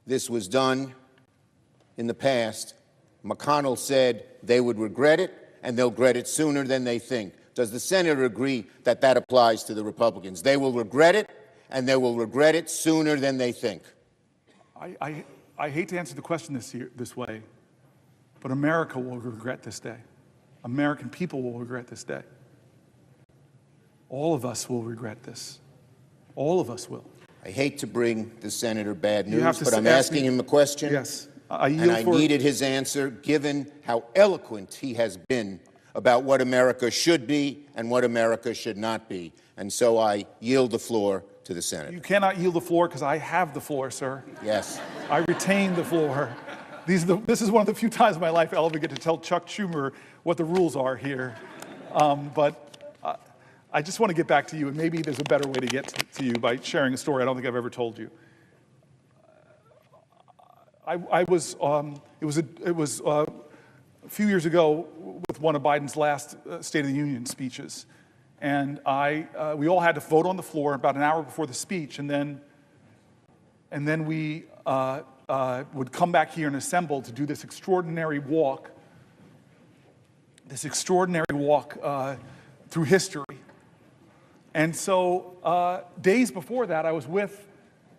this was done in the past, McConnell said they would regret it, and they'll regret it sooner than they think. Does the Senator agree that that applies to the Republicans? They will regret it, and they will regret it sooner than they think. I hate to answer the question this way, but America will regret this day. American people will regret this day. All of us will regret this. All of us will. I hate to bring the Senator bad news, but I'm asking him a question. Yes. And I needed his answer, given how eloquent he has been about what America should be and what America should not be. And so I yield the floor to the Senator. You cannot yield the floor because I have the floor, sir. Yes. I retain the floor. This is one of the few times in my life I'll ever get to tell Chuck Schumer what the rules are here. But I just want to get back to you, and maybe there's a better way to get to you by sharing a story I don't think I've ever told you. It was a few years ago with one of Biden's last State of the Union speeches, and we all had to vote on the floor about an hour before the speech, and then we would come back here and assemble to do this extraordinary walk through history. And so days before that, I was with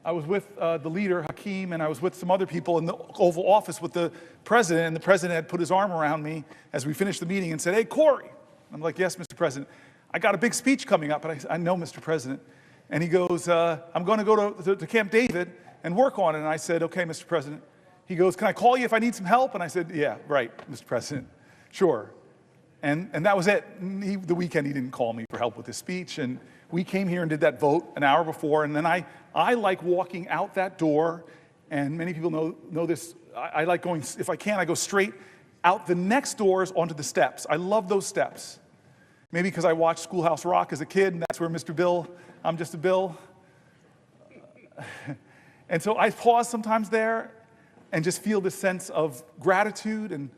the leader, Hakeem, and I was with some other people in the Oval Office with the president, and the president had put his arm around me as we finished the meeting and said, "Hey, Cory." I'm like, "Yes, Mr. President. I got a big speech coming up." And I know, Mr. President. And he goes, "I'm going to go to Camp David and work on it." And I said, "Okay, Mr. President." He goes, "Can I call you if I need some help?" And I said, "Yeah, right, Mr. President. Sure." And that was it. The weekend he didn't call me for help with his speech. And we came here and did that vote an hour before. And then I like walking out that door. And many people know this. I like going, if I can, I go straight out the next doors onto the steps. I love those steps. Maybe because I watched Schoolhouse Rock as a kid, and that's where Mr. Bill, I'm just a Bill. And so I pause sometimes there and just feel this sense of gratitude, and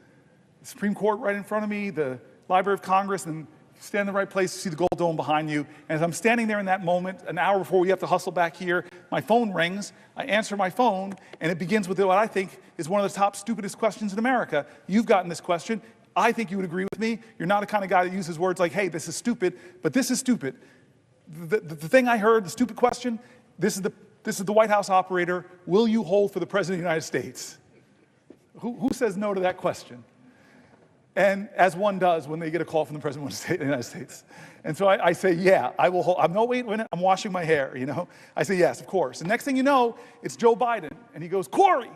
the Supreme Court right in front of me, the Library of Congress, and stand in the right place to see the Gold Dome behind you. And as I'm standing there in that moment, an hour before we have to hustle back here, my phone rings. I answer my phone, and it begins with what I think is one of the top stupidest questions in America. You've gotten this question. I think you would agree with me. You're not the kind of guy that uses words like, "Hey, this is stupid," but this is stupid. The thing I heard, the stupid question, this is the White House operator. Will you hold for the President of the United States? Who says no to that question? And as one does when they get a call from the President of the United States. And so I say, yeah, I will hold. Wait a minute, I'm washing my hair, you know. I say, yes, of course. And next thing you know, it's Joe Biden. And he goes, "Cory."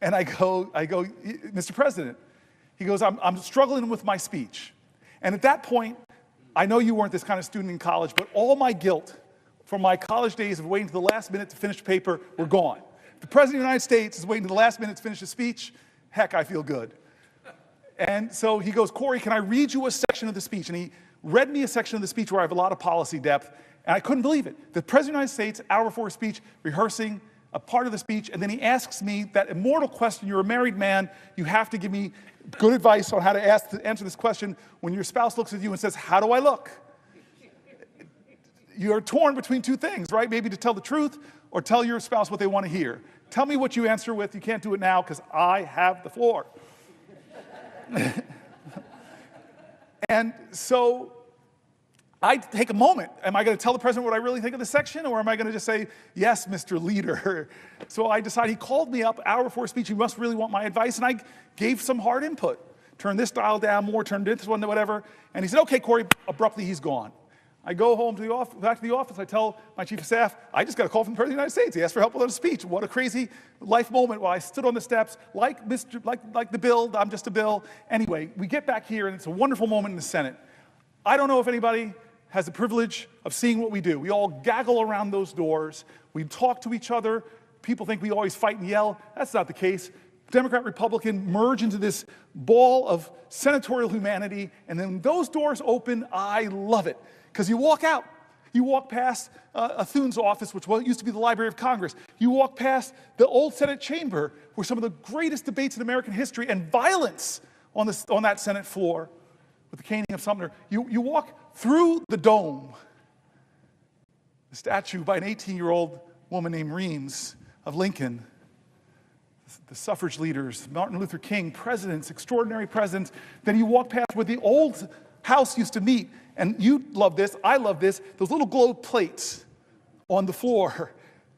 And I go, "Mr. President." He goes, I'm struggling with my speech. And at that point, I know you weren't this kind of student in college, but all my guilt from my college days of waiting to the last minute to finish the paper were gone. If the President of the United States is waiting to the last minute to finish a speech, heck, I feel good. And so he goes, "Cory, can I read you a section of the speech?" And he read me a section of the speech where I have a lot of policy depth, and I couldn't believe it. The President of the United States, hour before a speech, rehearsing a part of the speech, and then he asks me that immortal question. You're a married man. You have to give me good advice on how to answer this question when your spouse looks at you and says, "How do I look?" You're torn between two things, right? Maybe to tell the truth or tell your spouse what they want to hear. Tell me what you answer with. You can't do it now because I have the floor. And so I take a moment. Am I going to tell the president what I really think of the section, or am I going to just say, "Yes, Mr. Leader"? So I decided, he called me up hour before speech. He must really want my advice. And I gave some hard input. Turn this dial down more, turn this one to whatever. And he said, "Okay, Cory." Abruptly, he's gone. I go home back to the office. I tell my chief of staff, "I just got a call from the President of the United States. He asked for help with a speech." What a crazy life moment while I stood on the steps like the Bill. I'm just a Bill. Anyway, we get back here, and it's a wonderful moment in the Senate. I don't know if anybody has the privilege of seeing what we do. We all gaggle around those doors. We talk to each other. People think we always fight and yell. That's not the case. Democrat, Republican merge into this ball of senatorial humanity, and then those doors open. I love it. Because you walk out. You walk past a STUNS office, which used to be the Library of Congress. You walk past the old Senate chamber, where some of the greatest debates in American history and violence on that Senate floor with the caning of Sumter. You walk through the dome, the statue by an 18-year-old woman named Reams of Lincoln. the suffrage leaders, Martin Luther King, presidents, extraordinary presidents. Then you walk past where the old house used to meet, and you love this, I love this, those little gold plates on the floor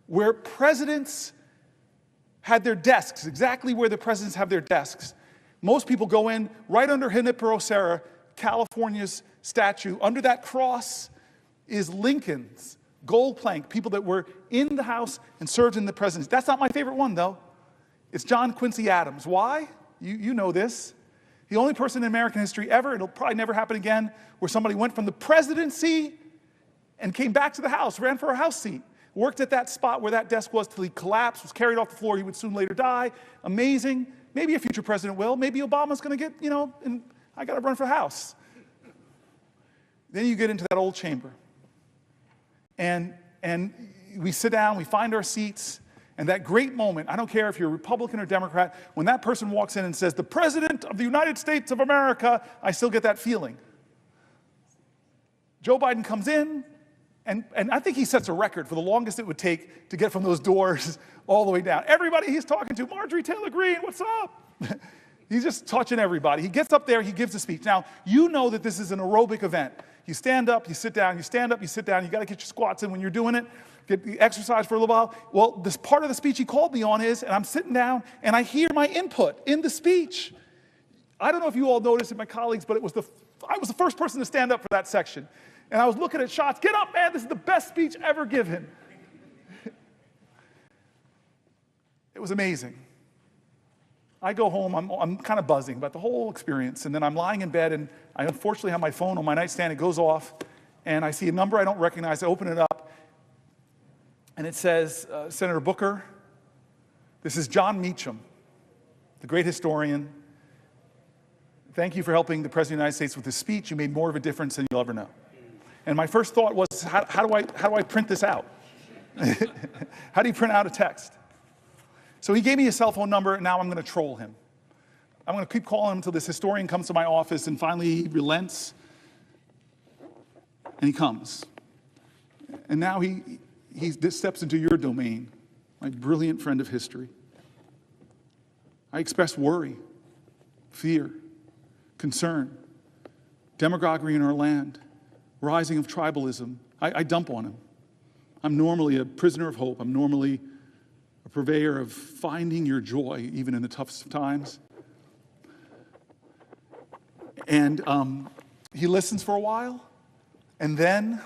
where presidents had their desks, exactly where the presidents have their desks. Most people go in right under Junipero Serra, California's statue. Under that cross is Lincoln's gold plank, people that were in the House and served in the presidency. That's not my favorite one, though. It's John Quincy Adams. Why? You know this. The only person in American history ever, it'll probably never happen again, where somebody went from the presidency and came back to the House, ran for a House seat, worked at that spot where that desk was till he collapsed, was carried off the floor, he would soon later die. Amazing. Maybe a future president will. Maybe Obama's going to get, and I got to run for House. Then you get into that old chamber. And we sit down, we find our seats, and that great moment, I don't care if you're a Republican or Democrat, when that person walks in and says, "The President of the United States of America," I still get that feeling. Joe Biden comes in, and I think he sets a record for the longest it would take to get from those doors all the way down. Everybody he's talking to, Marjorie Taylor Greene, what's up? He's just touching everybody. He gets up there, he gives a speech. Now, you know that this is an aerobic event. You stand up, you sit down, you stand up, you sit down. You got to get your squats in when you're doing it. Get the exercise for a little while. Well, this part of the speech he called me on is, and I'm sitting down, and I hear my input in the speech. I don't know if you all noticed it, my colleagues, but I was the first person to stand up for that section. And I was looking at shots. Get up, man. This is the best speech ever given. It was amazing. I go home, I'm kind of buzzing about the whole experience, and then I'm lying in bed, and I unfortunately have my phone on my nightstand. It goes off, and I see a number I don't recognize. I open it up, and it says, Senator Booker, this is John Meacham, the great historian. Thank you for helping the President of the United States with his speech. You made more of a difference than you'll ever know. And my first thought was, how do I print this out? How do you print out a text? So he gave me his cell phone number, and now I'm going to troll him. I'm going to keep calling him until this historian comes to my office, and finally he relents, and he comes. And now he steps into your domain, my brilliant friend of history. I express worry, fear, concern, demagoguery in our land, rising of tribalism. I dump on him. I'm normally a prisoner of hope. I'm normally a purveyor of finding your joy, even in the toughest of times. And he listens for a while, and then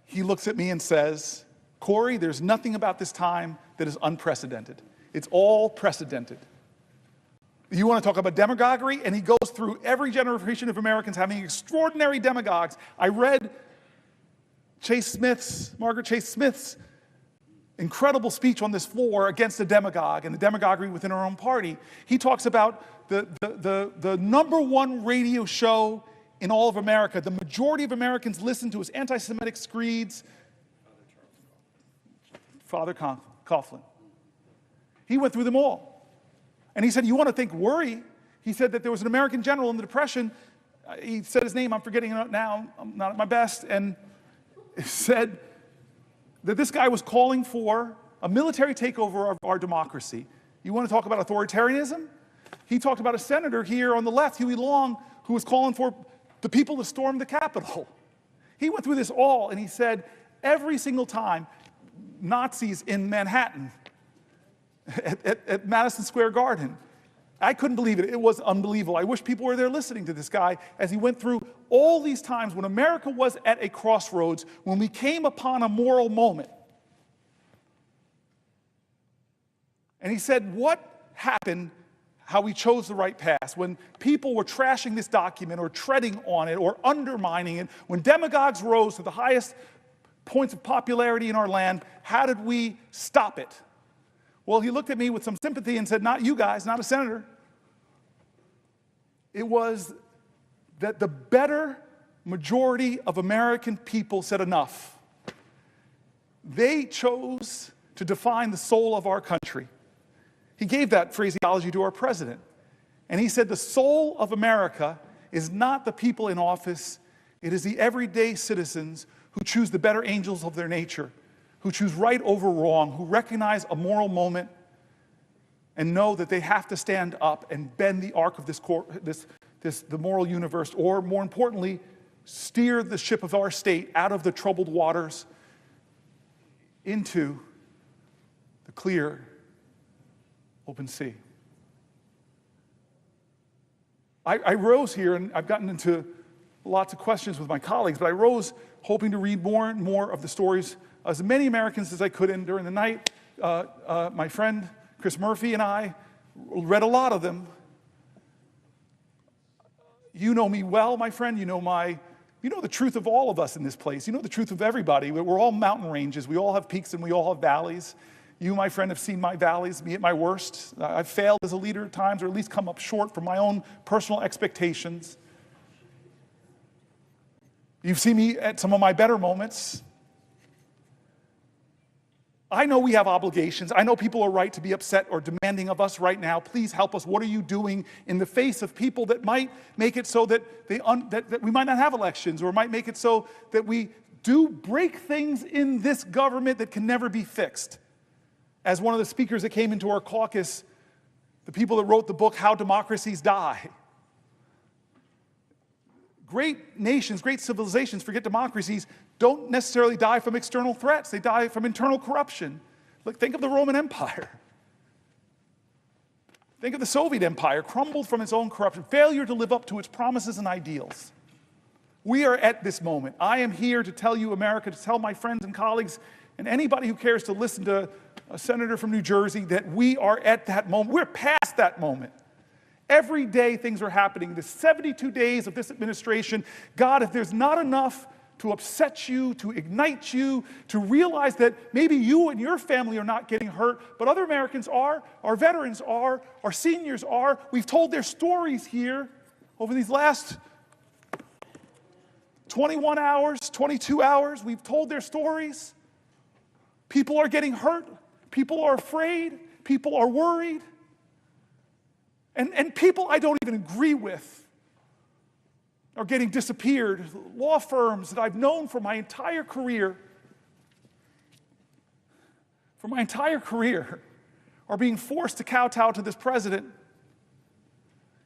he looks at me and says, "Cory, there's nothing about this time that is unprecedented. It's all precedented. You want to talk about demagoguery?" And he goes through every generation of Americans having extraordinary demagogues. I read Margaret Chase Smith's incredible speech on this floor against a demagogue and the demagoguery within our own party. He talks about the number one radio show in all of America. The majority of Americans listen to his anti-Semitic screeds. Father Coughlin. He went through them all. And he said, you want to think worry? He said that there was an American general in the Depression. He said his name, I'm forgetting it now, I'm not at my best, and said that this guy was calling for a military takeover of our democracy. You want to talk about authoritarianism? He talked about a senator here on the left, Huey Long, who was calling for the people to storm the Capitol. He went through this all, and he said every single time Nazis in Manhattan at Madison Square Garden. I couldn't believe it. It was unbelievable. I wish people were there listening to this guy as he went through all these times when America was at a crossroads, when we came upon a moral moment. And he said, what happened, how we chose the right path, when people were trashing this document or treading on it or undermining it, when demagogues rose to the highest points of popularity in our land, how did we stop it? Well, he looked at me with some sympathy and said, not you guys, not a senator. It was that the better majority of American people said enough. They chose to define the soul of our country. He gave that phraseology to our president. And he said the soul of America is not the people in office, It is the everyday citizens who choose the better angels of their nature, who choose right over wrong, who recognize a moral moment and know that they have to stand up and bend the arc of the moral universe, or more importantly, steer the ship of our state out of the troubled waters into the clear, open sea. I rose here, and I've gotten into lots of questions with my colleagues, but I rose hoping to read more and more of the stories, as many Americans as I could. And during the night, my friend Chris Murphy and I read a lot of them. You know me well, my friend. You know the truth of all of us in this place. You know the truth of everybody. We're all mountain ranges. We all have peaks and we all have valleys. You, my friend, have seen my valleys, me at my worst. I've failed as a leader at times, or at least come up short from my own personal expectations. You've seen me at some of my better moments. I know we have obligations. I know people are right to be upset or demanding of us right now. Please help us. What are you doing in the face of people that might make it so that that we might not have elections, or might make it so that we do break things in this government that can never be fixed? As one of the speakers that came into our caucus, the people that wrote the book, How Democracies Die. Great nations, great civilizations, forget democracies, don't necessarily die from external threats. They die from internal corruption. Look, think of the Roman Empire. Think of the Soviet Empire, crumbled from its own corruption, failure to live up to its promises and ideals. We are at this moment. I am here to tell you, America, to tell my friends and colleagues, and anybody who cares to listen to a senator from New Jersey, that we are at that moment. We're past that moment. Every day things are happening. The 72 days of this administration, God, if there's not enough to upset you, to ignite you, to realize that maybe you and your family are not getting hurt, but other Americans are, our veterans are, our seniors are. We've told their stories here over these last 21 hours, 22 hours. We've told their stories. People are getting hurt. People are afraid. People are worried. And people I don't even agree with are getting disappeared. Law firms that I've known for my entire career, are being forced to kowtow to this president.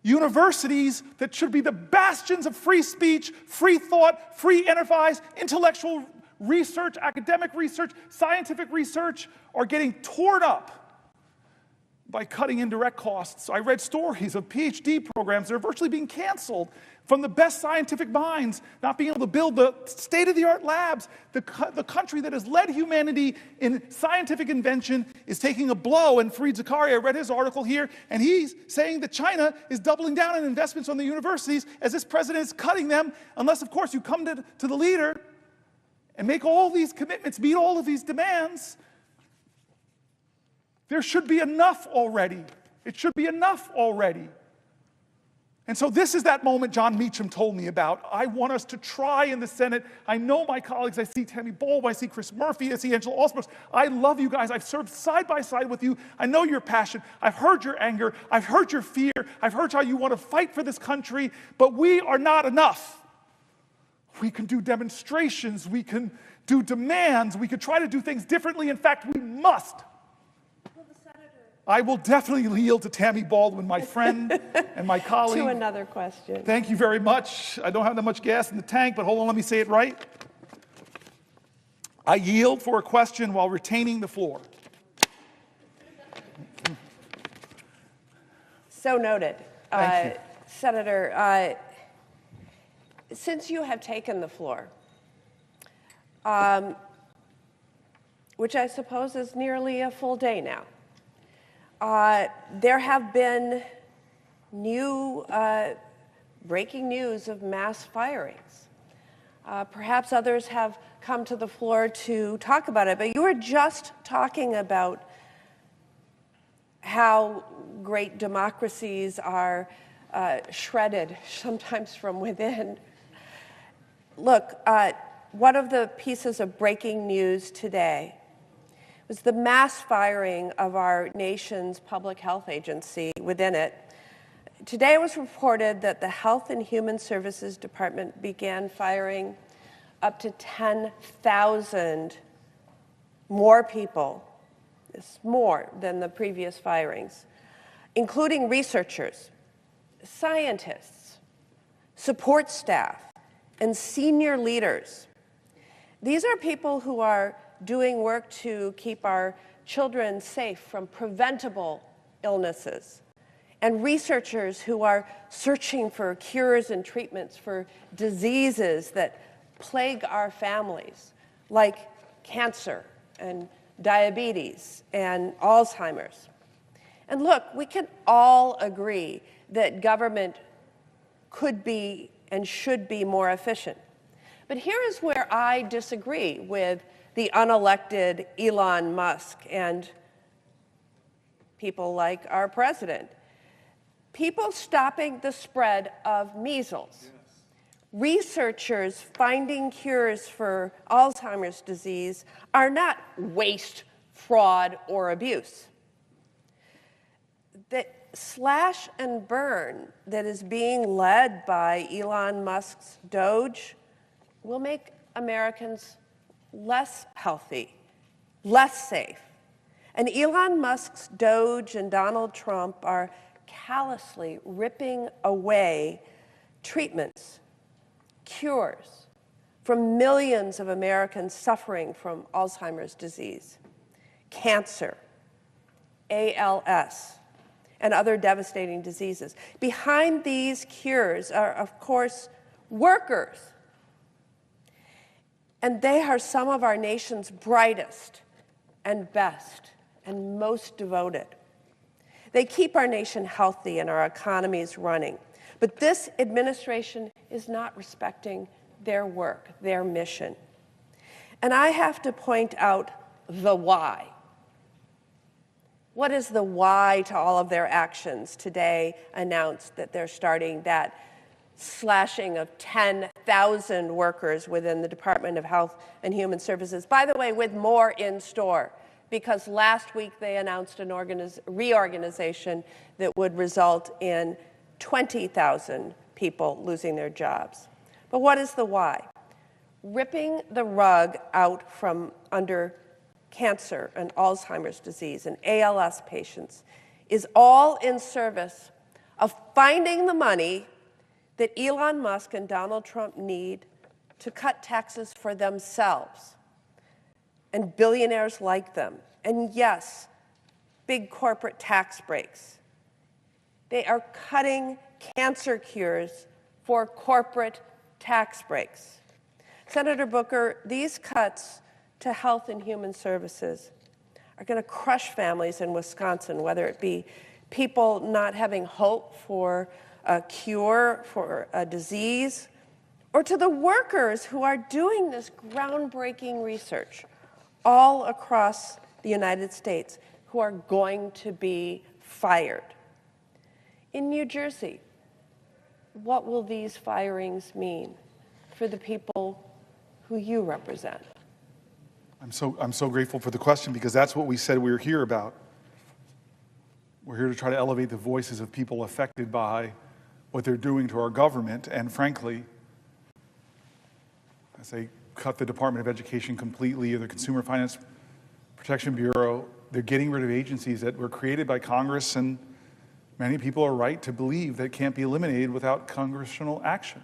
Universities that should be the bastions of free speech, free thought, free enterprise, intellectual research, academic research, scientific research, are getting torn up by cutting indirect costs. I read stories of PhD programs that are virtually being canceled from the best scientific minds, not being able to build the state-of-the-art labs. The country that has led humanity in scientific invention is taking a blow. And Fareed Zakaria, I read his article here, and he's saying that China is doubling down on investments on the universities as this president is cutting them, unless, of course, you come to the leader and make all these commitments, meet all of these demands. There should be enough already. It should be enough already. And so this is that moment John Meacham told me about. I want us to try in the Senate. I know my colleagues. I see Tammy Bowles. I see Chris Murphy. I see Angela Osmos. I love you guys. I've served side by side with you. I know your passion. I've heard your anger. I've heard your fear. I've heard how you want to fight for this country. But we are not enough. We can do demonstrations. We can do demands. We could try to do things differently. In fact, we must. I will definitely yield to Tammy Baldwin, my friend and my colleague. To another question. Thank you very much. I don't have that much gas in the tank, but hold on, let me say it right. I yield for a question while retaining the floor. So noted. Thank you. Senator, since you have taken the floor, which I suppose is nearly a full day now, there have been new breaking news of mass firings. Perhaps others have come to the floor to talk about it, but you were just talking about how great democracies are shredded, sometimes from within. Look, one of the pieces of breaking news today was the mass firing of our nation's public health agency. Within it, Today it was reported that the Health and Human Services Department began firing up to 10,000 more people. It's more than the previous firings, including researchers, scientists, support staff, and senior leaders. These are people who are doing work to keep our children safe from preventable illnesses, and researchers who are searching for cures and treatments for diseases that plague our families, like cancer and diabetes and Alzheimer's. And look, we can all agree that government could be and should be more efficient. But here is where I disagree with the unelected Elon Musk and people like our president. People stopping the spread of measles. Researchers finding cures for Alzheimer's disease are not waste, fraud, or abuse. The slash and burn that is being led by Elon Musk's Doge will make Americans less healthy, less safe. And Elon Musk's Doge and Donald Trump are callously ripping away treatments, cures from millions of Americans suffering from Alzheimer's disease, cancer, ALS, and other devastating diseases. Behind these cures are, of course, workers. And they are some of our nation's brightest and best and most devoted. They keep our nation healthy and our economies running. But this administration is not respecting their work, their mission. And I have to point out the why. What is the why to all of their actions? Today announced that they're starting that slashing of 10,000 workers within the Department of Health and Human Services. By the way, with more in store, because last week they announced an reorganization that would result in 20,000 people losing their jobs. But what is the why? Ripping the rug out from under cancer and Alzheimer's disease and ALS patients is all in service of finding the money that Elon Musk and Donald Trump need to cut taxes for themselves and billionaires like them. And yes, big corporate tax breaks. They are cutting cancer cures for corporate tax breaks. Senator Booker, these cuts to health and human services are going to crush families in Wisconsin, whether it be people not having hope for a cure for a disease, or to the workers who are doing this groundbreaking research all across the United States who are going to be fired. In New Jersey, what will these firings mean for the people who you represent? I'm so grateful for the question, because that's what we said we were here about. We're here to try to elevate the voices of people affected by what they're doing to our government. And frankly, as they cut the Department of Education completely, or the Consumer Finance Protection Bureau, they're getting rid of agencies that were created by Congress, and many people are right to believe that can't be eliminated without congressional action.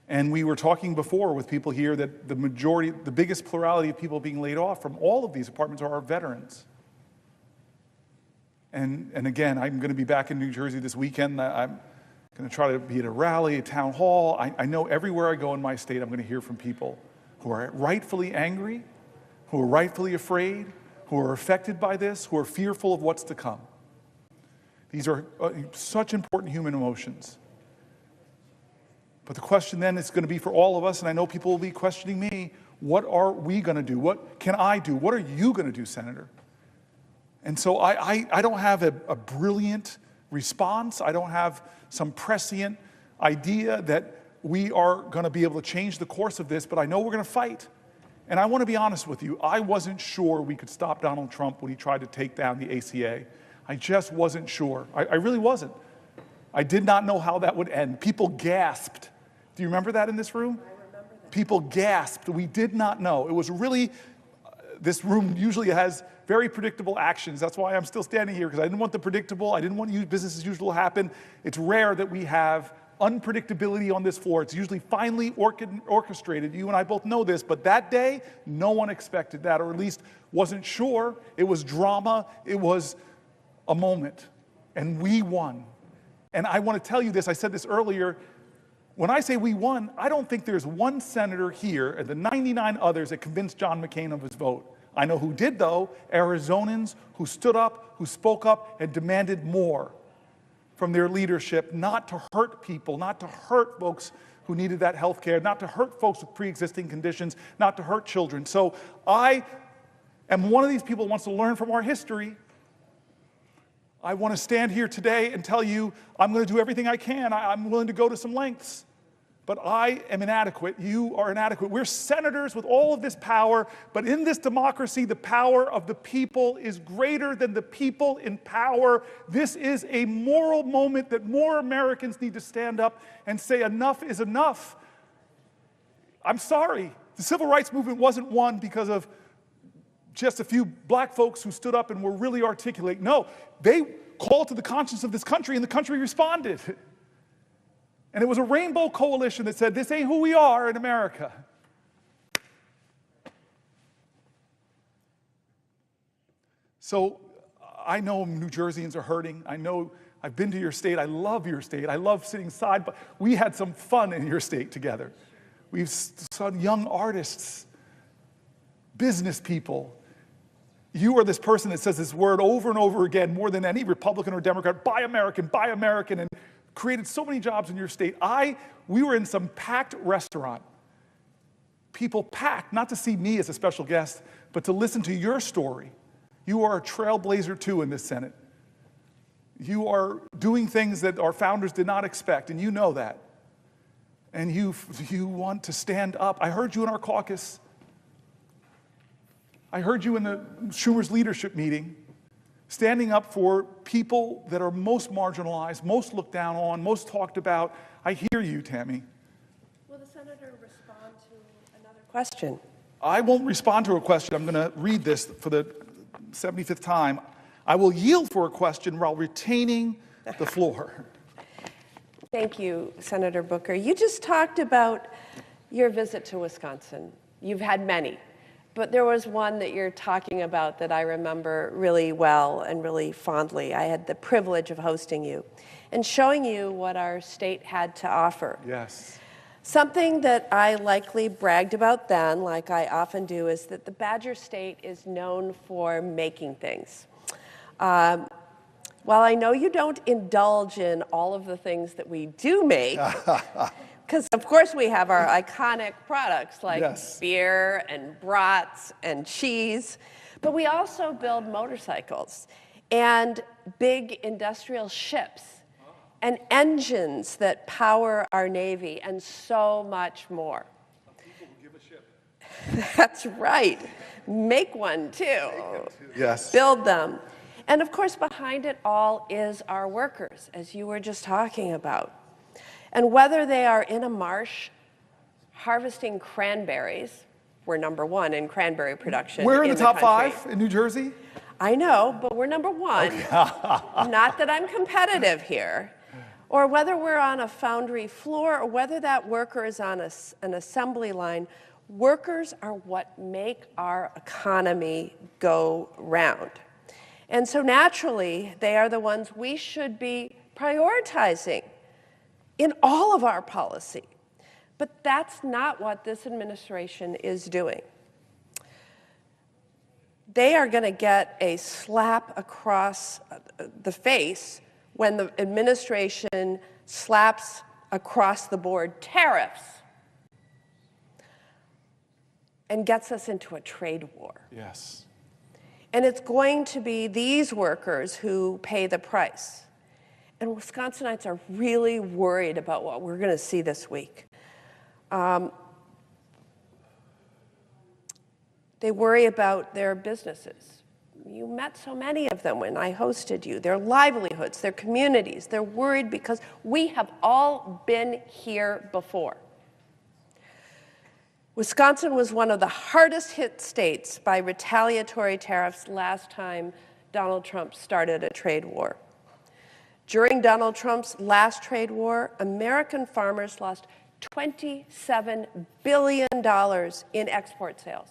And we were talking before with people here that the biggest plurality of people being laid off from all of these departments are our veterans. And again, I'm going to be back in New Jersey this weekend. I'm going to try to be at a rally, a town hall. I know everywhere I go in my state, I'm going to hear from people who are rightfully angry, who are rightfully afraid, who are affected by this, who are fearful of what's to come. These are such important human emotions. But the question then is going to be for all of us, and I know people will be questioning me, what are we going to do? What can I do? What are you going to do, Senator? And so I don't have a brilliant response. I don't have some prescient idea that we are going to be able to change the course of this, but I know we're going to fight. And I want to be honest with you. I wasn't sure we could stop Donald Trump when he tried to take down the ACA. I just wasn't sure. I really wasn't. I did not know how that would end. People gasped. Do you remember that in this room? I remember that. People gasped. We did not know. It was really, this room usually has very predictable actions. That's why I'm still standing here, because I didn't want the predictable. I didn't want business as usual to happen. It's rare that we have unpredictability on this floor. It's usually finely orchestrated. You and I both know this, but that day, no one expected that, or at least wasn't sure. It was drama. It was a moment, and we won. And I want to tell you this, I said this earlier, when I say we won, I don't think there's one senator here and the 99 others that convinced John McCain of his vote. I know who did, though, Arizonans who stood up, who spoke up, and demanded more from their leadership, not to hurt people, not to hurt folks who needed that health care, not to hurt folks with pre-existing conditions, not to hurt children. So I am one of these people who wants to learn from our history. I want to stand here today and tell you I'm going to do everything I can. I'm willing to go to some lengths. But I am inadequate. You are inadequate. We're senators with all of this power, but in this democracy, the power of the people is greater than the people in power. This is a moral moment that more Americans need to stand up and say enough is enough. I'm sorry. The civil rights movement wasn't won because of just a few black folks who stood up and were really articulate. No, they called to the conscience of this country, and the country responded. And it was a rainbow coalition that said, this ain't who we are in America. So I know New Jerseyans are hurting. I know I've been to your state. I love your state. I love sitting side, but we had some fun in your state together. We've saw young artists, business people. You are this person that says this word over and over again, more than any Republican or Democrat, buy American, and created so many jobs in your state. We were in some packed restaurant. People packed, not to see me as a special guest, but to listen to your story. You are a trailblazer too in this Senate. You are doing things that our founders did not expect, and you know that. And you want to stand up. I heard you in our caucus. I heard you in the Schumer's leadership meeting, standing up for people that are most marginalized, most looked down on, most talked about. I hear you, Tammy. Will the senator respond to another question? I won't respond to a question. I'm going to read this for the 75th time. I will yield for a question while retaining the floor. Thank you, Senator Booker. You just talked about your visit to Wisconsin. You've had many. But there was one that you're talking about that I remember really well and really fondly. I had the privilege of hosting you and showing you what our state had to offer. Yes. Something that I likely bragged about then, like I often do, is that the Badger State is known for making things. While I know you don't indulge in all of the things that we do make, because, of course, we have our iconic products like yes. beer and brats and cheese, but we also build motorcycles and big industrial ships and engines that power our Navy and so much more. Some people will give a ship. That's right. Make one, too. Yes. Build them. And, of course, behind it all is our workers, as you were just talking about. And whether they are in a marsh harvesting cranberries, we're number one in cranberry production. We're in the top country. 5 in New Jersey? I know, but we're number one. Okay. Not that I'm competitive here. Or whether we're on a foundry floor or whether that worker is on an assembly line, workers are what make our economy go round. And so naturally, they are the ones we should be prioritizing in all of our policy. But that's not what this administration is doing. They are going to get a slap across the face when the administration slaps across the board tariffs and gets us into a trade war. Yes. And it's going to be these workers who pay the price. And Wisconsinites are really worried about what we're going to see this week. They worry about their businesses. You met so many of them when I hosted you. Their livelihoods, their communities. They're worried because we have all been here before. Wisconsin was one of the hardest hit states by retaliatory tariffs last time Donald Trump started a trade war. During Donald Trump's last trade war, American farmers lost $27 billion in export sales.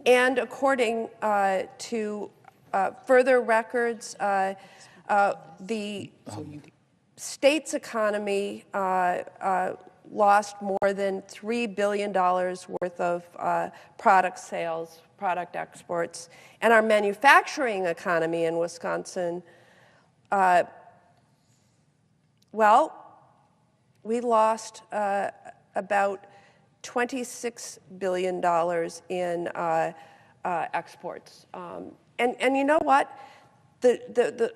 And according to further records, the state's economy lost more than $3 billion worth of product sales, product exports. And our manufacturing economy in Wisconsin, well, we lost about $26 billion in exports. And you know what? The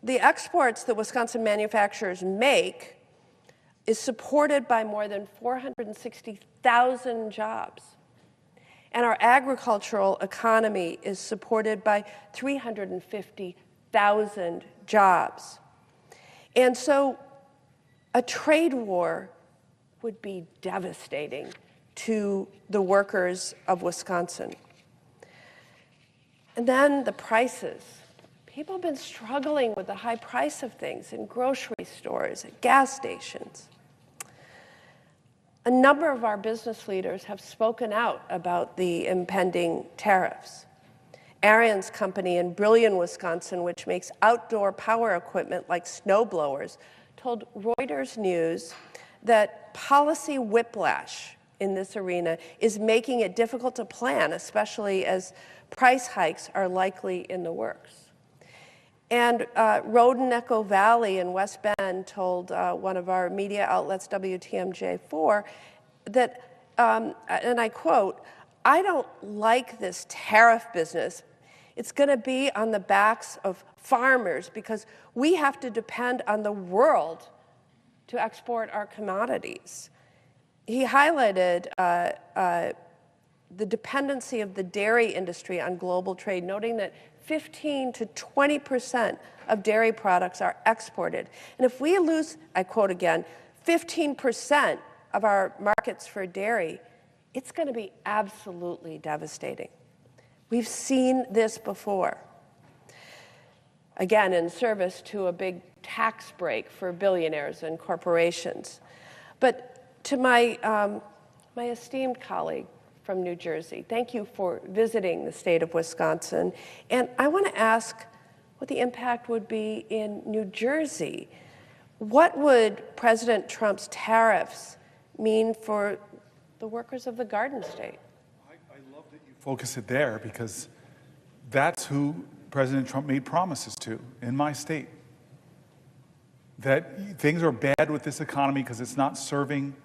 exports that Wisconsin manufacturers make is supported by more than 460,000 jobs. And our agricultural economy is supported by 350,000 jobs. And so a trade war would be devastating to the workers of Wisconsin. And then the prices. People have been struggling with the high price of things in grocery stores, at gas stations. A number of our business leaders have spoken out about the impending tariffs. Ariens Company in Brillion, Wisconsin, which makes outdoor power equipment like snow blowers, told Reuters News that policy whiplash in this arena is making it difficult to plan, especially as price hikes are likely in the works. And Roden Echo Valley in West Bend told one of our media outlets, WTMJ4, that, and I quote, "I don't like this tariff business. It's going to be on the backs of farmers because we have to depend on the world to export our commodities." He highlighted the dependency of the dairy industry on global trade, noting that 15 to 20% of dairy products are exported. And if we lose, I quote again, 15% of our markets for dairy, it's going to be absolutely devastating. We've seen this before. Again, in service to a big tax break for billionaires and corporations. But to my esteemed colleague from New Jersey, thank you for visiting the state of Wisconsin. And I want to ask what the impact would be in New Jersey. What would President Trump's tariffs mean for the workers of the Garden State? I love that you focus it there because that's who President Trump made promises to in my state. That things are bad with this economy because it's not serving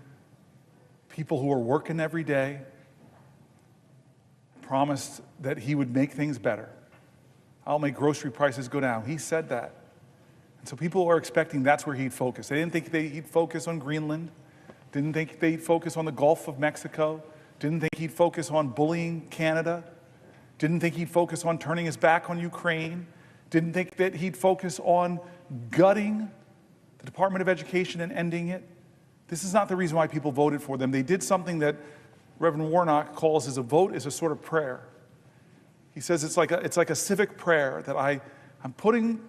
people who are working every day. Promised that he would make things better. I'll make grocery prices go down. He said that. And so people are expecting that's where he'd focus. They didn't think he'd focus on Greenland. Didn't think they'd focus on the Gulf of Mexico. Didn't think he'd focus on bullying Canada. Didn't think he'd focus on turning his back on Ukraine. Didn't think that he'd focus on gutting the Department of Education and ending it. This is not the reason why people voted for them. They did something that Reverend Warnock calls as a vote is a sort of prayer. He says it's like a civic prayer that I'm putting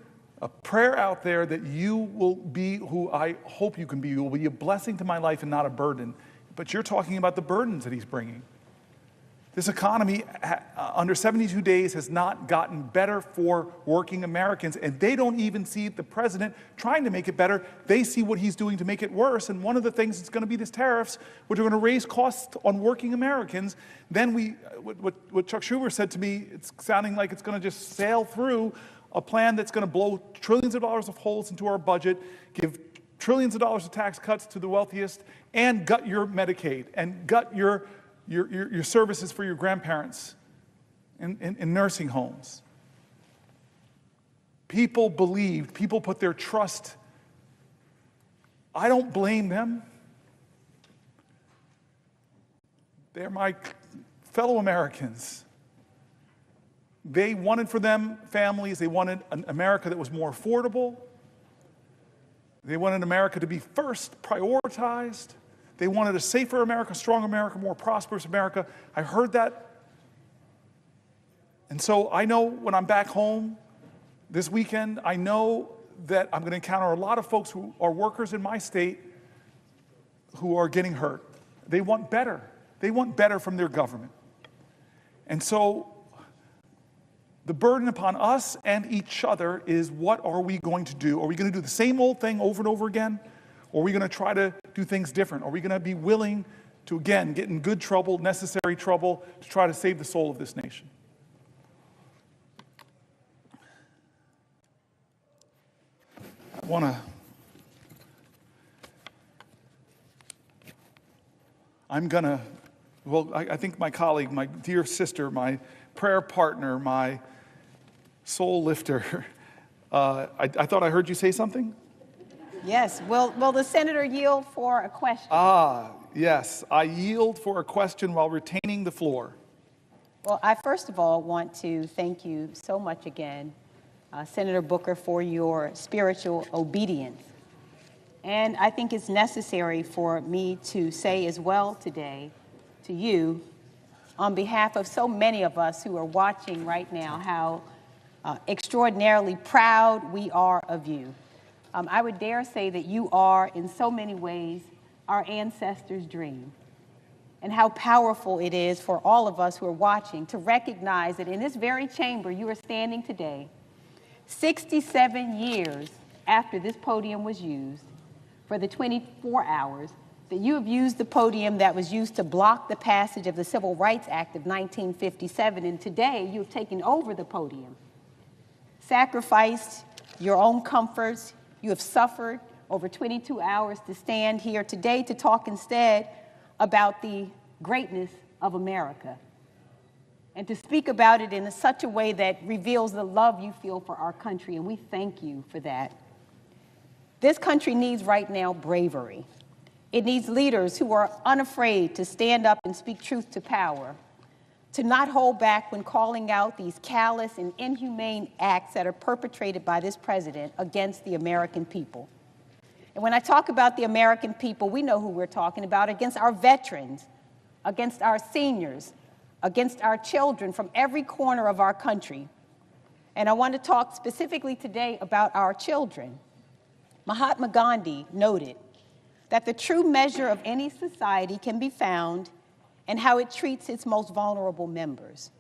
a prayer out there that you will be who I hope you can be. You will be a blessing to my life and not a burden. But you're talking about the burdens that he's bringing. This economy under 72 days has not gotten better for working Americans, and they don't even see the president trying to make it better. They see what he's doing to make it worse, and one of the things is going to be these tariffs, which are going to raise costs on working Americans. Then what Chuck Schumer said to me, it's sounding like it's going to just sail through a plan that's going to blow trillions of dollars of holes into our budget, give trillions of dollars of tax cuts to the wealthiest, and gut your Medicaid, and gut your services for your grandparents in nursing homes. People believed, people put their trust. I don't blame them. They're my fellow Americans. They wanted for them families, they wanted an America that was more affordable. They wanted America to be first prioritized. They wanted a safer America, stronger America, more prosperous America. I heard that. And so I know when I'm back home this weekend, I know that I'm going to encounter a lot of folks who are workers in my state who are getting hurt. They want better. They want better from their government. And so the burden upon us and each other is, what are we going to do? Are we going to do the same old thing over and over again? Or are we going to try to do things different? Are we going to be willing to, again, get in good trouble, necessary trouble, to try to save the soul of this nation? I think my colleague, my dear sister, my prayer partner, my soul lifter, I thought I heard you say something? Yes. Will the senator yield for a question? Yes. I yield for a question while retaining the floor. Well, I first of all want to thank you so much again, Senator Booker, for your spiritual obedience. And I think it's necessary for me to say as well today to you, on behalf of so many of us who are watching right now, how extraordinarily proud we are of you. I would dare say that you are, in so many ways, our ancestors' dream. And how powerful it is for all of us who are watching to recognize that in this very chamber you are standing today, 67 years after this podium was used, for the 24 hours that you have used the podium that was used to block the passage of the Civil Rights Act of 1957, and today you have taken over the podium, sacrificed your own comforts. You have suffered over 22 hours to stand here today to talk instead about the greatness of America and to speak about it in such a way that reveals the love you feel for our country, and we thank you for that. This country needs right now bravery. It needs leaders who are unafraid to stand up and speak truth to power, to not hold back when calling out these callous and inhumane acts that are perpetrated by this president against the American people. And when I talk about the American people, we know who we're talking about: against our veterans, against our seniors, against our children from every corner of our country. And I want to talk specifically today about our children. Mahatma Gandhi noted that the true measure of any society can be found in how it treats its most vulnerable members.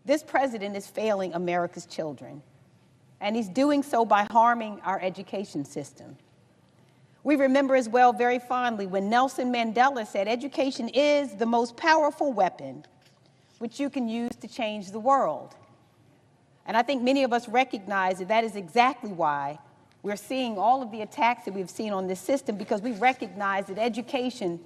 This president is failing America's children, and he's doing so by harming our education system. We remember as well very fondly when Nelson Mandela said, "Education is the most powerful weapon which you can use to change the world." And I think many of us recognize that that is exactly why we're seeing all of the attacks that we've seen on this system, because we recognize that education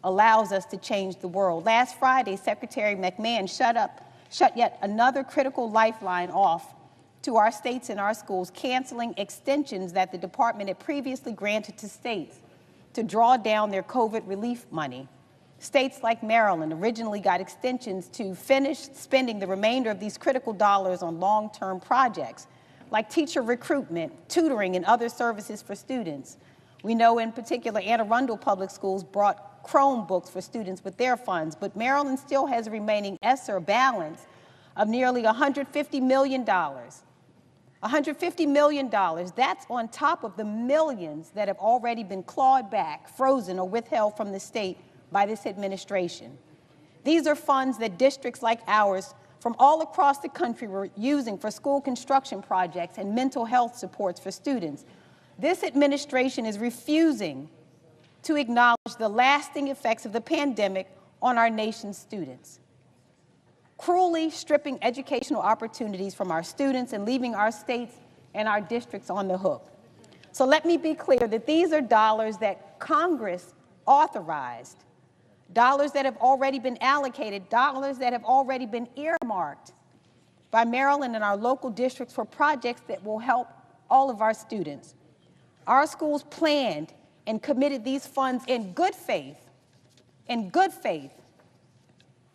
allows us to change the world. Last Friday, Secretary McMahon shut yet another critical lifeline off to our states and our schools, canceling extensions that the department had previously granted to states to draw down their COVID relief money. States like Maryland originally got extensions to finish spending the remainder of these critical dollars on long-term projects like teacher recruitment, tutoring, and other services for students. We know in particular Anne Arundel Public Schools brought Chromebooks for students with their funds, but Maryland still has a remaining ESSER balance of nearly $150 million. $150 million, that's on top of the millions that have already been clawed back, frozen, or withheld from the state by this administration. These are funds that districts like ours from all across the country were using for school construction projects and mental health supports for students. This administration is refusing to acknowledge the lasting effects of the pandemic on our nation's students, cruelly stripping educational opportunities from our students and leaving our states and our districts on the hook. So let me be clear that these are dollars that Congress authorized, dollars that have already been allocated, dollars that have already been earmarked by Maryland and our local districts for projects that will help all of our students. Our schools planned and committed these funds in good faith,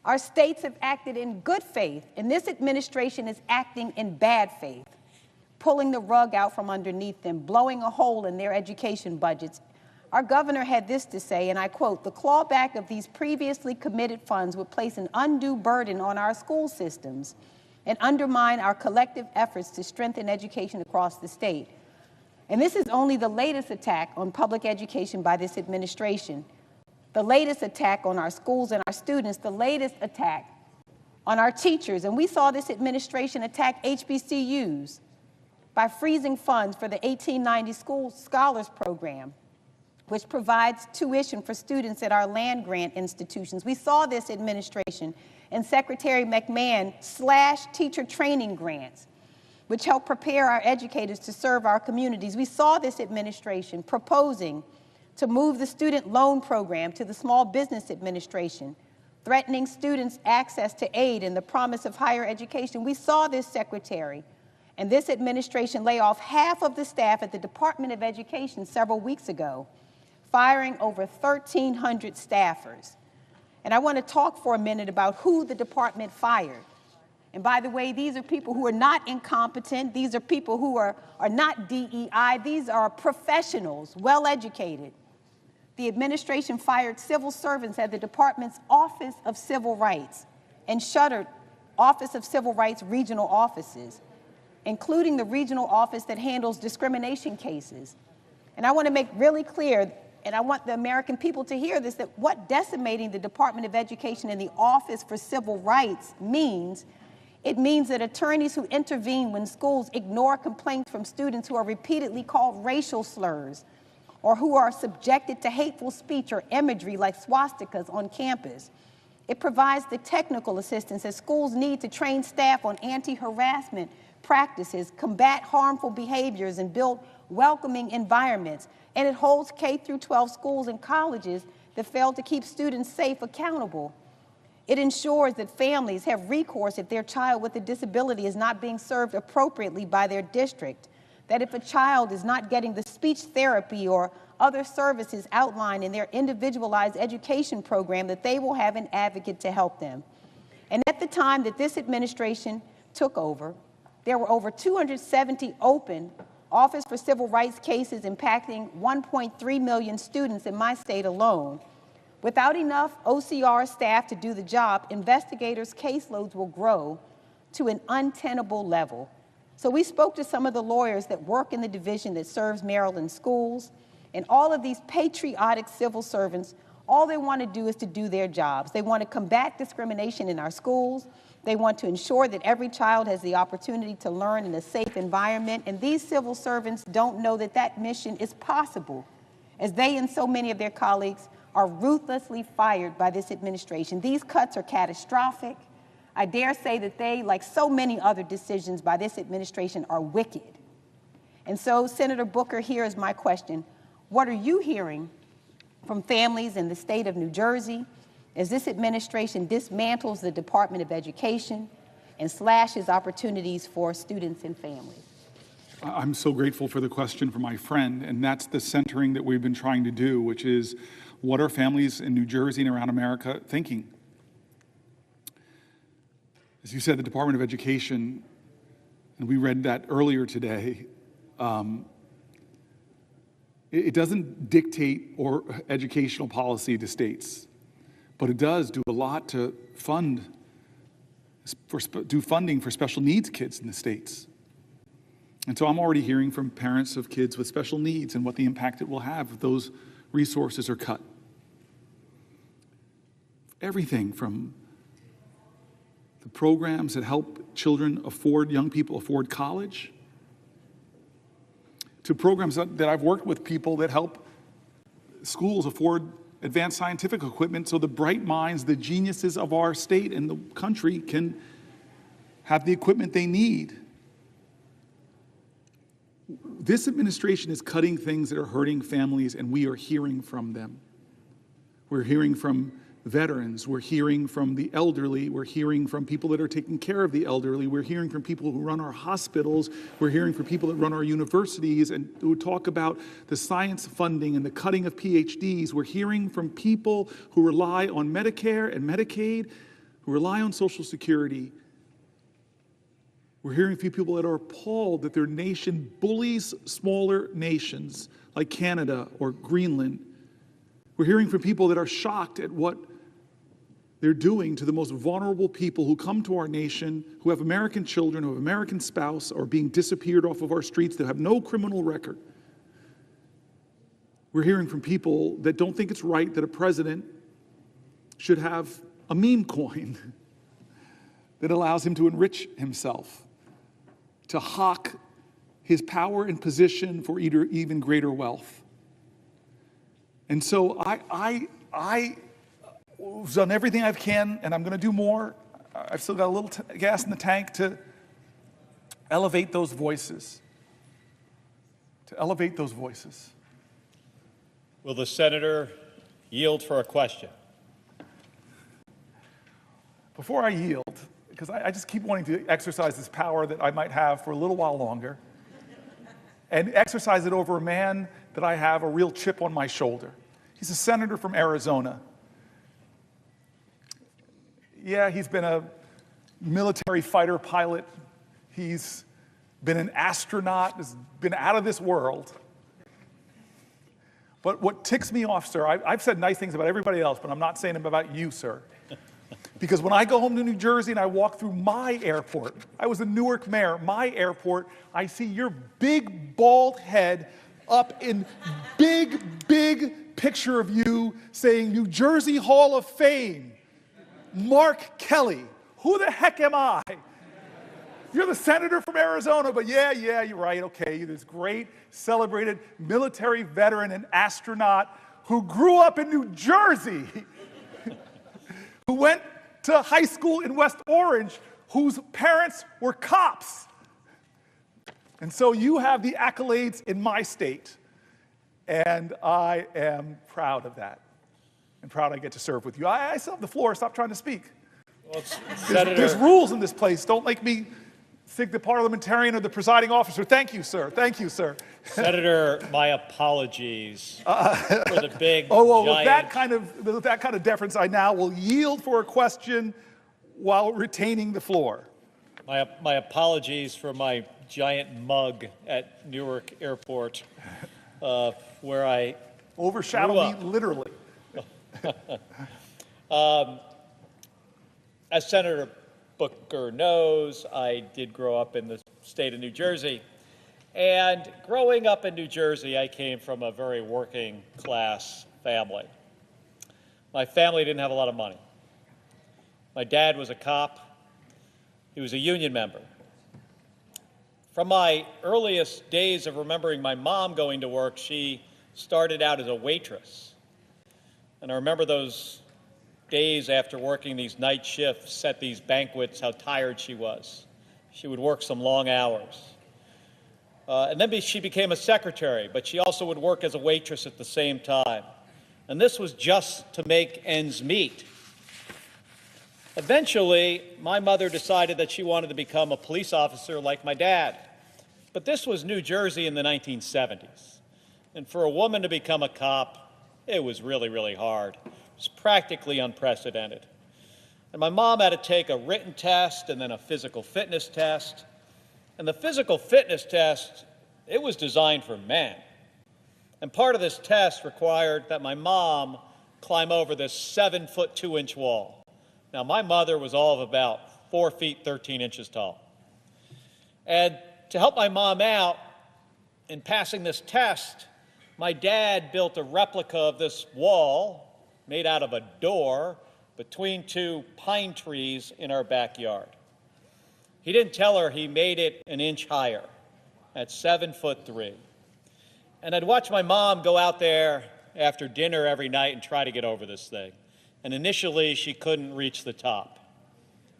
Our states have acted in good faith, and this administration is acting in bad faith, pulling the rug out from underneath them, blowing a hole in their education budgets. Our governor had this to say, and I quote, "The clawback of these previously committed funds would place an undue burden on our school systems and undermine our collective efforts to strengthen education across the state." And this is only the latest attack on public education by this administration, the latest attack on our schools and our students, the latest attack on our teachers. And we saw this administration attack HBCUs by freezing funds for the 1890 School Scholars Program, which provides tuition for students at our land-grant institutions. We saw this administration and Secretary McMahon slash teacher training grants, which help prepare our educators to serve our communities. We saw this administration proposing to move the student loan program to the Small Business Administration, threatening students access to aid and the promise of higher education. We saw this secretary and this administration lay off half of the staff at the Department of Education several weeks ago, firing over 1,300 staffers. And I want to talk for a minute about who the department fired. And by the way, these are people who are not incompetent. These are people who are not DEI. These are professionals, well-educated. The administration fired civil servants at the department's Office of Civil Rights and shuttered Office of Civil Rights regional offices, including the regional office that handles discrimination cases. And I want to make really clear, and I want the American people to hear this, that what decimating the Department of Education and the Office for Civil Rights means, it means that attorneys who intervene when schools ignore complaints from students who are repeatedly called racial slurs or who are subjected to hateful speech or imagery like swastikas on campus. It provides the technical assistance that schools need to train staff on anti-harassment practices, combat harmful behaviors, and build welcoming environments. And it holds K through 12 schools and colleges that fail to keep students safe accountable. It ensures that families have recourse if their child with a disability is not being served appropriately by their district, that if a child is not getting the speech therapy or other services outlined in their individualized education program, that they will have an advocate to help them. And at the time that this administration took over, there were over 270 open Office for Civil Rights cases impacting 1.3 million students in my state alone. Without enough OCR staff to do the job, investigators' caseloads will grow to an untenable level. So we spoke to some of the lawyers that work in the division that serves Maryland schools, and all of these patriotic civil servants, all they want to do is to do their jobs. They want to combat discrimination in our schools. They want to ensure that every child has the opportunity to learn in a safe environment, and these civil servants don't know that that mission is possible, as they and so many of their colleagues are ruthlessly fired by this administration. These cuts are catastrophic. I dare say that they, like so many other decisions by this administration, are wicked. And so, Senator Booker, here is my question. What are you hearing from families in the state of New Jersey as this administration dismantles the Department of Education and slashes opportunities for students and families? I'm so grateful for the question from my friend, and that's the centering that we've been trying to do, which is, what are families in New Jersey and around America thinking? As you said, the Department of Education, and we read that earlier today, it doesn't dictate or educational policy to states, but it does do a lot to do funding for special needs kids in the states. And so I'm already hearing from parents of kids with special needs and what the impact it will have if those resources are cut. Everything from the programs that help young people afford college, to programs that I've worked with people that help schools afford advanced scientific equipment so the bright minds, the geniuses of our state and the country can have the equipment they need. This administration is cutting things that are hurting families, and we are hearing from them. We're hearing from veterans, we're hearing from the elderly, we're hearing from people that are taking care of the elderly, we're hearing from people who run our hospitals, we're hearing from people that run our universities and who talk about the science funding and the cutting of PhDs. We're hearing from people who rely on Medicare and Medicaid who rely on Social Security. We're hearing from people that are appalled that their nation bullies smaller nations like Canada or Greenland. We're hearing from people that are shocked at what they're doing to the most vulnerable people who come to our nation, who have American children, who have American spouse, or being disappeared off of our streets that have no criminal record. We're hearing from people that don't think it's right that a president should have a meme coin that allows him to enrich himself, to hawk his power and position for even greater wealth. And so I've done everything I can, and I'm going to do more. I've still got a little gas in the tank to elevate those voices. To elevate those voices. Will the senator yield for a question? Before I yield, because I just keep wanting to exercise this power that I might have for a little while longer, and exercise it over a man that I have a real chip on my shoulder. He's a senator from Arizona. Yeah, he's been a military fighter pilot. He's been an astronaut, has been out of this world. But what ticks me off, sir, I've said nice things about everybody else, but I'm not saying them about you, sir. Because when I go home to New Jersey and I walk through my airport, I was a Newark mayor, my airport, I see your big bald head up in big picture of you saying New Jersey Hall of Fame, Mark Kelly. Who the heck am I? You're the senator from Arizona, but yeah, you're right, okay. You're this great, celebrated military veteran and astronaut who grew up in New Jersey, who went to high school in West Orange, whose parents were cops. And so you have the accolades in my state, and I am proud of that, and proud I get to serve with you. I still have the floor. Stop trying to speak. Well, There's rules in this place. Don't make me think the parliamentarian or the presiding officer. Thank you, sir. Thank you, sir. Senator, my apologies for the big With giant... that kind of deference, I now will yield for a question while retaining the floor. My apologies for my giant mug at Newark Airport, where I Overshadow me literally. As Senator Booker knows, I did grow up in the state of New Jersey. And growing up in New Jersey, I came from a very working class family. My family didn't have a lot of money. My dad was a cop. He was a union member. From my earliest days of remembering my mom going to work, she started out as a waitress. And I remember those days after working these night shifts at these banquets, how tired she was. She would work some long hours. And then she became a secretary, but she also would work as a waitress at the same time. And this was just to make ends meet. Eventually, my mother decided that she wanted to become a police officer like my dad. But this was New Jersey in the 1970s. And for a woman to become a cop, it was really, really hard. It was practically unprecedented. And my mom had to take a written test and then a physical fitness test. And the physical fitness test, it was designed for men. And part of this test required that my mom climb over this 7-foot 2-inch wall. Now, my mother was all of about 4 feet 13 inches tall. And to help my mom out in passing this test, my dad built a replica of this wall made out of a door between 2 pine trees in our backyard. He didn't tell her he made it an inch higher at 7'3". And I'd watch my mom go out there after dinner every night and try to get over this thing. And initially, she couldn't reach the top.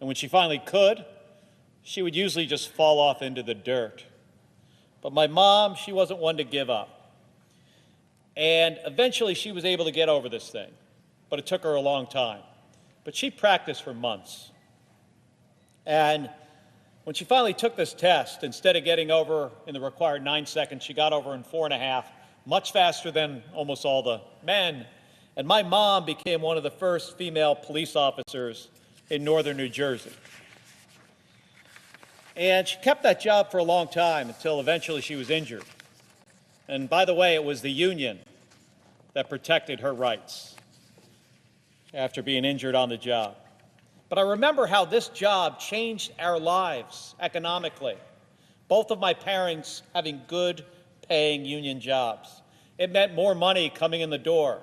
And when she finally could, she would usually just fall off into the dirt. But my mom, she wasn't one to give up. And eventually, she was able to get over this thing. But it took her a long time. But she practiced for months. And when she finally took this test, instead of getting over in the required 9 seconds, she got over in 4.5, much faster than almost all the men. And my mom became one of the first female police officers in northern New Jersey. And she kept that job for a long time until eventually she was injured. And by the way, it was the union that protected her rights after being injured on the job. But I remember how this job changed our lives economically. Both of my parents having good paying union jobs. It meant more money coming in the door,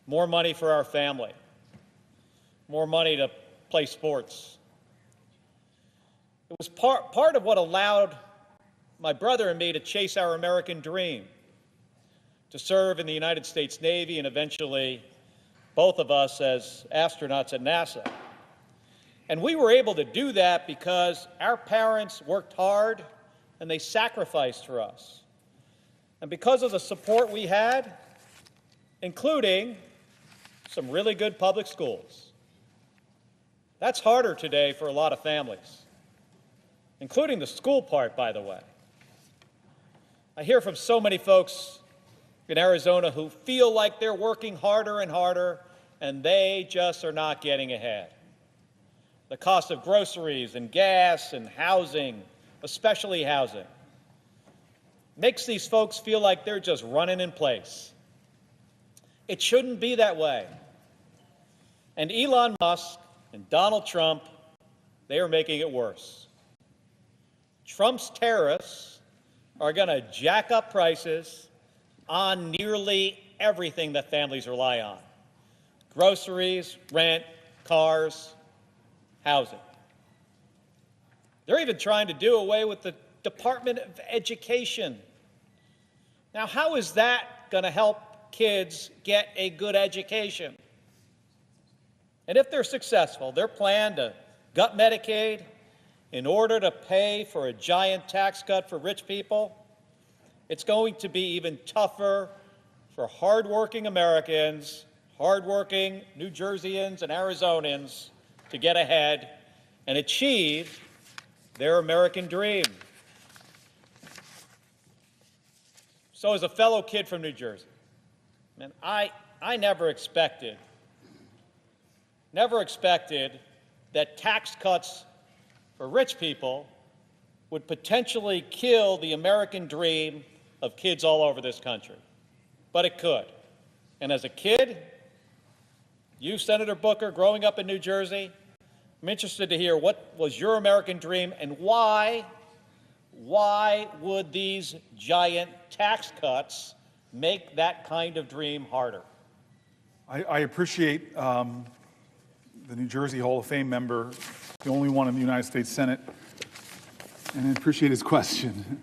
more money for our family, more money to play sports. It was part of what allowed my brother and me to chase our American dream, to serve in the United States Navy and eventually both of us as astronauts at NASA. And we were able to do that because our parents worked hard and they sacrificed for us. And because of the support we had, including some really good public schools. That's harder today for a lot of families, including the school part, by the way. I hear from so many folks in Arizona who feel like they're working harder and harder, and they just are not getting ahead. The cost of groceries and gas and housing, especially housing, makes these folks feel like they're just running in place. It shouldn't be that way. And Elon Musk and Donald Trump, they are making it worse. Trump's terrorists are going to jack up prices on nearly everything that families rely on: groceries, rent, cars, housing. They're even trying to do away with the Department of Education. Now, how is that going to help kids get a good education? And if they're successful, their plan to gut Medicaid in order to pay for a giant tax cut for rich people, it's going to be even tougher for hardworking Americans, hardworking New Jerseyans and Arizonans to get ahead and achieve their American dream. So as a fellow kid from New Jersey, man, I never expected that tax cuts for rich people would potentially kill the American dream of kids all over this country. But it could. And as a kid, you, Senator Booker, growing up in New Jersey, I'm interested to hear what was your American dream and why would these giant tax cuts make that kind of dream harder? I appreciate the New Jersey Hall of Fame member, the only one in the United States Senate, and I appreciate his question.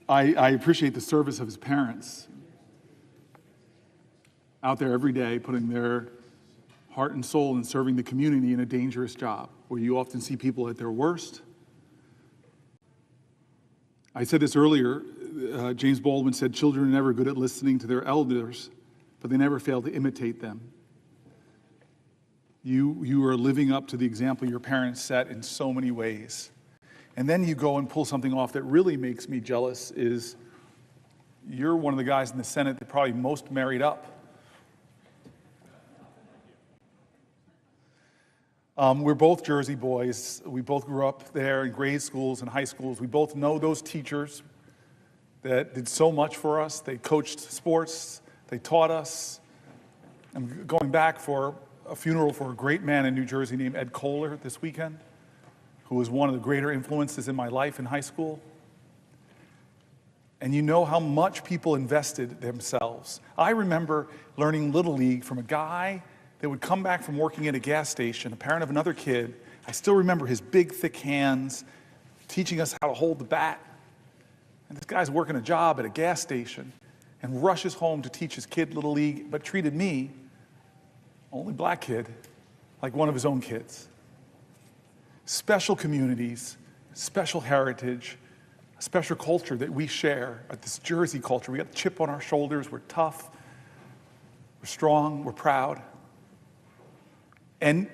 I appreciate the service of his parents out there every day putting their heart and soul in serving the community in a dangerous job where you often see people at their worst. I said this earlier, James Baldwin said, children are never good at listening to their elders, but they never fail to imitate them. You are living up to the example your parents set in so many ways. And then you go and pull something off that really makes me jealous is you're one of the guys in the Senate that probably most married up. We're both Jersey boys. We both grew up there in grade schools and high schools. We both know those teachers that did so much for us. They coached sports. They taught us. I'm going back for a funeral for a great man in New Jersey named Ed Kohler this weekend, who was one of the greater influences in my life in high school. And you know how much people invested themselves. I remember learning Little League from a guy that would come back from working at a gas station, a parent of another kid. I still remember his big, thick hands teaching us how to hold the bat. And this guy's working a job at a gas station and rushes home to teach his kid Little League, but treated me, only black kid, like one of his own kids. Special communities, special heritage, a special culture that we share, this Jersey culture. We got the chip on our shoulders, we're tough, we're strong, we're proud. And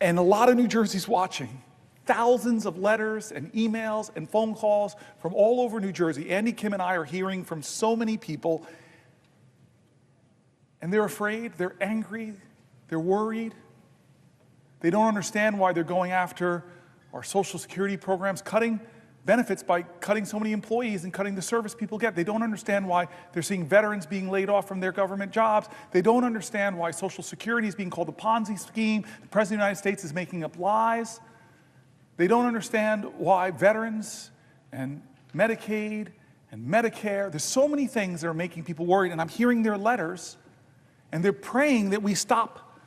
a lot of New Jersey's watching. Thousands of letters and emails and phone calls from all over New Jersey. Andy, Kim, and I are hearing from so many people. And they're afraid, they're angry, they're worried. They don't understand why they're going after our Social Security programs, cutting benefits by cutting so many employees and cutting the service people get. They don't understand why they're seeing veterans being laid off from their government jobs. They don't understand why Social Security is being called a Ponzi scheme. The President of the United States is making up lies. They don't understand why veterans and Medicaid and Medicare, there's so many things that are making people worried, and I'm hearing their letters, and they're praying that we stop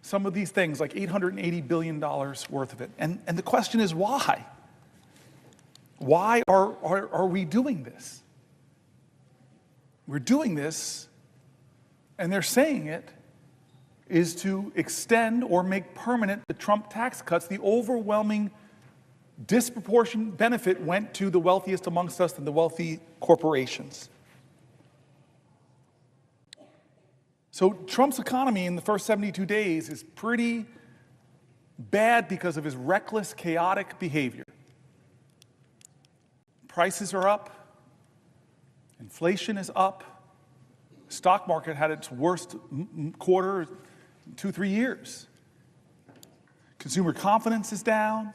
some of these things, like $880 billion worth of it. And the question is, why? Why are we doing this? We're doing this, and they're saying it, is to extend or make permanent the Trump tax cuts. The overwhelming disproportionate benefit went to the wealthiest amongst us and the wealthy corporations. So Trump's economy in the first 72 days is pretty bad because of his reckless, chaotic behavior. Prices are up, inflation is up, the stock market had its worst quarter in 2-3 years. Consumer confidence is down,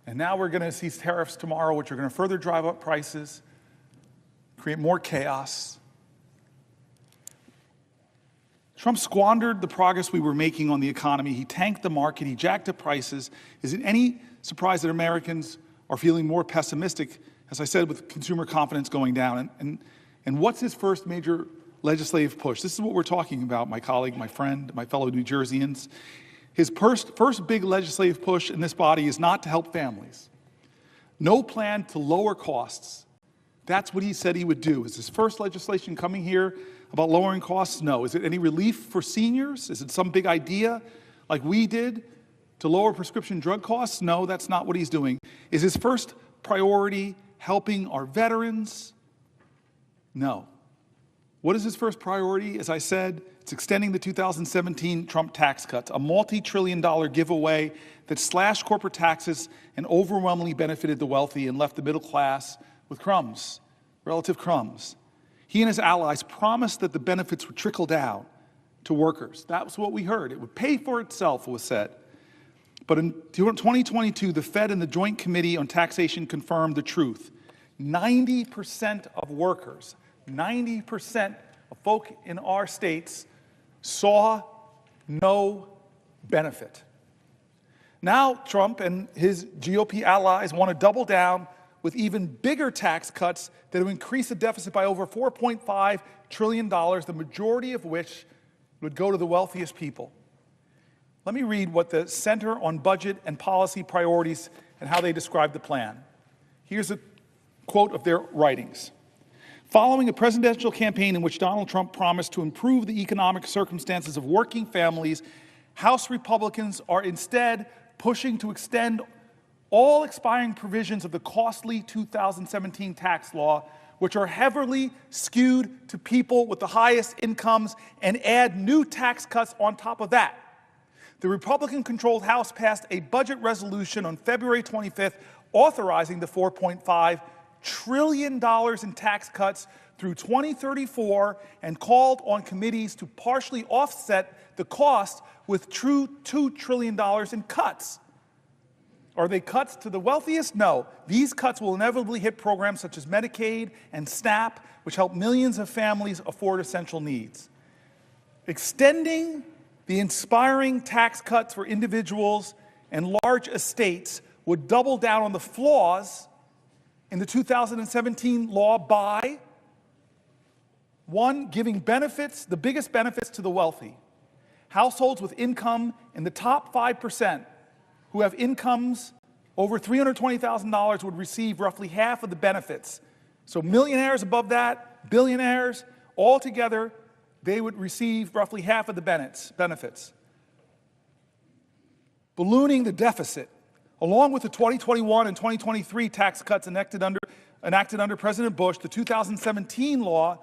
and now we're going to see tariffs tomorrow, which are going to further drive up prices, create more chaos. Trump squandered the progress we were making on the economy. He tanked the market. He jacked up prices. Is it any surprise that Americans are feeling more pessimistic, as I said, with consumer confidence going down? And what's his first major legislative push? This is what we're talking about, my colleague, my friend, my fellow New Jerseyans. His first big legislative push in this body is not to help families. No plan to lower costs. That's what he said he would do. Is his first legislation coming here about lowering costs? No. Is it any relief for seniors? Is it some big idea like we did to lower prescription drug costs? No, that's not what he's doing. Is his first priority helping our veterans? No. What is his first priority? As I said, it's extending the 2017 Trump tax cuts, a multi-trillion-dollar giveaway that slashed corporate taxes and overwhelmingly benefited the wealthy and left the middle class with crumbs, relative crumbs. He and his allies promised that the benefits would trickle down to workers. That was what we heard. It would pay for itself, it was said. But in 2022, the Fed and the Joint Committee on Taxation confirmed the truth. 90% of workers, 90% of folk in our states saw no benefit. Now Trump and his GOP allies want to double down with even bigger tax cuts that would increase the deficit by over $4.5 trillion, the majority of which would go to the wealthiest people. Let me read what the Center on Budget and Policy Priorities and how they describe the plan. Here's a quote of their writings. Following a presidential campaign in which Donald Trump promised to improve the economic circumstances of working families, House Republicans are instead pushing to extend all expiring provisions of the costly 2017 tax law, which are heavily skewed to people with the highest incomes, and add new tax cuts on top of that. The Republican-controlled House passed a budget resolution on February 25th authorizing the $4.5 trillion in tax cuts through 2034 and called on committees to partially offset the cost with true $2 trillion in cuts. Are they cuts to the wealthiest? No. These cuts will inevitably hit programs such as Medicaid and SNAP, which help millions of families afford essential needs. Extending the inspiring tax cuts for individuals and large estates would double down on the flaws in the 2017 law by, one, giving benefits, the biggest benefits to the wealthy. Households with income in the top 5% who have incomes over $320,000 would receive roughly half of the benefits. So millionaires above that, billionaires, all together, they would receive roughly half of the benefits. Ballooning the deficit, along with the 2021 and 2023 tax cuts enacted under President Bush, the 2017 law,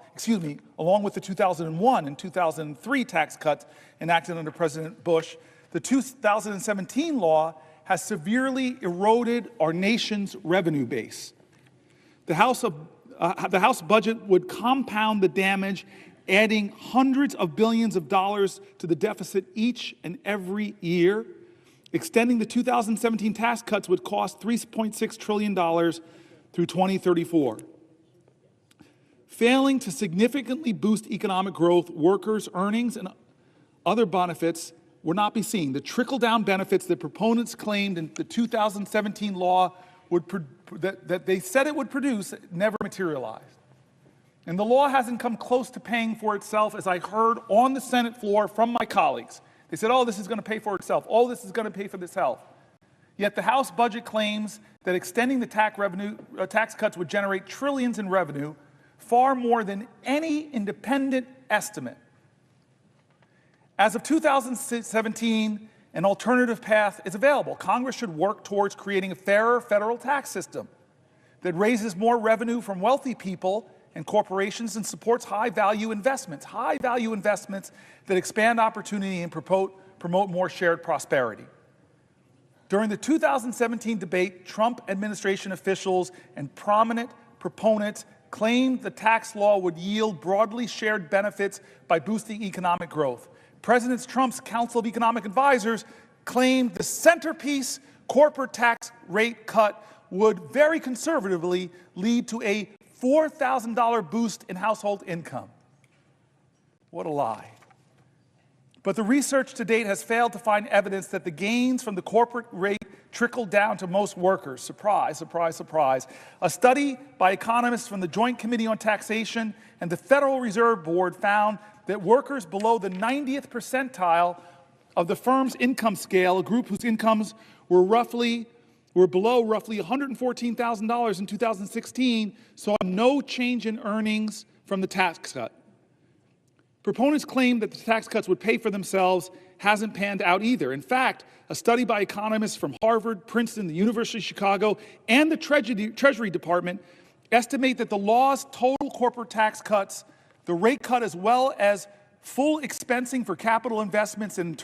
along with the 2001 and 2003 tax cuts enacted under President Bush, the 2017 law has severely eroded our nation's revenue base. The House budget would compound the damage, adding hundreds of billions of dollars to the deficit each and every year. Extending the 2017 tax cuts would cost $3.6 trillion through 2034. Failing to significantly boost economic growth, workers' earnings, and other benefits will not be seen. The trickle-down benefits that proponents claimed in the 2017 law that they said it would produce never materialized. And the law hasn't come close to paying for itself, as I heard on the Senate floor from my colleagues. They said, oh, this is going to pay for itself. Oh, this is going to pay for itself. Yet the House budget claims that extending the tax cuts would generate trillions in revenue, far more than any independent estimate. As of 2017, an alternative path is available. Congress should work towards creating a fairer federal tax system that raises more revenue from wealthy people and corporations and supports high-value investments that expand opportunity and promote more shared prosperity. During the 2017 debate, Trump administration officials and prominent proponents claimed the tax law would yield broadly shared benefits by boosting economic growth. President Trump's Council of Economic Advisors claimed the centerpiece corporate tax rate cut would very conservatively lead to a $4,000 boost in household income. What a lie. But the research to date has failed to find evidence that the gains from the corporate rate trickled down to most workers. Surprise, surprise, surprise. A study by economists from the Joint Committee on Taxation and the Federal Reserve Board found that workers below the 90th percentile of the firm's income scale, a group whose incomes were below roughly $114,000 in 2016, saw no change in earnings from the tax cut. Proponents claim that the tax cuts would pay for themselves hasn't panned out either. In fact, a study by economists from Harvard, Princeton, the University of Chicago, and the Treasury Department estimate that the law's total corporate tax cuts, the rate cut as well as full expensing for capital investments and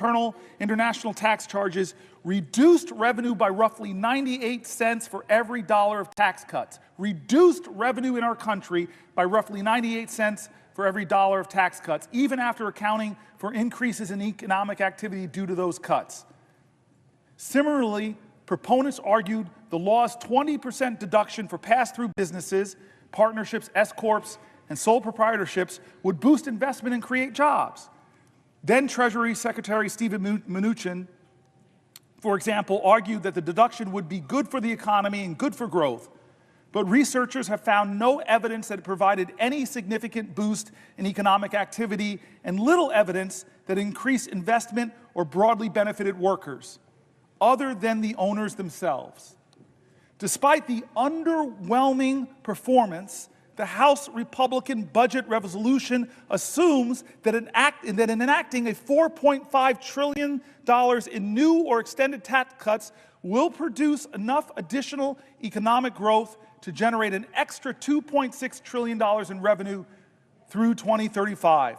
international tax charges, reduced revenue by roughly 98 cents for every dollar of tax cuts. Reduced revenue in our country by roughly 98 cents for every dollar of tax cuts, even after accounting for increases in economic activity due to those cuts. Similarly, proponents argued the law's 20% deduction for pass-through businesses, partnerships, S-corps, and sole proprietorships would boost investment and create jobs. Then Treasury Secretary Steven Mnuchin, for example, argued that the deduction would be good for the economy and good for growth. But researchers have found no evidence that it provided any significant boost in economic activity and little evidence that it increased investment or broadly benefited workers, other than the owners themselves. Despite the underwhelming performance, the House Republican budget resolution assumes that in enacting a $4.5 trillion in new or extended tax cuts will produce enough additional economic growth to generate an extra $2.6 trillion in revenue through 2035.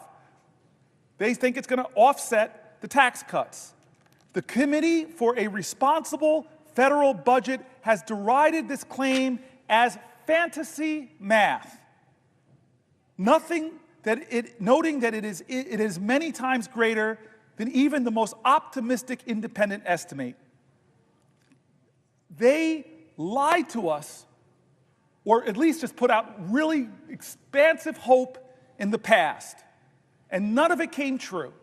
They think it's going to offset the tax cuts. The Committee for a Responsible Federal Budget has derided this claim as fantasy math, noting that it is many times greater than even the most optimistic independent estimate. They lied to us, or at least just put out really expansive hope in the past, and none of it came true.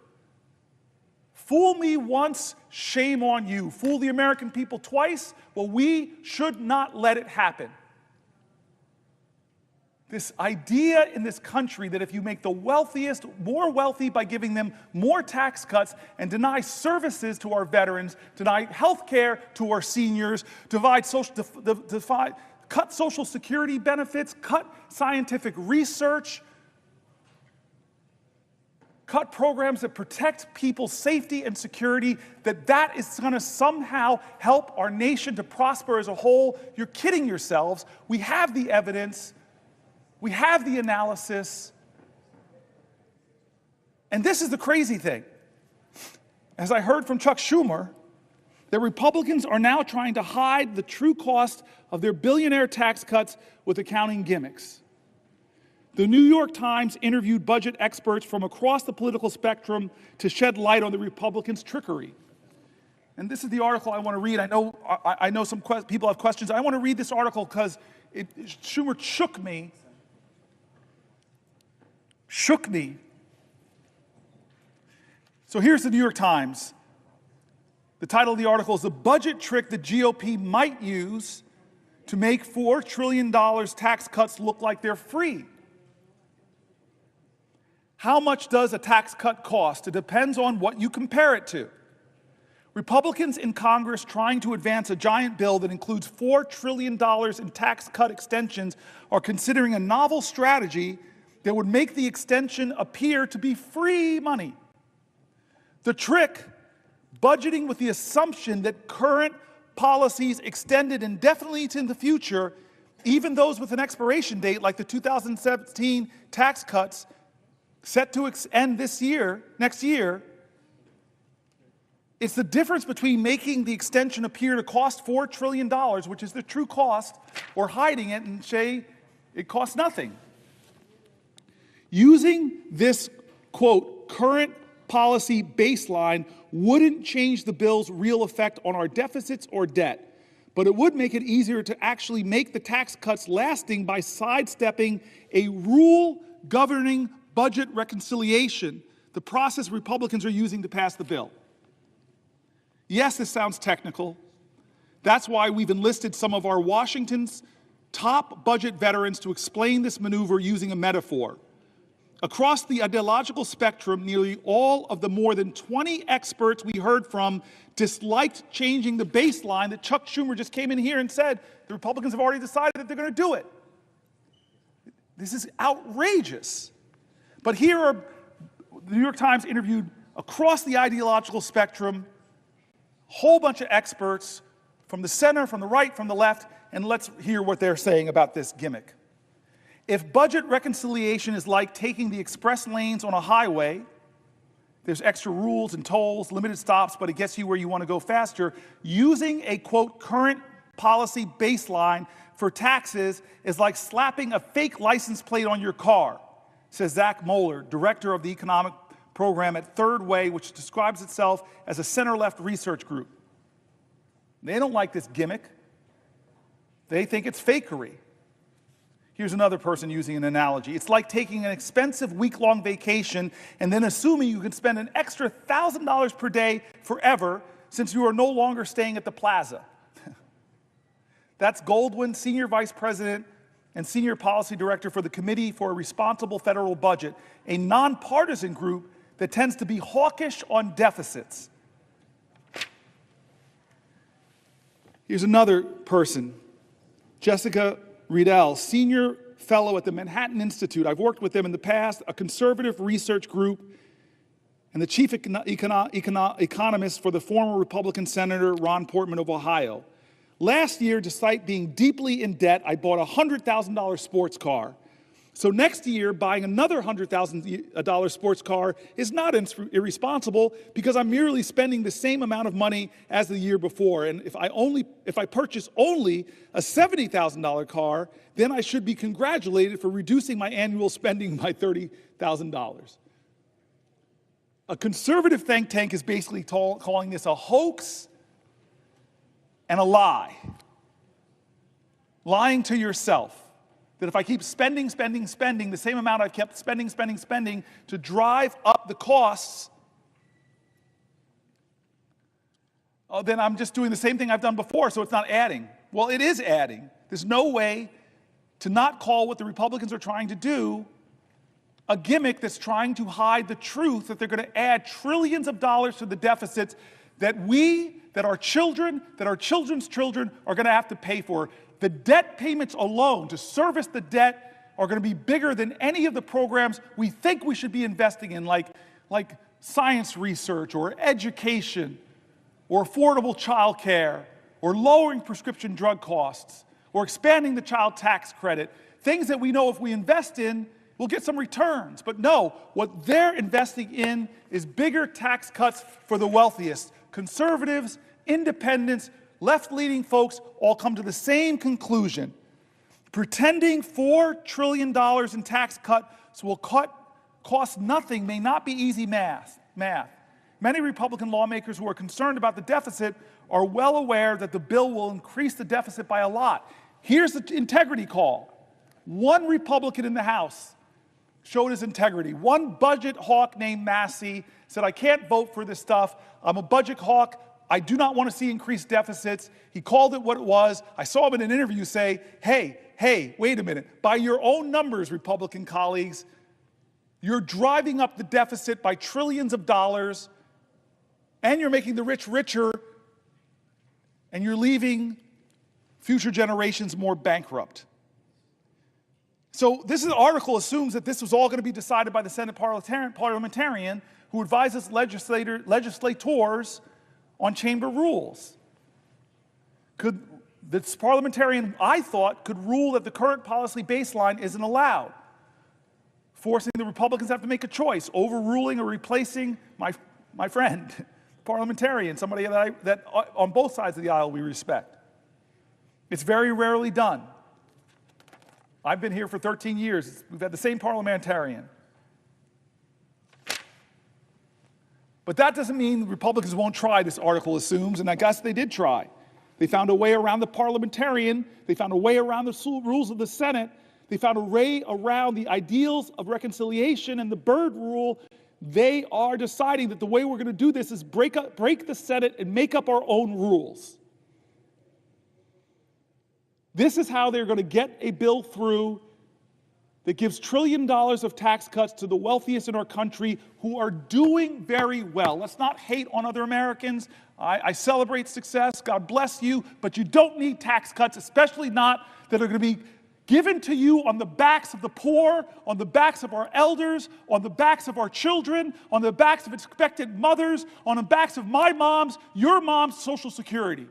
Fool me once, shame on you. Fool the American people twice, well, we should not let it happen. This idea in this country that if you make the wealthiest more wealthy by giving them more tax cuts and deny services to our veterans, deny health care to our seniors, cut Social Security benefits, cut scientific research, cut programs that protect people's safety and security, that is going to somehow help our nation to prosper as a whole. You're kidding yourselves. We have the evidence. We have the analysis. And this is the crazy thing. As I heard from Chuck Schumer, that Republicans are now trying to hide the true cost of their billionaire tax cuts with accounting gimmicks. The New York Times interviewed budget experts from across the political spectrum to shed light on the Republicans' trickery. And this is the article I want to read. I know some people have questions. I want to read this article because Schumer shook me. So here's the New York Times. The title of the article is "The Budget Trick the GOP Might Use to Make $4 Trillion Tax Cuts Look Like They're Free." How much does a tax cut cost? It depends on what you compare it to. Republicans in Congress trying to advance a giant bill that includes $4 trillion in tax cut extensions are considering a novel strategy that would make the extension appear to be free money. The trick, budgeting with the assumption that current policies extended indefinitely into the future, even those with an expiration date like the 2017 tax cuts set to end next year, it's the difference between making the extension appear to cost $4 trillion, which is the true cost, or hiding it and say it costs nothing. Using this, quote, current policy baseline wouldn't change the bill's real effect on our deficits or debt, but it would make it easier to actually make the tax cuts lasting by sidestepping a rule governing budget reconciliation, the process Republicans are using to pass the bill. Yes, this sounds technical. That's why we've enlisted some of our Washington's top budget veterans to explain this maneuver using a metaphor. Across the ideological spectrum, nearly all of the more than 20 experts we heard from disliked changing the baseline that Chuck Schumer just came in here and said the Republicans have already decided that they're going to do it. This is outrageous. But here are the New York Times interviewed across the ideological spectrum, a whole bunch of experts from the center, from the right, from the left, and let's hear what they're saying about this gimmick. If budget reconciliation is like taking the express lanes on a highway, there's extra rules and tolls, limited stops, but it gets you where you want to go faster, using a, quote, current policy baseline for taxes is like slapping a fake license plate on your car, says Zach Moeller, director of the economic program at Third Way, which describes itself as a center-left research group. They don't like this gimmick. They think it's fakery. Here's another person using an analogy. It's like taking an expensive week-long vacation and then assuming you can spend an extra $1,000 per day forever since you are no longer staying at the plaza. That's Goldwyn, Senior Vice President and Senior Policy Director for the Committee for a Responsible Federal Budget, a nonpartisan group that tends to be hawkish on deficits. Here's another person, Jessica Riedel, Senior Fellow at the Manhattan Institute. I've worked with them in the past, a conservative research group, and the chief economist for the former Republican Senator Ron Portman of Ohio. Last year, despite being deeply in debt, I bought a $100,000 sports car. So next year, buying another $100,000 sports car is not irresponsible because I'm merely spending the same amount of money as the year before. And if I purchase only a $70,000 car, then I should be congratulated for reducing my annual spending by $30,000. A conservative think tank is basically calling this a hoax and a lie. Lying to yourself. That if I keep spending the same amount I've kept spending to drive up the costs, then I'm just doing the same thing I've done before, so it's not adding. Well, it is adding. There's no way to not call what the Republicans are trying to do a gimmick that's trying to hide the truth that they're going to add trillions of dollars to the deficits that our children, that our children's children are going to have to pay for. The debt payments alone to service the debt are going to be bigger than any of the programs we think we should be investing in, like science research or education or affordable child care or lowering prescription drug costs or expanding the child tax credit, things that we know if we invest in, we'll get some returns. But no, what they're investing in is bigger tax cuts for the wealthiest. Conservatives, independents, left-leaning folks all come to the same conclusion. Pretending $4 trillion in tax cuts will cost nothing may not be easy math. Many Republican lawmakers who are concerned about the deficit are well aware that the bill will increase the deficit by a lot. Here's the integrity call. One Republican in the House showed his integrity. One budget hawk named Massey said, I can't vote for this stuff. I'm a budget hawk. I do not want to see increased deficits. He called it what it was. I saw him in an interview say, hey, wait a minute. By your own numbers, Republican colleagues, you're driving up the deficit by trillions of dollars, and you're making the rich richer, and you're leaving future generations more bankrupt. So this article assumes that this was all going to be decided by the Senate parliamentarian who advises legislators on chamber rules. This parliamentarian, I thought, could rule that the current policy baseline isn't allowed, forcing the Republicans to have to make a choice, overruling or replacing my friend, parliamentarian, somebody that on both sides of the aisle we respect. It's very rarely done. I've been here for 13 years. We've had the same parliamentarian. But that doesn't mean Republicans won't try, this article assumes, and I guess they did try. They found a way around the parliamentarian. They found a way around the rules of the Senate. They found a way around the ideals of reconciliation and the Byrd rule. They are deciding that the way we're going to do this is break the Senate and make up our own rules. This is how they're going to get a bill through that gives $1 trillion of tax cuts to the wealthiest in our country who are doing very well. Let's not hate on other Americans. I celebrate success. God bless you. But you don't need tax cuts, especially not that are going to be given to you on the backs of the poor, on the backs of our elders, on the backs of our children, on the backs of expectant mothers, on the backs of my mom's, your mom's Social Security.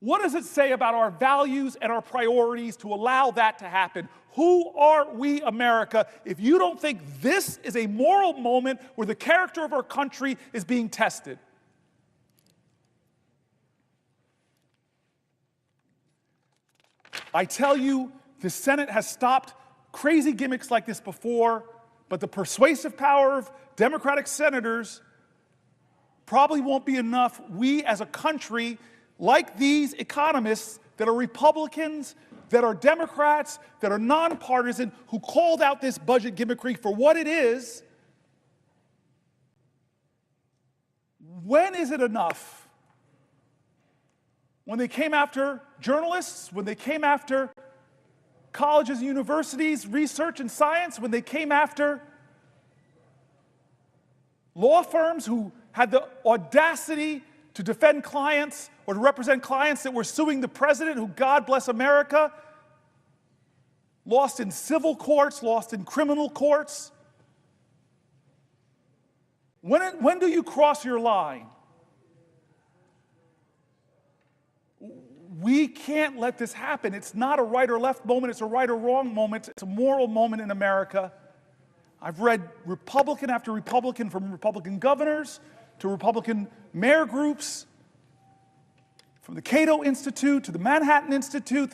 What does it say about our values and our priorities to allow that to happen? Who are we, America, if you don't think this is a moral moment where the character of our country is being tested? I tell you, the Senate has stopped crazy gimmicks like this before, but the persuasive power of Democratic senators probably won't be enough. We as a country, like these economists that are Republicans, that are Democrats, that are nonpartisan, who called out this budget gimmickry for what it is, when is it enough? When they came after journalists, when they came after colleges and universities, research and science, when they came after law firms who had the audacity to defend clients or to represent clients that were suing the president, who, God bless America, lost in civil courts, lost in criminal courts. When do you cross your line? We can't let this happen. It's not a right or left moment. It's a right or wrong moment. It's a moral moment in America. I've read Republican after Republican, from Republican governors to Republican mayor groups, from the Cato Institute to the Manhattan Institute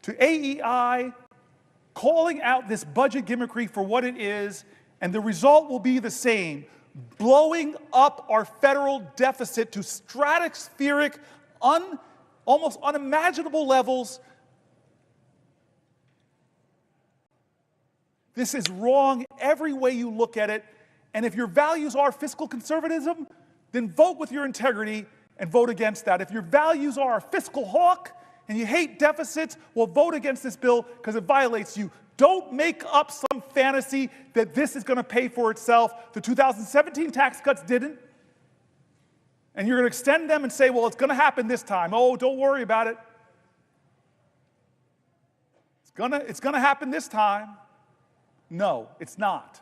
to AEI, calling out this budget gimmickry for what it is, and the result will be the same: blowing up our federal deficit to stratospheric, almost unimaginable levels. This is wrong every way you look at it. And if your values are fiscal conservatism, then vote with your integrity and vote against that. If your values are a fiscal hawk and you hate deficits, well, vote against this bill because it violates you. Don't make up some fantasy that this is going to pay for itself. The 2017 tax cuts didn't. And you're going to extend them and say, well, it's going to happen this time. Oh, don't worry about it. It's going to happen this time. No, it's not.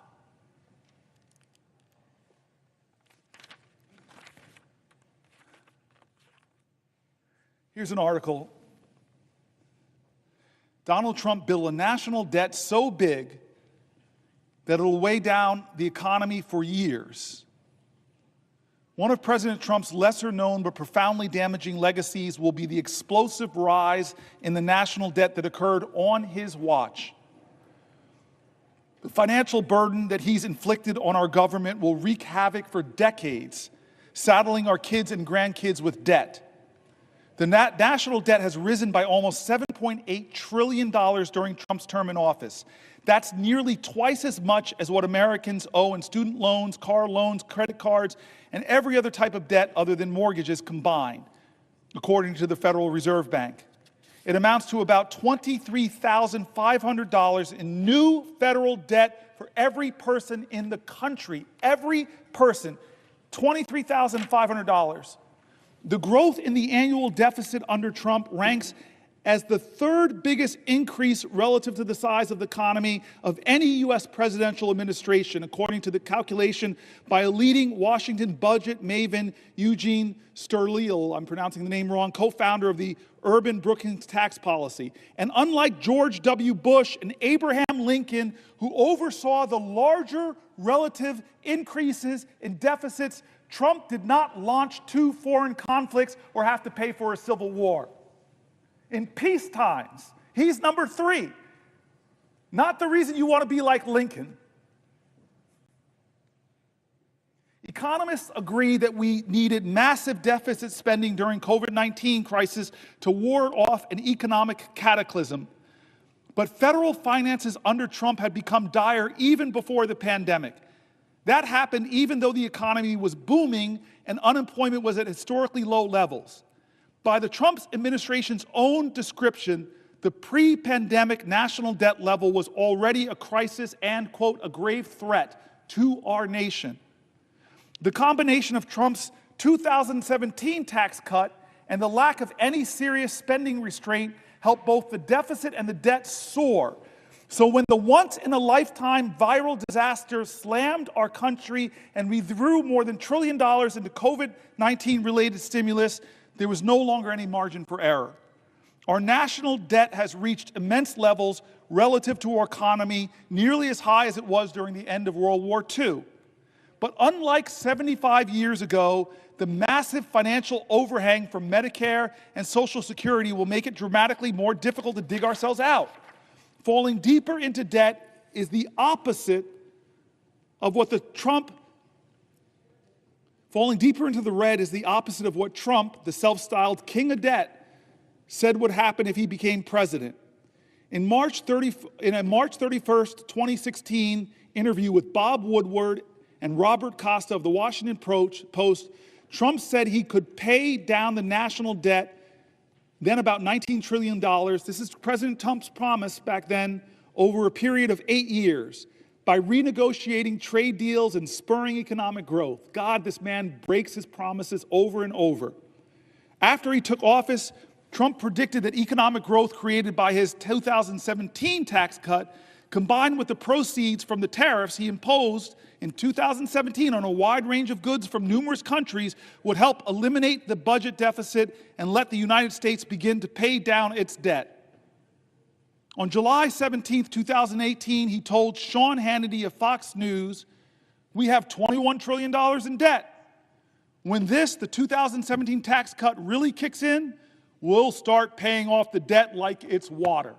Here's an article. Donald Trump built a national debt so big that it'll weigh down the economy for years. One of President Trump's lesser-known but profoundly damaging legacies will be the explosive rise in the national debt that occurred on his watch. The financial burden that he's inflicted on our government will wreak havoc for decades, saddling our kids and grandkids with debt. The national debt has risen by almost $7.8 trillion during Trump's term in office. That's nearly twice as much as what Americans owe in student loans, car loans, credit cards, and every other type of debt other than mortgages combined, according to the Federal Reserve Bank. It amounts to about $23,500 in new federal debt for every person in the country. Every person, $23,500. The growth in the annual deficit under Trump ranks as the third biggest increase relative to the size of the economy of any U.S. presidential administration, according to the calculation by a leading Washington budget maven, Eugene Sterleel, I'm pronouncing the name wrong, co-founder of the Urban Brookings Tax Policy. And unlike George W. Bush and Abraham Lincoln, who oversaw the larger relative increases in deficits, Trump did not launch 2 foreign conflicts or have to pay for a civil war. In peace times, he's number 3. Not the reason you want to be like Lincoln. Economists agree that we needed massive deficit spending during COVID-19 crisis to ward off an economic cataclysm. But federal finances under Trump had become dire even before the pandemic. That happened even though the economy was booming and unemployment was at historically low levels. By the Trump administration's own description, the pre-pandemic national debt level was already a crisis and, quote, a grave threat to our nation. The combination of Trump's 2017 tax cut and the lack of any serious spending restraint helped both the deficit and the debt soar. So when the once-in-a-lifetime viral disaster slammed our country and we threw more than $1 trillion into COVID-19 related stimulus, there was no longer any margin for error. Our national debt has reached immense levels relative to our economy, nearly as high as it was during the end of World War II. But unlike 75 years ago, the massive financial overhang from Medicare and Social Security will make it dramatically more difficult to dig ourselves out. Falling deeper into debt is the opposite of what Falling deeper into the red is the opposite of what Trump, the self-styled king of debt, said would happen if he became president. In a March 31st, 2016 interview with Bob Woodward and Robert Costa of the Washington Post, Trump said he could pay down the national debt, then about $19 trillion. This is President Trump's promise back then, over a period of 8 years, by renegotiating trade deals and spurring economic growth. God, this man breaks his promises over and over. After he took office, Trump predicted that economic growth created by his 2017 tax cut, combined with the proceeds from the tariffs he imposed in 2017 on a wide range of goods from numerous countries, would help eliminate the budget deficit and let the United States begin to pay down its debt. On July 17, 2018, he told Sean Hannity of Fox News, "We have $21 trillion in debt. When the 2017 tax cut really kicks in, we'll start paying off the debt like it's water."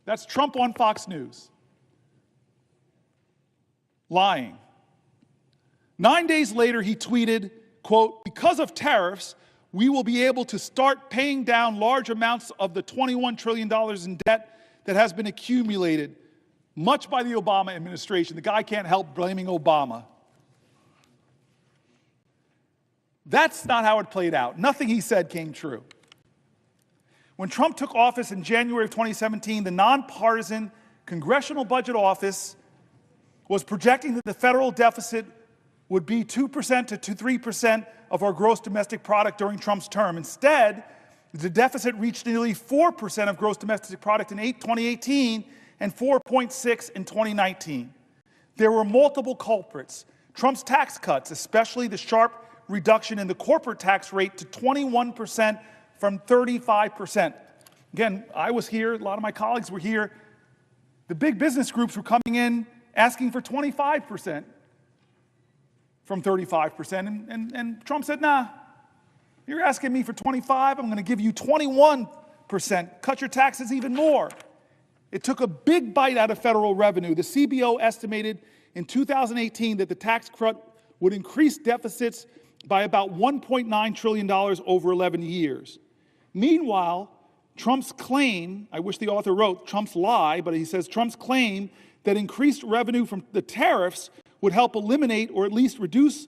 That's Trump on Fox News. Lying. 9 days later, he tweeted, quote, "Because of tariffs, we will be able to start paying down large amounts of the $21 trillion in debt that has been accumulated, much by the Obama administration." The guy can't help blaming Obama. That's not how it played out. Nothing he said came true. When Trump took office in January of 2017, the nonpartisan Congressional Budget Office was projecting that the federal deficit would be 2% to 3% of our gross domestic product during Trump's term. Instead, the deficit reached nearly 4% of gross domestic product in 2018 and 4.6% in 2019. There were multiple culprits. Trump's tax cuts, especially the sharp reduction in the corporate tax rate to 21% from 35%. Again, I was here, a lot of my colleagues were here. The big business groups were coming in asking for 25% from 35%. And Trump said, nah, you're asking me for 25, I'm going to give you 21%. Cut your taxes even more. It took a big bite out of federal revenue. The CBO estimated in 2018 that the tax cut would increase deficits by about $1.9 trillion over 11 years. Meanwhile, Trump's claim, I wish the author wrote Trump's lie, but he says Trump's claim that increased revenue from the tariffs would help eliminate or at least reduce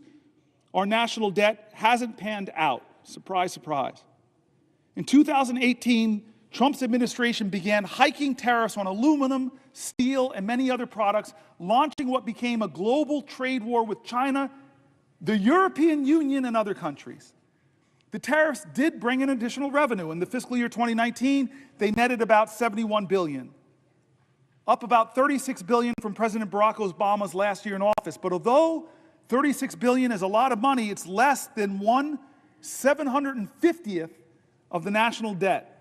our national debt hasn't panned out. Surprise, surprise. In 2018, Trump's administration began hiking tariffs on aluminum, steel, and many other products, launching what became a global trade war with China, the European Union, and other countries. The tariffs did bring in additional revenue. In the fiscal year 2019, they netted about $71 billion, up about $36 billion from President Barack Obama's last year in office. But although $36 billion is a lot of money, it's less than 1/750th of the national debt.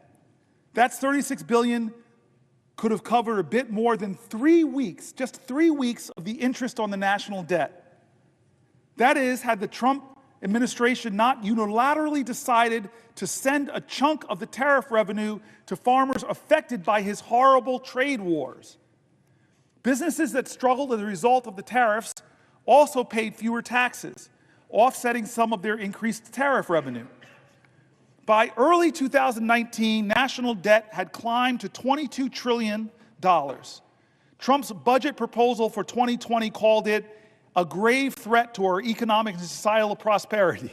That's $36 billion could have covered a bit more than 3 weeks, just 3 weeks of the interest on the national debt. That is, had the Trump administration not unilaterally decided to send a chunk of the tariff revenue to farmers affected by his horrible trade wars. Businesses that struggled as a result of the tariffs also paid fewer taxes, offsetting some of their increased tariff revenue. By early 2019, national debt had climbed to $22 trillion. Trump's budget proposal for 2020 called it a grave threat to our economic and societal prosperity.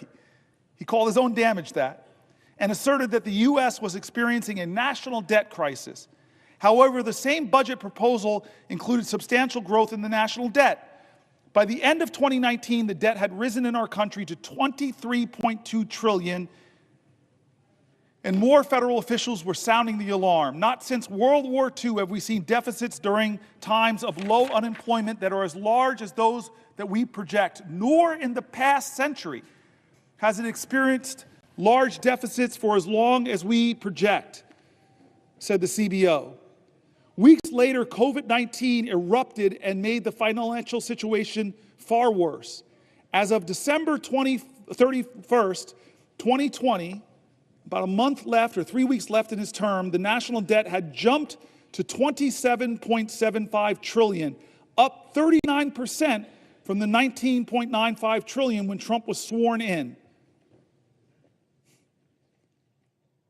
He called his own damage that, and asserted that the U.S. was experiencing a national debt crisis. However, the same budget proposal included substantial growth in the national debt. By the end of 2019, the debt had risen in our country to $23.2 trillion, and more federal officials were sounding the alarm. Not since World War II have we seen deficits during times of low unemployment that are as large as those that we project, nor in the past century has it experienced large deficits for as long as we project, said the CBO. Weeks later, COVID-19 erupted and made the financial situation far worse. As of December 31st, 2020, about a month left or 3 weeks left in his term, the national debt had jumped to $27.75 trillion, up 39% from the $19.95 trillion when Trump was sworn in.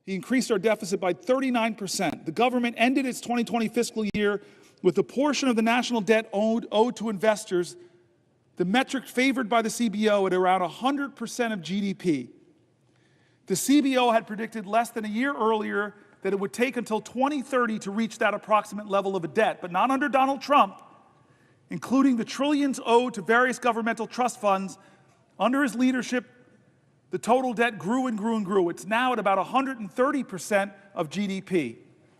He increased our deficit by 39%. The government ended its 2020 fiscal year with a portion of the national debt owed to investors, the metric favored by the CBO, at around 100% of GDP. The CBO had predicted less than a year earlier that it would take until 2030 to reach that approximate level of a debt, but not under Donald Trump, including the trillions owed to various governmental trust funds. Under his leadership, the total debt grew and grew and grew. It's now at about 130% of GDP.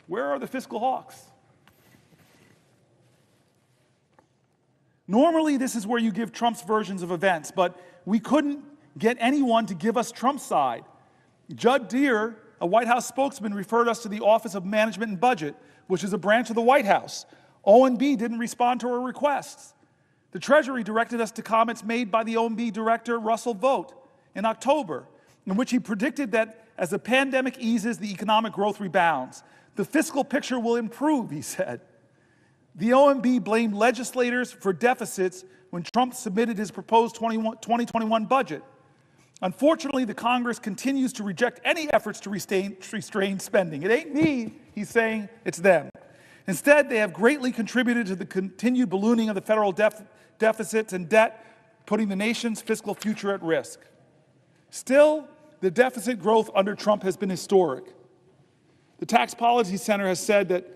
Where are the fiscal hawks? Normally, this is where you give Trump's versions of events, but we couldn't get anyone to give us Trump's side. Judd Deere, a White House spokesman, referred us to the Office of Management and Budget, which is a branch of the White House. OMB didn't respond to our requests. The Treasury directed us to comments made by the OMB director, Russell Vought, in October, in which he predicted that as the pandemic eases, the economic growth rebounds. The fiscal picture will improve, he said. The OMB blamed legislators for deficits when Trump submitted his proposed 2021 budget. Unfortunately, the Congress continues to reject any efforts to restrain spending. It ain't me, he's saying, it's them. Instead, they have greatly contributed to the continued ballooning of the federal deficits and debt, putting the nation's fiscal future at risk. Still, the deficit growth under Trump has been historic. The Tax Policy Center has said that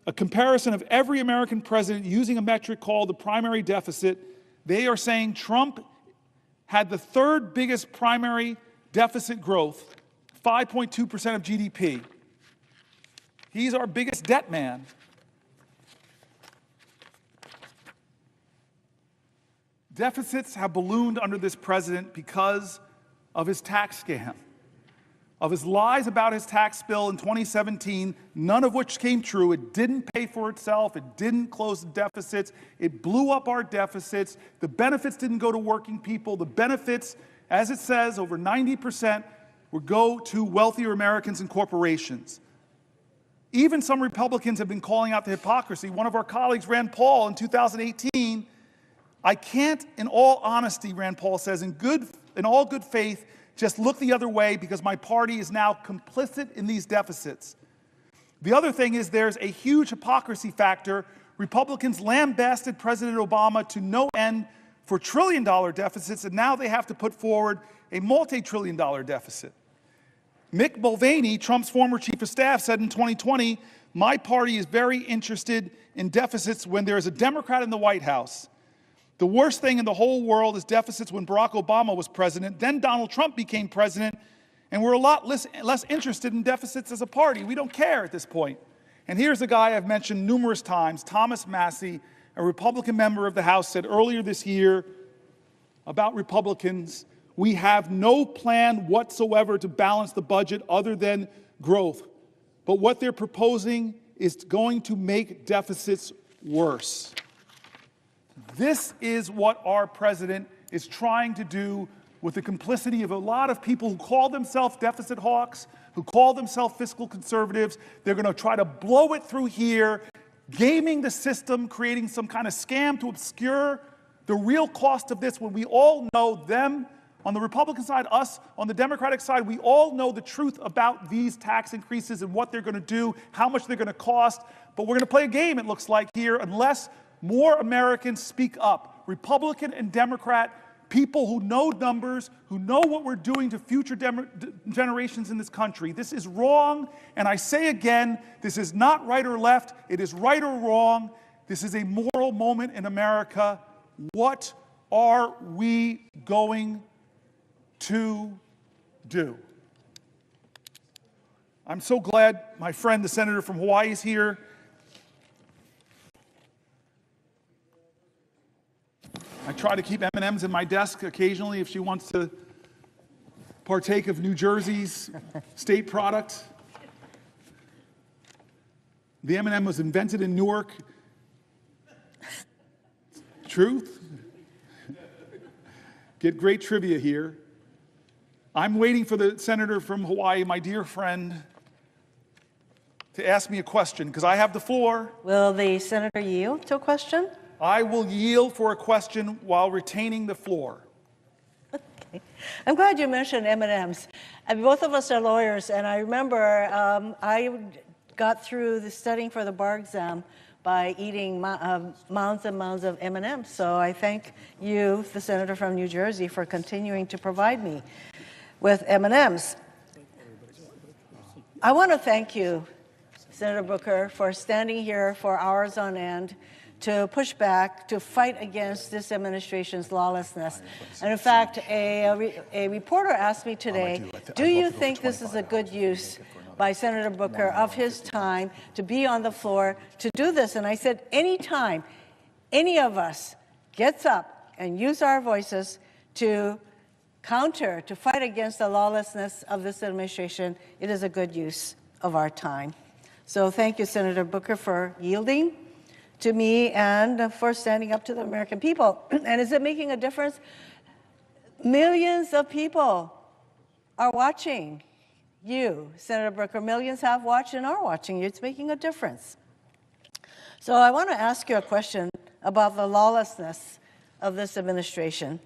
a comparison of every American president using a metric called the primary deficit, they are saying Trump had the third biggest primary deficit growth, 5.2% of GDP. He's our biggest debt man. Deficits have ballooned under this president because of his tax scam, of his lies about his tax bill in 2017, none of which came true. It didn't pay for itself. It didn't close the deficits. It blew up our deficits. The benefits didn't go to working people. The benefits, as it says, over 90% would go to wealthier Americans and corporations. Even some Republicans have been calling out the hypocrisy. One of our colleagues, Rand Paul, in 2018, I can't, in all honesty, Rand Paul says, in all good faith, just look the other way because my party is now complicit in these deficits. The other thing is there's a huge hypocrisy factor. Republicans lambasted President Obama to no end for trillion-dollar deficits, and now they have to put forward a multi-trillion-dollar deficit. Mick Mulvaney, Trump's former chief of staff, said in 2020, my party is very interested in deficits when there is a Democrat in the White House. The worst thing in the whole world is deficits when Barack Obama was president. Then Donald Trump became president, and we're a lot less interested in deficits as a party. We don't care at this point. And here's a guy I've mentioned numerous times, Thomas Massie, a Republican member of the House, said earlier this year about Republicans, we have no plan whatsoever to balance the budget other than growth. But what they're proposing is going to make deficits worse. This is what our president is trying to do with the complicity of a lot of people who call themselves deficit hawks, who call themselves fiscal conservatives. They're going to try to blow it through here, gaming the system, creating some kind of scam to obscure the real cost of this when we all know them on the Republican side, us on the Democratic side, we all know the truth about these tax increases and what they're going to do, how much they're going to cost. But we're going to play a game, it looks like here, unless more Americans speak up. Republican and Democrat, people who know numbers, who know what we're doing to future generations in this country. This is wrong, and I say again, this is not right or left. It is right or wrong. This is a moral moment in America. What are we going to do? I'm so glad my friend, the senator from Hawaii, is here. I try to keep M&Ms in my desk occasionally if she wants to partake of New Jersey's state product. The M&M was invented in Newark. Truth? Get great trivia here. I'm waiting for the senator from Hawaii, my dear friend, to ask me a question, because I have the floor. Will the senator yield to a question? I will yield for a question while retaining the floor. Okay. I'm glad you mentioned M&Ms. Both of us are lawyers, and I remember I got through the studying for the bar exam by eating mounds and mounds of M&Ms. So I thank you, the senator from New Jersey, for continuing to provide me with M&Ms. I want to thank you, Senator Booker, for standing here for hours on end to push back, to fight against this administration's lawlessness. And in fact, a reporter asked me today, do you think this is a good use by Senator Booker of his time to be on the floor to do this? And I said, anytime any of us gets up and use our voices to counter, to fight against the lawlessness of this administration, it is a good use of our time. So thank you, Senator Booker, for yielding to me and for standing up to the American people. And is it making a difference? Millions of people are watching you, Senator Booker. Millions have watched and are watching you. It's making a difference. So I want to ask you a question about the lawlessness of this administration.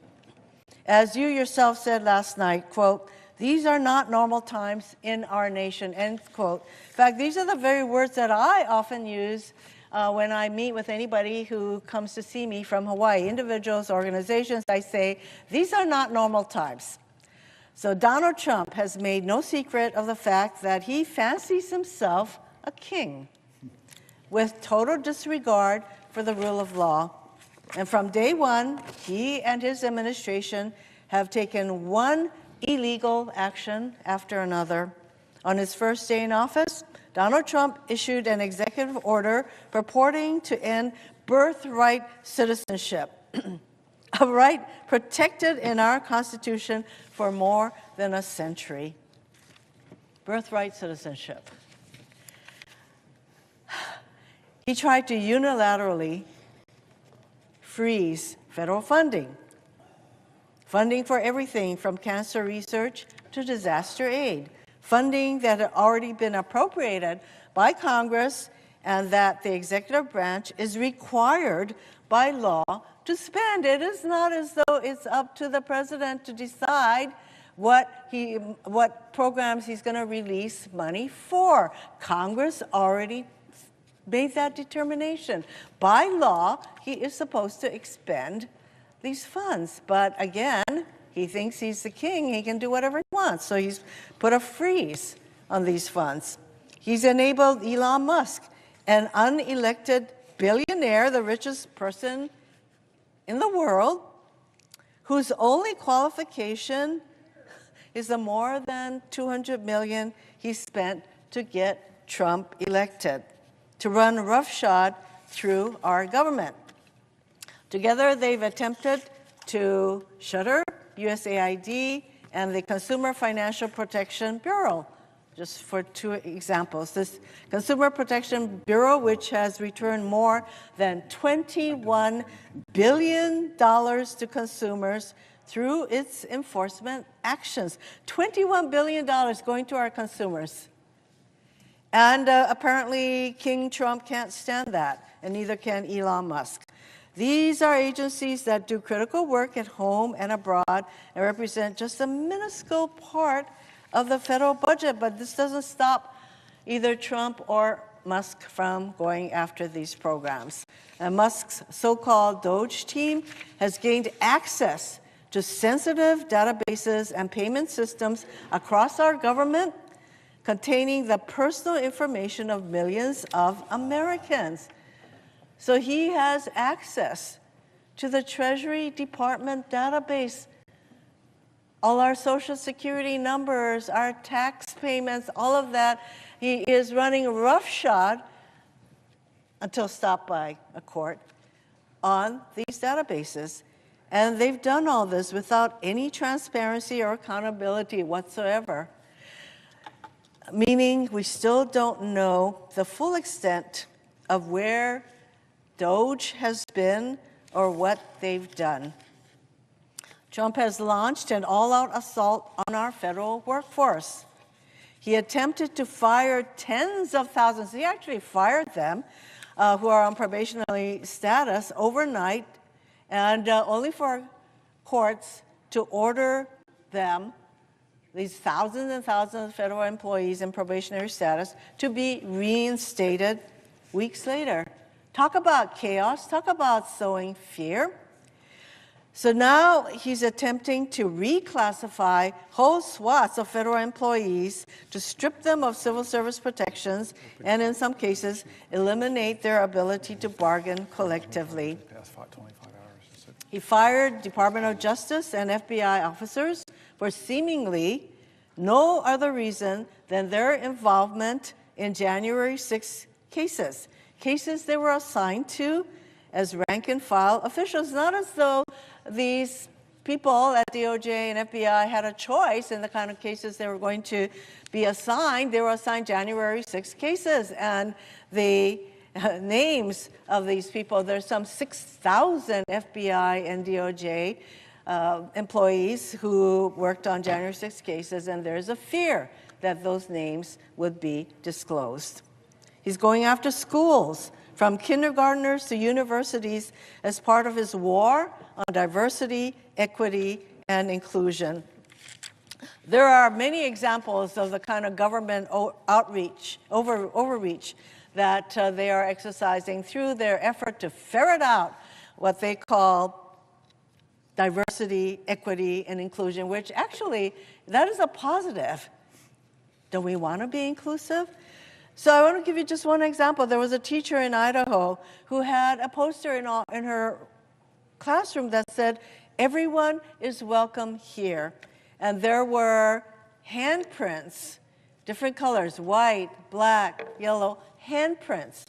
As you yourself said last night, quote, these are not normal times in our nation, end quote. In fact, these are the very words that I often use when I meet with anybody who comes to see me from Hawaii, individuals, organizations. I say, these are not normal times. So Donald Trump has made no secret of the fact that he fancies himself a king with total disregard for the rule of law. And from day one, he and his administration have taken one illegal action after another. On his first day in office, Donald Trump issued an executive order purporting to end birthright citizenship, a right protected in our Constitution for more than a century. Birthright citizenship. He tried to unilaterally freeze federal funding for everything from cancer research to disaster aid, funding that had already been appropriated by Congress and that the executive branch is required by law to spend. It is not as though it's up to the president to decide what programs he's going to release money for. Congress already made that determination. By law, he is supposed to expend these funds. But again, he thinks he's the king. He can do whatever he wants. So he's put a freeze on these funds. He's enabled Elon Musk, an unelected billionaire, the richest person in the world, whose only qualification is the more than $200 million he spent to get Trump elected, to run roughshod through our government. Together, they've attempted to shutter USAID and the Consumer Financial Protection Bureau, just for two examples. This Consumer Protection Bureau, which has returned more than $21 billion to consumers through its enforcement actions. $21 billion going to our consumers. And apparently King Trump can't stand that, and neither can Elon Musk. These are agencies that do critical work at home and abroad and represent just a minuscule part of the federal budget, but this doesn't stop either Trump or Musk from going after these programs. And Musk's so-called Doge team has gained access to sensitive databases and payment systems across our government containing the personal information of millions of Americans. So he has access to the Treasury Department database, all our Social Security numbers, our tax payments, all of that. He is running roughshod until stopped by a court on these databases. And they've done all this without any transparency or accountability whatsoever, meaning we still don't know the full extent of where Doge has been or what they've done. Trump has launched an all-out assault on our federal workforce. He attempted to fire tens of thousands, he actually fired them, who are on probationary status overnight, and only for courts to order them, these thousands and thousands of federal employees in probationary status, to be reinstated weeks later. Talk about chaos, talk about sowing fear. So now he's attempting to reclassify whole swaths of federal employees to strip them of civil service protections and in some cases eliminate their ability to bargain collectively. He fired Department of Justice and FBI officers for seemingly no other reason than their involvement in January 6 cases. Cases they were assigned to as rank and file officials, not as though these people at DOJ and FBI had a choice in the kind of cases they were going to be assigned. They were assigned January 6 cases, and the names of these people, there's some 6,000 FBI and DOJ employees who worked on January 6 cases, and there's a fear that those names would be disclosed. He's going after schools, from kindergartners to universities, as part of his war on diversity, equity, and inclusion. There are many examples of the kind of government overreach that they are exercising through their effort to ferret out what they call diversity, equity, and inclusion, which actually, that is a positive. Don't we want to be inclusive? So I want to give you just one example. There was a teacher in Idaho who had a poster in her classroom that said, "Everyone is welcome here." And there were handprints, different colors, white, black, yellow, handprints.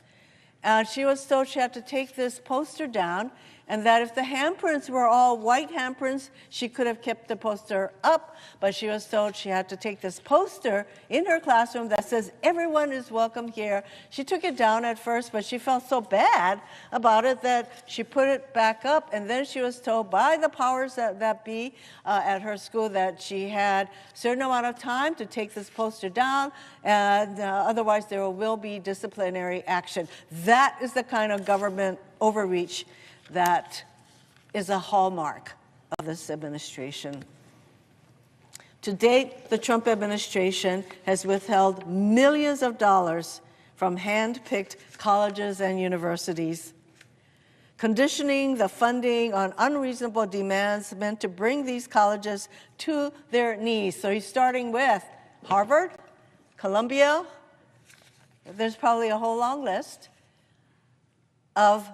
And she was told she had to take this poster down, and that if the handprints were all white handprints, she could have kept the poster up, but she was told she had to take this poster in her classroom that says, "Everyone is welcome here." She took it down at first, but she felt so bad about it that she put it back up, and then she was told by the powers that be at her school that she had a certain amount of time to take this poster down, and otherwise there will be disciplinary action. That is the kind of government overreach that is a hallmark of this administration. To date, the Trump administration has withheld millions of dollars from hand-picked colleges and universities, conditioning the funding on unreasonable demands meant to bring these colleges to their knees. So he's starting with Harvard, Columbia, there's probably a whole long list of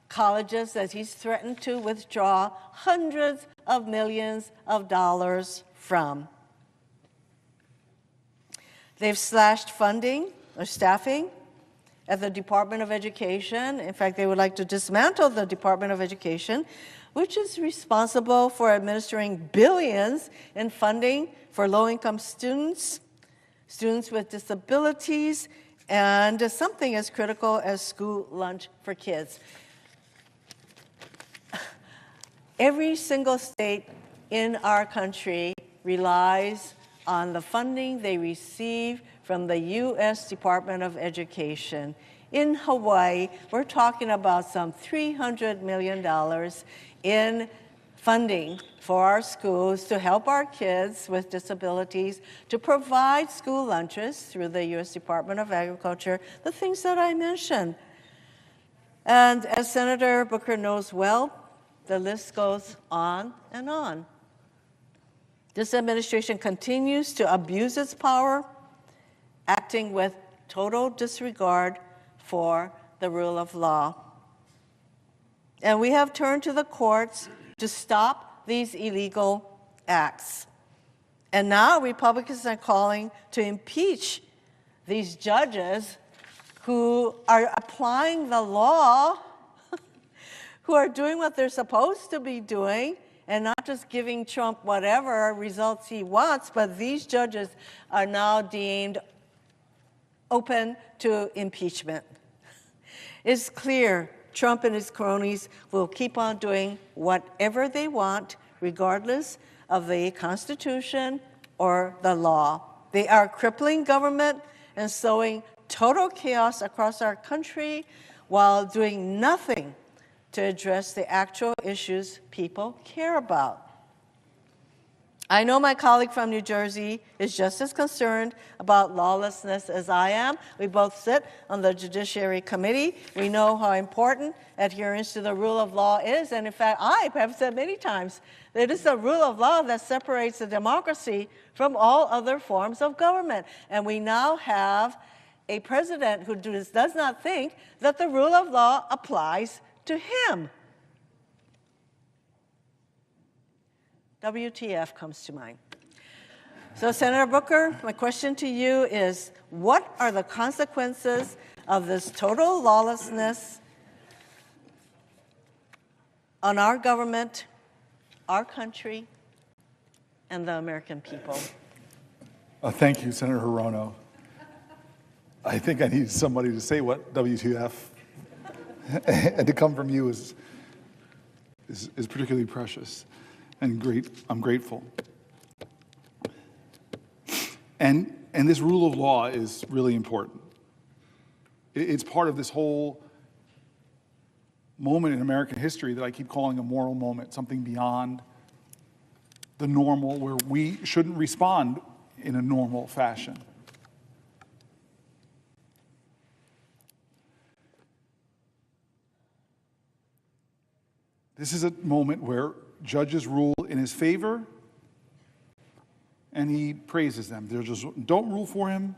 colleges that he's threatened to withdraw hundreds of millions of dollars from. They've slashed funding or staffing at the Department of Education. In fact, they would like to dismantle the Department of Education, which is responsible for administering billions in funding for low-income students, students with disabilities, and something as critical as school lunch for kids. Every single state in our country relies on the funding they receive from the U.S. Department of Education. In Hawaii, we're talking about some $300 million in funding for our schools to help our kids with disabilities, to provide school lunches through the U.S. Department of Agriculture, the things that I mentioned. And as Senator Booker knows well, the list goes on and on. This administration continues to abuse its power, acting with total disregard for the rule of law. And we have turned to the courts to stop these illegal acts. And now Republicans are calling to impeach these judges who are applying the law, who are doing what they're supposed to be doing, and not just giving Trump whatever results he wants, but these judges are now deemed open to impeachment. It's clear Trump and his cronies will keep on doing whatever they want, regardless of the Constitution or the law. They are crippling government and sowing total chaos across our country while doing nothing to address the actual issues people care about. I know my colleague from New Jersey is just as concerned about lawlessness as I am. We both sit on the Judiciary Committee. We know how important adherence to the rule of law is. And in fact, I have said many times that it is the rule of law that separates the democracy from all other forms of government. And we now have a president who does not think that the rule of law applies to him. WTF comes to mind. So, Senator Booker, my question to you is, what are the consequences of this total lawlessness on our government, our country, and the American people? Thank you, Senator Hirono. I think I need somebody to say what WTF, and to come from you is particularly precious and great. I'm grateful. And this rule of law is really important. It's part of this whole moment in American history that I keep calling a moral moment, something beyond the normal, where we shouldn't respond in a normal fashion. This is a moment where judges rule in his favor, and he praises them. They just don't rule for him.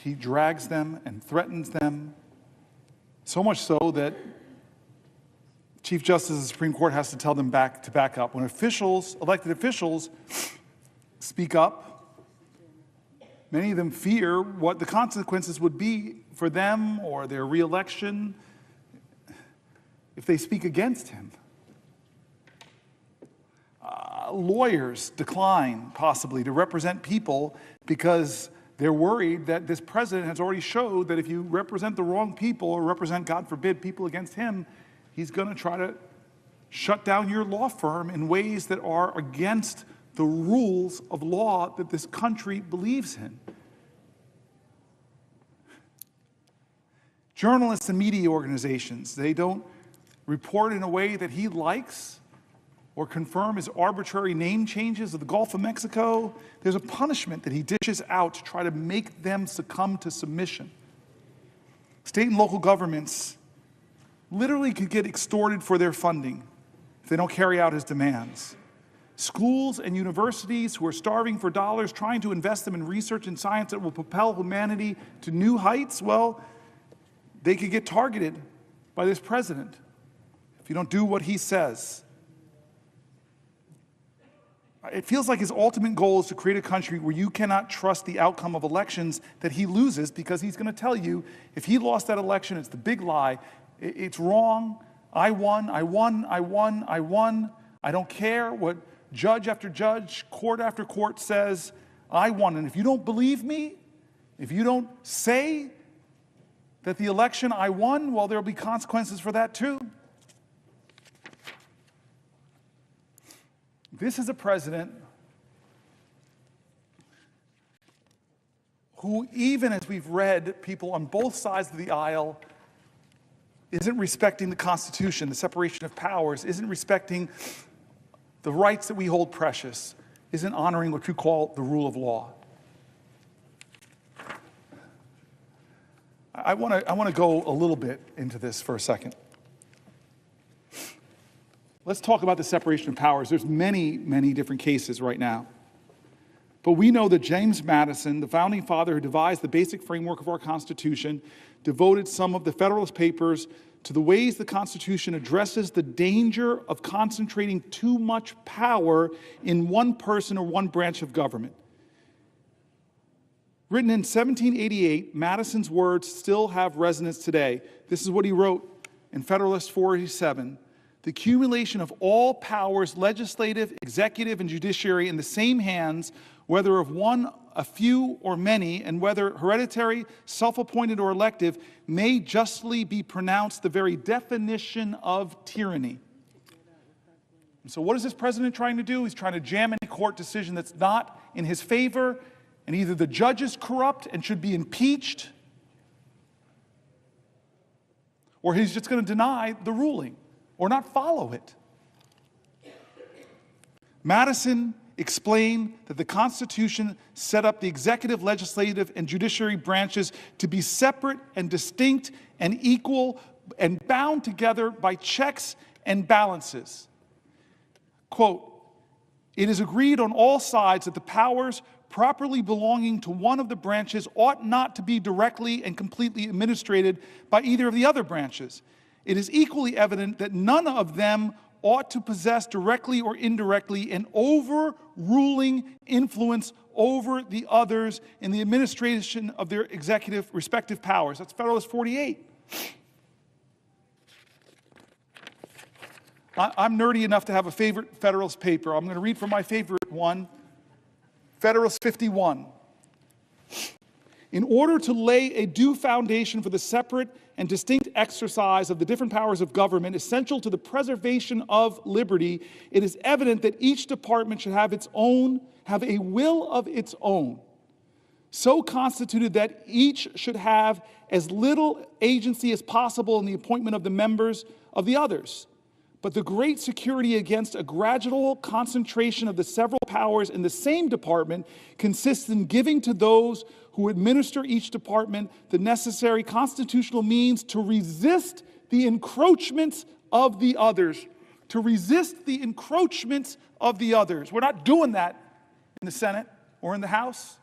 He drags them and threatens them, so much so that Chief Justice of the Supreme Court has to tell them to back up. When elected officials, speak up, many of them fear what the consequences would be for them or their reelection. if they speak against him. Lawyers decline, possibly, to represent people because they're worried that this president has already showed that if you represent the wrong people or represent, God forbid, people against him, he's going to try to shut down your law firm in ways that are against the rules of law that this country believes in. Journalists and media organizations, they don't report in a way that he likes or confirm his arbitrary name changes of the Gulf of Mexico. There's a punishment that he dishes out to try to make them succumb to submission. State and local governments literally could get extorted for their funding if they don't carry out his demands. Schools and universities who are starving for dollars, trying to invest them in research and science that will propel humanity to new heights, well, they could get targeted by this president if you don't do what he says. It feels like his ultimate goal is to create a country where you cannot trust the outcome of elections that he loses, because he's going to tell you if he lost that election, it's the big lie. It's wrong. I won. I don't care what judge after judge, court after court says. I won. And if you don't believe me, if you don't say that the election I won, well, there'll be consequences for that too. This is a president who, even as we've read, people on both sides of the aisle, isn't respecting the Constitution, the separation of powers, isn't respecting the rights that we hold precious, isn't honoring what you call the rule of law. I want to go a little bit into this for a second. Let's talk about the separation of powers. There's many, many different cases right now. But we know that James Madison, the founding father who devised the basic framework of our Constitution, devoted some of the Federalist Papers to the ways the Constitution addresses the danger of concentrating too much power in one person or one branch of government. Written in 1788, Madison's words still have resonance today. This is what he wrote in Federalist 487. The accumulation of all powers, legislative, executive, and judiciary, in the same hands, whether of one, a few, or many, and whether hereditary, self-appointed, or elective, may justly be pronounced the very definition of tyranny. And so what is this president trying to do? He's trying to jam any court decision that's not in his favor, and either the judge is corrupt and should be impeached, or he's just going to deny the ruling or not follow it. Madison explained that the Constitution set up the executive, legislative, and judiciary branches to be separate and distinct and equal and bound together by checks and balances. Quote, "It is agreed on all sides that the powers properly belonging to one of the branches ought not to be directly and completely administered by either of the other branches. It is equally evident that none of them ought to possess directly or indirectly an overruling influence over the others in the administration of their executive respective powers." That's Federalist 48. I'm nerdy enough to have a favorite Federalist paper. I'm going to read from my favorite one, Federalist 51. In order to lay a due foundation for the separate and distinct exercise of the different powers of government essential to the preservation of liberty, it is evident that each department should have a will of its own, so constituted that each should have as little agency as possible in the appointment of the members of the others. But the great security against a gradual concentration of the several powers in the same department consists in giving to those who administer each department the necessary constitutional means to resist the encroachments of the others. To resist the encroachments of the others. We're not doing that in the Senate or in the House.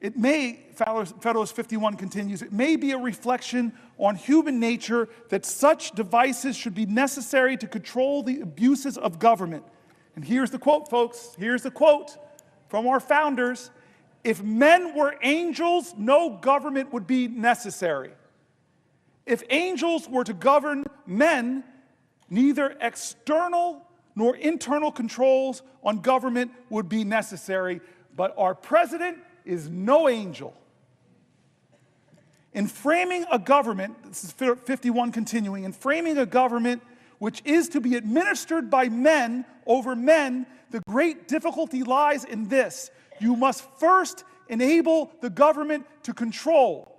It may, Federalist 51 continues, it may be a reflection on human nature that such devices should be necessary to control the abuses of government. And here's the quote, folks. Here's the quote from our founders. "If men were angels, no government would be necessary." If angels were to govern men, neither external nor internal controls on government would be necessary. But our president is no angel. In framing a government, this is 51 continuing, in framing a government which is to be administered by men over men, the great difficulty lies in this: you must first enable the government to control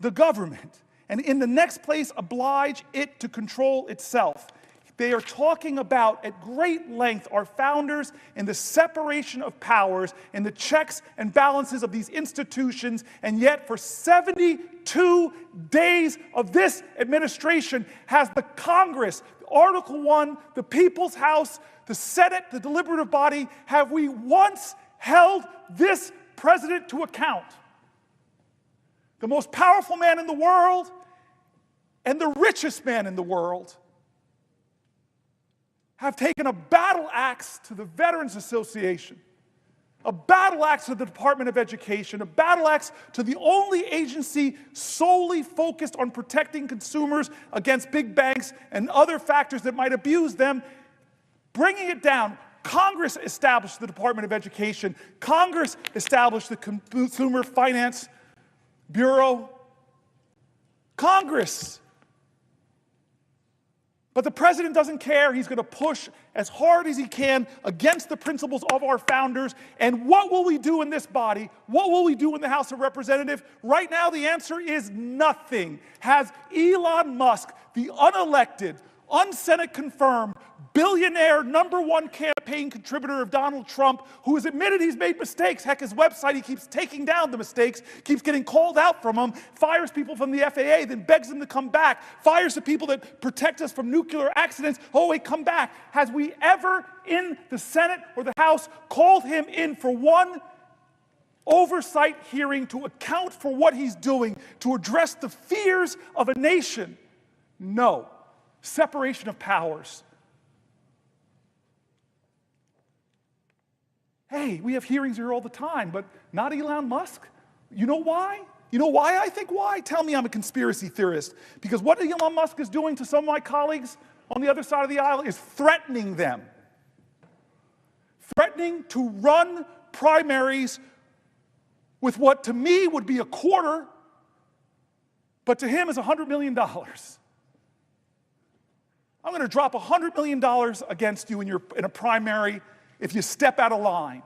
the government, and in the next place oblige it to control itself. They are talking about at great length, our founders, in the separation of powers and the checks and balances of these institutions, and yet for 72 days of this administration has the Congress, Article 1, the People's House, the Senate, the deliberative body, have we once held this president to account? The most powerful man in the world and the richest man in the world have taken a battle axe to the Veterans Association, a battle axe to the Department of Education, a battle axe to the only agency solely focused on protecting consumers against big banks and other factors that might abuse them, bringing it down. Congress established the Department of Education. Congress established the Consumer Finance Bureau. Congress. But the president doesn't care. He's going to push as hard as he can against the principles of our founders. And what will we do in this body? What will we do in the House of Representatives? Right now, the answer is nothing. Has Elon Musk, the unelected, un-Senate confirmed, billionaire #1 campaign contributor of Donald Trump, who has admitted he's made mistakes. Heck, his website, he keeps taking down the mistakes, keeps getting called out from them, fires people from the FAA, then begs them to come back, fires the people that protect us from nuclear accidents. Oh, wait, come back. Has we ever in the Senate or the House called him in for one oversight hearing to account for what he's doing, to address the fears of a nation? No. Separation of powers. Hey, we have hearings here all the time, but not Elon Musk. You know why? You know why I think why? Tell me I'm a conspiracy theorist. Because what Elon Musk is doing to some of my colleagues on the other side of the aisle is threatening them. Threatening to run primaries with what to me would be a quarter, but to him is $100 million. I'm going to drop $100 million against you in a primary if you step out of line.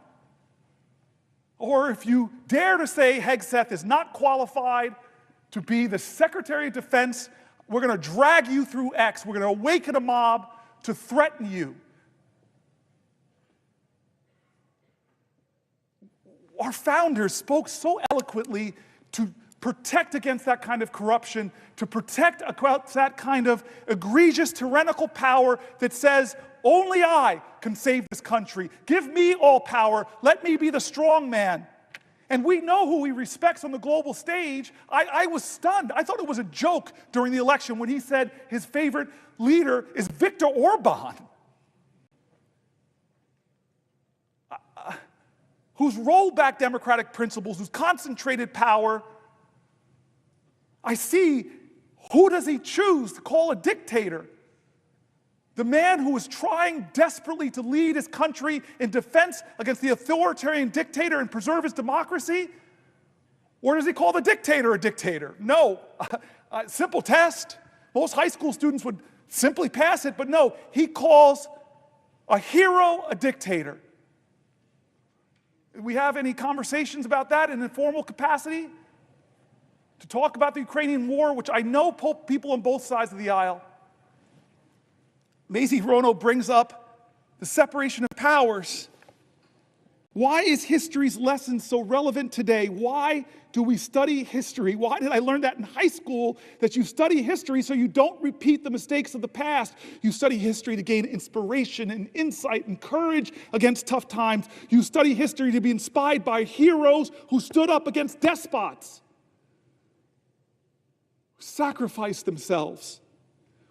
Or if you dare to say Hegseth is not qualified to be the Secretary of Defense, we're going to drag you through X. We're going to awaken a mob to threaten you. Our founders spoke so eloquently to protect against that kind of corruption, to protect against that kind of egregious tyrannical power that says, only I can save this country. Give me all power. Let me be the strong man. And we know who he respects on the global stage. I was stunned. I thought it was a joke during the election when he said his favorite leader is Viktor Orban, whose rollback democratic principles, whose concentrated power. I see, who does he choose to call a dictator? The man who is trying desperately to lead his country in defense against the authoritarian dictator and preserve his democracy? Or does he call the dictator a dictator? No. Simple test. Most high school students would simply pass it, but no. He calls a hero a dictator. Do we have any conversations about that in an informal capacity? To talk about the Ukrainian war, which I know people on both sides of the aisle. Mazie Hirono brings up the separation of powers. Why is history's lesson so relevant today? Why do we study history? Why did I learn that in high school, that you study history so you don't repeat the mistakes of the past? You study history to gain inspiration and insight and courage against tough times. You study history to be inspired by heroes who stood up against despots, who sacrificed themselves.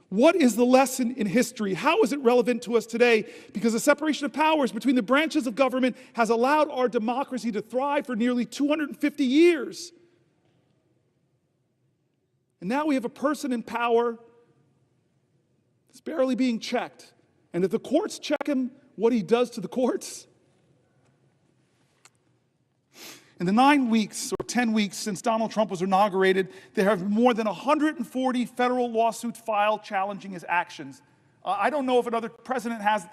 What is the lesson in history? How is it relevant to us today? Because the separation of powers between the branches of government has allowed our democracy to thrive for nearly 250 years. And now we have a person in power that's barely being checked. And if the courts check him, what he does to the courts? In the 9 weeks or 10 weeks since Donald Trump was inaugurated, there have been more than 140 federal lawsuits filed challenging his actions. I don't know if another president has,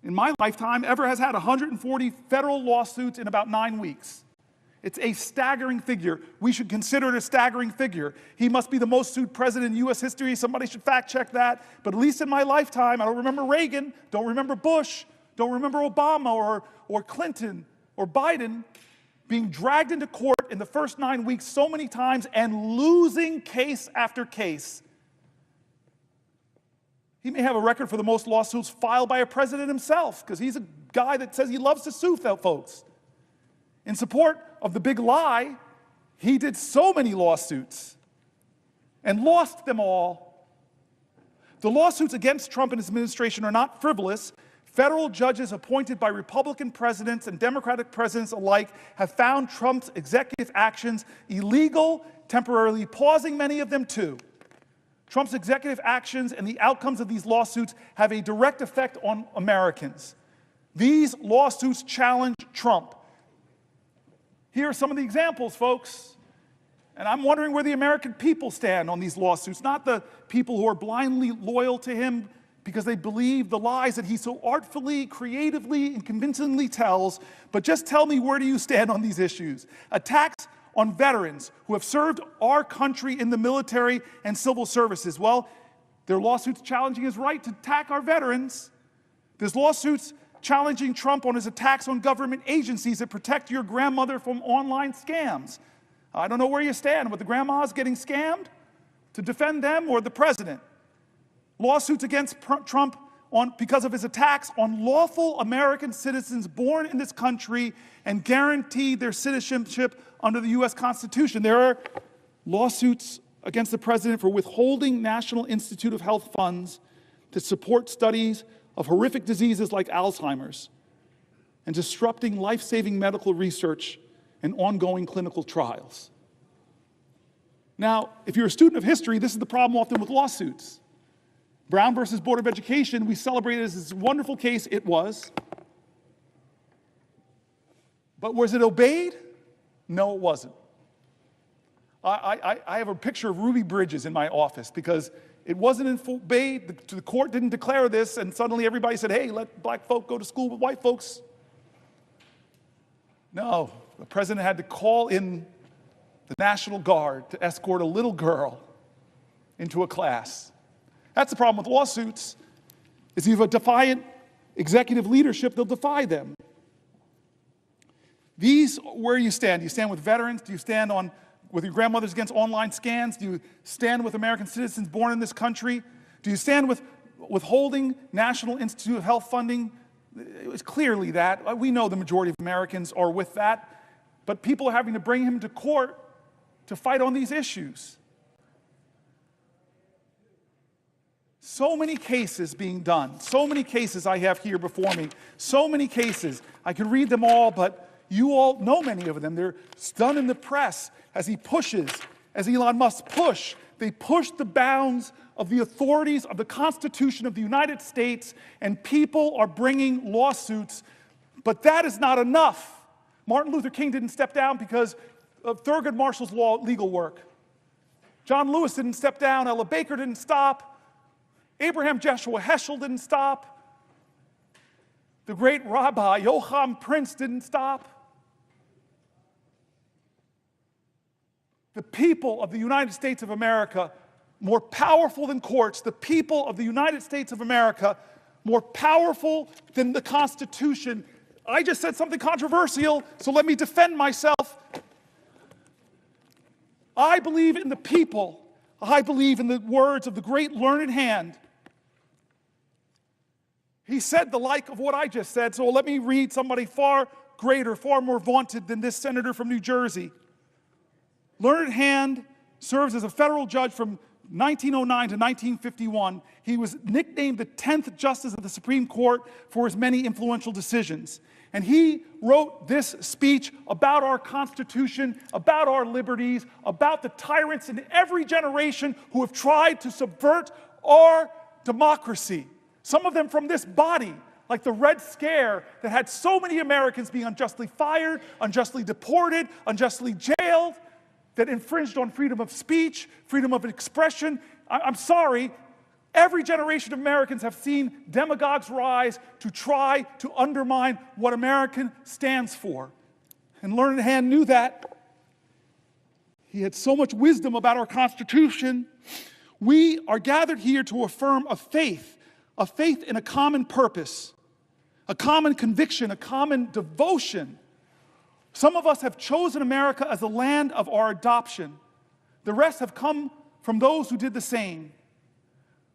in my lifetime, ever has had 140 federal lawsuits in about 9 weeks. It's a staggering figure. We should consider it a staggering figure. He must be the most sued president in U.S. history. Somebody should fact check that. But at least in my lifetime, I don't remember Reagan, don't remember Bush, don't remember Obama or Clinton or Biden being dragged into court in the first 9 weeks so many times and losing case after case. He may have a record for the most lawsuits filed by a president himself, because he's a guy that says he loves to sue folks. In support of the big lie, he did so many lawsuits and lost them all. The lawsuits against Trump and his administration are not frivolous. Federal judges appointed by Republican presidents and Democratic presidents alike have found Trump's executive actions illegal, temporarily pausing many of them too. Trump's executive actions and the outcomes of these lawsuits have a direct effect on Americans. These lawsuits challenge Trump. Here are some of the examples, folks. And I'm wondering where the American people stand on these lawsuits, not the people who are blindly loyal to him because they believe the lies that he so artfully, creatively, and convincingly tells, but just tell me, where do you stand on these issues? Attacks on veterans who have served our country in the military and civil services. Well, there are lawsuits challenging his right to attack our veterans. There's lawsuits challenging Trump on his attacks on government agencies that protect your grandmother from online scams. I don't know where you stand with the grandmas getting scammed, to defend them or the president. Lawsuits against Trump because of his attacks on lawful American citizens born in this country and guaranteed their citizenship under the U.S. Constitution. There are lawsuits against the president for withholding National Institute of Health funds to support studies of horrific diseases like Alzheimer's and disrupting life-saving medical research and ongoing clinical trials. Now, if you're a student of history, this is the problem often with lawsuits. Brown versus Board of Education, we celebrated as this wonderful case. It was. But was it obeyed? No, it wasn't. I have a picture of Ruby Bridges in my office because it wasn't obeyed. The court didn't declare this, and suddenly everybody said, hey, let black folk go to school with white folks. No, the president had to call in the National Guard to escort a little girl into a class. That's the problem with lawsuits, is you have a defiant executive leadership, they'll defy them. These, where you stand? Do you stand with veterans? Do you stand with your grandmothers against online scams? Do you stand with American citizens born in this country? Do you stand with withholding National Institute of Health funding? It was clearly that. We know the majority of Americans are with that. But people are having to bring him to court to fight on these issues. So many cases being done. So many cases I have here before me. So many cases. I could read them all, but you all know many of them. They're done in the press as he pushes, as Elon Musk push. They push the bounds of the authorities of the Constitution of the United States, and people are bringing lawsuits. But that is not enough. Martin Luther King didn't step down because of Thurgood Marshall's legal work. John Lewis didn't step down. Ella Baker didn't stop. Abraham Joshua Heschel didn't stop. The great Rabbi Joachim Prince didn't stop. The people of the United States of America, more powerful than courts, the people of the United States of America, more powerful than the Constitution. I just said something controversial, so let me defend myself. I believe in the people. I believe in the words of the great learned hand. He said the like of what I just said, so let me read somebody far greater, far more vaunted than this senator from New Jersey. Learned Hand serves as a federal judge from 1909 to 1951, he was nicknamed the 10th Justice of the Supreme Court for his many influential decisions. And he wrote this speech about our Constitution, about our liberties, about the tyrants in every generation who have tried to subvert our democracy. Some of them from this body, like the Red Scare that had so many Americans being unjustly fired, unjustly deported, unjustly jailed, that infringed on freedom of speech, freedom of expression. I'm sorry, every generation of Americans have seen demagogues rise to try to undermine what American stands for. And Learned Hand knew that. He had so much wisdom about our Constitution. We are gathered here to affirm a faith in a common purpose, a common conviction, a common devotion. Some of us have chosen America as the land of our adoption. The rest have come from those who did the same.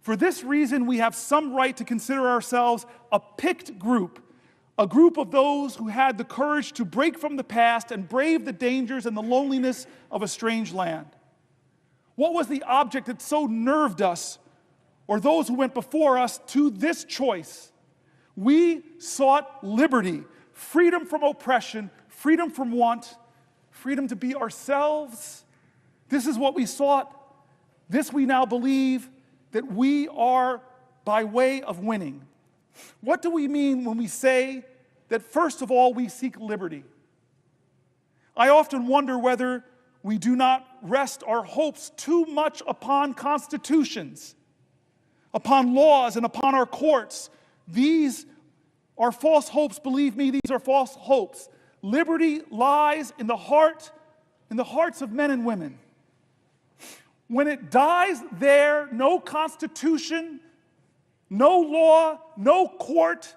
For this reason, we have some right to consider ourselves a picked group, a group of those who had the courage to break from the past and brave the dangers and the loneliness of a strange land. What was the object that so nerved us, or those who went before us, to this choice? We sought liberty, freedom from oppression, freedom from want, freedom to be ourselves. This is what we sought. This we now believe that we are by way of winning. What do we mean when we say that first of all we seek liberty? I often wonder whether we do not rest our hopes too much upon constitutions, upon laws, and upon our courts. These are false hopes. Believe me, these are false hopes. Liberty lies in the hearts of men and women. When it dies there, no constitution, no law, no court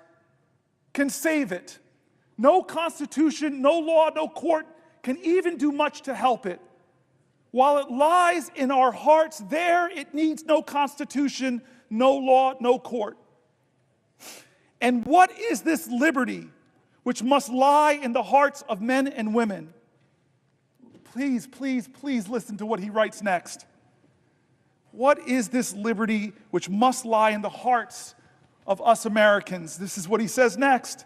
can save it. No constitution, no law, no court can even do much to help it. While it lies in our hearts, there it needs no constitution, no law, no court. And what is this liberty which must lie in the hearts of men and women? Please, please, please listen to what he writes next. What is this liberty which must lie in the hearts of us Americans? This is what he says next.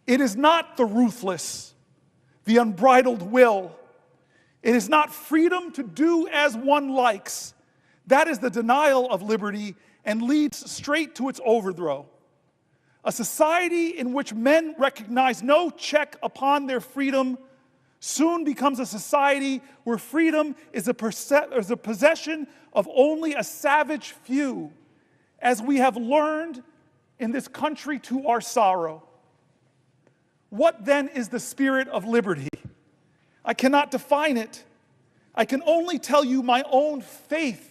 It is not the ruthless, the unbridled will. It is not freedom to do as one likes. That is the denial of liberty and leads straight to its overthrow. A society in which men recognize no check upon their freedom soon becomes a society where freedom is a possession of only a savage few, as we have learned in this country to our sorrow. What then is the spirit of liberty? I cannot define it. I can only tell you my own faith.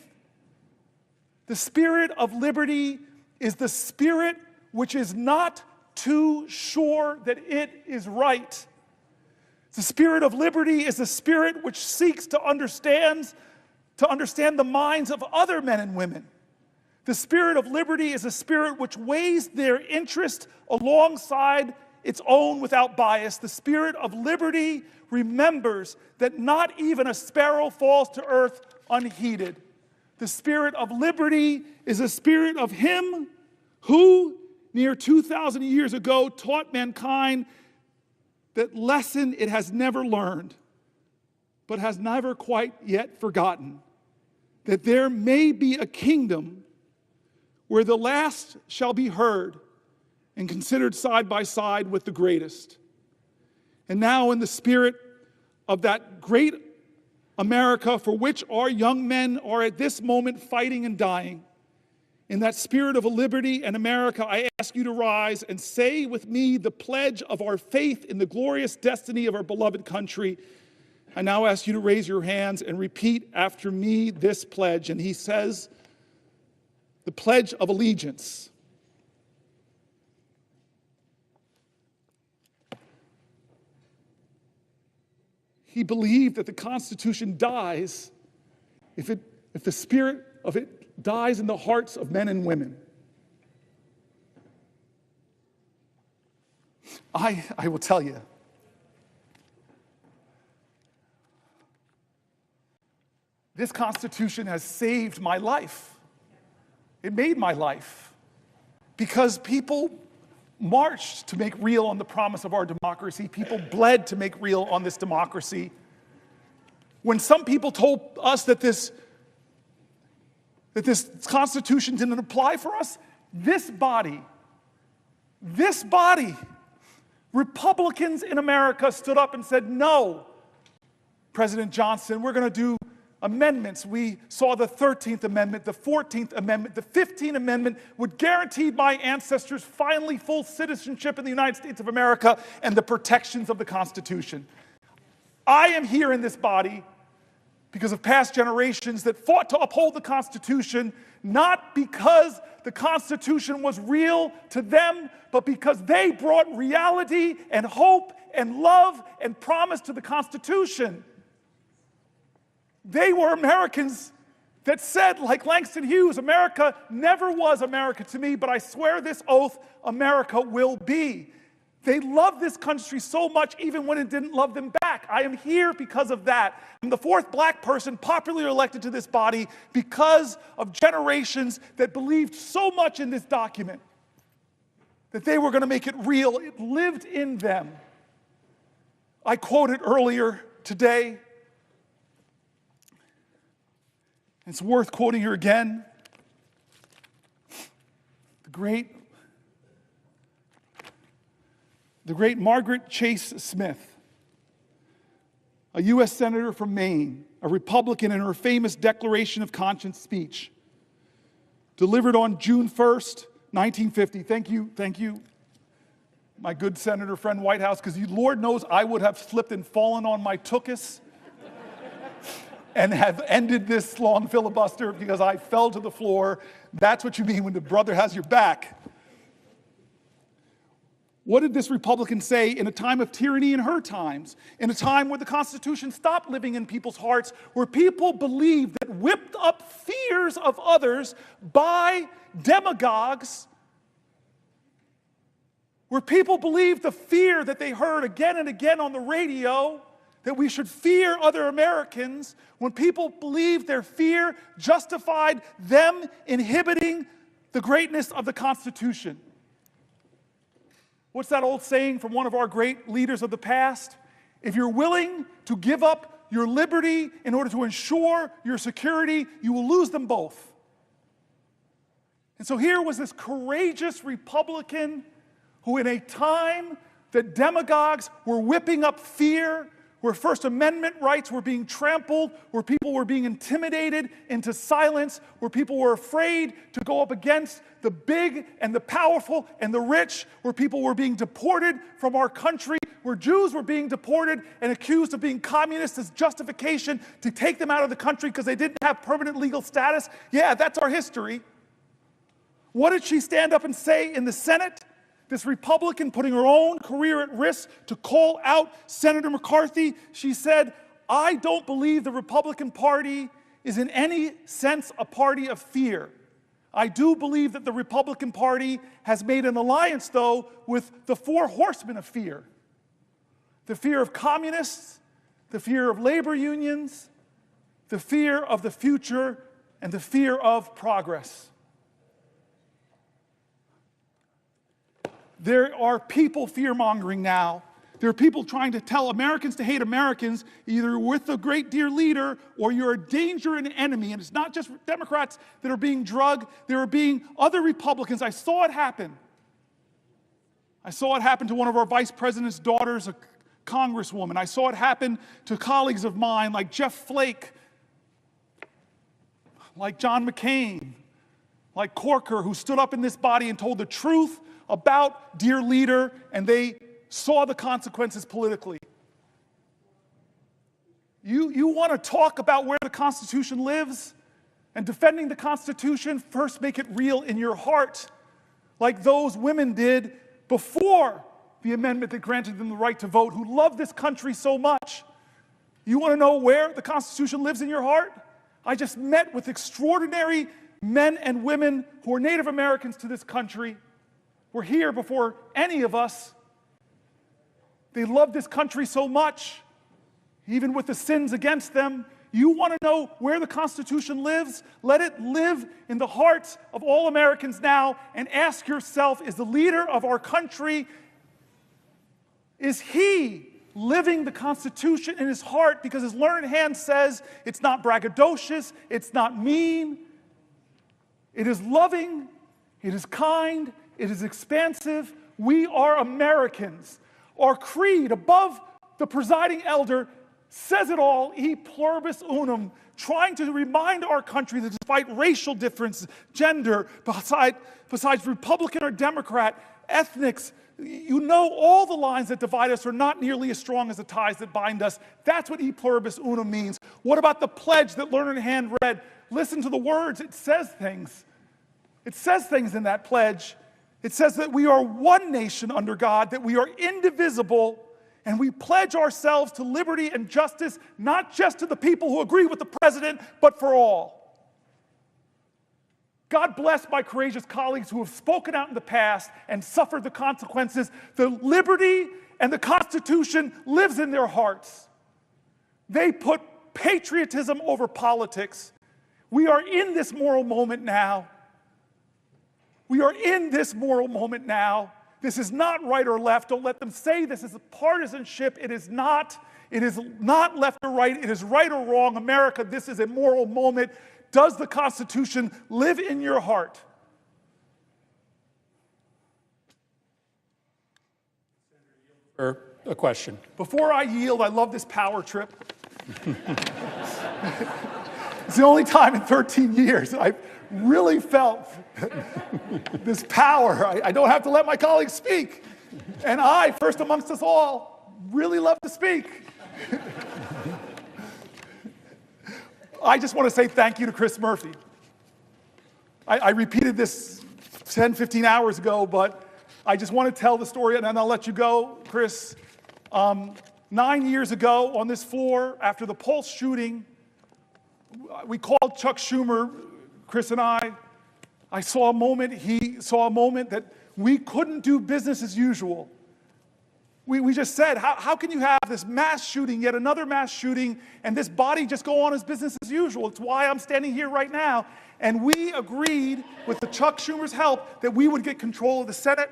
The spirit of liberty is the spirit which is not too sure that it is right. The spirit of liberty is the spirit which seeks to understand the minds of other men and women. The spirit of liberty is a spirit which weighs their interest alongside its own without bias. The spirit of liberty remembers that not even a sparrow falls to earth unheeded. The spirit of liberty is a spirit of him who, near 2,000 years ago, taught mankind that lesson it has never learned, but has never quite yet forgotten, that there may be a kingdom where the last shall be heard and considered side by side with the greatest. And now, in the spirit of that great America for which our young men are at this moment fighting and dying, in that spirit of a liberty and America, I ask you to rise and say with me the pledge of our faith in the glorious destiny of our beloved country. I now ask you to raise your hands and repeat after me this pledge. And he says, the Pledge of Allegiance. He believed that the Constitution dies if the spirit of it dies in the hearts of men and women. I will tell you, this Constitution has saved my life. It made my life. Because people marched to make real on the promise of our democracy. People bled to make real on this democracy. When some people told us that this Constitution didn't apply for us, this body, Republicans in America stood up and said, no, President Johnson, we're going to do amendments. We saw the 13th Amendment, the 14th Amendment, the 15th Amendment would guarantee my ancestors finally full citizenship in the United States of America and the protections of the Constitution. I am here in this body because of past generations that fought to uphold the Constitution, not because the Constitution was real to them, but because they brought reality and hope and love and promise to the Constitution. They were Americans that said, like Langston Hughes, America never was America to me, but I swear this oath, America will be. They loved this country so much even when it didn't love them back. I am here because of that. I'm the fourth black person popularly elected to this body because of generations that believed so much in this document that they were going to make it real. It lived in them. I quoted earlier today, it's worth quoting here again, the great Margaret Chase Smith, a U.S. Senator from Maine, a Republican, in her famous Declaration of Conscience speech, delivered on June 1st, 1950. Thank you, my good Senator friend Whitehouse, because Lord knows I would have slipped and fallen on my tuchus and have ended this long filibuster because I fell to the floor. That's what you mean when the brother has your back. What did this Republican say in a time of tyranny in her times, in a time where the Constitution stopped living in people's hearts, where people believed that whipped up fears of others by demagogues, where people believed the fear that they heard again and again on the radio, that we should fear other Americans, when people believed their fear justified them inhibiting the greatness of the Constitution. What's that old saying from one of our great leaders of the past? If you're willing to give up your liberty in order to ensure your security, you will lose them both. And so here was this courageous Republican who, in a time that demagogues were whipping up fear, where First Amendment rights were being trampled, where people were being intimidated into silence, where people were afraid to go up against the big and the powerful and the rich, where people were being deported from our country, where Jews were being deported and accused of being communists as justification to take them out of the country because they didn't have permanent legal status. Yeah, that's our history. What did she stand up and say in the Senate? This Republican putting her own career at risk to call out Senator McCarthy. She said, I don't believe the Republican Party is in any sense a party of fear. I do believe that the Republican Party has made an alliance, though, with the four horsemen of fear. The fear of communists, the fear of labor unions, the fear of the future, and the fear of progress. There are people fear-mongering now. There are people trying to tell Americans to hate Americans, either with the great dear leader or you're a danger and an enemy. And it's not just Democrats that are being drugged. There are being other Republicans. I saw it happen. I saw it happen to one of our vice president's daughters, a congresswoman. I saw it happen to colleagues of mine like Jeff Flake, like John McCain, like Corker, who stood up in this body and told the truth about dear leader, and they saw the consequences politically. You want to talk about where the Constitution lives? And defending the Constitution, first make it real in your heart, like those women did before the amendment that granted them the right to vote, who love this country so much. You want to know where the Constitution lives in your heart? I just met with extraordinary men and women who are Native Americans to this country, were here before any of us. They love this country so much, even with the sins against them, You want to know where the Constitution lives? Let it live in the hearts of all Americans now, and ask yourself, is the leader of our country, is he living the Constitution in his heart? Because his learned hand says it's not braggadocious, it's not mean, it is loving, it is kind, it is expansive. We are Americans. Our creed above the presiding elder says it all, e pluribus unum, trying to remind our country that despite racial difference, gender, besides Republican or Democrat, ethnics, you know all the lines that divide us are not nearly as strong as the ties that bind us. That's what e pluribus unum means. What about the pledge that learned hand read? Listen to the words. It says things. It says things in that pledge. It says that we are one nation under God, that we are indivisible, and we pledge ourselves to liberty and justice, not just to the people who agree with the president, but for all. God bless my courageous colleagues who have spoken out in the past and suffered the consequences. The liberty and the Constitution lives in their hearts. They put patriotism over politics. We are in this moral moment now. We are in this moral moment now. This is not right or left. Don't let them say this is a partisanship. It is not. It is not left or right. It is right or wrong. America, this is a moral moment. Does the Constitution live in your heart? Or a question. Before I yield, I love this power trip. It's the only time in 13 years I've really felt this power. I don't have to let my colleagues speak. And I, first amongst us all, really love to speak. I just want to say thank you to Chris Murphy. I repeated this 10, 15 hours ago, but I just want to tell the story, and then I'll let you go, Chris. 9 years ago on this floor, after the Pulse shooting, we called Chuck Schumer, Chris and I saw a moment, he saw a moment that we couldn't do business as usual. We just said, how can you have this mass shooting, yet another mass shooting, and this body just go on as business as usual? It's why I'm standing here right now. And we agreed, with the Chuck Schumer's help, that we would get control of the Senate.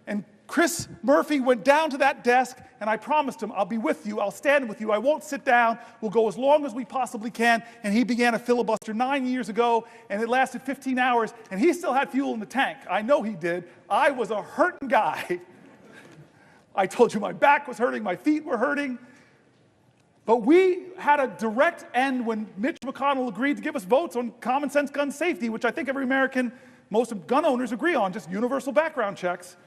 And Chris Murphy went down to that desk, and I promised him, I'll be with you, I'll stand with you, I won't sit down, we'll go as long as we possibly can. And he began a filibuster 9 years ago, and it lasted 15 hours, and he still had fuel in the tank. I know he did. I was a hurting guy. I told you my back was hurting, my feet were hurting. But we had a direct end when Mitch McConnell agreed to give us votes on common sense gun safety, which I think every American, most gun owners agree on, just universal background checks.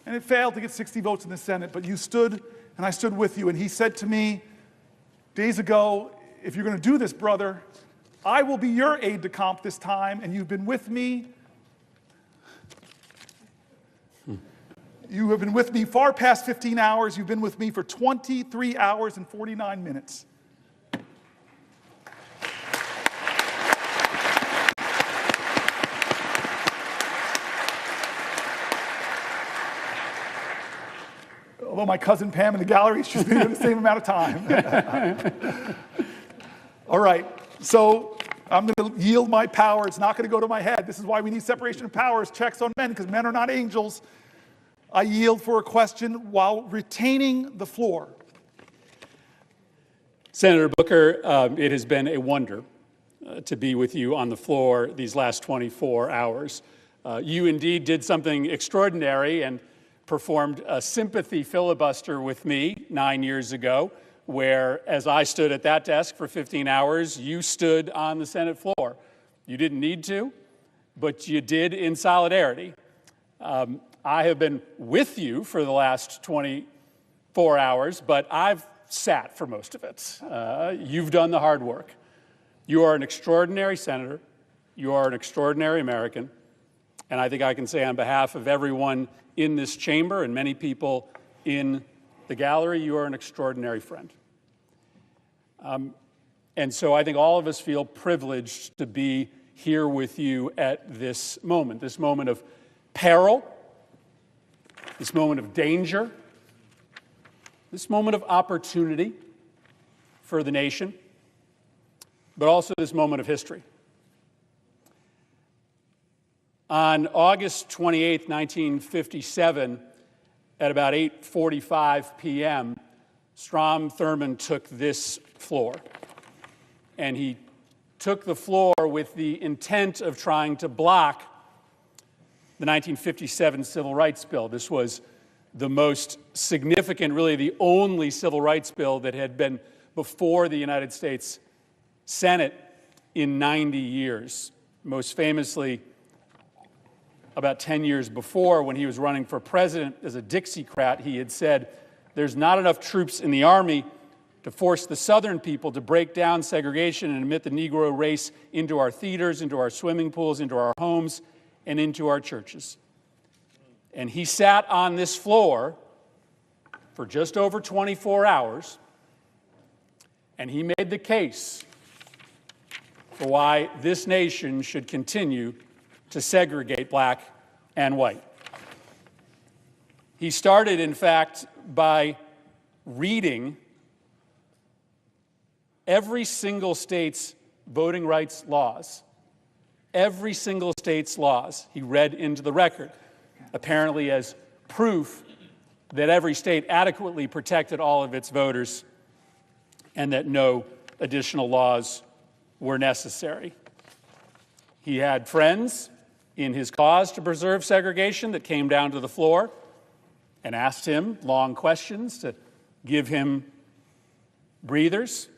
And it failed to get 60 votes in the Senate, but you stood, and I stood with you. And he said to me days ago, if you're going to do this, brother, I will be your aide-de-camp this time, and you've been with me. You have been with me far past 15 hours. You've been with me for 23 hours and 49 minutes. Although my cousin Pam in the gallery, she's been here the same amount of time. All right, so I'm going to yield my power. It's not going to go to my head. This is why we need separation of powers, checks on men, because men are not angels. I yield for a question while retaining the floor. Senator Booker, it has been a wonder to be with you on the floor these last 24 hours. You indeed did something extraordinary and performed a sympathy filibuster with me 9 years ago, where as I stood at that desk for 15 hours, you stood on the Senate floor. You didn't need to, but you did in solidarity. I have been with you for the last 24 hours, but I've sat for most of it. You've done the hard work. You are an extraordinary senator. You are an extraordinary American. And I think I can say on behalf of everyone in this chamber and many people in the gallery, you are an extraordinary friend. And so I think all of us feel privileged to be here with you at this moment of peril, this moment of danger, this moment of opportunity for the nation. but also this moment of history. On August 28, 1957, at about 8:45 p.m., Strom Thurmond took this floor. And he took the floor with the intent of trying to block the 1957 Civil Rights Bill. This was the most significant, really the only civil rights bill that had been before the United States Senate in 90 years. Most famously, about 10 years before, when he was running for president as a Dixiecrat, he had said, "There's not enough troops in the Army to force the Southern people to break down segregation and admit the Negro race into our theaters, into our swimming pools, into our homes, and into our churches." And he sat on this floor for just over 24 hours, and he made the case for why this nation should continue to segregate black and white. He started, in fact, by reading every single state's voting rights laws. Every single state's laws he read into the record, apparently as proof that every state adequately protected all of its voters and that no additional laws were necessary. He had friends in his cause to preserve segregation that came down to the floor and asked him long questions to give him breathers.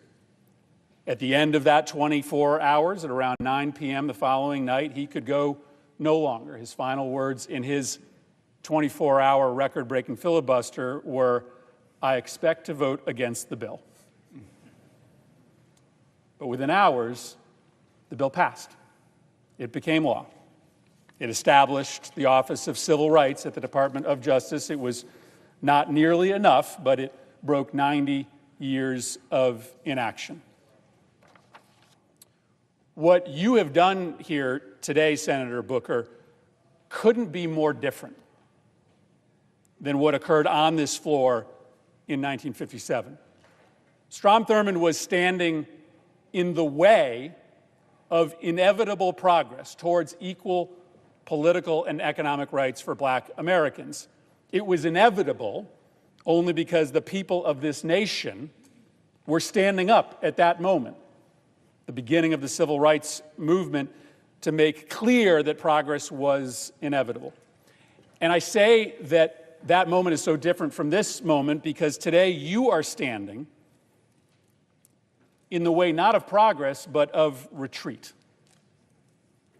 At the end of that 24 hours, at around 9 p.m. the following night, he could go no longer. His final words in his 24-hour record-breaking filibuster were, "I expect to vote against the bill." But within hours, the bill passed. It became law. It established the Office of Civil Rights at the Department of Justice. It was not nearly enough, but it broke 90 years of inaction. What you have done here today, Senator Booker, couldn't be more different than what occurred on this floor in 1957. Strom Thurmond was standing in the way of inevitable progress towards equal political and economic rights for black Americans. It was inevitable only because the people of this nation were standing up at that moment, the beginning of the civil rights movement, to make clear that progress was inevitable. And I say that that moment is so different from this moment because today you are standing in the way not of progress, but of retreat.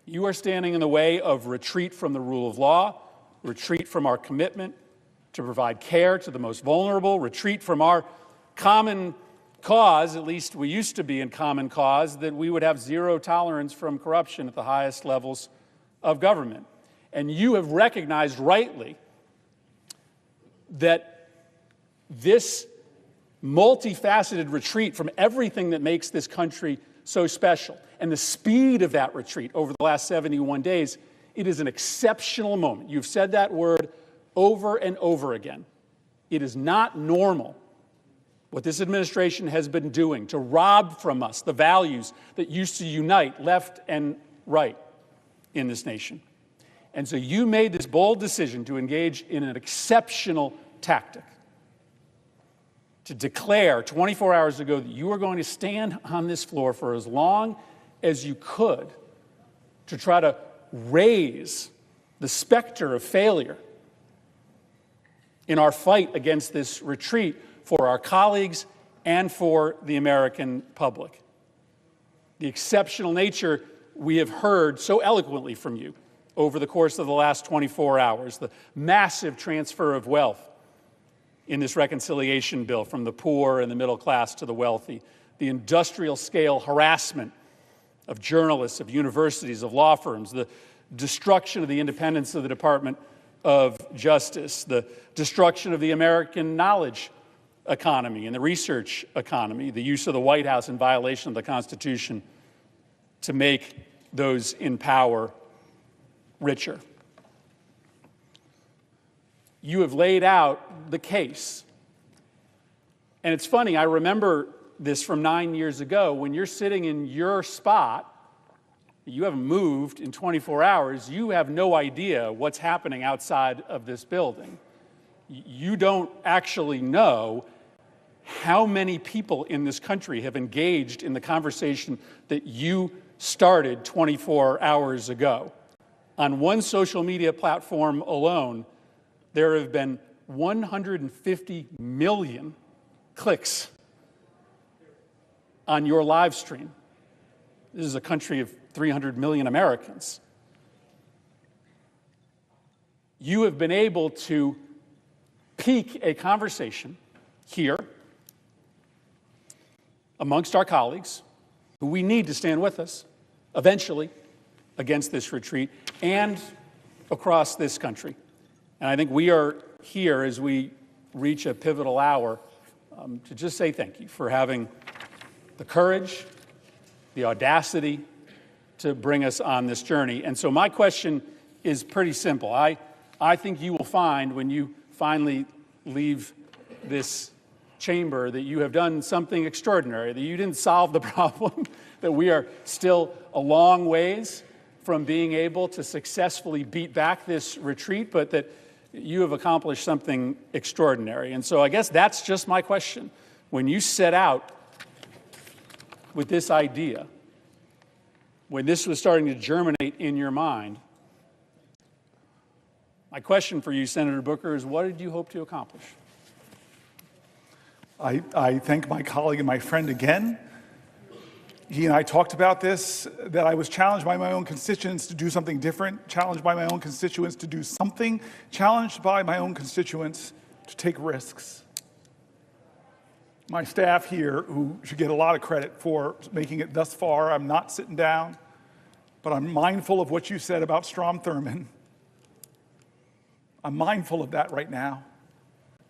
You are standing in the way of retreat from the rule of law, retreat from our commitment to provide care to the most vulnerable, retreat from our common cause, at least we used to be in common cause, that we would have zero tolerance from corruption at the highest levels of government. And you have recognized rightly that this multifaceted retreat from everything that makes this country so special, and the speed of that retreat over the last 71 days, it is an exceptional moment. You've said that word over and over again. It is not normal what this administration has been doing to rob from us the values that used to unite left and right in this nation. And so you made this bold decision to engage in an exceptional tactic, to declare 24 hours ago that you were going to stand on this floor for as long as you could to try to raise the specter of failure in our fight against this retreat for our colleagues and for the American public. The exceptional nature we have heard so eloquently from you over the course of the last 24 hours, the massive transfer of wealth in this reconciliation bill from the poor and the middle class to the wealthy, the industrial scale harassment of journalists, of universities, of law firms, the destruction of the independence of the Department of Justice, the destruction of the American knowledge economy and the research economy, the use of the White House in violation of the Constitution to make those in power richer. You have laid out the case. And it's funny, I remember this from 9 years ago. When you're sitting in your spot, you haven't moved in 24 hours, you have no idea what's happening outside of this building. You don't actually know how many people in this country have engaged in the conversation that you started 24 hours ago. On one social media platform alone, there have been 150 million clicks on your live stream. This is a country of 300 million Americans. You have been able to pique a conversation here amongst our colleagues, who we need to stand with us eventually against this retreat, and across this country. And I think we are here as we reach a pivotal hour to just say thank you for having the courage, the audacity to bring us on this journey. And so my question is pretty simple. I think you will find when you finally leave this chamber that you have done something extraordinary, that you didn't solve the problem, that we are still a long ways from being able to successfully beat back this retreat, but that you have accomplished something extraordinary. And so I guess that's just my question. When you set out with this idea, when this was starting to germinate in your mind, my question for you, Senator Booker, is what did you hope to accomplish? I thank my colleague and my friend again. He and I talked about this, that I was challenged by my own constituents to do something different, challenged by my own constituents to do something, challenged by my own constituents to take risks. My staff here, who should get a lot of credit for making it thus far, I'm not sitting down, but I'm mindful of what you said about Strom Thurmond. I'm mindful of that right now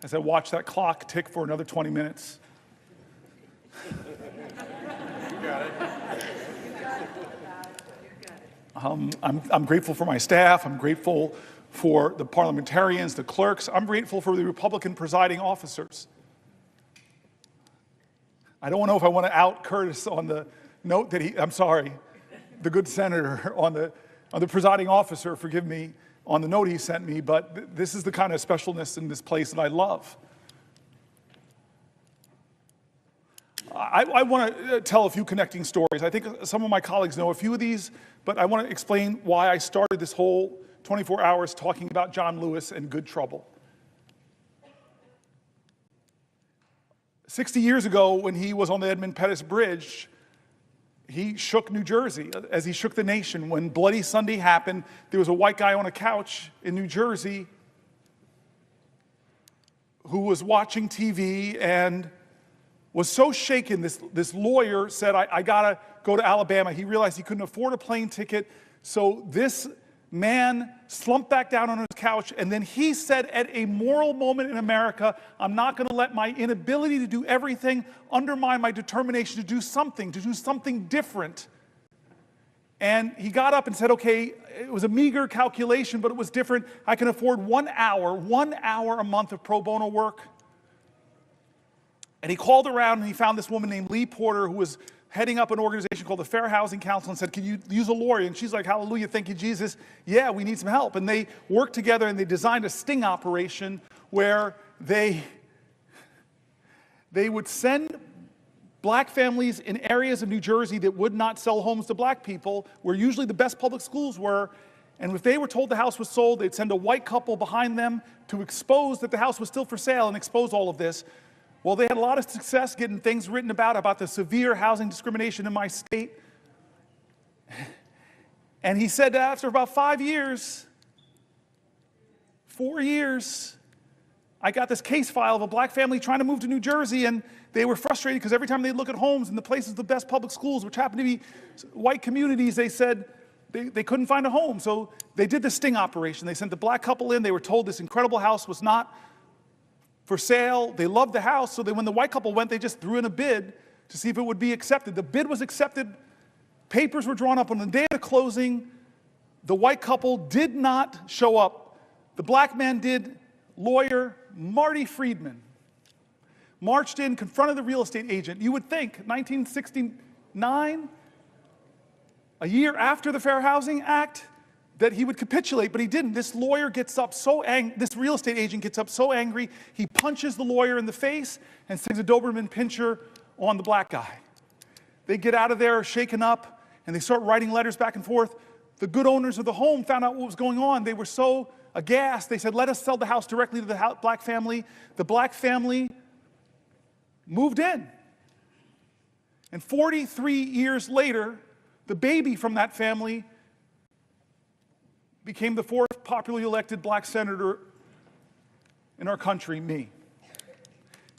as I watch that clock tick for another 20 minutes. I'm grateful for my staff. I'm grateful for the parliamentarians, the clerks. I'm grateful for the Republican presiding officers. I don't know if I want to out Curtis on the note that the good senator on the presiding officer, forgive me, on the note he sent me, but this is the kind of specialness in this place that I love. I want to tell a few connecting stories. I think some of my colleagues know a few of these, but I want to explain why I started this whole 24 hours talking about John Lewis and good trouble. 60 years ago, when he was on the Edmund Pettus Bridge, he shook New Jersey as he shook the nation. When Bloody Sunday happened, there was a white guy on a couch in New Jersey who was watching TV and was so shaken. This lawyer said, I gotta go to Alabama. He realized he couldn't afford a plane ticket. So this man slumped back down on his couch, and then he said, at a moral moment in America, I'm not gonna let my inability to do everything undermine my determination to do something different. And he got up and said, okay, it was a meager calculation, but it was different. I can afford 1 hour a month of pro bono work. And he called around and he found this woman named Lee Porter, who was heading up an organization called the Fair Housing Council, and said, can you use a lawyer? And she's like, hallelujah, thank you, Jesus. Yeah, we need some help. And they worked together and they designed a sting operation where they would send black families in areas of New Jersey that would not sell homes to black people, where usually the best public schools were. And if they were told the house was sold, they'd send a white couple behind them to expose that the house was still for sale and expose all of this. Well, they had a lot of success getting things written about the severe housing discrimination in my state. And he said that after about 4 years, I got this case file of a black family trying to move to New Jersey, and they were frustrated because every time they look at homes in the places, the best public schools, which happened to be white communities, they said they couldn't find a home. So they did the sting operation. They sent the black couple in. They were told this incredible house was not for sale. They loved the house, so when the white couple went, they just threw in a bid to see if it would be accepted. The bid was accepted. Papers were drawn up on the day of the closing. The white couple did not show up. The black man did. Lawyer Marty Friedman marched in, confronted the real estate agent. You would think 1969, a year after the Fair Housing Act, that he would capitulate, but he didn't. This lawyer gets up so angry, this real estate agent gets up so angry, he punches the lawyer in the face and sings a Doberman Pinscher on the black guy. They get out of there shaken up, and they start writing letters back and forth. The good owners of the home found out what was going on. They were so aghast. They said, let us sell the house directly to the black family. The black family moved in. And 43 years later, the baby from that family became the fourth popularly elected black senator in our country, me.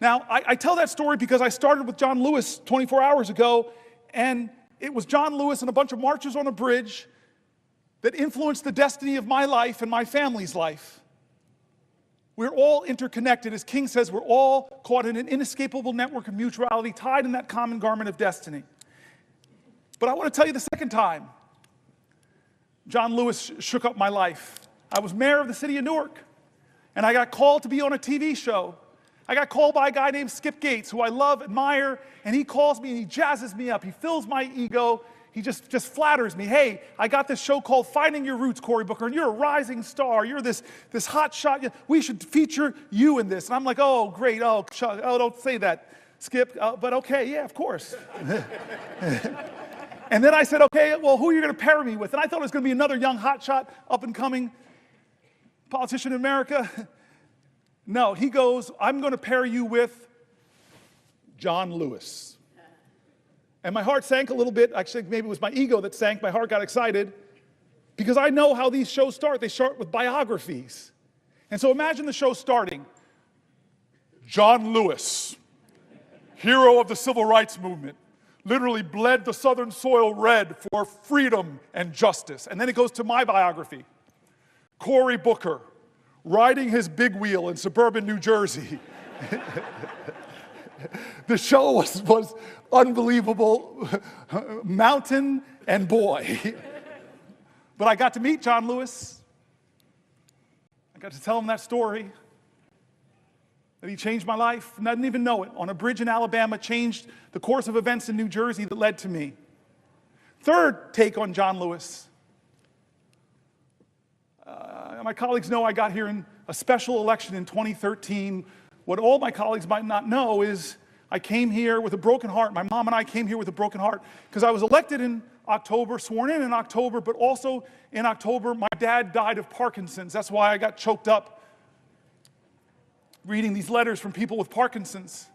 Now, I tell that story because I started with John Lewis 24 hours ago, and it was John Lewis and a bunch of marchers on a bridge that influenced the destiny of my life and my family's life. We're all interconnected. As King says, we're all caught in an inescapable network of mutuality, tied in that common garment of destiny. But I want to tell you the second time John Lewis shook up my life. I was mayor of the city of Newark, and I got called to be on a TV show. I got called by a guy named Skip Gates, who I love, admire, and he calls me and he jazzes me up. He fills my ego. He just flatters me. Hey, I got this show called Finding Your Roots, Cory Booker, and you're a rising star. You're this hot shot. We should feature you in this. And I'm like, oh, great. Oh, don't say that, Skip. But okay, yeah, of course. And then I said, okay, well, who are you going to pair me with? And I thought it was going to be another young hotshot, up-and-coming politician in America. No, he goes, I'm going to pair you with John Lewis. And my heart sank a little bit. Actually, maybe it was my ego that sank. My heart got excited because I know how these shows start. They start with biographies. And so imagine the show starting. John Lewis, hero of the civil rights movement, literally bled the southern soil red for freedom and justice. And then it goes to my biography. Cory Booker, riding his big wheel in suburban New Jersey. The show was unbelievable, mountain and boy. But I got to meet John Lewis. I got to tell him that story, that he changed my life, and I didn't even know it. On a bridge in Alabama, changed the course of events in New Jersey that led to me. Third take on John Lewis. My colleagues know I got here in a special election in 2013. What all my colleagues might not know is I came here with a broken heart. My mom and I came here with a broken heart because I was elected in October, sworn in October, but also in October, my dad died of Parkinson's. That's why I got choked up reading these letters from people with Parkinson's.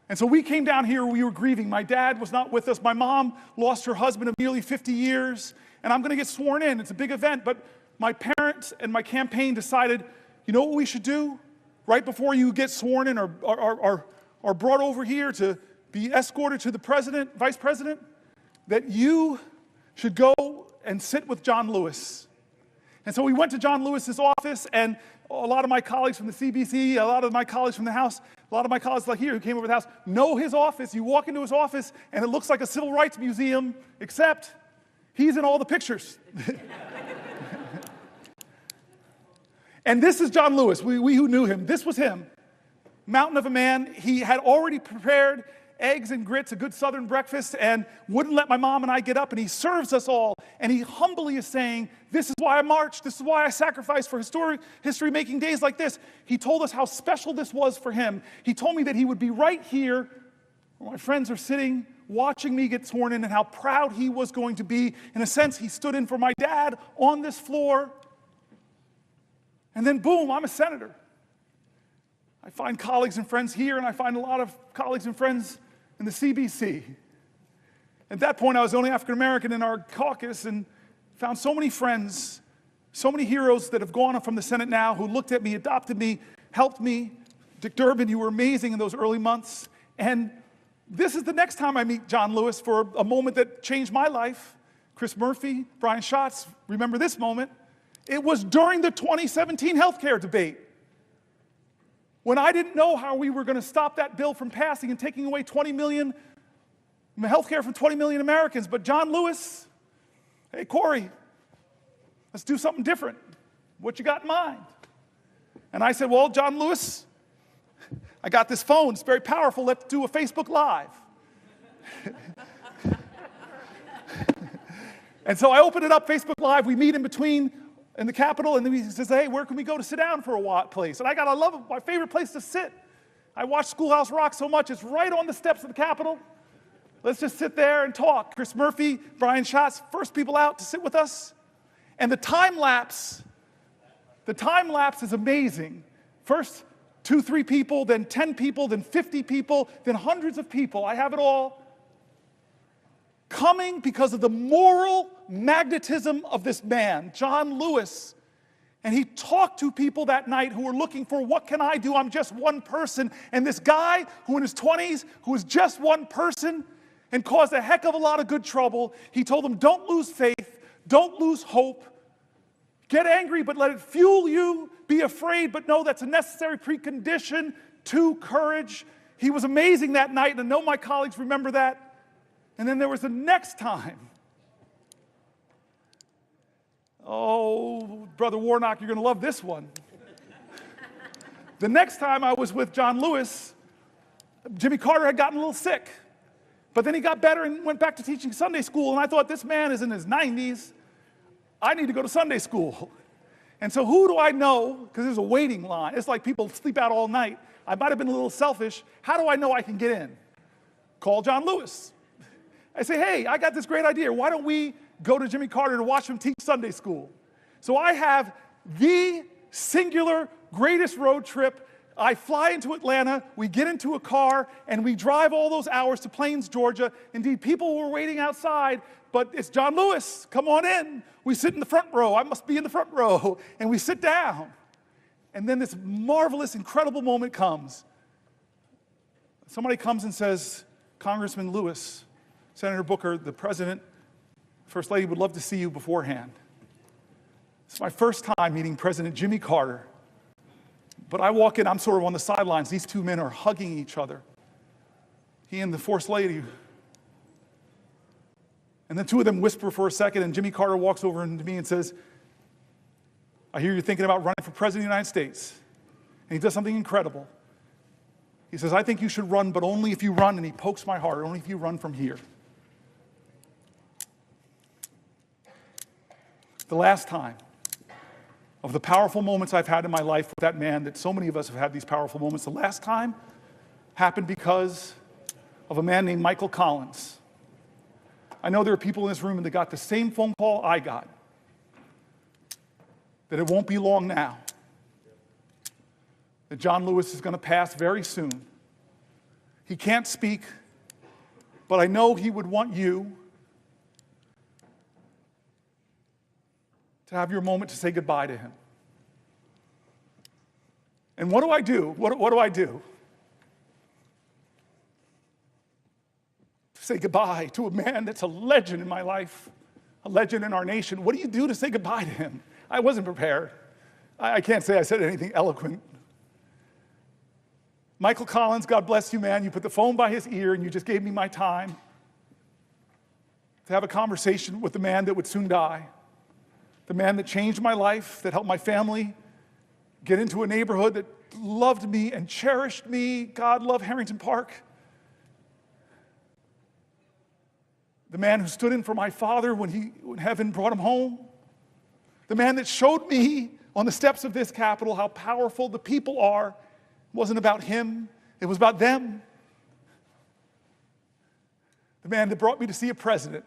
And so we came down here, we were grieving. My dad was not with us. My mom lost her husband of nearly 50 years, and I'm going to get sworn in. It's a big event, but my parents and my campaign decided, you know what we should do? Right before you get sworn in or brought over here to be escorted to the president, vice president, that you should go and sit with John Lewis. And so we went to John Lewis's office, and a lot of my colleagues from the CBC, a lot of my colleagues from the House, a lot of my colleagues like here who came over to the House know his office. You walk into his office, and it looks like a civil rights museum, except he's in all the pictures. And this is John Lewis, we who knew him. This was him. Mountain of a man. He had already prepared eggs and grits, a good Southern breakfast, and wouldn't let my mom and I get up, and he serves us all. And he humbly is saying, this is why I marched, this is why I sacrificed for history-making days like this. He told us how special this was for him. He told me that he would be right here where my friends are sitting, watching me get sworn in, and how proud he was going to be. In a sense, he stood in for my dad on this floor. And then boom, I'm a senator. I find colleagues and friends here, and I find a lot of colleagues and friends in the CBC. At that point, I was the only African American in our caucus, and found so many friends, so many heroes that have gone up from the Senate now, who looked at me, adopted me, helped me. Dick Durbin, you were amazing in those early months. And this is the next time I meet John Lewis for a moment that changed my life. Chris Murphy, Brian Schatz, remember this moment. It was during the 2017 healthcare debate, when I didn't know how we were going to stop that bill from passing and taking away 20 million healthcare from 20 million Americans. But John Lewis, hey, Cory, let's do something different. What you got in mind? And I said, well, John Lewis, I got this phone, it's very powerful, let's do a Facebook Live. And so I open it up, Facebook Live, we meet in the Capitol, and then he says, hey, where can we go to sit down for a place? And I love it, my favorite place to sit. I watch Schoolhouse Rock so much, it's right on the steps of the Capitol. Let's just sit there and talk. Chris Murphy, Brian Schatz, first people out to sit with us. And the time lapse is amazing. First 2, 3 people, then 10 people, then 50 people, then hundreds of people. I have it all. Coming because of the moral magnetism of this man, John Lewis. And he talked to people that night who were looking for, what can I do? I'm just one person. And this guy who in his 20s, who was just one person and caused a heck of a lot of good trouble, he told them, don't lose faith, don't lose hope. Get angry, but let it fuel you. Be afraid, but know that's a necessary precondition to courage. He was amazing that night, and I know my colleagues remember that. And then there was the next time. Oh, Brother Warnock, you're going to love this one. The next time I was with John Lewis, Jimmy Carter had gotten a little sick. But then he got better and went back to teaching Sunday school, and I thought, this man is in his 90s. I need to go to Sunday school. And so who do I know? Because there's a waiting line. It's like people sleep out all night. I might have been a little selfish. How do I know I can get in? Call John Lewis. I say, hey, I got this great idea. Why don't we go to Jimmy Carter to watch him teach Sunday school? So I have the singular greatest road trip. I fly into Atlanta, we get into a car, and we drive all those hours to Plains, Georgia. Indeed, people were waiting outside, but it's John Lewis. Come on in. We sit in the front row. I must be in the front row. And we sit down. And then this marvelous, incredible moment comes. Somebody comes and says, Congressman Lewis, Senator Booker, the President, First Lady would love to see you beforehand. It's my first time meeting President Jimmy Carter. But I walk in, I'm sort of on the sidelines. These two men are hugging each other. He and the First Lady. And the two of them whisper for a second, and Jimmy Carter walks over to me and says, I hear you're thinking about running for President of the United States. And he does something incredible. He says, I think you should run, but only if you run, and he pokes my heart, only if you run from here. The last time of the powerful moments I've had in my life with that man, that so many of us have had these powerful moments, the last time happened because of a man named Michael Collins. I know there are people in this room that got the same phone call I got, that it won't be long now, that John Lewis is going to pass very soon. He can't speak, but I know he would want you to have your moment to say goodbye to him. And what do I do? What do I do? To say goodbye to a man that's a legend in my life, a legend in our nation. What do you do to say goodbye to him? I wasn't prepared. I can't say I said anything eloquent. Michael Collins, God bless you, man. You put the phone by his ear and you just gave me my time to have a conversation with the man that would soon die. The man that changed my life, that helped my family get into a neighborhood that loved me and cherished me. God love Harrington Park. The man who stood in for my father when heaven brought him home. The man that showed me on the steps of this Capitol how powerful the people are. It wasn't about him, it was about them. The man that brought me to see a president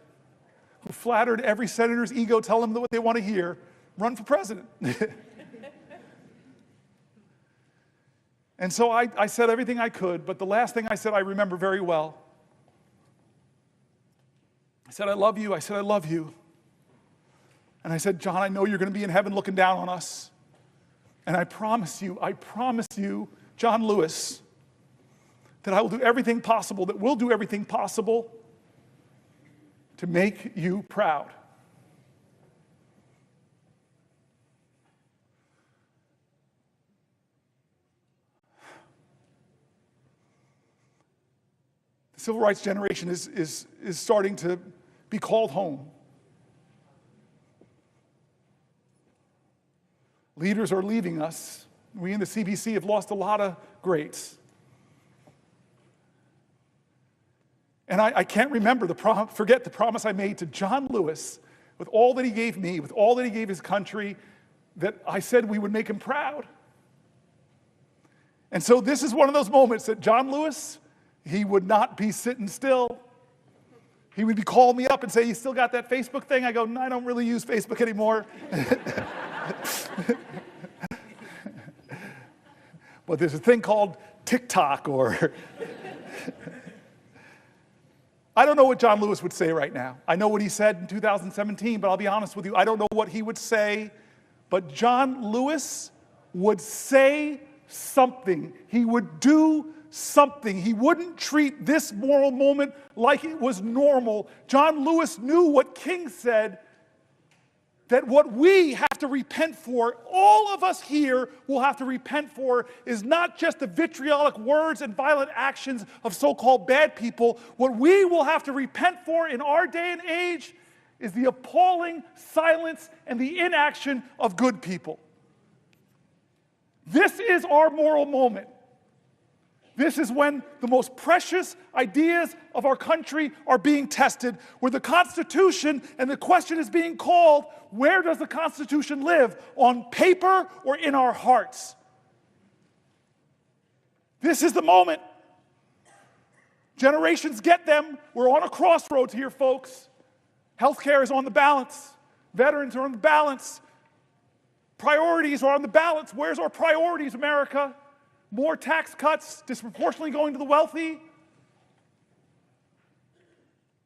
who flattered every senator's ego, tell them what they want to hear, run for president. And so I said everything I could, but the last thing I said I remember very well. I said, I love you. I said, I love you. And I said, John, I know you're going to be in heaven looking down on us. And I promise you, John Lewis, that I will do everything possible, that we'll do everything possible to make you proud. The civil rights generation is starting to be called home. Leaders are leaving us. We in the CBC have lost a lot of greats. And I can't remember forget the promise I made to John Lewis, with all that he gave me, with all that he gave his country, that I said we would make him proud. And so this is one of those moments that John Lewis, he would not be sitting still. He would be calling me up and say, "You still got that Facebook thing?" I go, "No, I don't really use Facebook anymore." But there's a thing called TikTok, or I don't know what John Lewis would say right now. I know what he said in 2017, but I'll be honest with you, I don't know what he would say. But John Lewis would say something. He would do something. He wouldn't treat this moral moment like it was normal. John Lewis knew what King said, that what we have to repent for, all of us here will have to repent for, is not just the vitriolic words and violent actions of so-called bad people. What we will have to repent for in our day and age is the appalling silence and the inaction of good people. This is our moral moment. This is when the most precious ideas of our country are being tested, where the Constitution, and the question is being called, where does the Constitution live? On paper or in our hearts? This is the moment. Generations get them. We're on a crossroads here, folks. Healthcare is on the balance. Veterans are on the balance. Priorities are on the balance. Where's our priorities, America? More tax cuts disproportionately going to the wealthy?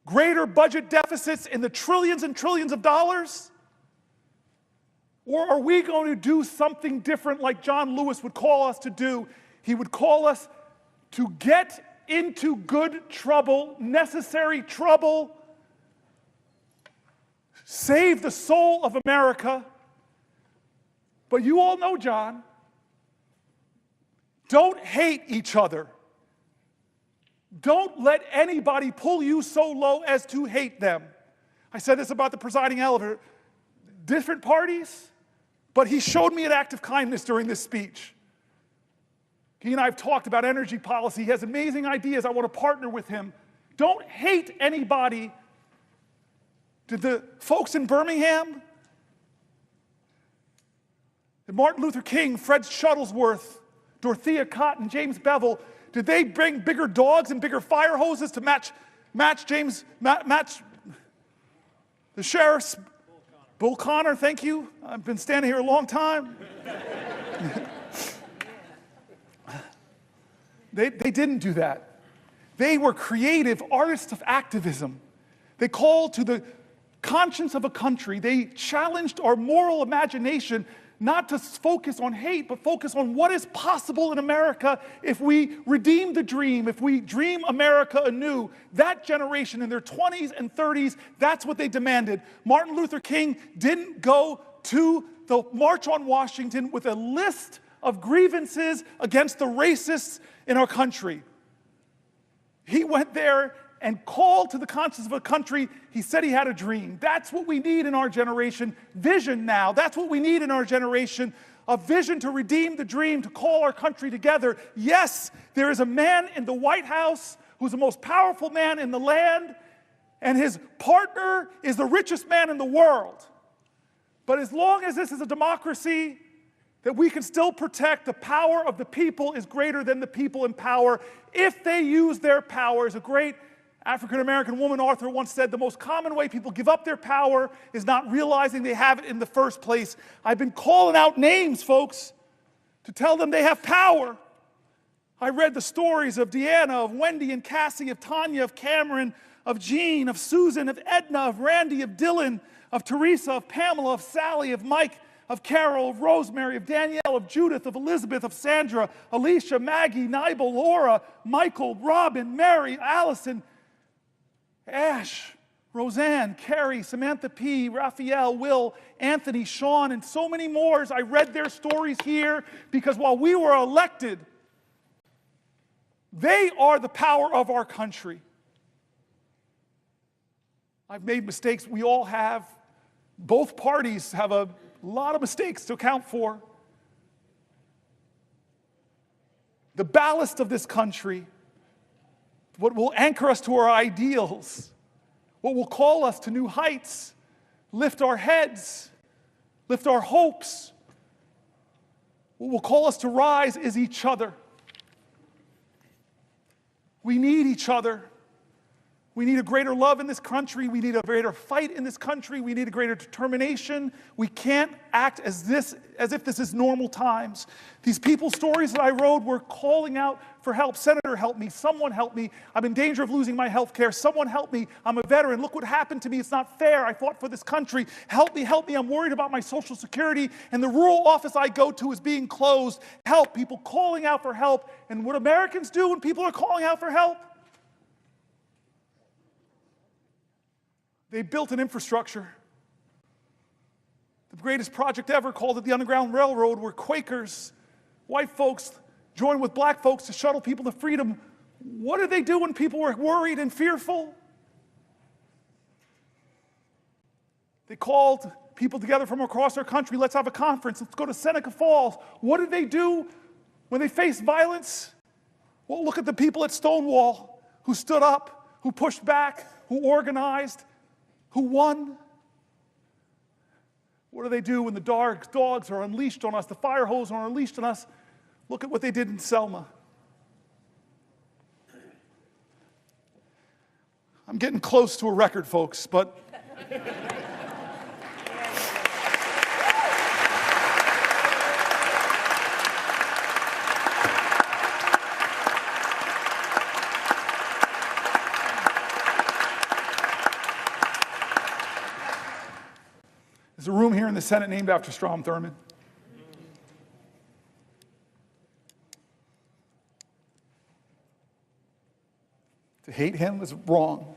Greater budget deficits in the trillions and trillions of dollars? Or are we going to do something different like John Lewis would call us to do? He would call us to get into good trouble, necessary trouble, save the soul of America. But you all know John. Don't hate each other. Don't let anybody pull you so low as to hate them. I said this about the presiding elder. Different parties, but he showed me an act of kindness during this speech. He and I have talked about energy policy. He has amazing ideas. I want to partner with him. Don't hate anybody. Did the folks in Birmingham, did Martin Luther King, Fred Shuttlesworth, Dorothea Cotton, James Bevel, did they bring bigger dogs and bigger fire hoses to match the sheriff's? Bull Connor, thank you. I've been standing here a long time. They didn't do that. They were creative artists of activism. They called to the conscience of a country. They challenged our moral imagination, not to focus on hate, but focus on what is possible in America if we redeem the dream, if we dream America anew. That generation in their 20s and 30s, that's what they demanded. Martin Luther King didn't go to the March on Washington with a list of grievances against the racists in our country. He went there and called to the conscience of a country. He said he had a dream. That's what we need in our generation. Vision now. That's what we need in our generation. A vision to redeem the dream, to call our country together. Yes, there is a man in the White House who's the most powerful man in the land, and his partner is the richest man in the world. But as long as this is a democracy, that we can still protect the power of the people is greater than the people in power if they use their power. As a great African-American woman author once said, the most common way people give up their power is not realizing they have it in the first place. I've been calling out names, folks, to tell them they have power. I read the stories of Deanna, of Wendy and Cassie, of Tanya, of Cameron, of Jean, of Susan, of Edna, of Randy, of Dylan, of Teresa, of Pamela, of Sally, of Mike, of Carol, of Rosemary, of Danielle, of Judith, of Elizabeth, of Sandra, Alicia, Maggie, Nibel, Laura, Michael, Robin, Mary, Allison, Ash, Roseanne, Carrie, Samantha P., Raphael, Will, Anthony, Sean, and so many more. I read their stories here because while we were elected, they are the power of our country. I've made mistakes. We all have. Both parties have a lot of mistakes to account for. The ballast of this country, what will anchor us to our ideals, what will call us to new heights, lift our heads, lift our hopes. What will call us to rise is each other. We need each other. We need a greater love in this country. We need a greater fight in this country. We need a greater determination. We can't act as if this is normal times. These people's stories that I wrote were calling out for help. Senator, help me. Someone help me. I'm in danger of losing my health care. Someone help me. I'm a veteran. Look what happened to me. It's not fair. I fought for this country. Help me, help me. I'm worried about my Social Security. And the rural office I go to is being closed. Help. People calling out for help. And what Americans do when people are calling out for help? They built an infrastructure. The greatest project ever, called it the Underground Railroad, where Quakers, white folks, joined with black folks to shuttle people to freedom. What did they do when people were worried and fearful? They called people together from across our country. Let's have a conference. Let's go to Seneca Falls. What did they do when they faced violence? Well, look at the people at Stonewall who stood up, who pushed back, who organized, who won. What do they do when the dogs are unleashed on us, the fire hose are unleashed on us? Look at what they did in Selma. I'm getting close to a record, folks, but there's a room here in the Senate named after Strom Thurmond. To hate him was wrong.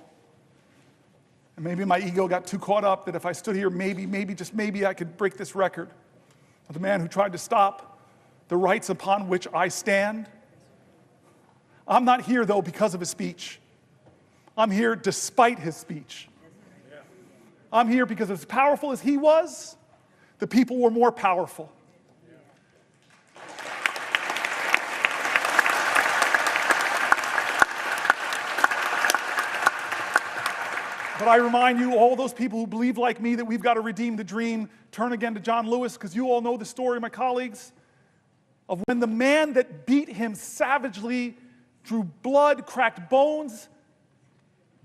And maybe my ego got too caught up that if I stood here, maybe, just maybe I could break this record of the man who tried to stop the rights upon which I stand. I'm not here, though, because of his speech. I'm here despite his speech. I'm here because as powerful as he was, the people were more powerful. But I remind you, all those people who believe like me that we've got to redeem the dream, turn again to John Lewis, because you all know the story, my colleagues, of when the man that beat him savagely, drew blood, cracked bones.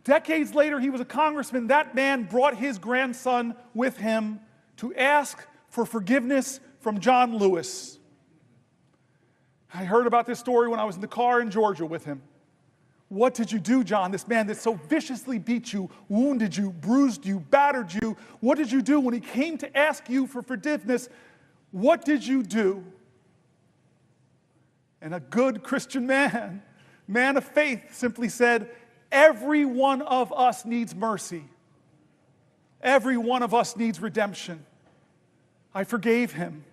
Decades later, he was a congressman. That man brought his grandson with him to ask for forgiveness from John Lewis. I heard about this story when I was in the car in Georgia with him. What did you do, John? This man that so viciously beat you, wounded you, bruised you, battered you. What did you do when he came to ask you for forgiveness? What did you do? And a good Christian man of faith, simply said, every one of us needs mercy. Every one of us needs redemption. I forgave him.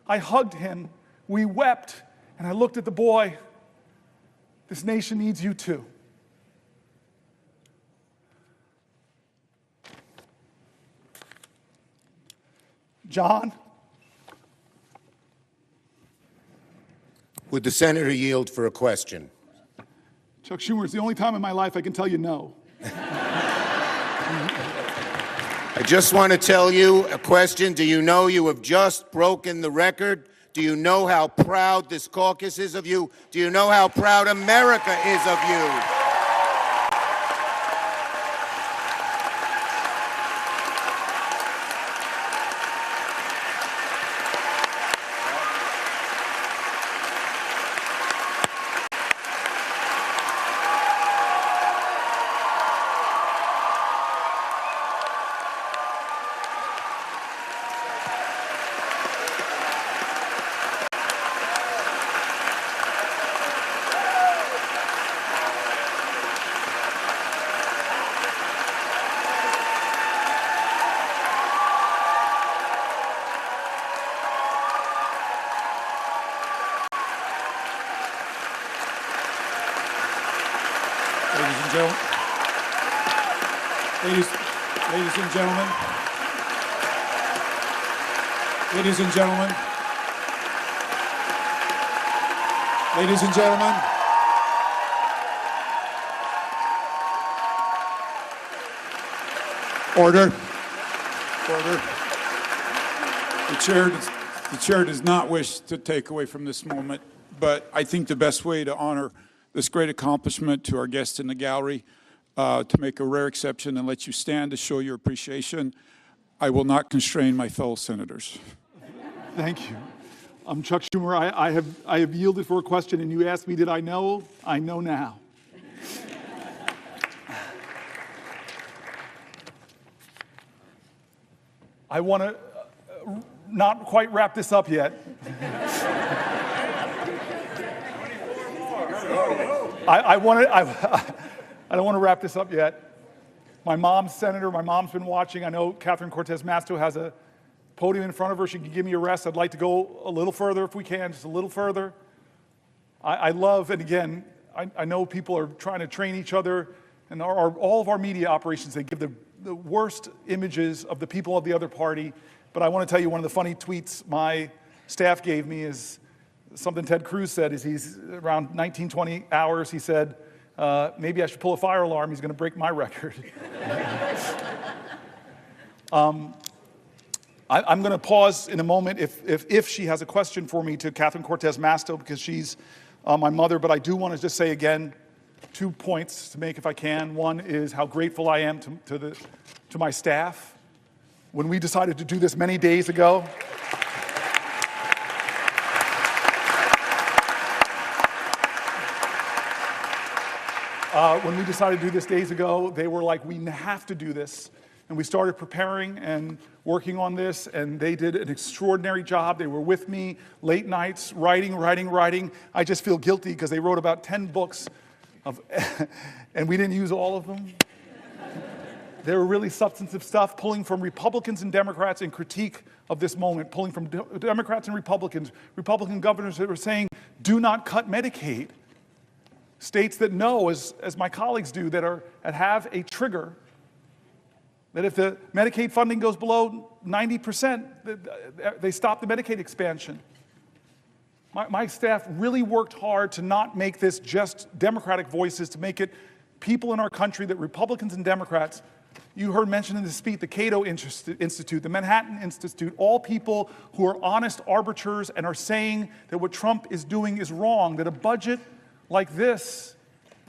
I hugged him. We wept. And I looked at the boy. This nation needs you too. John? Would the senator yield for a question? Chuck Schumer, it's the only time in my life I can tell you no. I just want to tell you a question. Do you know you have just broken the record? Do you know how proud this caucus is of you? Do you know how proud America is of you? Ladies and gentlemen, ladies and gentlemen, Order. Order. The chair does not wish to take away from this moment, but I think the best way to honor this great accomplishment to our guests in the gallery, to make a rare exception and let you stand to show your appreciation, I will not constrain my fellow senators. Thank you. Chuck Schumer, I have yielded for a question, and you asked me, did I know? I know now. I want to not quite wrap this up yet. I don't want to wrap this up yet. My mom's senator, my mom's been watching. I know Catherine Cortez Masto has a podium in front of her. She can give me a rest. I'd like to go a little further if we can, just a little further. I love, and again, I know people are trying to train each other, and all of our media operations, they give the worst images of the people of the other party. But I want to tell you, one of the funny tweets my staff gave me is something Ted Cruz said. Is he's around 19, 20 hours, he said, maybe I should pull a fire alarm. He's going to break my record. I'm going to pause in a moment if she has a question for me to Catherine Cortez Masto, because she's my mother. But I do want to just say again, 2 points to make if I can. One is how grateful I am to my staff. When we decided to do this many days ago, they were like, we have to do this. And we started preparing and working on this, and they did an extraordinary job. They were with me late nights, writing. I just feel guilty because they wrote about 10 books, and we didn't use all of them. They were really substantive stuff, pulling from Republicans and Democrats in critique of this moment, pulling from Democrats and Republicans, Republican governors that were saying, do not cut Medicaid. States that know, as my colleagues do, that have a trigger, that if the Medicaid funding goes below 90%, they stop the Medicaid expansion. My staff really worked hard to not make this just Democratic voices, to make it people in our country, that Republicans and Democrats, you heard mentioned in the speech, the Cato Institute, the Manhattan Institute, all people who are honest arbiters and are saying that what Trump is doing is wrong, that a budget like this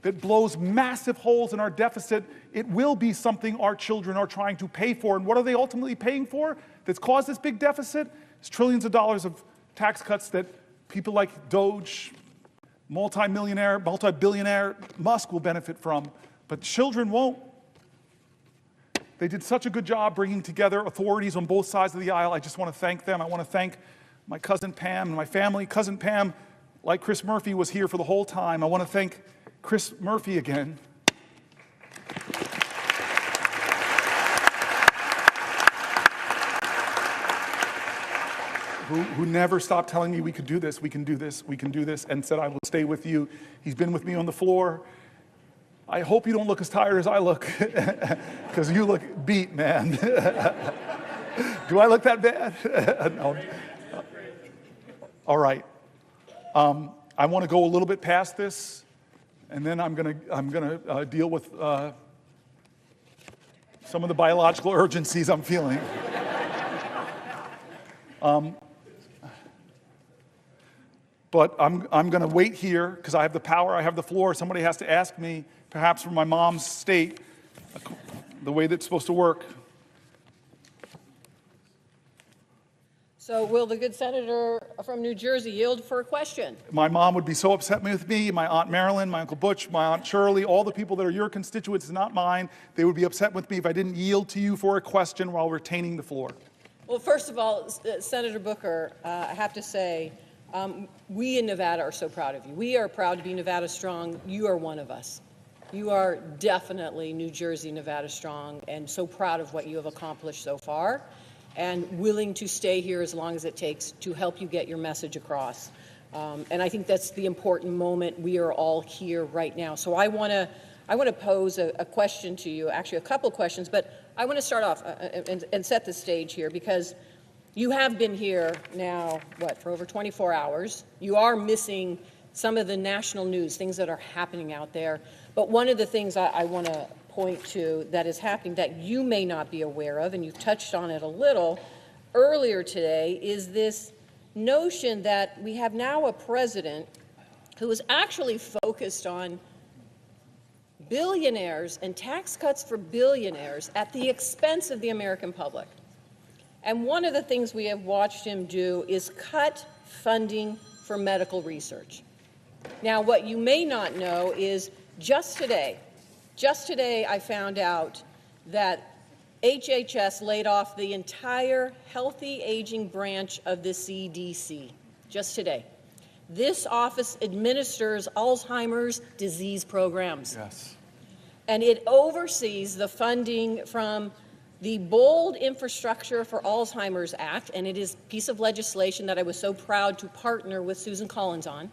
that blows massive holes in our deficit, it will be something our children are trying to pay for. And what are they ultimately paying for that's caused this big deficit? It's trillions of dollars of tax cuts that people like Doge, multi-billionaire Musk will benefit from, but children won't. They did such a good job bringing together authorities on both sides of the aisle. I just want to thank them. I want to thank my cousin Pam and my family. Cousin Pam, like Chris Murphy, was here for the whole time. I want to thank Chris Murphy again. Who never stopped telling me we could do this, we can do this, we can do this, and said I will stay with you. He's been with me on the floor. I hope you don't look as tired as I look, because you look beat, man. Do I look that bad? No. All right. I want to go a little bit past this, and then I'm gonna deal with some of the biological urgencies I'm feeling. But I'm going to wait here because I have the power, I have the floor. Somebody has to ask me, perhaps from my mom's state, the way that's supposed to work. So will the good senator from New Jersey yield for a question? My mom would be so upset with me, my Aunt Marilyn, my Uncle Butch, my Aunt Shirley, all the people that are your constituents, not mine. They would be upset with me if I didn't yield to you for a question while retaining the floor. Well, first of all, Senator Booker, I have to say, we in Nevada are so proud of you. We are proud to be Nevada Strong. You are one of us. You are definitely New Jersey, Nevada Strong, and so proud of what you have accomplished so far, and willing to stay here as long as it takes to help you get your message across. And I think that's the important moment. We are all here right now. So I want to pose a question to you, actually a couple questions, but I want to start off and set the stage here, because you have been here now, for over 24 hours. You are missing some of the national news, things that are happening out there. But one of the things I want to point to that is happening that you may not be aware of, and you've touched on it a little earlier today, is this notion that we have now a president who is actually focused on billionaires and tax cuts for billionaires at the expense of the American public. And one of the things we have watched him do is cut funding for medical research. Now, what you may not know is just today I found out that HHS laid off the entire healthy aging branch of the CDC, just today. This office administers Alzheimer's disease programs. Yes. And it oversees the funding from the Bold Infrastructure for Alzheimer's Act, and it is a piece of legislation that I was so proud to partner with Susan Collins on.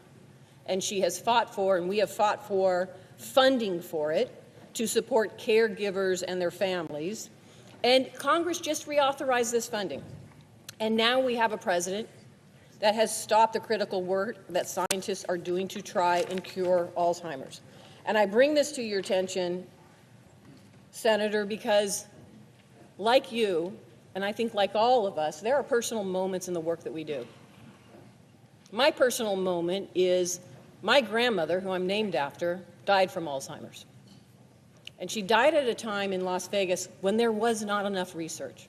And she has fought for, and we have fought for, funding for it to support caregivers and their families. And Congress just reauthorized this funding. And now we have a president that has stopped the critical work that scientists are doing to try and cure Alzheimer's. And I bring this to your attention, Senator, because like you, and I think like all of us, there are personal moments in the work that we do. My personal moment is my grandmother, who I'm named after, died from Alzheimer's. And she died at a time in Las Vegas when there was not enough research,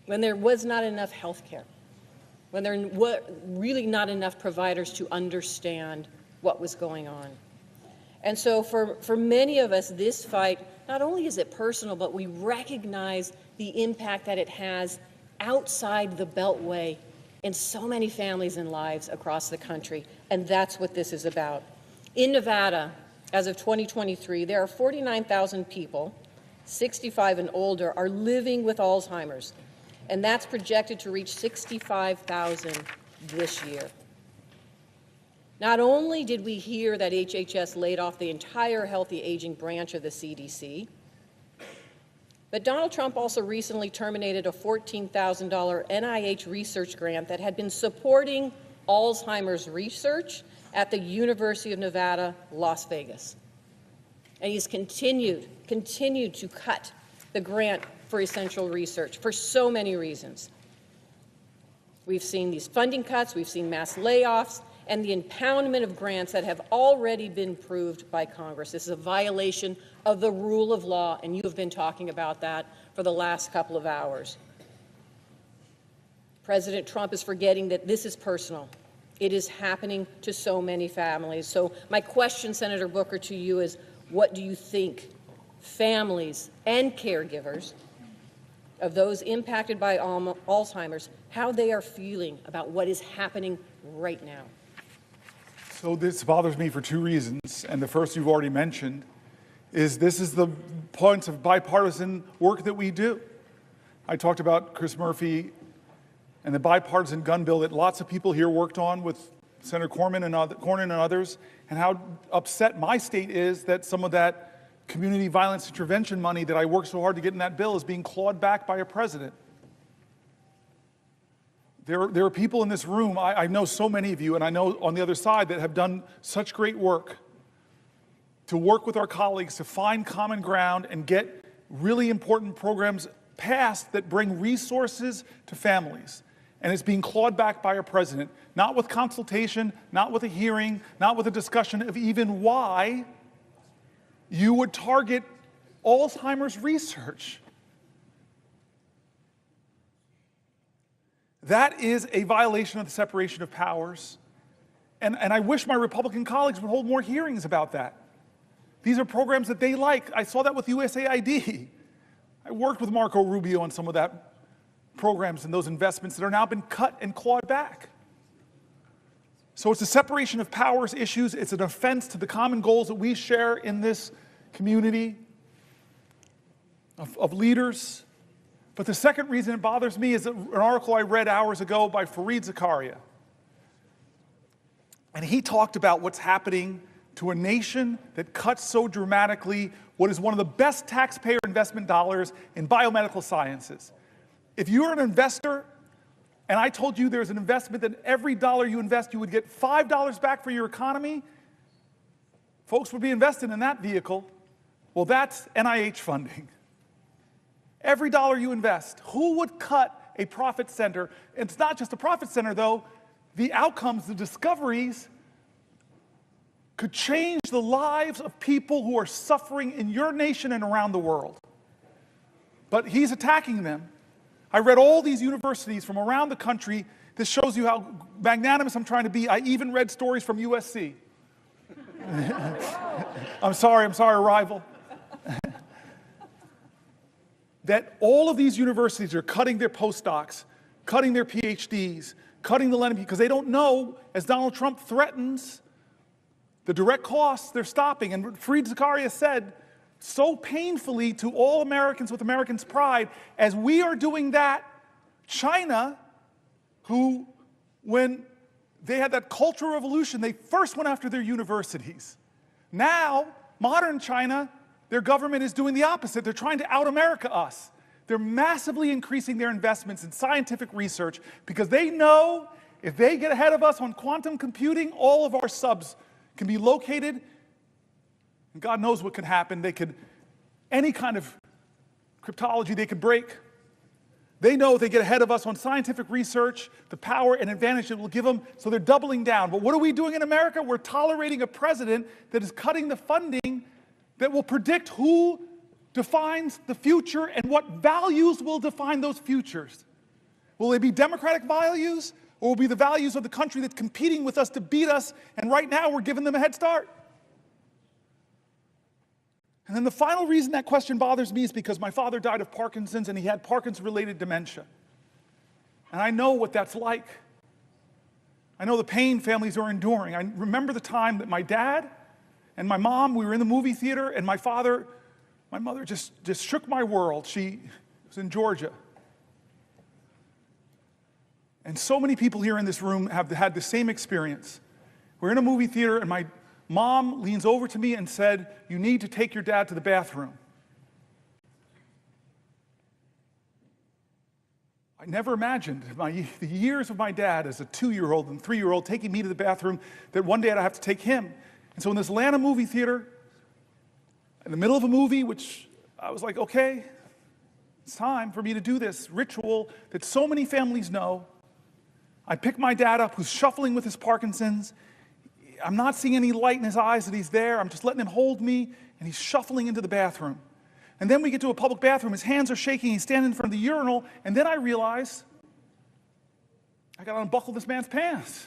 when there was not enough health care, when there were really not enough providers to understand what was going on. And so for many of us, this fight, not only is it personal, but we recognize the impact that it has outside the Beltway in so many families and lives across the country. And that's what this is about. In Nevada, as of 2023, there are 49,000 people, 65 and older, are living with Alzheimer's. And that's projected to reach 65,000 this year. Not only did we hear that HHS laid off the entire healthy aging branch of the CDC, but Donald Trump also recently terminated a $14,000 NIH research grant that had been supporting Alzheimer's research at the University of Nevada, Las Vegas. And he's continued to cut the grant for essential research for so many reasons. We've seen these funding cuts, we've seen mass layoffs, and the impoundment of grants that have already been approved by Congress. This is a violation of the rule of law, and you have been talking about that for the last couple of hours. President Trump is forgetting that this is personal. It is happening to so many families. So my question, Senator Booker, to you is, what do you think families and caregivers of those impacted by Alzheimer's, how they are feeling about what is happening right now? So this bothers me for two reasons, and the first you've already mentioned is this is the points of bipartisan work that we do. I talked about Chris Murphy and the bipartisan gun bill that lots of people here worked on with Senator Cornyn and others, and how upset my state is that some of that community violence intervention money that I worked so hard to get in that bill is being clawed back by a president. There are people in this room, I know so many of you, and I know on the other side, that have done such great work to work with our colleagues to find common ground and get really important programs passed that bring resources to families. And it's being clawed back by a president, not with consultation, not with a hearing, not with a discussion of even why you would target Alzheimer's research. That is a violation of the separation of powers. And I wish my Republican colleagues would hold more hearings about that. These are programs that they like. I saw that with USAID. I worked with Marco Rubio on some of that programs and those investments that are now been cut and clawed back. So it's a separation of powers issues. It's an offense to the common goals that we share in this community of leaders. But the second reason it bothers me is an article I read hours ago by Fareed Zakaria. And he talked about what's happening to a nation that cuts so dramatically what is one of the best taxpayer investment dollars in biomedical sciences. If you're an investor, and I told you there's an investment that every dollar you invest, you would get $5 back for your economy, folks would be invested in that vehicle. Well, that's NIH funding. Every dollar you invest, who would cut a profit center? It's not just a profit center, though. The outcomes, the discoveries, could change the lives of people who are suffering in your nation and around the world. But he's attacking them. I read all these universities from around the country. This shows you how magnanimous I'm trying to be. I even read stories from USC. I'm sorry, rival. That all of these universities are cutting their postdocs, cutting their PhDs, cutting the lending, because they don't know, as Donald Trump threatens, the direct costs they're stopping. And Fareed Zakaria said so painfully to all Americans with Americans' pride, as we are doing that, China, who, when they had that Cultural Revolution, they first went after their universities. Now, modern China, their government is doing the opposite. They're trying to out-America us. They're massively increasing their investments in scientific research because they know if they get ahead of us on quantum computing, all of our subs can be located, and God knows what could happen. They could, any kind of cryptology they could break. They know if they get ahead of us on scientific research, the power and advantage it will give them, so they're doubling down. But what are we doing in America? We're tolerating a president that is cutting the funding that will predict who defines the future and what values will define those futures. Will they be democratic values, or will it be the values of the country that's competing with us to beat us, and right now we're giving them a head start? And then the final reason that question bothers me is because my father died of Parkinson's, and he had Parkinson's-related dementia. And I know what that's like. I know the pain families are enduring. I remember the time that my dad and my mom, we were in the movie theater, and my mother just shook my world. She was in Georgia. And so many people here in this room have had the same experience. We're in a movie theater, and my mom leans over to me and said, "You need to take your dad to the bathroom." I never imagined the years of my dad as a 2-year-old and 3-year-old taking me to the bathroom, that one day I'd have to take him. And so in this Atlanta movie theater, in the middle of a movie, which I was like, okay, it's time for me to do this ritual that so many families know. I pick my dad up, who's shuffling with his Parkinson's. I'm not seeing any light in his eyes that he's there. I'm just letting him hold me, and he's shuffling into the bathroom. And then we get to a public bathroom. His hands are shaking. He's standing in front of the urinal, and then I realize I got to unbuckle this man's pants.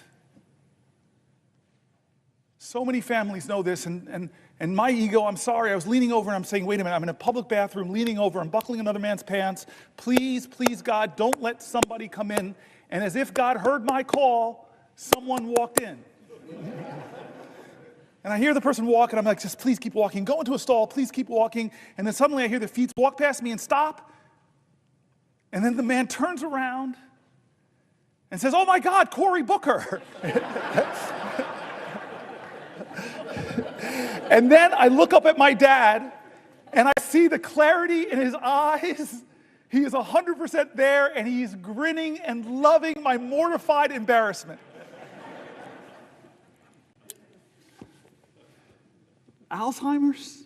So many families know this, and my ego, I'm sorry, I was leaning over and I'm saying, wait a minute, I'm in a public bathroom, leaning over, I'm buckling another man's pants. Please, please, God, don't let somebody come in. And as if God heard my call, someone walked in. And I hear the person walk, and I'm like, just please keep walking. Go into a stall, please keep walking. And then suddenly I hear the feet walk past me and stop. And then the man turns around and says, "Oh my God, Cory Booker." And then I look up at my dad, and I see the clarity in his eyes. He is 100% there, and he's grinning and loving my mortified embarrassment. Alzheimer's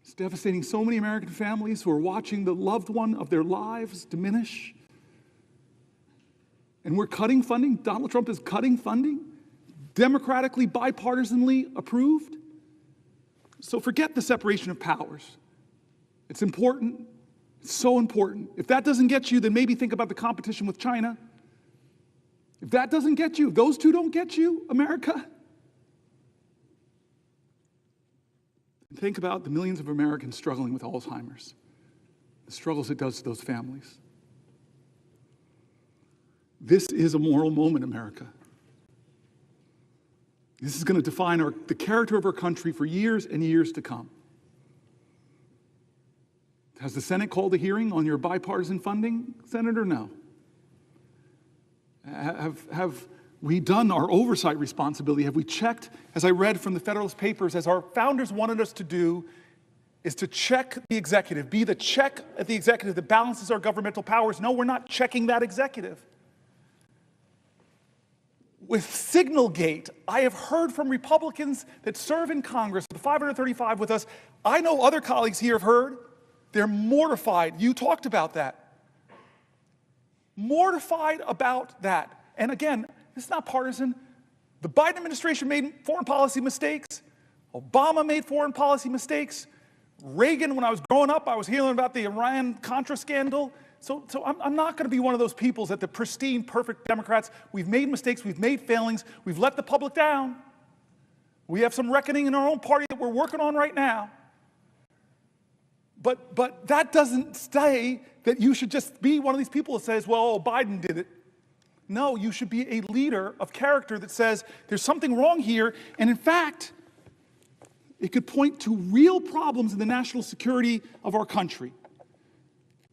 is devastating so many American families who are watching the loved one of their lives diminish. And we're cutting funding. Donald Trump is cutting funding, democratically, bipartisanly approved. So forget the separation of powers. It's important. It's so important. If that doesn't get you, then maybe think about the competition with China. If that doesn't get you, if those two don't get you, America, think about the millions of Americans struggling with Alzheimer's, the struggles it does to those families. This is a moral moment, America. This is going to define the character of our country for years and years to come. Has the Senate called a hearing on your bipartisan funding, Senator? No. Have we done our oversight responsibility? Have we checked, as I read from the Federalist Papers, as our founders wanted us to do, is to check the executive, be the check at the executive that balances our governmental powers? No, we're not checking that executive. with Signalgate, I have heard from Republicans that serve in Congress, the 535 with us. I know other colleagues here have heard. They're mortified. You talked about that. Mortified about that. And again, this is not partisan. The Biden administration made foreign policy mistakes. Obama made foreign policy mistakes. Reagan, when I was growing up, I was hearing about the Iran-Contra scandal. So I'm not going to be one of those people that the pristine, perfect Democrats. We've made mistakes, we've made failings, we've let the public down. We have some reckoning in our own party that we're working on right now. But that doesn't say that you should just be one of these people that says, well, Biden did it. No, you should be a leader of character that says there's something wrong here, and in fact, it could point to real problems in the national security of our country.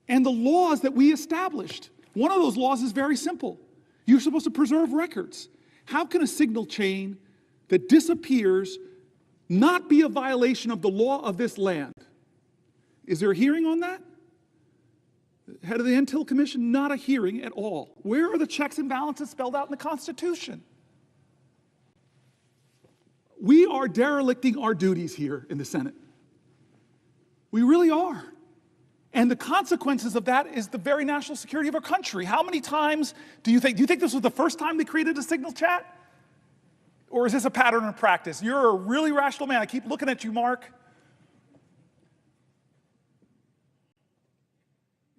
And the laws that we established. One of those laws is very simple. You're supposed to preserve records. How can a signal chain that disappears not be a violation of the law of this land? Is there a hearing on that? Head of the Intel Commission, not a hearing at all. Where are the checks and balances spelled out in the Constitution? We are derelicting our duties here in the Senate. We really are. And the consequences of that is the very national security of our country. How many times do you think this was the first time they created a signal chat? Or is this a pattern of practice? You're a really rational man. I keep looking at you, Mark.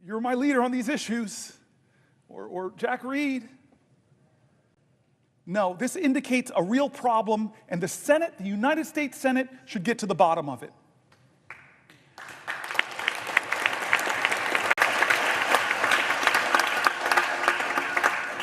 You're my leader on these issues. Or Jack Reed. No, this indicates a real problem, and the Senate, the United States Senate, should get to the bottom of it.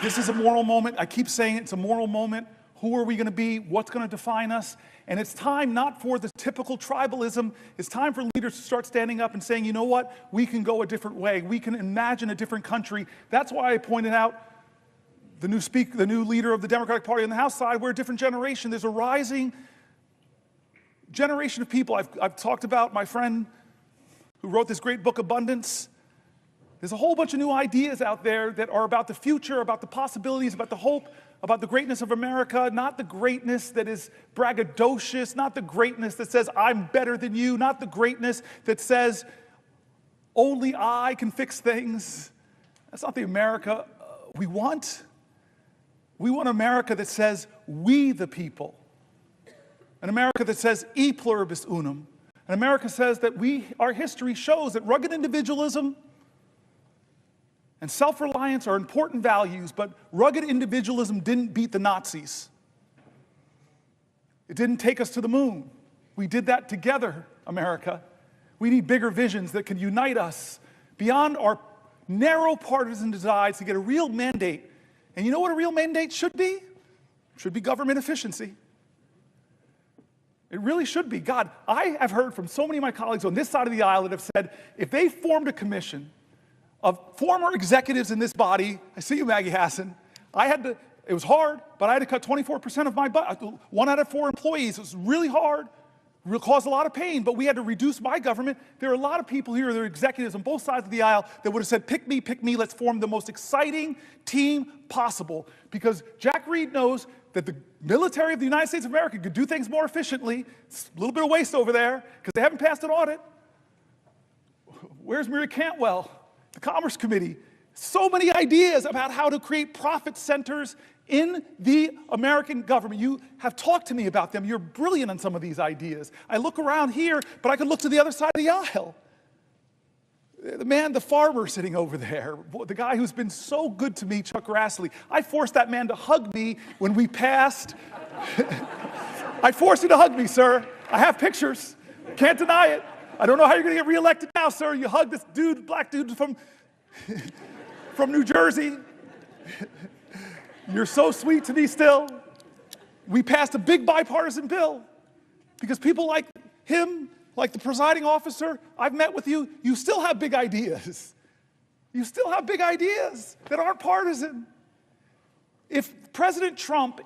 This is a moral moment. I keep saying it's a moral moment. Who are we going to be? What's going to define us? And it's time not for the typical tribalism. It's time for leaders to start standing up and saying, you know what? We can go a different way. We can imagine a different country. That's why I pointed out the new leader of the Democratic Party on the House side. We're a different generation. There's a rising generation of people. I've talked about my friend who wrote this great book, Abundance. There's a whole bunch of new ideas out there that are about the future, about the possibilities, about the hope, about the greatness of America, not the greatness that is braggadocious, not the greatness that says, I'm better than you, not the greatness that says, only I can fix things. That's not the America we want. We want America that says, we the people. An America that says, e pluribus unum. An America says that our history shows that rugged individualism and self-reliance are important values, but rugged individualism didn't beat the Nazis. It didn't take us to the moon. We did that together, America. We need bigger visions that can unite us beyond our narrow partisan divides to get a real mandate. And you know what a real mandate should be? It should be government efficiency. It really should be. God, I have heard from so many of my colleagues on this side of the aisle that have said, if they formed a commission of former executives in this body, I see you, Maggie Hassan, it was hard, but I had to cut 24% of my budget, 1 out of 4 employees. It was really hard, it caused a lot of pain, but we had to reduce my government. There are a lot of people here, there are executives on both sides of the aisle that would have said, pick me, let's form the most exciting team possible. Because Jack Reed knows that the military of the United States of America could do things more efficiently. It's a little bit of waste over there, because they haven't passed an audit. Where's Maria Cantwell? The Commerce Committee, so many ideas about how to create profit centers in the American government. You have talked to me about them. You're brilliant on some of these ideas. I look around here, but I could look to the other side of the aisle. The farmer sitting over there, the guy who's been so good to me, Chuck Grassley. I forced that man to hug me when we passed. I forced you to hug me, sir. I have pictures. Can't deny it. I don't know how you're going to get reelected now, sir. You hug this dude, black dude from New Jersey. You're so sweet to me still. We passed a big bipartisan bill because people like him, like the presiding officer, I've met with you, you still have big ideas. You still have big ideas that aren't partisan. If President Trump,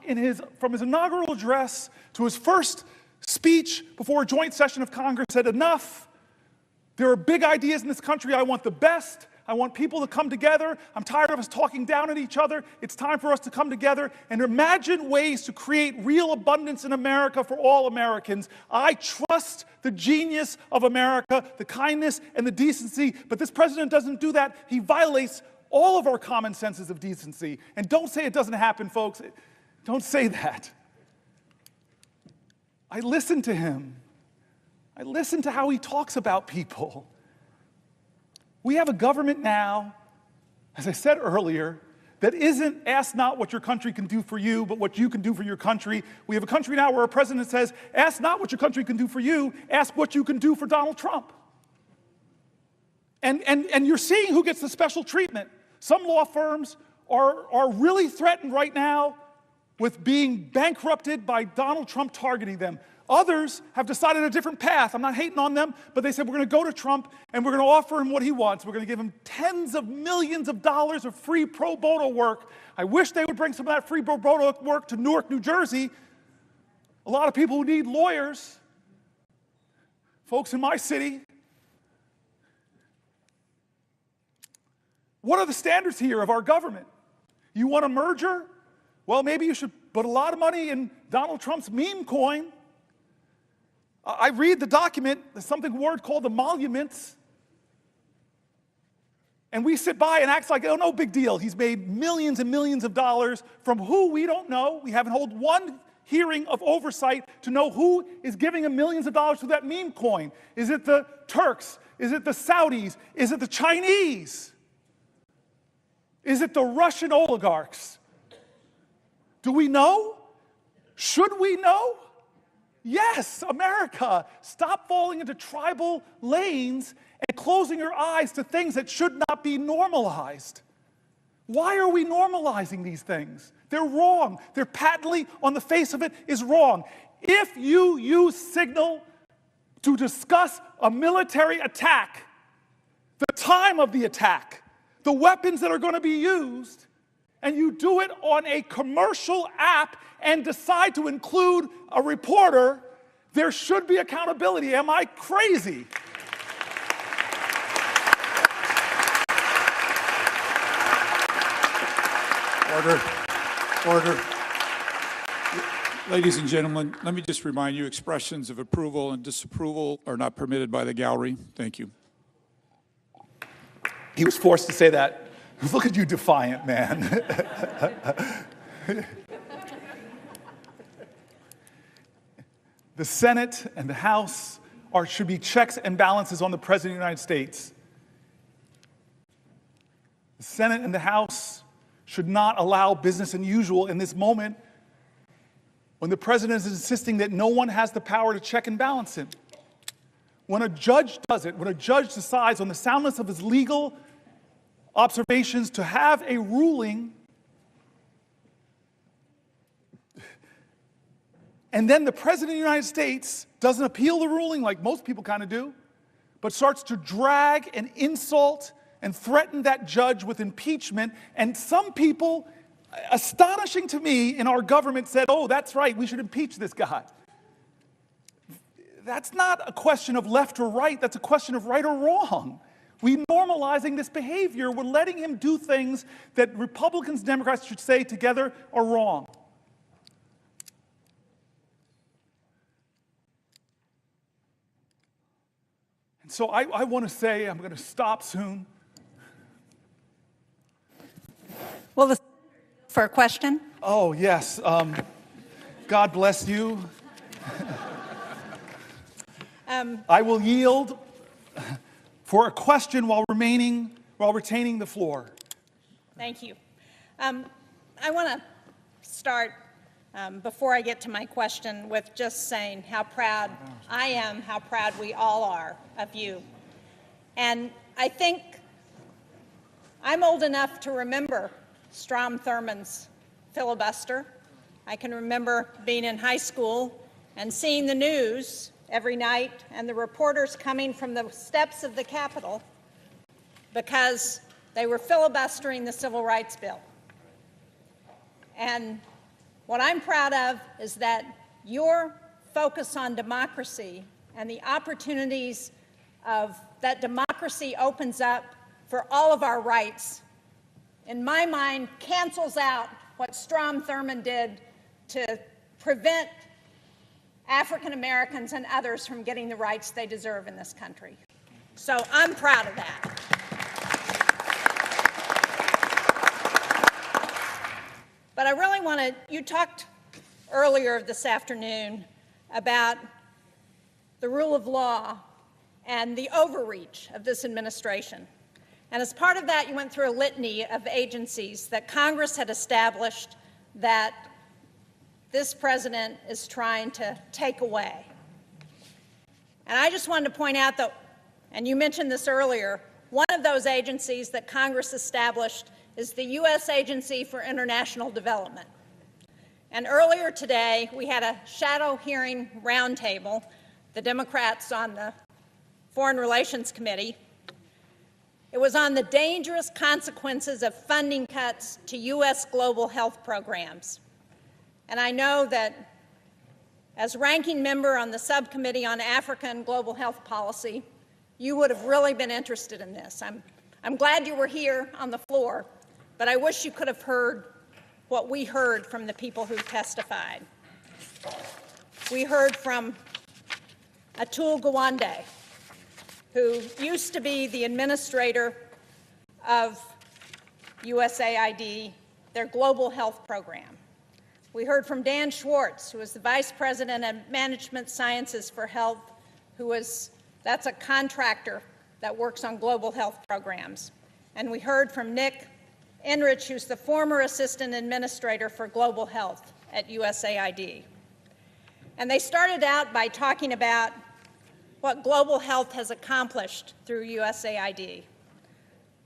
from his inaugural address to his first speech before a joint session of Congress said, enough, there are big ideas in this country, I want the best, I want people to come together. I'm tired of us talking down at each other. It's time for us to come together and imagine ways to create real abundance in America for all Americans. I trust the genius of America, the kindness and the decency, but this president doesn't do that. He violates all of our common senses of decency. And don't say it doesn't happen, folks. Don't say that. I listen to him. I listen to how he talks about people. We have a government now, as I said earlier, that isn't ask not what your country can do for you, but what you can do for your country. We have a country now where a president says, ask not what your country can do for you, ask what you can do for Donald Trump. And you're seeing who gets the special treatment. Some law firms are really threatened right now with being bankrupted by Donald Trump targeting them. Others have decided a different path. I'm not hating on them, but they said we're going to go to Trump and we're going to offer him what he wants. We're going to give him tens of millions of dollars of free pro bono work. I wish they would bring some of that free pro bono work to Newark, New Jersey. A lot of people who need lawyers, folks in my city. What are the standards here of our government? You want a merger? Well, maybe you should put a lot of money in Donald Trump's meme coin. I read the document, there's something word called emoluments. And we sit by and act like, oh, no big deal. He's made millions and millions of dollars from who we don't know. We haven't held one hearing of oversight to know who is giving him millions of dollars to that meme coin. Is it the Turks? Is it the Saudis? Is it the Chinese? Is it the Russian oligarchs? Do we know? Should we know? Yes, America, stop falling into tribal lanes and closing your eyes to things that should not be normalized. Why are we normalizing these things? They're wrong. They're patently, on the face of it, is wrong. If you use signal to discuss a military attack, the time of the attack, the weapons that are going to be used, and you do it on a commercial app and decide to include a reporter, there should be accountability. Am I crazy? Order. Ladies and gentlemen, let me just remind you, expressions of approval and disapproval are not permitted by the gallery. Thank you. He was forced to say that. Look at you, defiant man. The Senate and the House should be checks and balances on the President of the United States. The Senate and the House should not allow business as usual in this moment when the President is insisting that no one has the power to check and balance him. When a judge does it, when a judge decides on the soundness of his legal observations to have a ruling, and then the President of the United States doesn't appeal the ruling like most people kind of do, but starts to drag and insult and threaten that judge with impeachment. And some people, astonishing to me, in our government said, oh, that's right, we should impeach this guy. That's not a question of left or right, that's a question of right or wrong. We're normalizing this behavior. We're letting him do things that Republicans and Democrats should say together are wrong. And so I want to say, I'm going to stop soon. Well, for a question? Oh, yes. God bless you. I will yield for a question while retaining the floor. Thank you. I want to start, before I get to my question, with just saying how proud I am, how proud we all are of you. And I think I'm old enough to remember Strom Thurmond's filibuster. I can remember being in high school and seeing the news every night and the reporters coming from the steps of the Capitol because they were filibustering the Civil Rights Bill. And what I'm proud of is that your focus on democracy and the opportunities that democracy opens up for all of our rights, in my mind, cancels out what Strom Thurmond did to prevent African Americans and others from getting the rights they deserve in this country. So I'm proud of that. But I really want to, you talked earlier this afternoon about the rule of law and the overreach of this administration. And as part of that, you went through a litany of agencies that Congress had established that this president is trying to take away. And I just wanted to point out that, and you mentioned this earlier, one of those agencies that Congress established is the U.S. Agency for International Development. And earlier today, we had a shadow hearing roundtable, the Democrats on the Foreign Relations Committee. It was on the dangerous consequences of funding cuts to U.S. global health programs. And I know that as ranking member on the subcommittee on Africa and global health policy, you would have really been interested in this. I'm glad you were here on the floor, but I wish you could have heard what we heard from the people who testified. We heard from Atul Gawande, who used to be the administrator of USAID, their global health program. We heard from Dan Schwartz, who is the Vice President of Management Sciences for Health, that's a contractor that works on global health programs. And we heard from Nick Enrich, who's the former Assistant Administrator for Global Health at USAID. And they started out by talking about what global health has accomplished through USAID.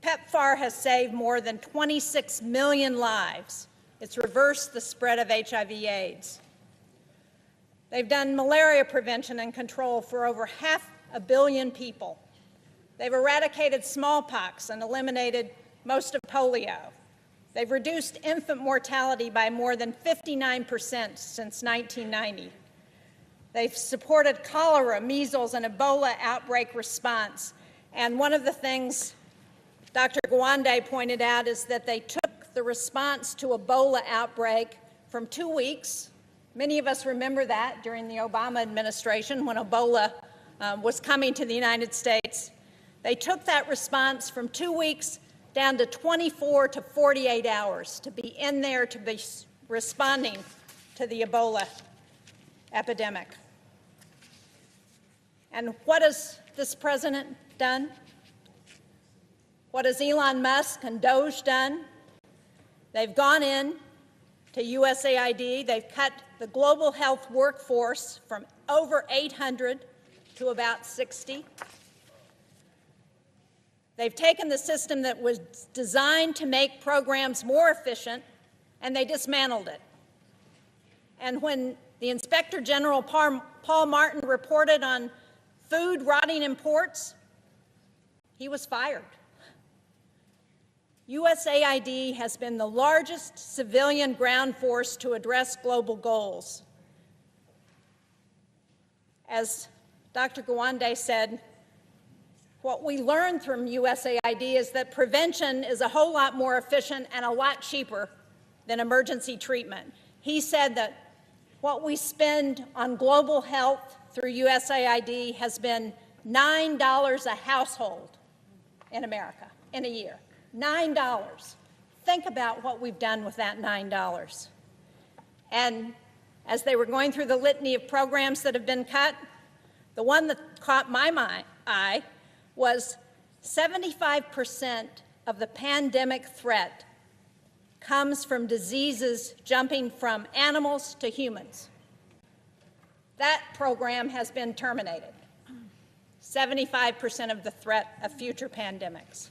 PEPFAR has saved more than 26 million lives. It's reversed the spread of HIV/AIDS. They've done malaria prevention and control for over 500 million people. They've eradicated smallpox and eliminated most of polio. They've reduced infant mortality by more than 59% since 1990. They've supported cholera, measles, and Ebola outbreak response. And one of the things Dr. Gawande pointed out is that they took the response to Ebola outbreak from 2 weeks. Many of us remember that during the Obama administration when Ebola was coming to the United States. They took that response from 2 weeks down to 24 to 48 hours to be in there to be responding to the Ebola epidemic. And what has this president done? What has Elon Musk and Doge done? They've gone in to USAID. They've cut the global health workforce from over 800 to about 60. They've taken the system that was designed to make programs more efficient, and they dismantled it. And when the Inspector General Paul Martin reported on food rotting in ports, he was fired. USAID has been the largest civilian ground force to address global goals. As Dr. Gawande said, what we learned from USAID is that prevention is a whole lot more efficient and a lot cheaper than emergency treatment. He said that what we spend on global health through USAID has been $9 a household in America in a year. $9. Think about what we've done with that $9. And as they were going through the litany of programs that have been cut, the one that caught my eye was 75% of the pandemic threat comes from diseases jumping from animals to humans. That program has been terminated. 75% of the threat of future pandemics.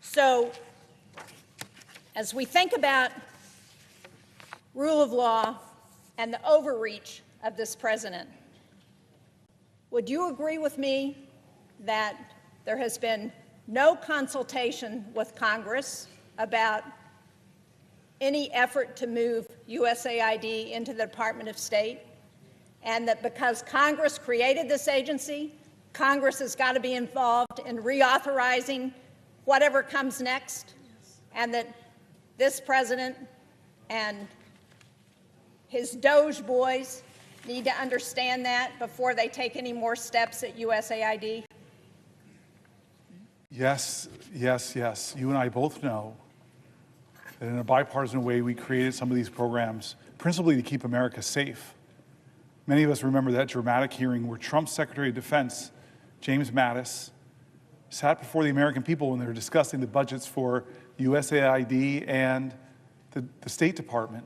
So, as we think about rule of law and the overreach of this president, would you agree with me that there has been no consultation with Congress about any effort to move USAID into the Department of State, and that because Congress created this agency, Congress has got to be involved in reauthorizing whatever comes next, and that this president and his Doge boys need to understand that before they take any more steps at USAID? Yes, yes, yes. You and I both know that in a bipartisan way, we created some of these programs principally to keep America safe. Many of us remember that dramatic hearing where Trump's Secretary of Defense, James Mattis, sat before the American people when they were discussing the budgets for USAID and the State Department.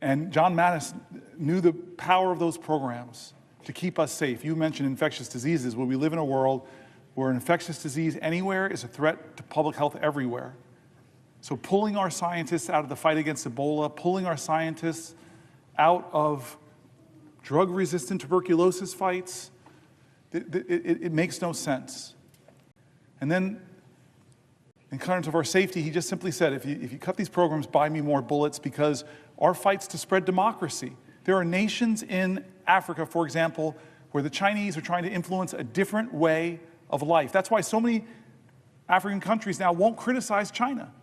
And John Mattis knew the power of those programs to keep us safe. You mentioned infectious diseases. Well, we live in a world where an infectious disease anywhere is a threat to public health everywhere. So pulling our scientists out of the fight against Ebola, pulling our scientists out of drug-resistant tuberculosis fights, it makes no sense. And then, in terms of our safety, he just simply said, if you cut these programs, buy me more bullets, because our fight's to spread democracy. There are nations in Africa, for example, where the Chinese are trying to influence a different way of life. That's why so many African countries now won't criticize China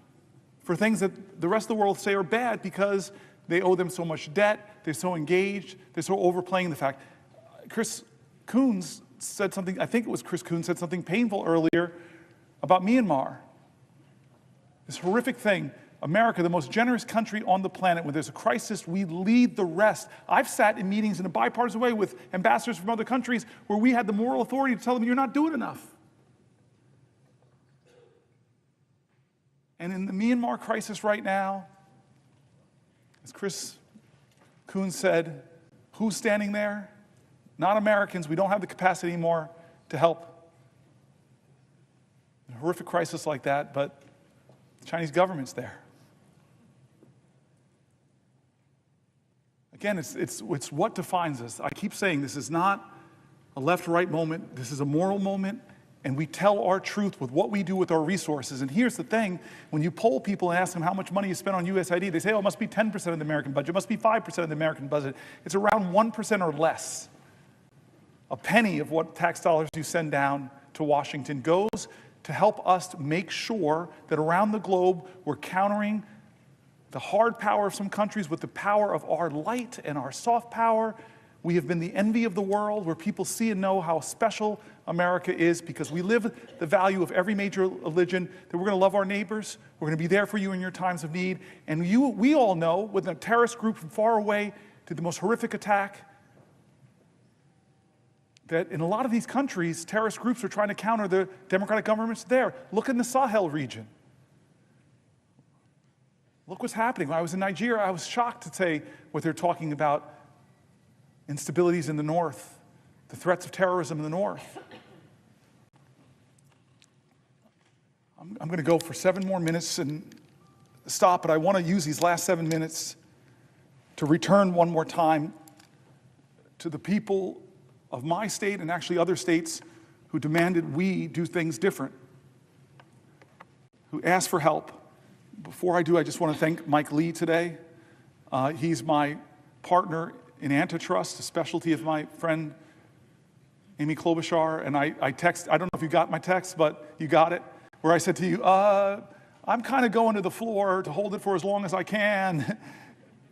for things that the rest of the world say are bad because they owe them so much debt, they're so engaged, they're so overplaying the fact. Chris Coons said something, I think it was Chris Coons said something painful earlier about Myanmar. This horrific thing. America, the most generous country on the planet, when there's a crisis, we lead the rest. I've sat in meetings in a bipartisan way with ambassadors from other countries where we had the moral authority to tell them, you're not doing enough. And in the Myanmar crisis right now, as Chris Coons said, who's standing there? Not Americans. We don't have the capacity anymore to help in a horrific crisis like that, but the Chinese government's there. Again, it's what defines us. I keep saying this is not a left-right moment. This is a moral moment, and we tell our truth with what we do with our resources. And here's the thing. When you poll people and ask them how much money you spend on USAID, they say, oh, it must be 10% of the American budget. It must be 5% of the American budget. It's around 1% or less. A penny of what tax dollars you send down to Washington goes to help us make sure that around the globe we're countering the hard power of some countries with the power of our light and our soft power. We have been the envy of the world, where people see and know how special America is because we live the value of every major religion, that we're going to love our neighbors, we're going to be there for you in your times of need. And we all know, with a terrorist group from far away to the most horrific attack, that in a lot of these countries, terrorist groups are trying to counter the democratic governments there. Look in the Sahel region. Look what's happening. When I was in Nigeria, I was shocked to say what they're talking about, instabilities in the north, the threats of terrorism in the north. I'm going to go for 7 more minutes and stop, but I want to use these last 7 minutes to return one more time to the people of my state and actually other states who demanded we do things different, who asked for help. Before I do, I just want to thank Mike Lee today. He's my partner in antitrust, a specialty of my friend Amy Klobuchar. And I don't know if you got my text, but you got it, where I said to you, I'm kind of going to the floor to hold it for as long as I can.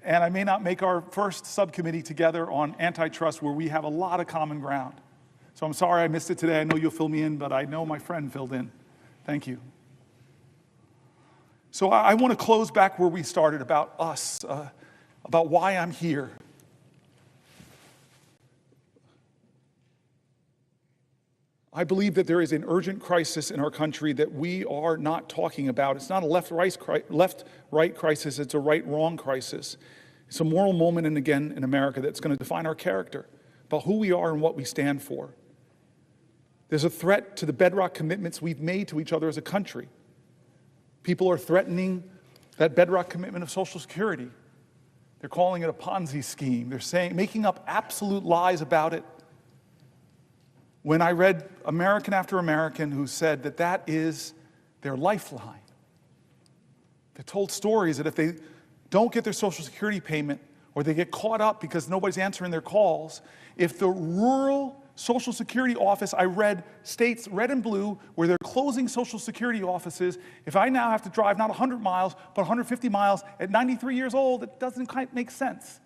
And I may not make our first subcommittee together on antitrust, where we have a lot of common ground. So I'm sorry I missed it today. I know you'll fill me in, but I know my friend filled in. Thank you. So I want to close back where we started, about us, about why I'm here. I believe that there is an urgent crisis in our country that we are not talking about. It's not a left-right crisis, it's a right-wrong crisis. It's a moral moment, and again, in America, that's going to define our character, about who we are and what we stand for. There's a threat to the bedrock commitments we've made to each other as a country. People are threatening that bedrock commitment of Social Security. They're calling it a Ponzi scheme. They're making up absolute lies about it. When I read American after American who said that that is their lifeline, they told stories that if they don't get their Social Security payment, or they get caught up because nobody's answering their calls. If the rural Social Security office, I read states, red and blue, where they're closing Social Security offices, if I now have to drive not 100 miles, but 150 miles at 93 years old, it doesn't quite make sense.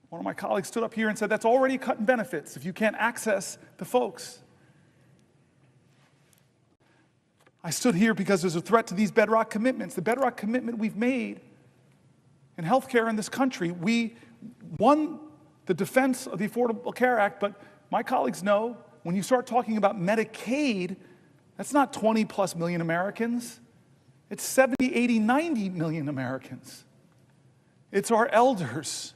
One of my colleagues stood up here and said, that's already a cut in benefits if you can't access the folks. I stood here because there's a threat to these bedrock commitments. The bedrock commitment we've made in healthcare in this country. We won the defense of the Affordable Care Act, but my colleagues know when you start talking about Medicaid, that's not 20 plus million Americans. It's 70, 80, 90 million Americans. It's our elders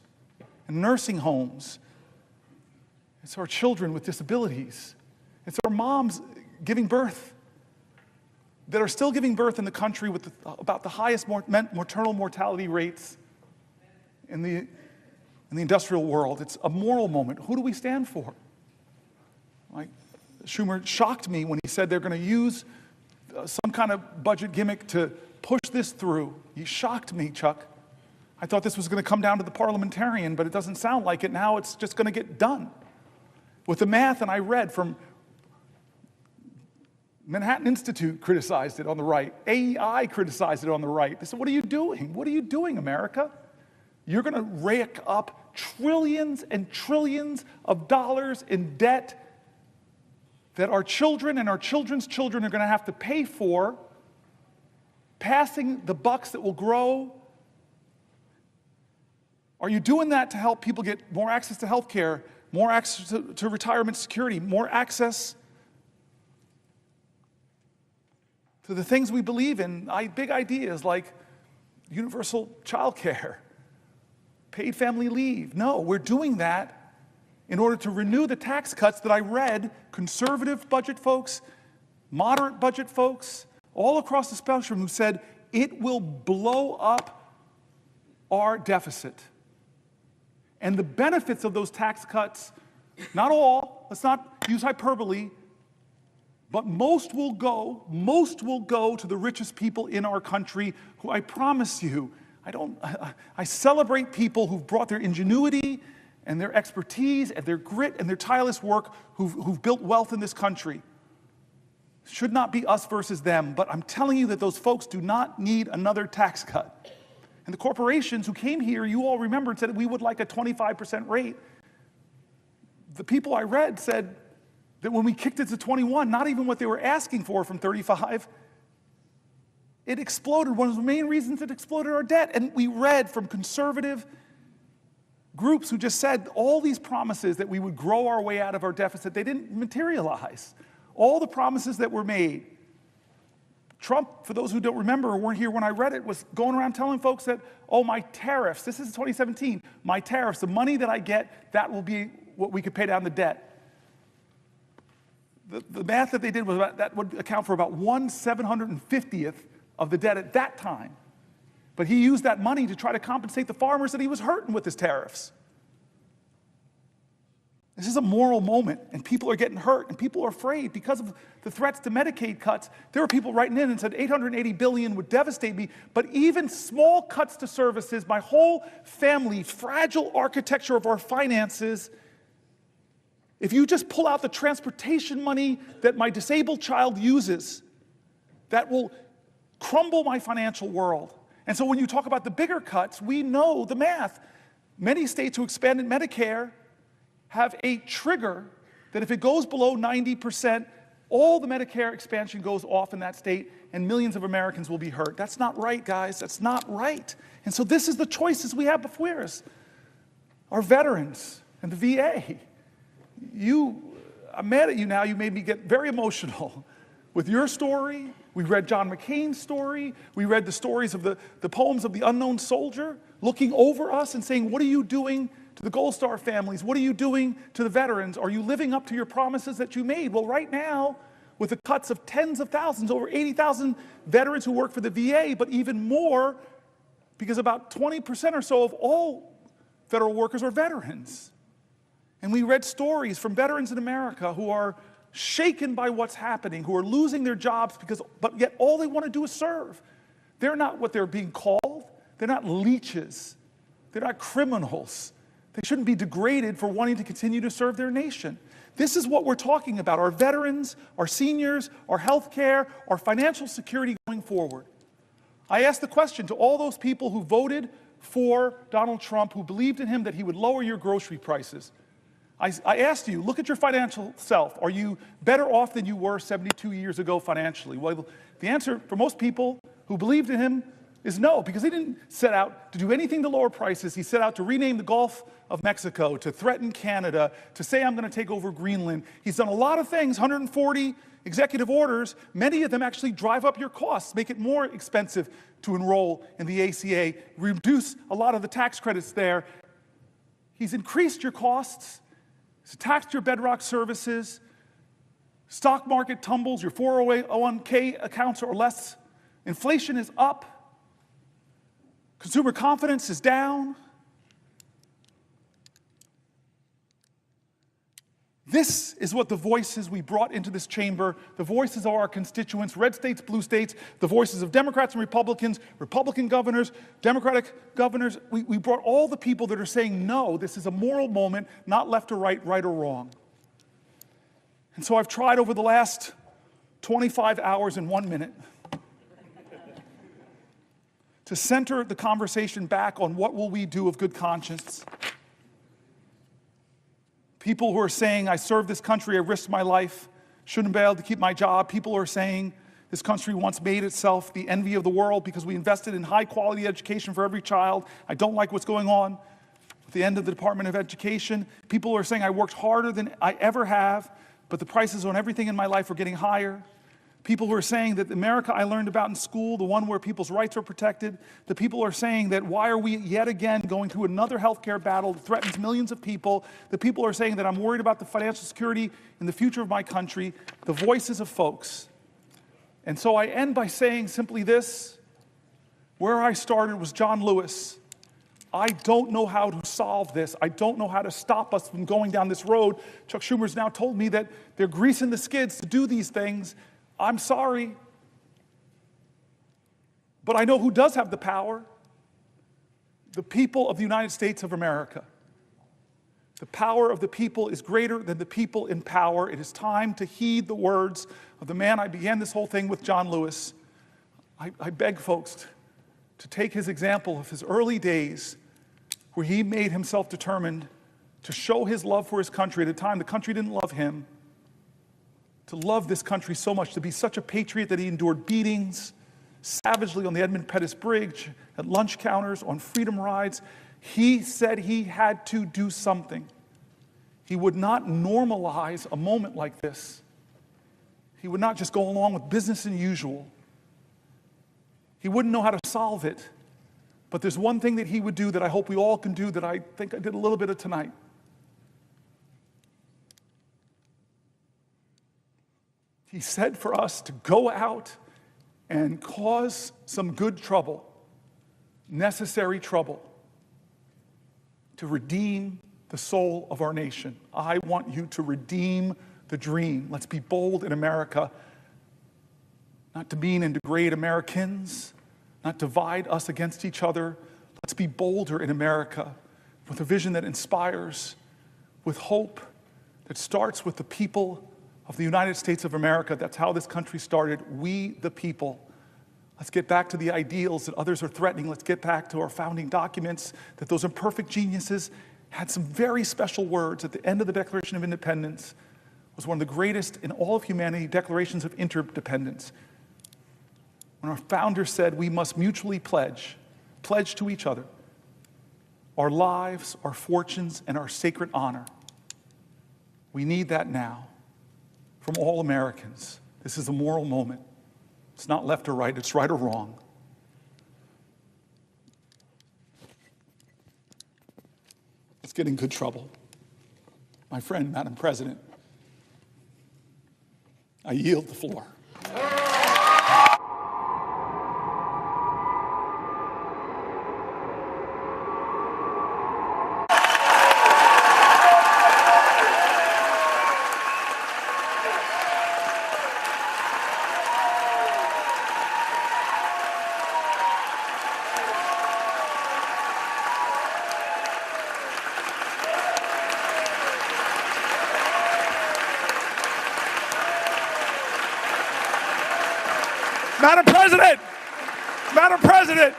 in nursing homes. It's our children with disabilities. It's our moms giving birth that are still giving birth in the country with about the highest maternal mortality rates in the industrial world. It's a moral moment. Who do we stand for? Like Schumer shocked me when he said they're going to use some kind of budget gimmick to push this through. He shocked me, Chuck. I thought this was going to come down to the parliamentarian, but it doesn't sound like it. Now it's just going to get done. With the math, and I read from Manhattan Institute criticized it on the right. AEI criticized it on the right. They said, what are you doing? What are you doing, America? You're going to rake up trillions and trillions of dollars in debt that our children and our children's children are going to have to pay for, passing the bucks that will grow. Are you doing that to help people get more access to health care, more access to retirement security, more access to the things we believe in, big ideas like universal child care, paid family leave? No, we're doing that in order to renew the tax cuts that I read conservative budget folks, moderate budget folks, all across the spectrum who said it will blow up our deficit. And the benefits of those tax cuts, not all, let's not use hyperbole, but most will go to the richest people in our country who I promise you, I celebrate people who've brought their ingenuity and their expertise and their grit and their tireless work who've built wealth in this country. It should not be us versus them, but I'm telling you that those folks do not need another tax cut. And the corporations who came here, you all remembered, said we would like a 25% rate. The people I read said that when we kicked it to 21, not even what they were asking for from 35, it exploded. One of the main reasons it exploded our debt. And we read from conservative groups who just said all these promises that we would grow our way out of our deficit, they didn't materialize. All the promises that were made. Trump, for those who don't remember or weren't here when I read it, was going around telling folks that, oh, my tariffs, this is 2017, my tariffs, the money that I get, that will be what we could pay down the debt. The math that they did was that would account for about 1/750th of the debt at that time. But he used that money to try to compensate the farmers that he was hurting with his tariffs. This is a moral moment, and people are getting hurt, and people are afraid because of the threats to Medicaid cuts. There were people writing in and said $880 billion would devastate me, but even small cuts to services, my whole family, fragile architecture of our finances, if you just pull out the transportation money that my disabled child uses, that will crumble my financial world. And so when you talk about the bigger cuts, we know the math. Many states who expanded Medicare have a trigger that if it goes below 90%, all the Medicare expansion goes off in that state and millions of Americans will be hurt. That's not right, guys. That's not right. And so this is the choices we have before us. Our veterans and the VA. I'm mad at you now. You made me get very emotional with your story. We read John McCain's story. We read the stories of the poems of the unknown soldier looking over us and saying, what are you doing to the Gold Star families? What are you doing to the veterans? Are you living up to your promises that you made? Well, right now, with the cuts of tens of thousands, over 80,000 veterans who work for the VA, but even more, because about 20% or so of all federal workers are veterans. And we read stories from veterans in America who are shaken by what's happening, who are losing their jobs but yet all they want to do is serve. They're not what they're being called. They're not leeches. They're not criminals. They shouldn't be degraded for wanting to continue to serve their nation. This is what we're talking about, our veterans, our seniors, our health care, our financial security going forward. I asked the question to all those people who voted for Donald Trump, who believed in him that he would lower your grocery prices. I asked you, look at your financial self. Are you better off than you were 72 years ago financially? Well, the answer for most people who believed in him is no, because he didn't set out to do anything to lower prices. He set out to rename the Gulf of Mexico, to threaten Canada, to say I'm going to take over Greenland. He's done a lot of things, 140 executive orders. Many of them actually drive up your costs, make it more expensive to enroll in the ACA, reduce a lot of the tax credits there. He's increased your costs. He's taxed your bedrock services. Stock market tumbles, your 401k accounts are less. Inflation is up. Consumer confidence is down. This is what the voices we brought into this chamber, the voices of our constituents, red states, blue states, the voices of Democrats and Republicans, Republican governors, Democratic governors. We brought all the people that are saying, no, this is a moral moment, not left or right, right or wrong. And so I've tried over the last 25 hours and 1 minute to center the conversation back on what will we do of good conscience. People who are saying, I serve this country, I risked my life, shouldn't be able to keep my job. People who are saying, this country once made itself the envy of the world because we invested in high quality education for every child. I don't like what's going on at the end of the Department of Education. People who are saying, I worked harder than I ever have, but the prices on everything in my life are getting higher. People who are saying that the America I learned about in school, the one where people's rights are protected, the people who are saying that why are we yet again going through another healthcare battle that threatens millions of people, the people who are saying that I'm worried about the financial security and the future of my country, the voices of folks. And so I end by saying simply this, where I started was John Lewis. I don't know how to solve this. I don't know how to stop us from going down this road. Chuck Schumer's now told me that they're greasing the skids to do these things. I'm sorry, but I know who does have the power. The people of the United States of America. The power of the people is greater than the people in power. It is time to heed the words of the man I began this whole thing with, John Lewis. I beg folks to take his example of his early days where he made himself determined to show his love for his country at a time the country didn't love him. To love this country so much, to be such a patriot that he endured beatings savagely on the Edmund Pettus Bridge, at lunch counters, on freedom rides. He said he had to do something. He would not normalize a moment like this. He would not just go along with business as usual. He wouldn't know how to solve it. But there's one thing that he would do that I hope we all can do that I think I did a little bit of tonight. He said for us to go out and cause some good trouble, necessary trouble, to redeem the soul of our nation. I want you to redeem the dream. Let's be bold in America, not demean and degrade Americans, not divide us against each other. Let's be bolder in America with a vision that inspires, with hope that starts with the people of the United States of America. That's how this country started. We, the people. Let's get back to the ideals that others are threatening. Let's get back to our founding documents, that those imperfect geniuses had some very special words at the end of the Declaration of Independence. It was one of the greatest in all of humanity declarations of interdependence. When our founder said we must mutually pledge to each other our lives, our fortunes, and our sacred honor. We need that now from all Americans. This is a moral moment. It's not left or right, it's right or wrong. Let's get in good trouble. My friend, Madam President, I yield the floor. Madam President, Madam President,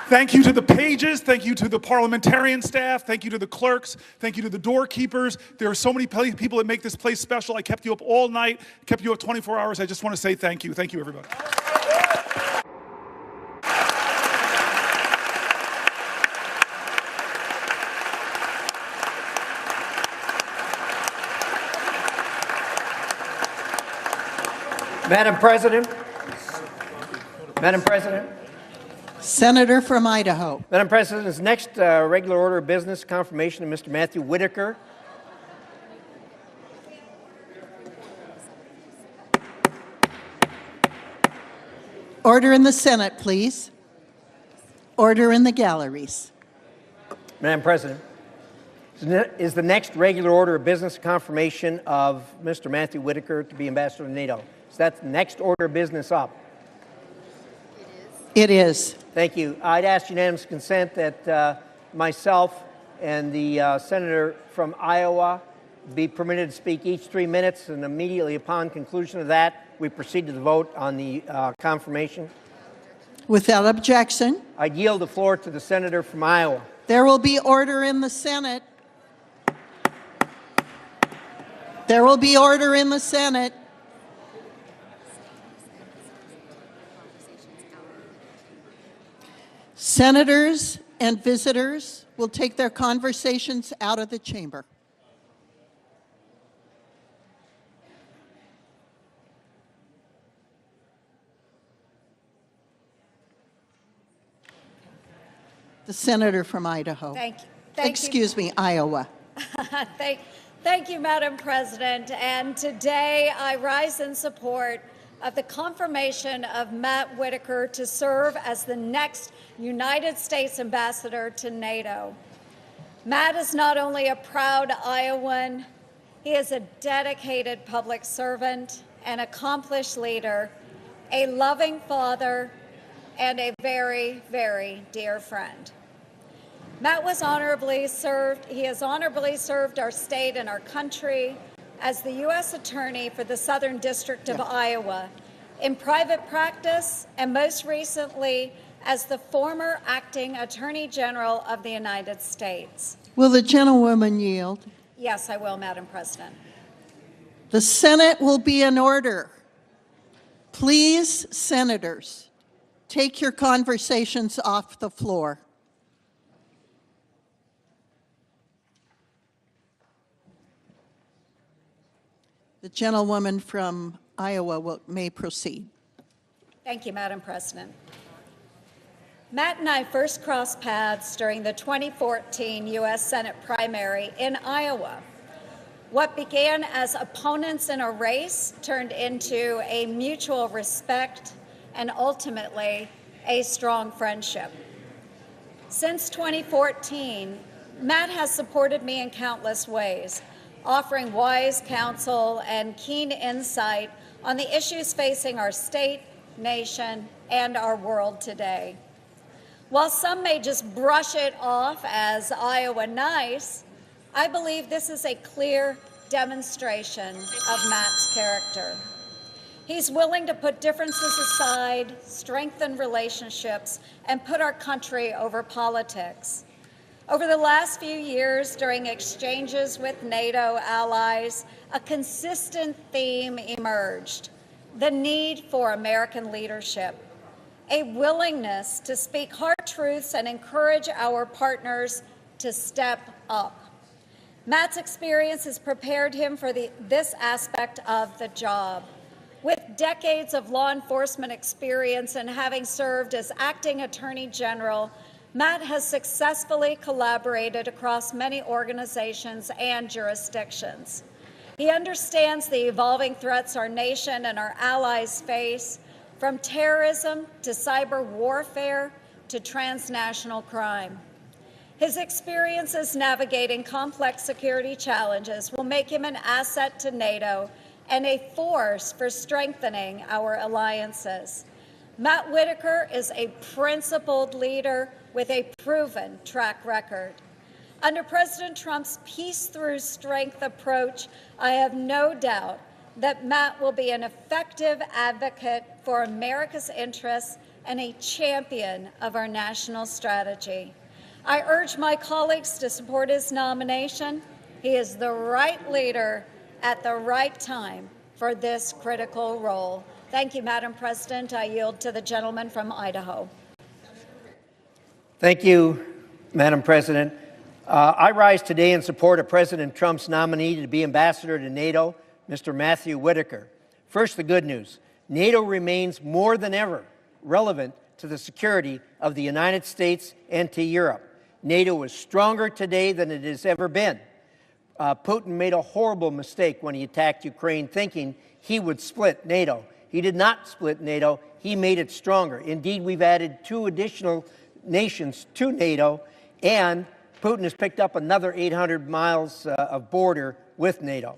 thank you to the pages, thank you to the parliamentarian staff, thank you to the clerks, thank you to the doorkeepers. There are so many people that make this place special. I kept you up all night, kept you up 24 hours. I just want to say thank you. Thank you, everybody. Madam President. Madam President. Senator from Idaho. Madam President, this next regular order of business, confirmation of Mr. Matthew Whitaker. Order in the Senate, please. Order in the galleries. Madam President, is the next regular order of business confirmation of Mr. Matthew Whitaker to be ambassador to NATO? Is that the next order of business up? It is. Thank you. I'd ask unanimous consent that myself and the senator from Iowa be permitted to speak each 3 minutes, and immediately upon conclusion of that, we proceed to the vote on the confirmation. Without objection. I'd yield the floor to the senator from Iowa. There will be order in the Senate. There will be order in the Senate. Senators and visitors will take their conversations out of the chamber. The senator from Idaho. Thank you. Excuse me, Iowa. Thank you, Madam President. And today I rise in support of the confirmation of Matt Whitaker to serve as the next United States ambassador to NATO. Matt is not only a proud Iowan, he is a dedicated public servant, an accomplished leader, a loving father, and a very, very dear friend. Matt was honorably served. He has honorably served our state and our country as the U.S. Attorney for the Southern District of Iowa, in private practice, and most recently as the former Acting Attorney General of the United States. Will the gentlewoman yield? Yes, I will, Madam President. The Senate will be in order. Please, senators, take your conversations off the floor. The gentlewoman from Iowa may proceed. Thank you, Madam President. Matt and I first crossed paths during the 2014 U.S. Senate primary in Iowa. What began as opponents in a race turned into a mutual respect and ultimately a strong friendship. Since 2014, Matt has supported me in countless ways, offering wise counsel and keen insight on the issues facing our state, nation, and our world today. While some may just brush it off as Iowa nice, I believe this is a clear demonstration of Matt's character. He's willing to put differences aside, strengthen relationships, and put our country over politics. Over the last few years, during exchanges with NATO allies, a consistent theme emerged: the need for American leadership, a willingness to speak hard truths and encourage our partners to step up. Matt's experience has prepared him for this aspect of the job. With decades of law enforcement experience and having served as Acting Attorney General, Matt has successfully collaborated across many organizations and jurisdictions. He understands the evolving threats our nation and our allies face, from terrorism to cyber warfare to transnational crime. His experiences navigating complex security challenges will make him an asset to NATO and a force for strengthening our alliances. Matt Whitaker is a principled leader with a proven track record. Under President Trump's peace through strength approach, I have no doubt that Matt will be an effective advocate for America's interests and a champion of our national strategy. I urge my colleagues to support his nomination. He is the right leader at the right time for this critical role. Thank you, Madam President. I yield to the gentleman from Idaho. Thank you, Madam President. I rise today in support of President Trump's nominee to be ambassador to NATO, Mr. Matthew Whitaker. First, the good news. NATO remains more than ever relevant to the security of the United States and to Europe. NATO is stronger today than it has ever been. Putin made a horrible mistake when he attacked Ukraine, thinking he would split NATO. He did not split NATO. He made it stronger. Indeed, we've added 2 additional nations to NATO, and Putin has picked up another 800 miles of border with NATO.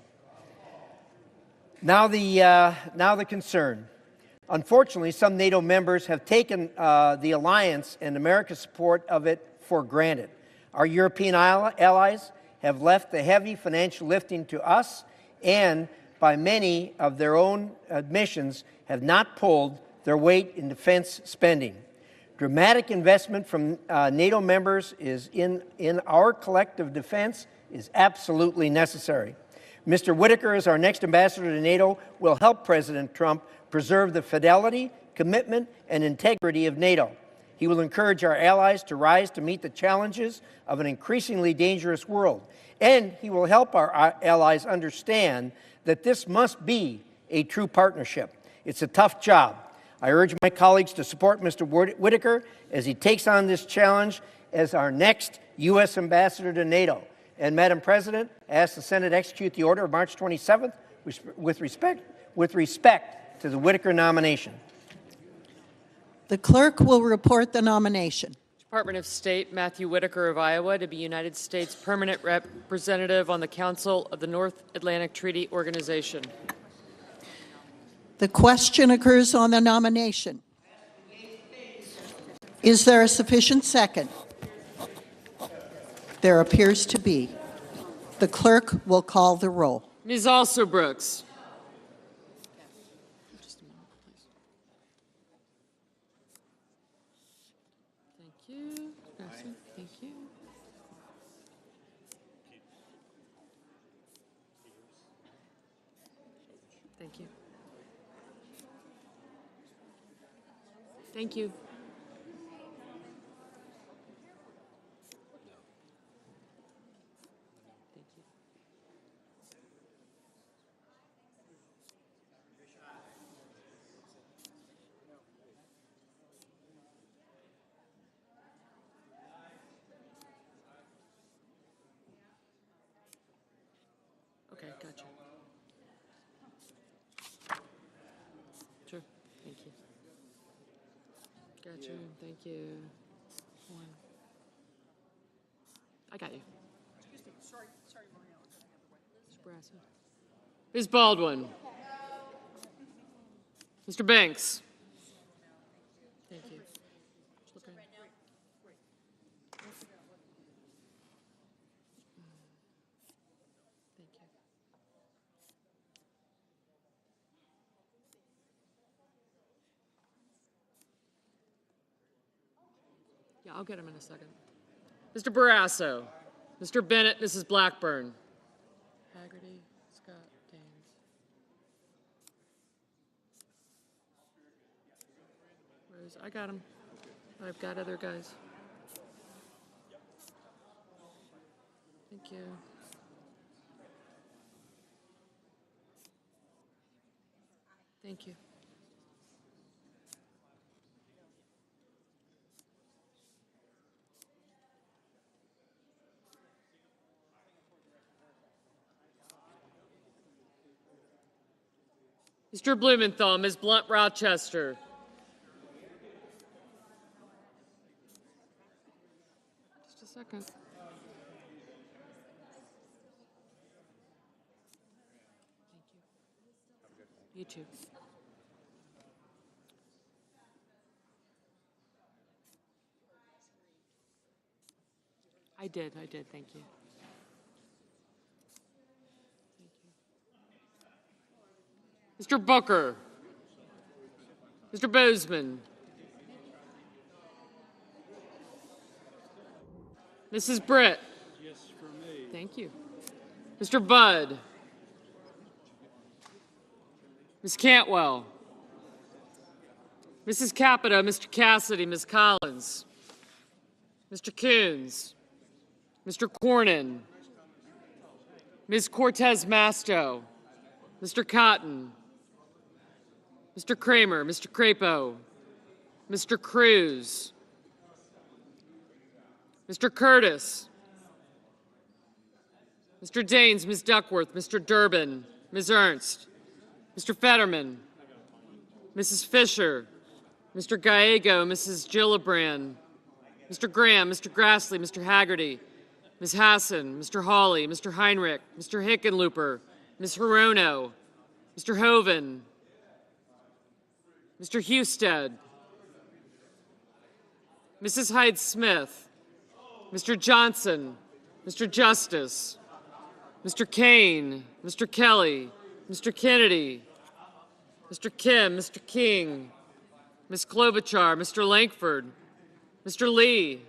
Now the concern. Unfortunately, some NATO members have taken the alliance and America's support of it for granted. Our European allies have left the heavy financial lifting to us, and by many of their own admissions have not pulled their weight in defense spending. Dramatic investment from NATO members in our collective defense is absolutely necessary. Mr. Whitaker, as our next ambassador to NATO, will help President Trump preserve the fidelity, commitment, and integrity of NATO. He will encourage our allies to rise to meet the challenges of an increasingly dangerous world. And he will help our allies understand that this must be a true partnership. It's a tough job. I urge my colleagues to support Mr. Whitaker as he takes on this challenge as our next U.S. ambassador to NATO. And, Madam President, I ask the Senate execute the order of March 27th with respect to the Whitaker nomination. The clerk will report the nomination. Department of State Matthew Whitaker of Iowa to be United States Permanent Representative on the Council of the North Atlantic Treaty Organization. The question occurs on the nomination. Is there a sufficient second? There appears to be. The clerk will call the roll. Ms. Alsobrooks. Just a moment, please. Thank you. Thank you. Thank you. Thank you. Okay, gotcha. Sure, thank you. Gotcha, thank you. One. I got you. Ms. Baldwin. Mr. Banks. Thank you. Yeah, I'll get him in a second. Mr. Barrasso. Mr. Bennett, Mrs. Blackburn. Haggerty, Scott, Daines. Rose, I got him. I've got other guys. Thank you. Thank you. Mr. Blumenthal, Ms. Blunt-Rochester. Just a second. Thank you. You too. I did, thank you. Mr. Booker, Mr. Bozeman, Mrs. Britt. Yes, for me. Thank you. Mr. Budd, Ms. Cantwell, Mrs. Capito, Mr. Cassidy, Ms. Collins, Mr. Coons, Mr. Cornyn, Ms. Cortez Masto, Mr. Cotton, Mr. Kramer, Mr. Crapo, Mr. Cruz, Mr. Curtis, Mr. Daines, Ms. Duckworth, Mr. Durbin, Ms. Ernst, Mr. Fetterman, Mrs. Fisher, Mr. Gallego, Mrs. Gillibrand, Mr. Graham, Mr. Grassley, Mr. Haggerty, Ms. Hassan, Mr. Hawley, Mr. Heinrich, Mr. Hickenlooper, Ms. Hirono, Mr. Hoven, Mr. Husted, Mrs. Hyde-Smith, Mr. Johnson, Mr. Justice, Mr. Kane, Mr. Kelly, Mr. Kennedy, Mr. Kim, Mr. King, Ms. Klobuchar, Mr. Lankford, Mr. Lee,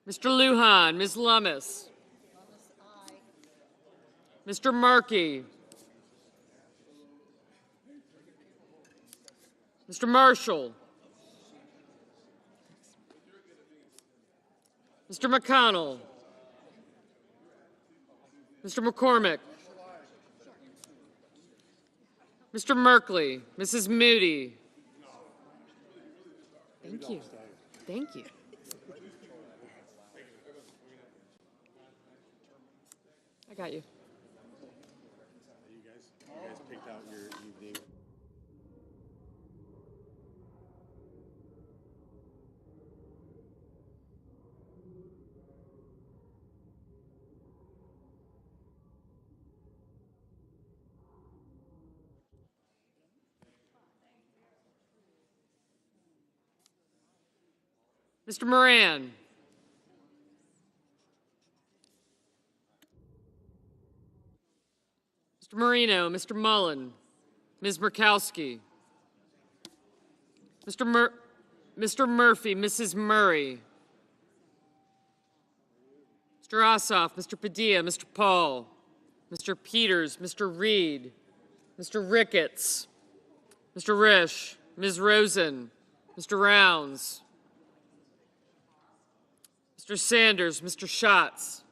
Mr. Lujan, Ms. Lummis, Mr. Markey, Mr. Marshall, Mr. McConnell, Mr. McCormick, Mr. Merkley, Mrs. Moody. Thank you. Thank you. I got you. You guys picked out your evening. Mr. Moran. Mr. Marino, Mr. Mullen, Ms. Murkowski, Mr. Murphy, Mrs. Murray, Mr. Ossoff, Mr. Padilla, Mr. Paul, Mr. Peters, Mr. Reed, Mr. Ricketts, Mr. Risch, Ms. Rosen, Mr. Rounds, Mr. Sanders, Mr. Schatz,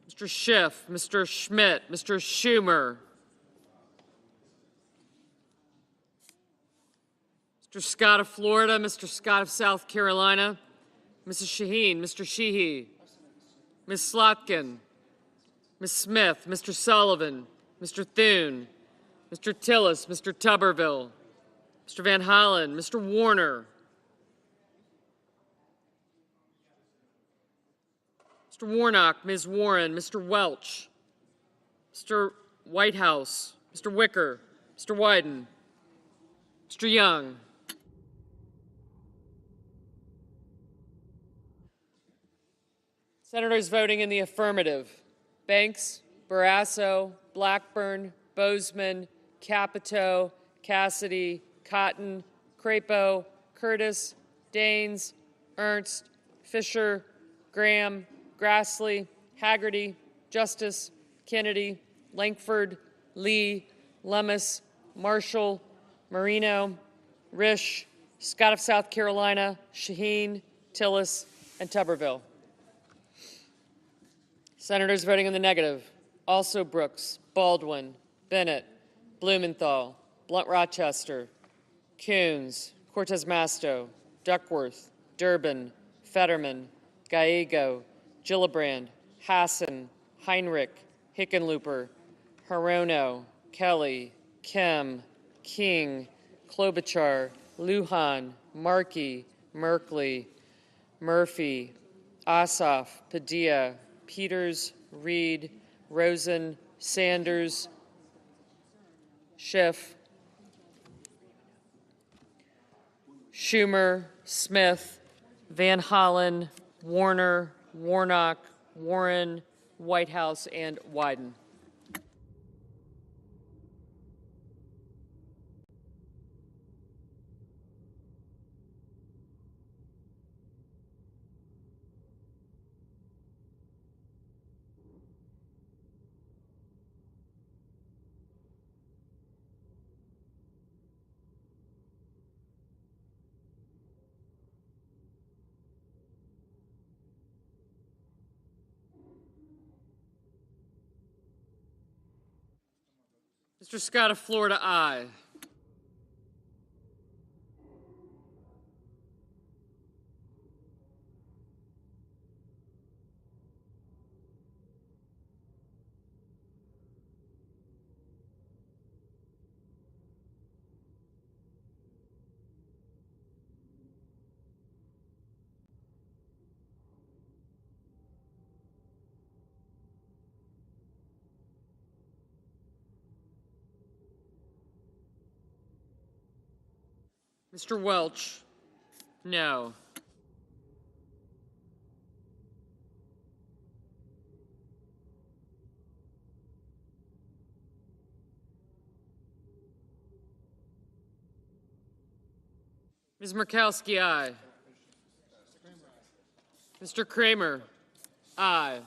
Mr. Schiff, Mr. Schmidt, Mr. Schumer, Mr. Scott of Florida, Mr. Scott of South Carolina, Mrs. Shaheen, Mr. Sheehy, Ms. Slotkin, Ms. Smith, Mr. Sullivan, Mr. Thune, Mr. Tillis, Mr. Tuberville, Mr. Van Hollen, Mr. Warner, Mr. Warnock, Ms. Warren, Mr. Welch, Mr. Whitehouse, Mr. Wicker, Mr. Wyden, Mr. Young. Senators voting in the affirmative: Banks, Barrasso, Blackburn, Bozeman, Capito, Cassidy, Cotton, Crapo, Curtis, Daines, Ernst, Fisher, Graham, Grassley, Haggerty, Justice, Kennedy, Lankford, Lee, Lummis, Marshall, Marino, Risch, Scott of South Carolina, Shaheen, Tillis, and Tuberville. Senators voting in the negative: also Brooks, Baldwin, Bennett, Blumenthal, Blunt-Rochester, Coons, Cortez Masto, Duckworth, Durbin, Fetterman, Gallego, Gillibrand, Hassan, Heinrich, Hickenlooper, Hirono, Kelly, Kim, King, Klobuchar, Lujan, Markey, Merkley, Murphy, Ossoff, Padilla, Peters, Reed, Rosen, Sanders, Schiff, Schumer, Smith, Van Hollen, Warner, Warnock, Warren, Whitehouse, and Wyden. Mr. Scott of Florida, aye. Mr. Welch, no. Ms. Murkowski, aye. Mr. Kramer, aye.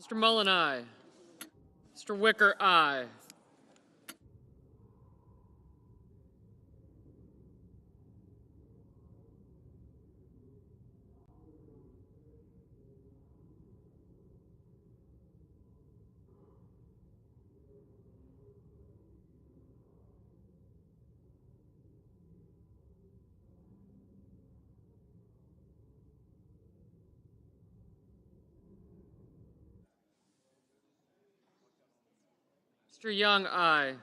Mr. Mullen, aye. Mr. Wicker, aye. Mr. Young, aye.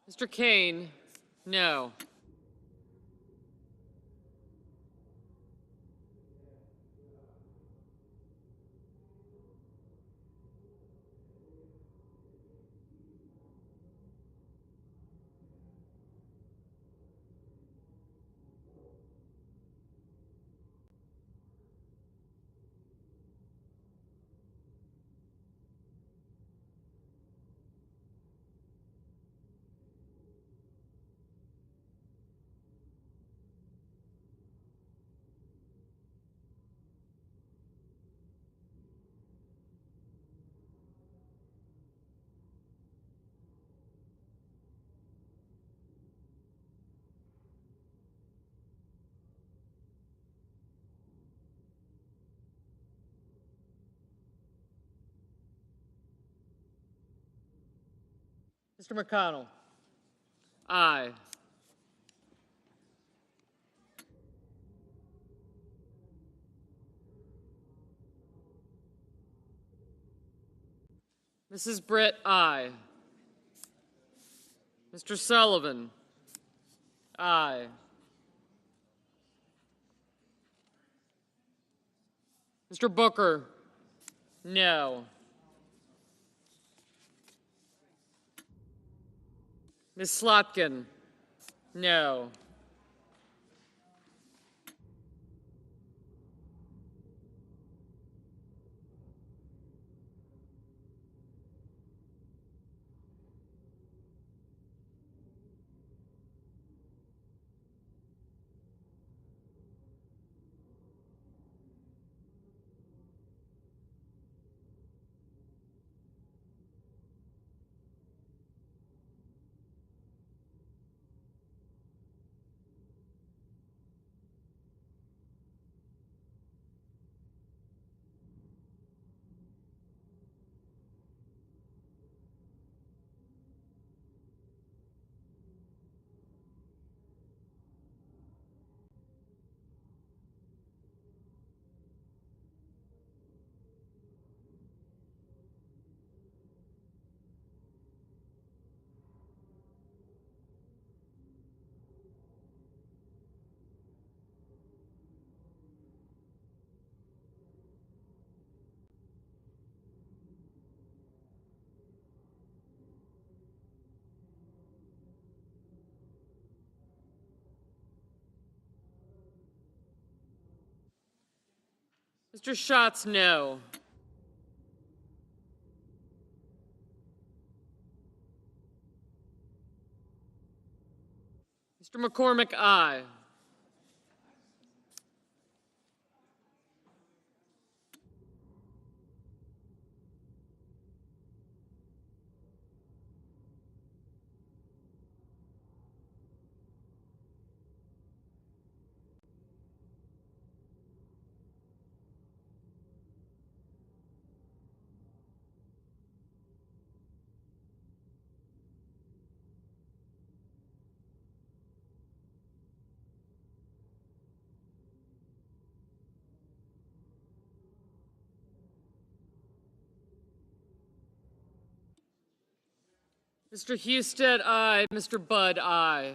Mr. Kane, no. Mr. McConnell, aye. Mrs. Britt, aye. Mr. Sullivan, aye. Mr. Booker, no. Ms. Slotkin, no. Mr. Schatz, no. Mr. McCormick, aye. Mr. Husted, aye. Mr. Budd, aye.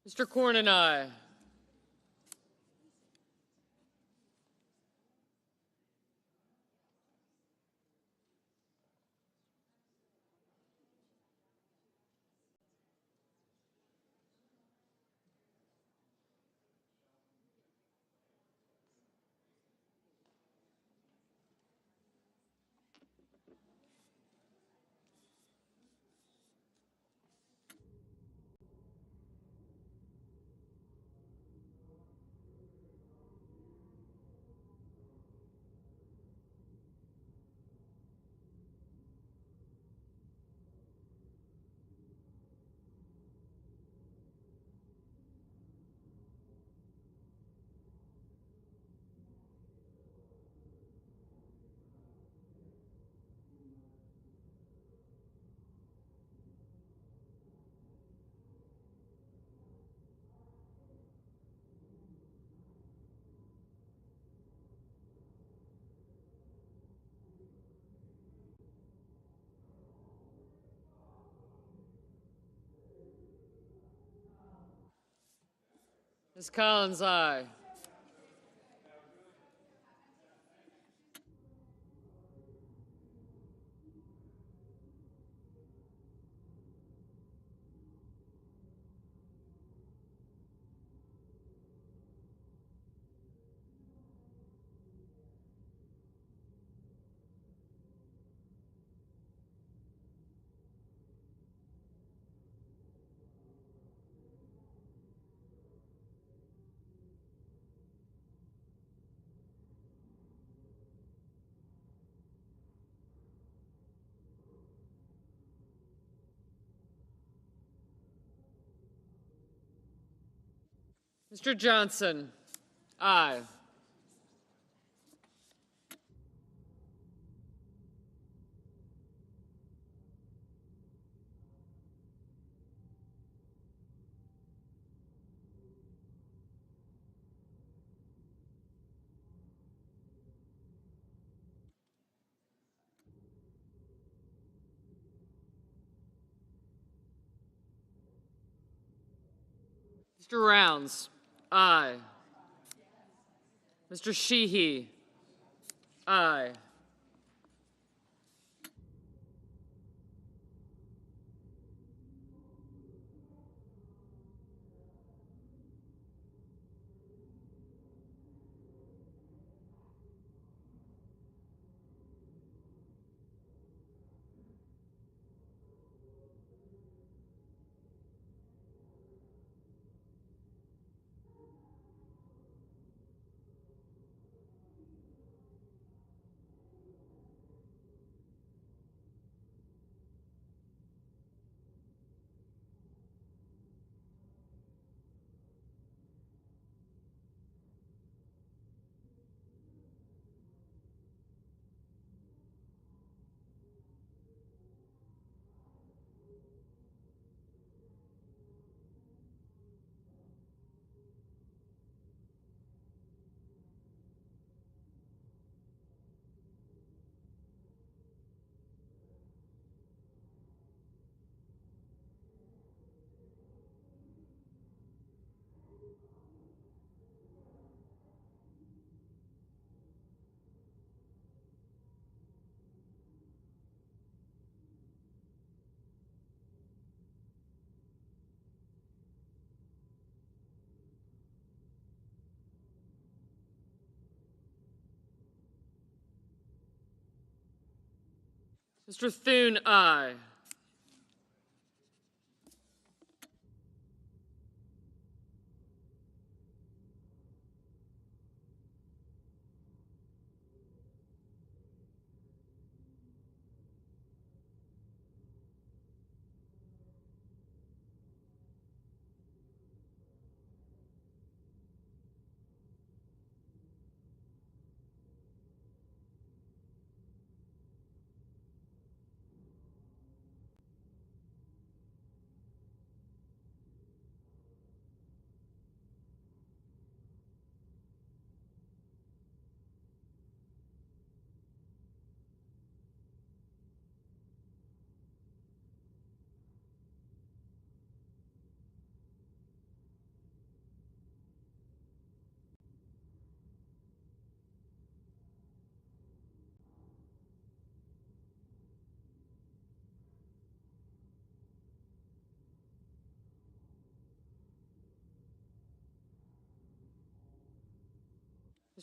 Mr. Cornyn, aye. Ms. Collins, aye. Mr. Johnson, aye. Mr. Rounds, aye. Mr. Sheehy, aye. Mr. Thune, aye.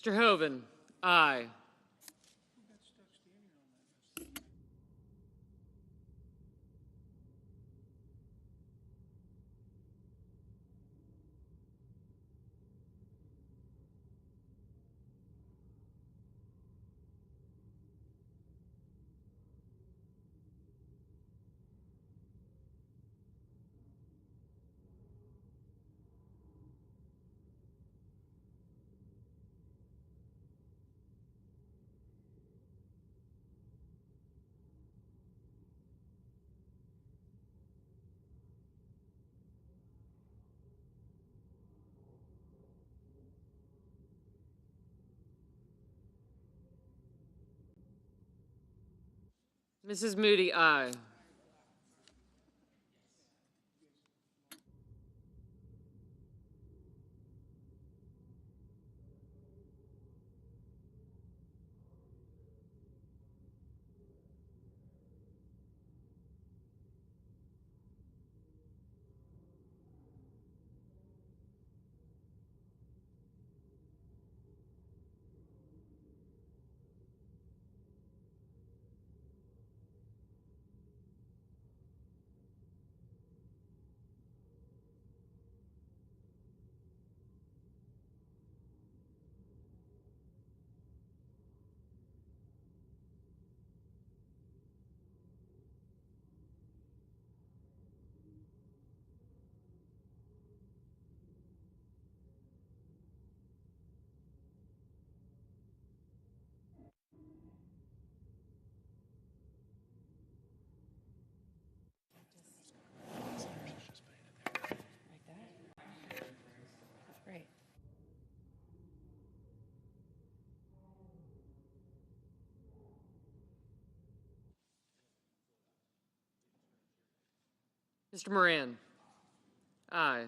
Mr. Hoven, aye. Mrs. Moody, aye. Mr. Moran? Aye.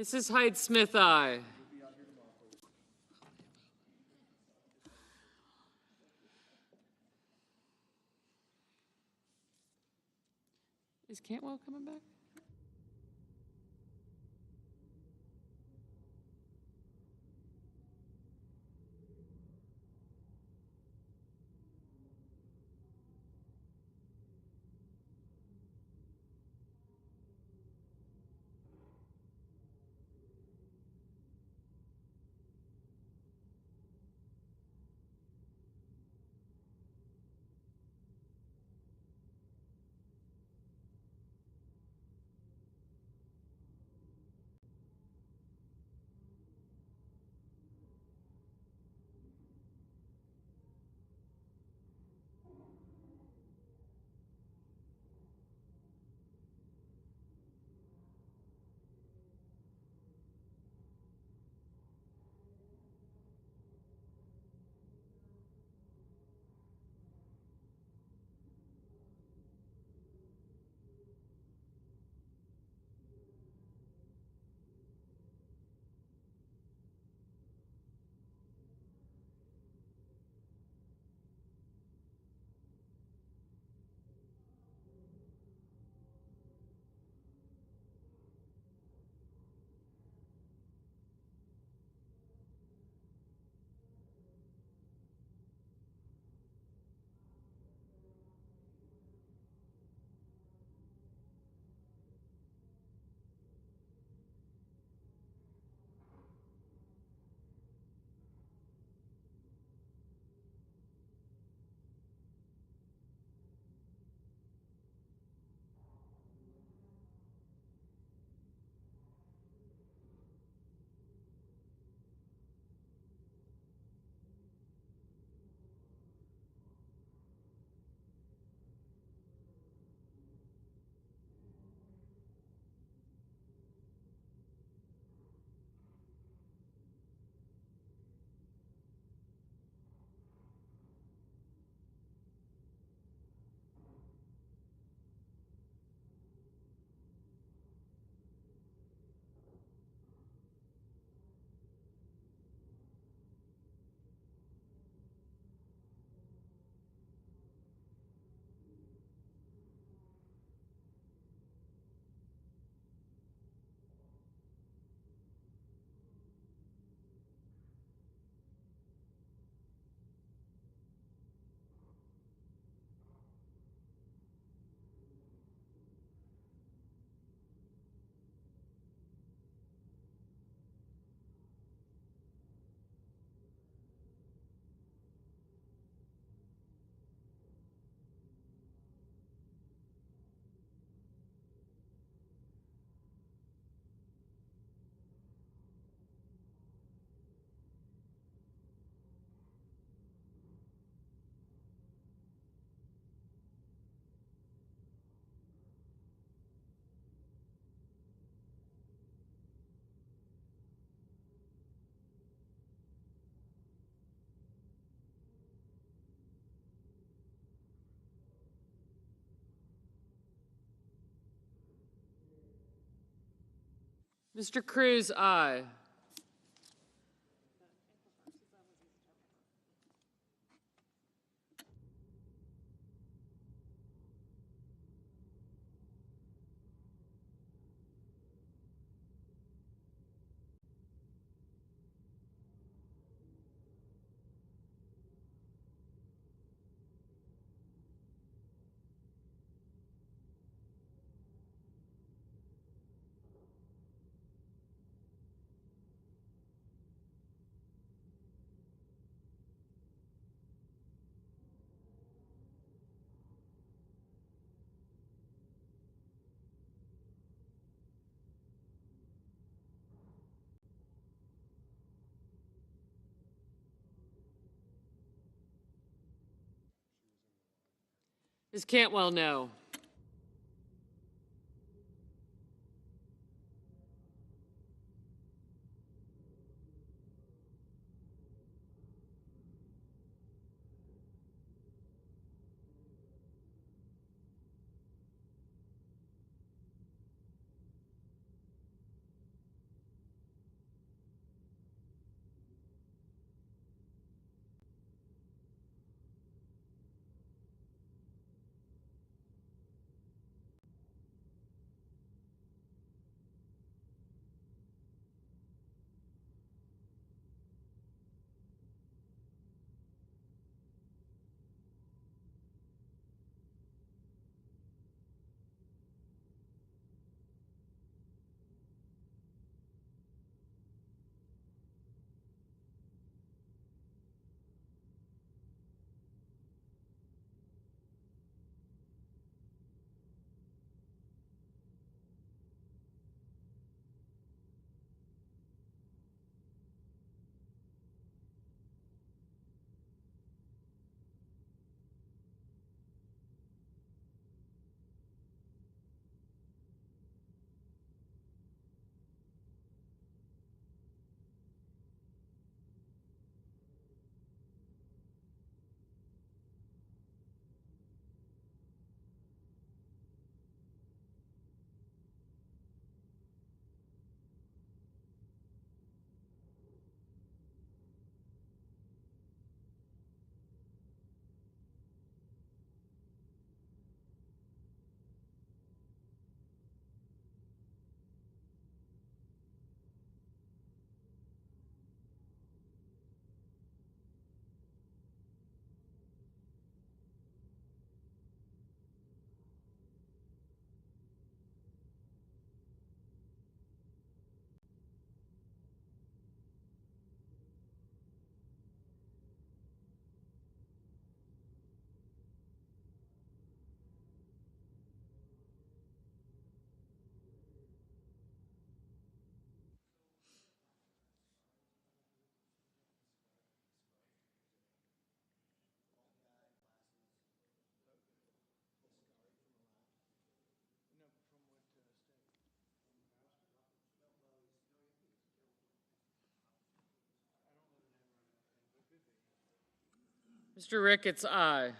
Mrs. Hyde-Smith, aye. Is Cantwell coming back? Mr. Cruz, aye. Ms. Cantwell, no. Mr. Ricketts, aye.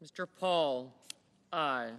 Yes. Mr. Paul, aye.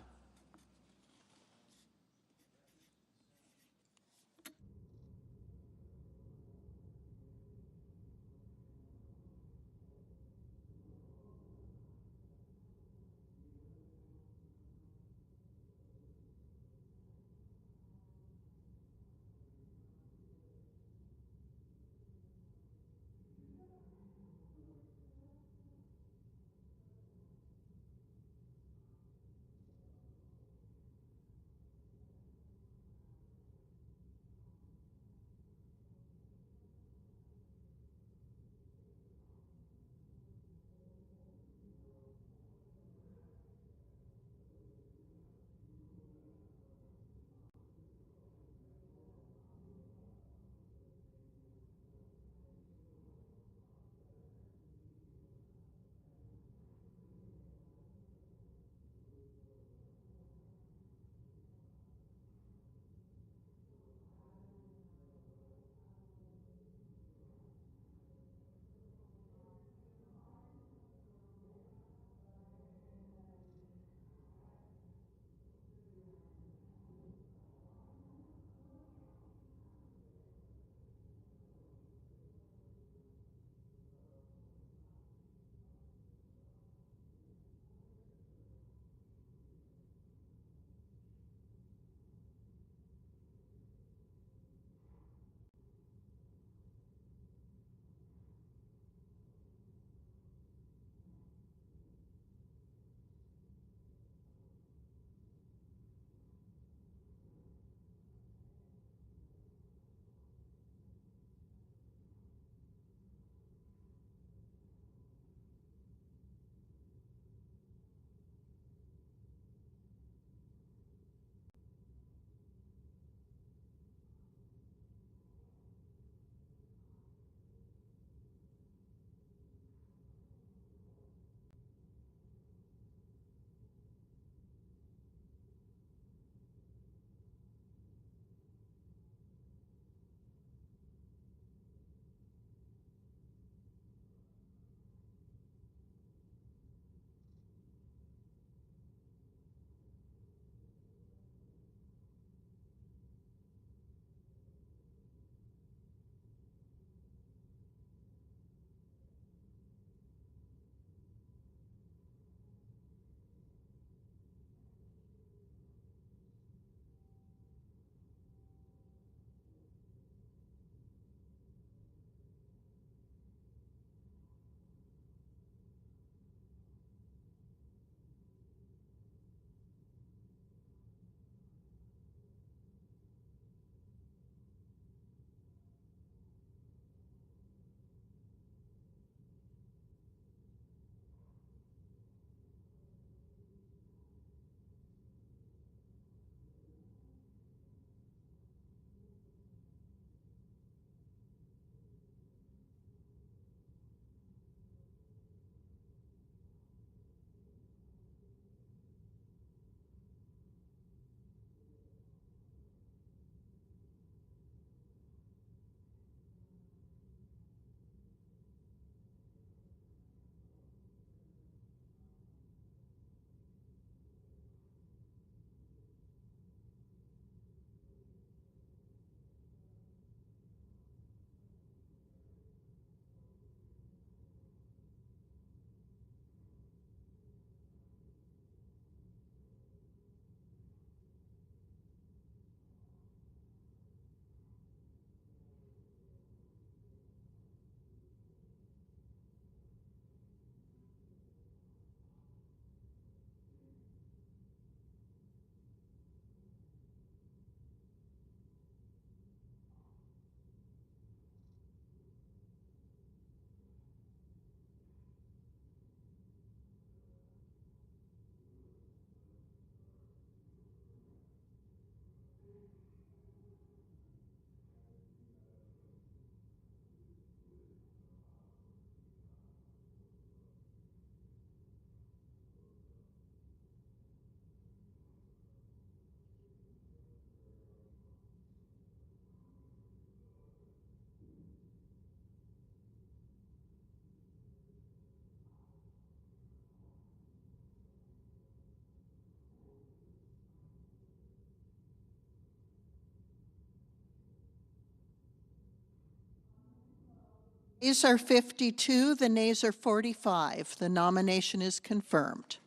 Yeas are 52, the nays are 45. The nomination is confirmed.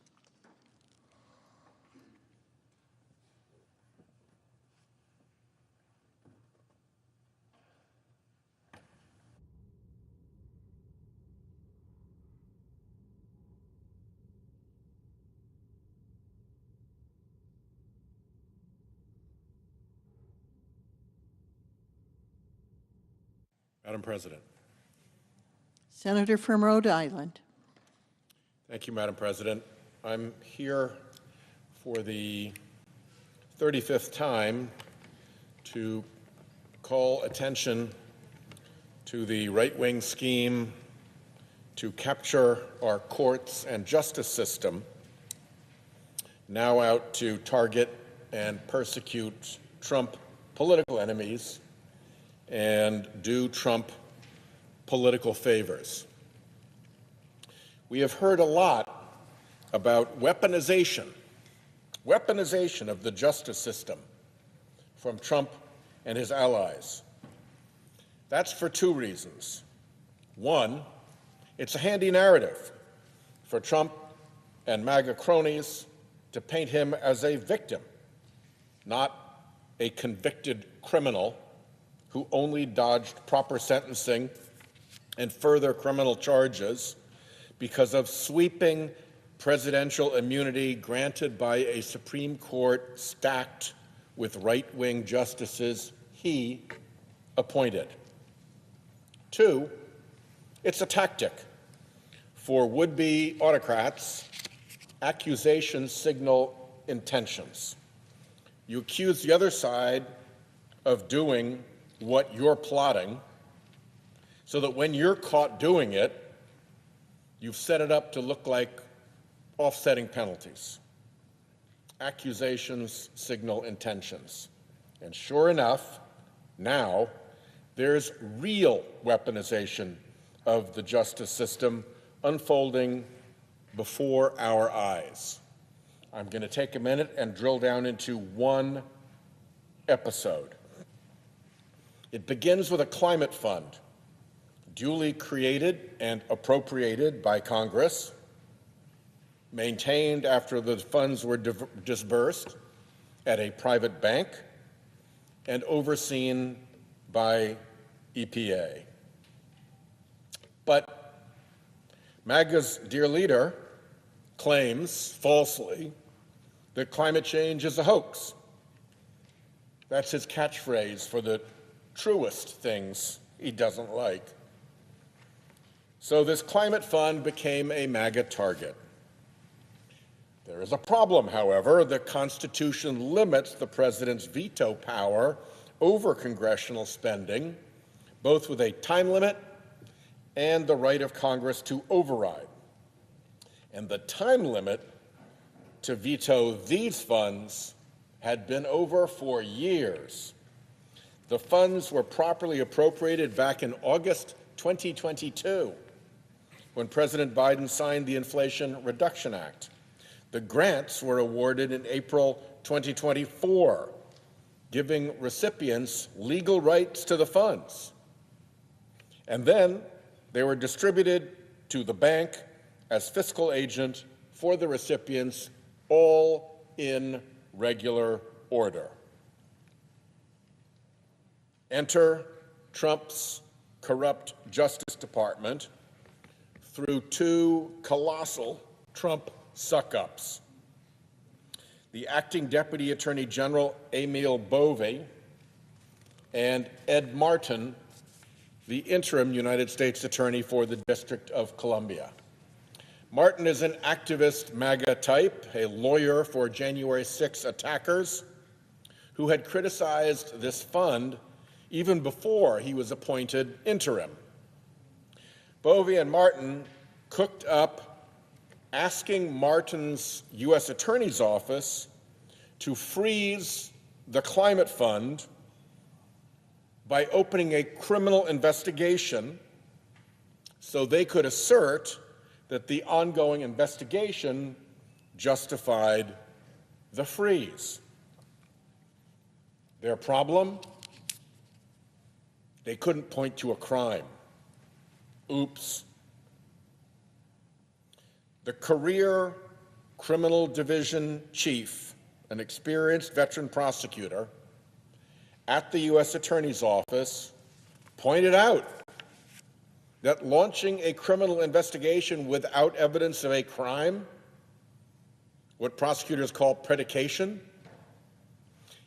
Madam President. Senator from Rhode Island. Thank you, Madam President. I'm here for the 35th time to call attention to the right-wing scheme to capture our courts and justice system, now out to target and persecute Trump political enemies and do Trump political favors. We have heard a lot about weaponization of the justice system from Trump and his allies. That's for two reasons. One, it's a handy narrative for Trump and MAGA cronies to paint him as a victim, not a convicted criminal who only dodged proper sentencing and further criminal charges because of sweeping presidential immunity granted by a Supreme Court stacked with right-wing justices he appointed. Two, it's a tactic for would-be autocrats. Accusations signal intentions. You accuse the other side of doing what you're plotting so that when you're caught doing it, you've set it up to look like offsetting penalties. Accusations signal intentions. And sure enough, now there's real weaponization of the justice system unfolding before our eyes. I'm going to take a minute and drill down into one episode. It begins with a climate fund, duly created and appropriated by Congress, maintained after the funds were disbursed at a private bank, and overseen by EPA. But MAGA's dear leader claims, falsely, that climate change is a hoax. That's his catchphrase for the truest things he doesn't like. So this climate fund became a MAGA target. There is a problem, however. The Constitution limits the president's veto power over congressional spending, both with a time limit and the right of Congress to override. And the time limit to veto these funds had been over for years. The funds were properly appropriated back in August 2022, when President Biden signed the Inflation Reduction Act. The grants were awarded in April 2024, giving recipients legal rights to the funds. And then they were distributed to the bank as fiscal agent for the recipients, all in regular order. Enter Trump's corrupt Justice Department through two colossal Trump suck-ups. The acting Deputy Attorney General, Emil Bovee, and Ed Martin, the interim United States Attorney for the District of Columbia. Martin is an activist MAGA type, a lawyer for January 6 attackers, who had criticized this fund even before he was appointed interim. Bovee and Martin cooked up asking Martin's U.S. Attorney's Office to freeze the climate fund by opening a criminal investigation so they could assert that the ongoing investigation justified the freeze. Their problem? They couldn't point to a crime. Oops. The career criminal division chief, an experienced veteran prosecutor at the U.S. Attorney's Office, pointed out that launching a criminal investigation without evidence of a crime, what prosecutors call predication,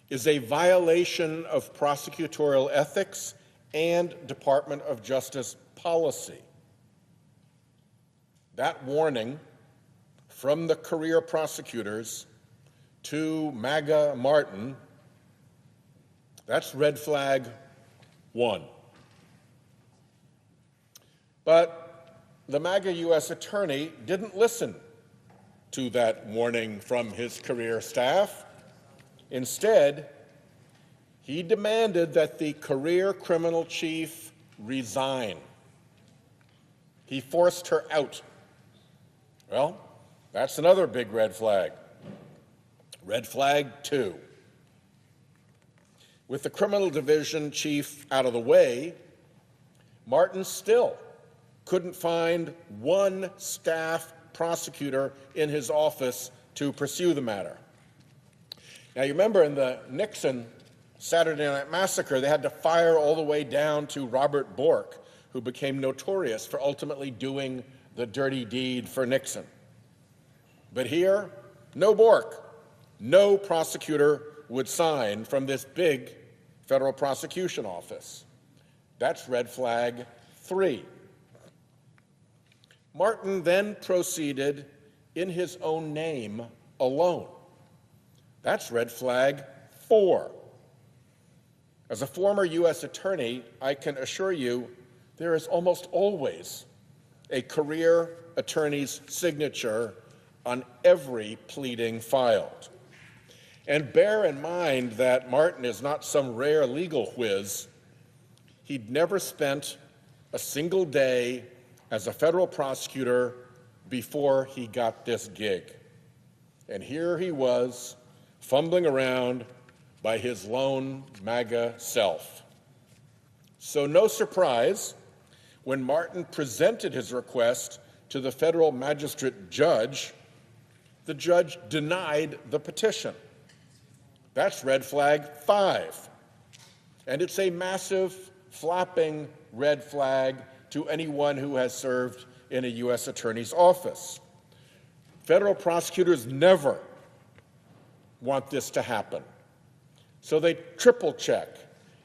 is a violation of prosecutorial ethics and Department of Justice policy. That warning from the career prosecutors to MAGA Martin, that's red flag 1. But the MAGA U.S. attorney didn't listen to that warning from his career staff. Instead, he demanded that the career criminal chief resign. He forced her out. Well, that's another big red flag. Red flag 2. With the criminal division chief out of the way, Martin still couldn't find one staff prosecutor in his office to pursue the matter. Now, you remember in the Nixon Saturday Night Massacre, they had to fire all the way down to Robert Bork, who became notorious for ultimately doing the dirty deed for Nixon. But here, no Bork, no prosecutor would sign from this big federal prosecution office. That's red flag 3. Martin then proceeded in his own name alone. That's red flag 4. As a former U.S. attorney, I can assure you there is almost always a career attorney's signature on every pleading filed. And bear in mind that Martin is not some rare legal whiz. He'd never spent a single day as a federal prosecutor before he got this gig. And here he was, fumbling around by his lone MAGA self. So no surprise when Martin presented his request to the federal magistrate judge, the judge denied the petition. That's red flag 5. And it's a massive, flapping red flag to anyone who has served in a U.S. attorney's office. Federal prosecutors never want this to happen. So they triple check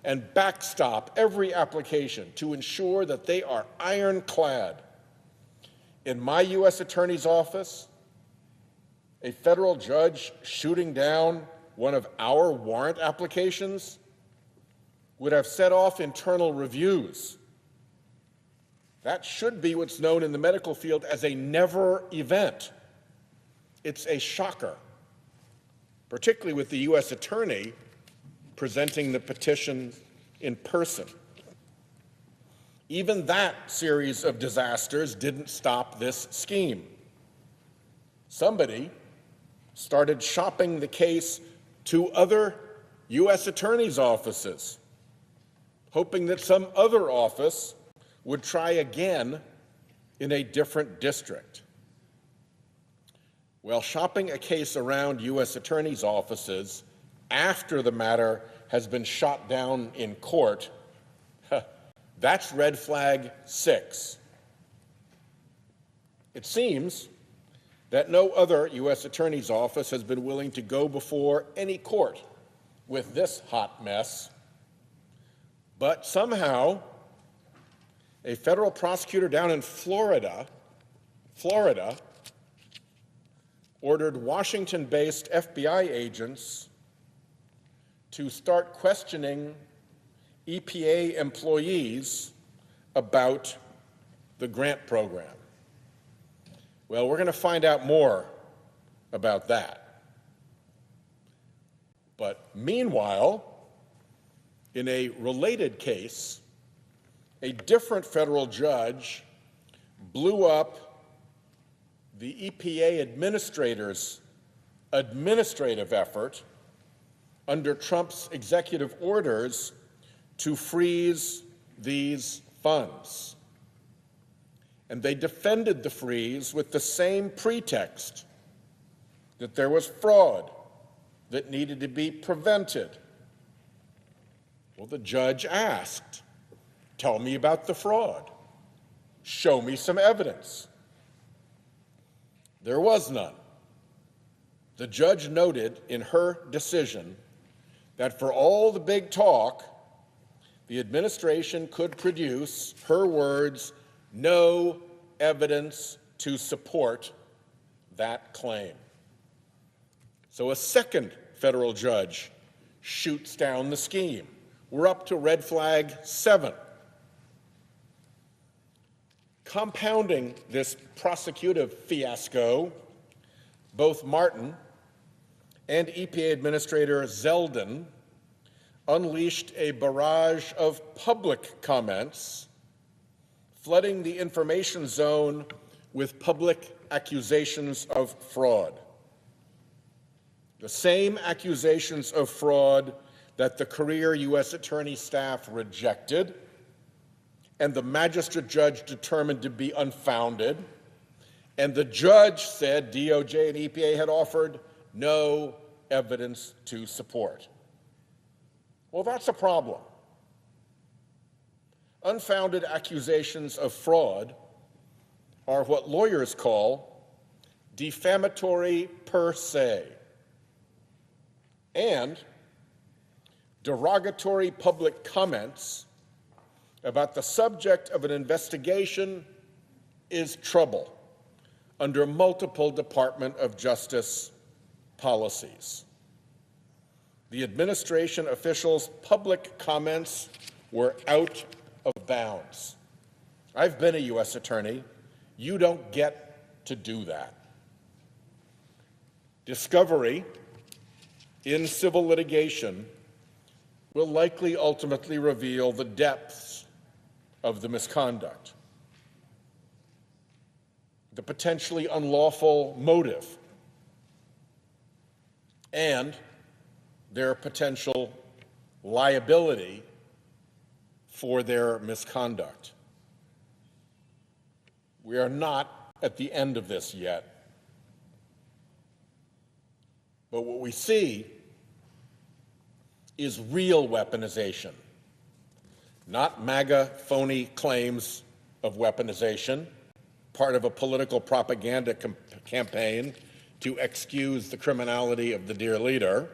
and backstop every application to ensure that they are ironclad. In my U.S. attorney's office, a federal judge shooting down one of our warrant applications would have set off internal reviews. That should be what's known in the medical field as a never event. It's a shocker, particularly with the U.S. attorney presenting the petition in person. Even that series of disasters didn't stop this scheme. Somebody started shopping the case to other U.S. attorneys' offices, hoping that some other office would try again in a different district. Well, shopping a case around U.S. attorneys' offices after the matter has been shot down in court, that's red flag 6. It seems that no other U.S. attorney's office has been willing to go before any court with this hot mess, but somehow a federal prosecutor down in Florida ordered Washington-based FBI agents to start questioning EPA employees about the grant program. Well, we're going to find out more about that. But meanwhile, in a related case, a different federal judge blew up the EPA administrator's administrative effort under Trump's executive orders to freeze these funds. and they defended the freeze with the same pretext, that there was fraud that needed to be prevented. Well, the judge asked, tell me about the fraud. Show me some evidence. There was none. The judge noted in her decision that for all the big talk, the administration could produce, her words, no evidence to support that claim. So a second federal judge shoots down the scheme. We're up to red flag 7. Compounding this prosecutive fiasco, both Martin and EPA Administrator Zeldin unleashed a barrage of public comments, flooding the information zone with public accusations of fraud. The same accusations of fraud that the career U.S. Attorney staff rejected and the magistrate judge determined to be unfounded, and the judge said DOJ and EPA had offered no evidence to support. Well, that's a problem. Unfounded accusations of fraud are what lawyers call defamatory per se, and derogatory public comments about the subject of an investigation is trouble under multiple Department of Justice policies. The administration officials' public comments were out of bounds. I've been a U.S. attorney. You don't get to do that. Discovery in civil litigation will likely ultimately reveal the depths of the misconduct, the potentially unlawful motive, and their potential liability for their misconduct. We are not at the end of this yet. But what we see is real weaponization, not MAGA phony claims of weaponization, part of a political propaganda campaign to excuse the criminality of the dear leader.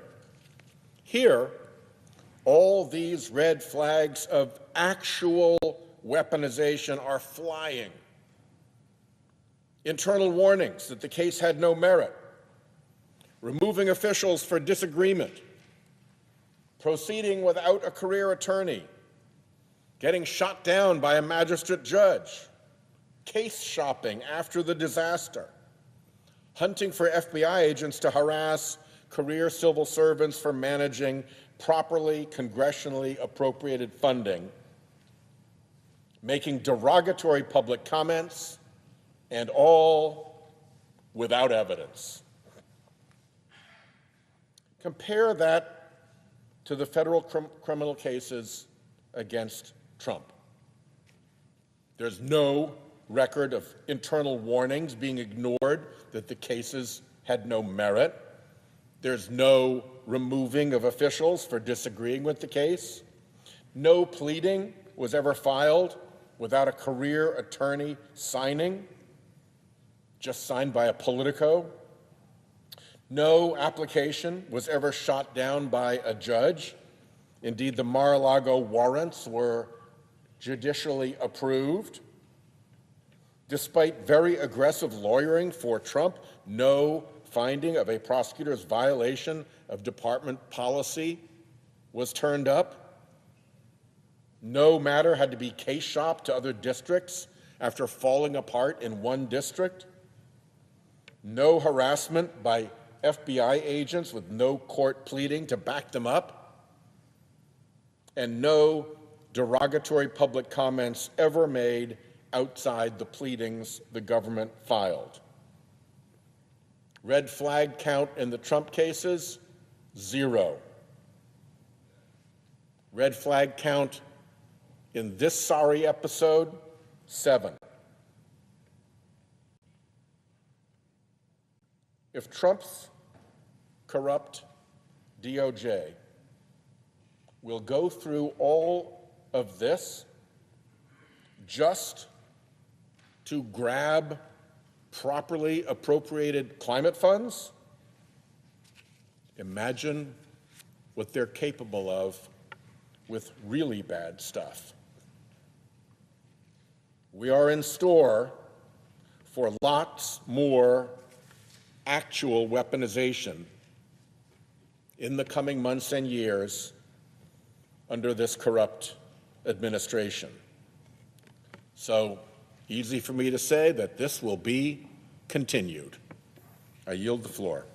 Here, all these red flags of actual weaponization are flying. Internal warnings that the case had no merit, removing officials for disagreement, proceeding without a career attorney, getting shot down by a magistrate judge, case shopping after the disaster, hunting for FBI agents to harass career civil servants for managing properly congressionally appropriated funding, making derogatory public comments, and all without evidence. Compare that to the federal criminal cases against Trump. There's no record of internal warnings being ignored that the cases had no merit. There's no removing of officials for disagreeing with the case. No pleading was ever filed without a career attorney signing, just signed by a politico. No application was ever shot down by a judge. Indeed, the Mar-a-Lago warrants were judicially approved. Despite very aggressive lawyering for Trump, no finding of a prosecutor's violation of department policy was turned up. No matter had to be case shopped to other districts after falling apart in one district. No harassment by FBI agents with no court pleading to back them up. And no derogatory public comments ever made outside the pleadings the government filed. Red flag count in the Trump cases, 0. Red flag count in this sorry episode, 7. if Trump's corrupt DOJ will go through all of this just to grab properly appropriated climate funds, imagine what they're capable of with really bad stuff. We are in store for lots more actual weaponization in the coming months and years under this corrupt administration. So, easy for me to say that this will be continued. I yield the floor.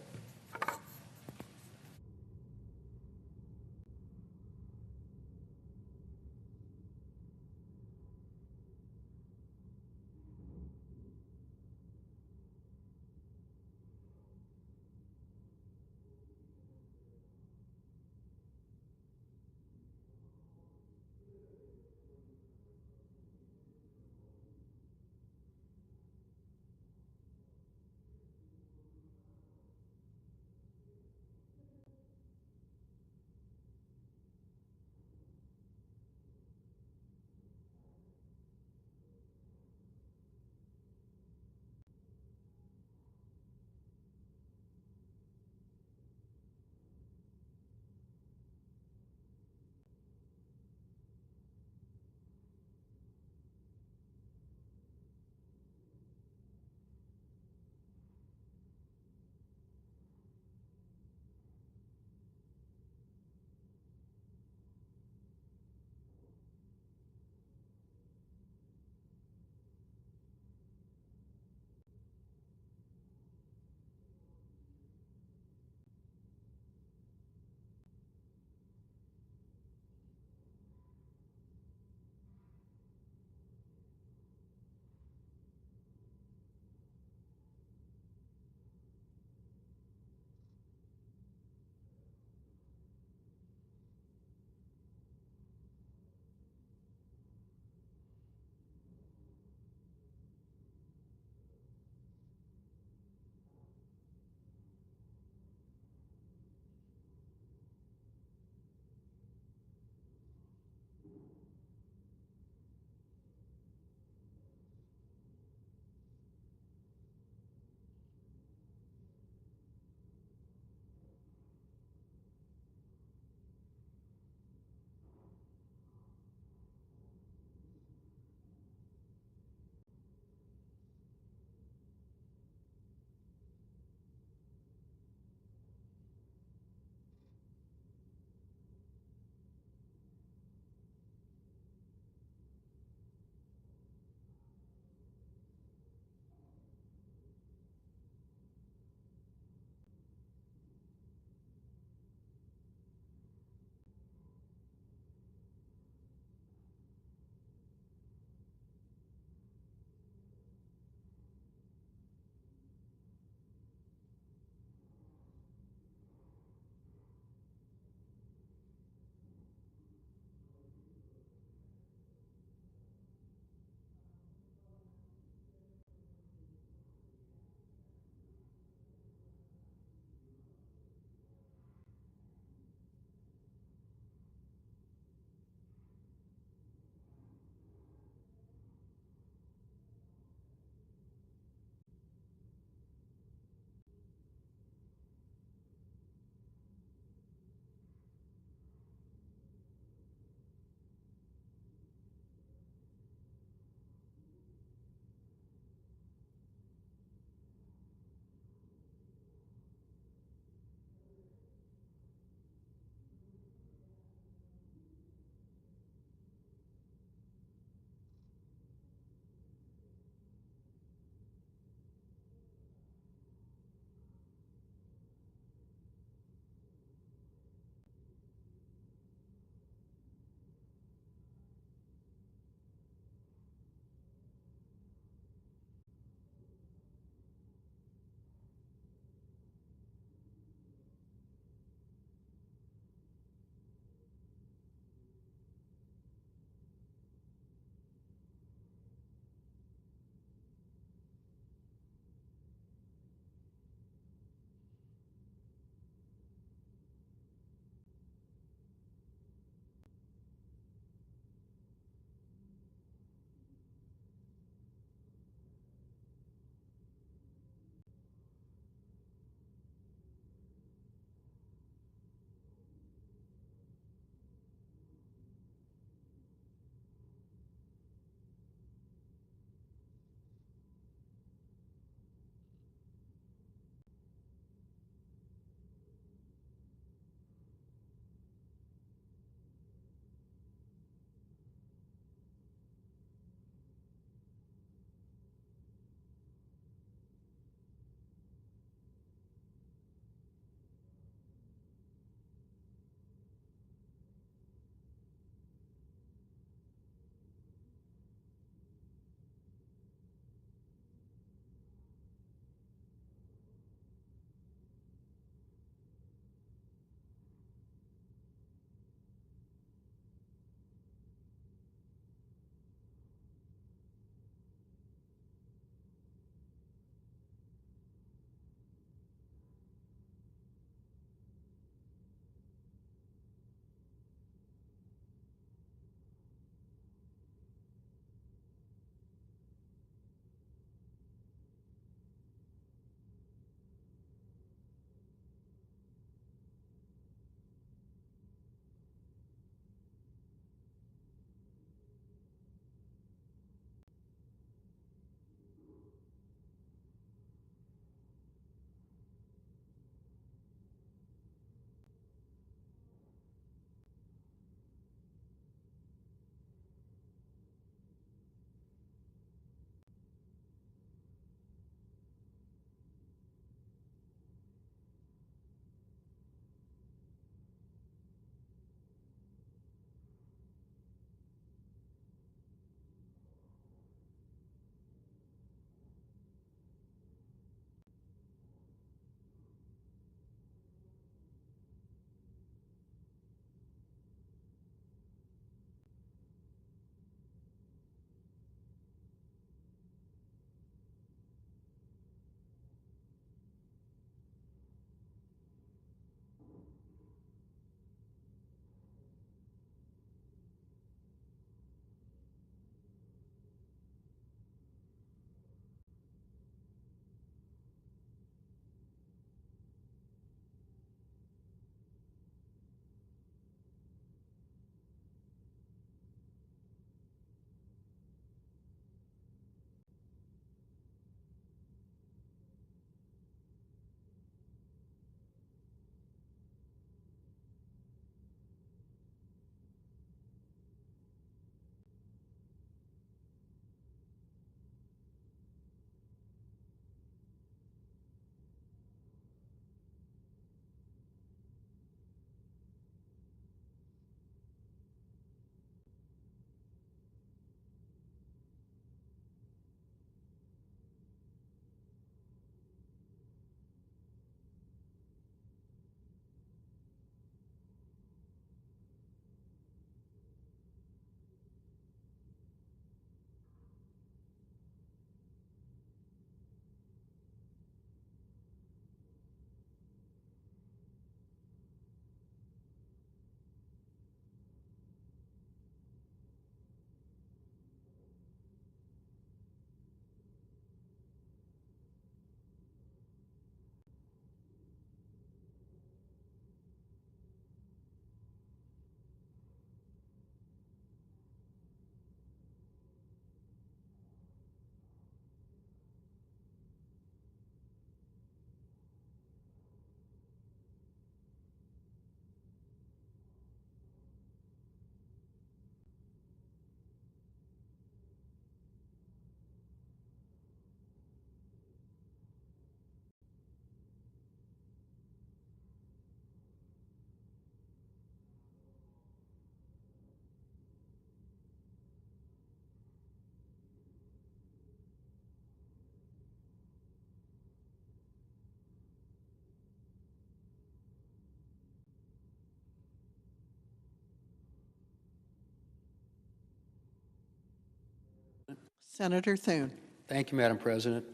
Senator Thune. Thank you, Madam President.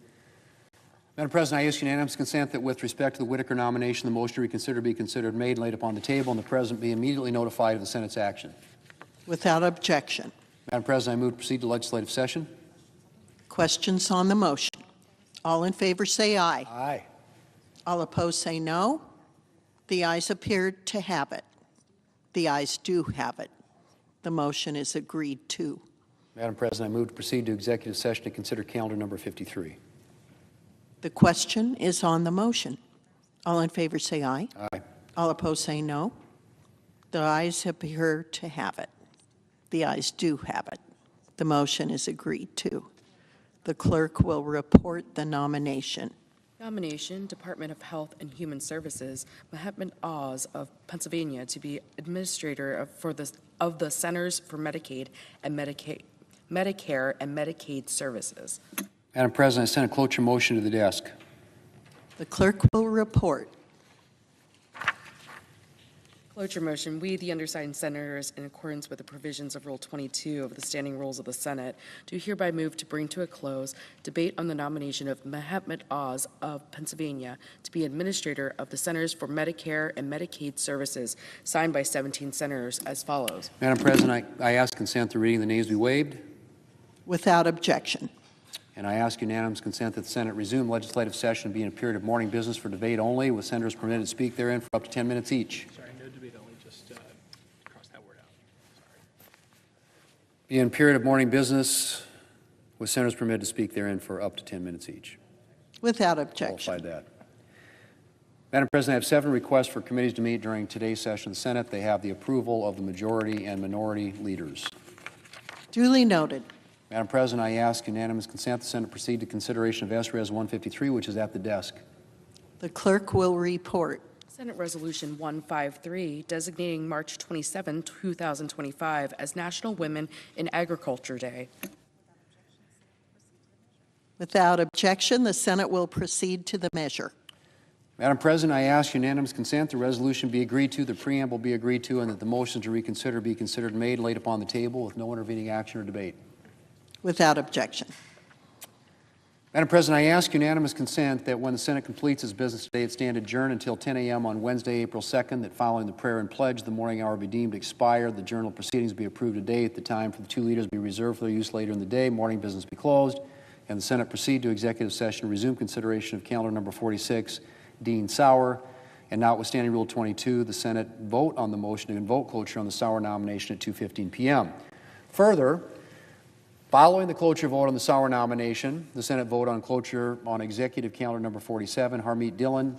Madam President, I ask unanimous consent that with respect to the Whitaker nomination, the motion to reconsider be considered made and laid upon the table, and the President be immediately notified of the Senate's action. Without objection. Madam President, I move to proceed to legislative session. Questions on the motion? All in favor say aye. Aye. All opposed say no. The ayes appear to have it. The ayes do have it. The motion is agreed to. Madam President, I move to proceed to executive session to consider calendar number 53. The question is on the motion. All in favor say aye. Aye. All opposed say no. The ayes appear to have it. The ayes do have it. The motion is agreed to. The clerk will report the nomination. Nomination, Department of Health and Human Services, Mahatma Oz of Pennsylvania to be administrator of the Centers for Medicare and Medicaid Services. Madam President, I send a cloture motion to the desk. The clerk will report. Cloture motion. We, the undersigned senators, in accordance with the provisions of Rule 22 of the Standing Rules of the Senate, do hereby move to bring to a close debate on the nomination of Mahatma Oz of Pennsylvania to be administrator of the Centers for Medicare and Medicaid Services, signed by 17 senators as follows. Madam President, I ask consent to reading the names be waived. Without objection. And I ask unanimous consent that the Senate resume legislative session be in a period of morning business for debate only, with senators permitted to speak therein for up to 10 minutes each. Sorry, no debate only, just cross that word out. Be in a period of morning business with senators permitted to speak therein for up to 10 minutes each. Without objection. Qualified that. Madam President, I have 7 requests for committees to meet during today's session of the Senate. They have the approval of the majority and minority leaders. Duly noted. Madam President, I ask unanimous consent the Senate proceed to consideration of S-Res 153, which is at the desk. The clerk will report. Senate Resolution 153, designating March 27, 2025 as National Women in Agriculture Day. Without objection, the Senate will proceed to the measure. Madam President, I ask unanimous consent the resolution be agreed to, the preamble be agreed to, and that the motion to reconsider be considered made and laid upon the table with no intervening action or debate. Without objection. Madam President, I ask unanimous consent that when the Senate completes its business today, it stand adjourned until 10 a.m. on Wednesday, April 2nd, that following the prayer and pledge, the morning hour be deemed expired, the journal proceedings be approved today, at the time for the 2 leaders be reserved for their use later in the day, morning business be closed, and the Senate proceed to executive session to resume consideration of calendar number 46, Dean Sauer, and notwithstanding Rule 22, the Senate vote on the motion to invoke cloture on the Sauer nomination at 2:15 p.m. Further, following the cloture vote on the Sauer nomination, the Senate vote on cloture on executive calendar number 47, Harmeet Dillon.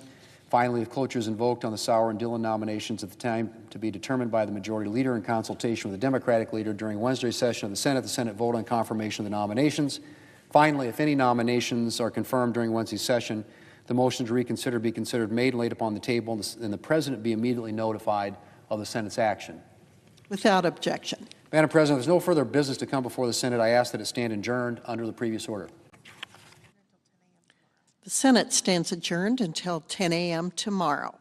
Finally, if cloture is invoked on the Sauer and Dillon nominations at the time to be determined by the majority leader in consultation with the Democratic leader during Wednesday's session of the Senate vote on confirmation of the nominations. Finally, if any nominations are confirmed during Wednesday's session, the motion to reconsider be considered made and laid upon the table, and the President be immediately notified of the Senate's action. Without objection. Madam President, if there's no further business to come before the Senate, I ask that it stand adjourned under the previous order. The Senate stands adjourned until 10 a.m. tomorrow.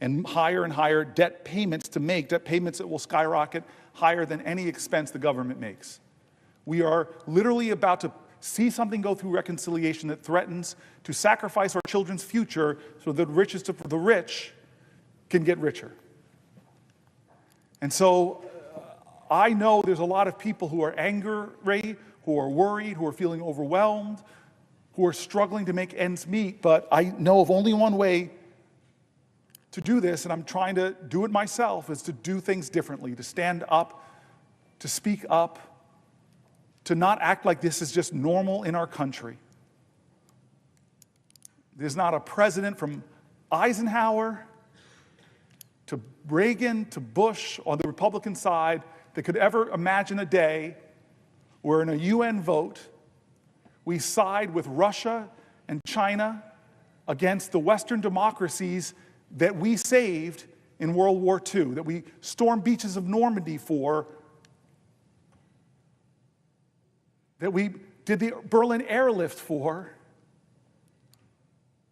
and higher debt payments to make, debt payments that will skyrocket higher than any expense the government makes. We are literally about to see something go through reconciliation that threatens to sacrifice our children's future so that the richest of the rich can get richer. And so I know there's a lot of people who are angry, who are worried, who are feeling overwhelmed, who are struggling to make ends meet, but I know of only one way to do this, and I'm trying to do it myself, is to do things differently, to stand up, to speak up, to not act like this is just normal in our country. There's not a president from Eisenhower to Reagan to Bush on the Republican side that could ever imagine a day where in a UN vote we side with Russia and China against the Western democracies that we saved in World War II, that we stormed beaches of Normandy for, that we did the Berlin airlift for,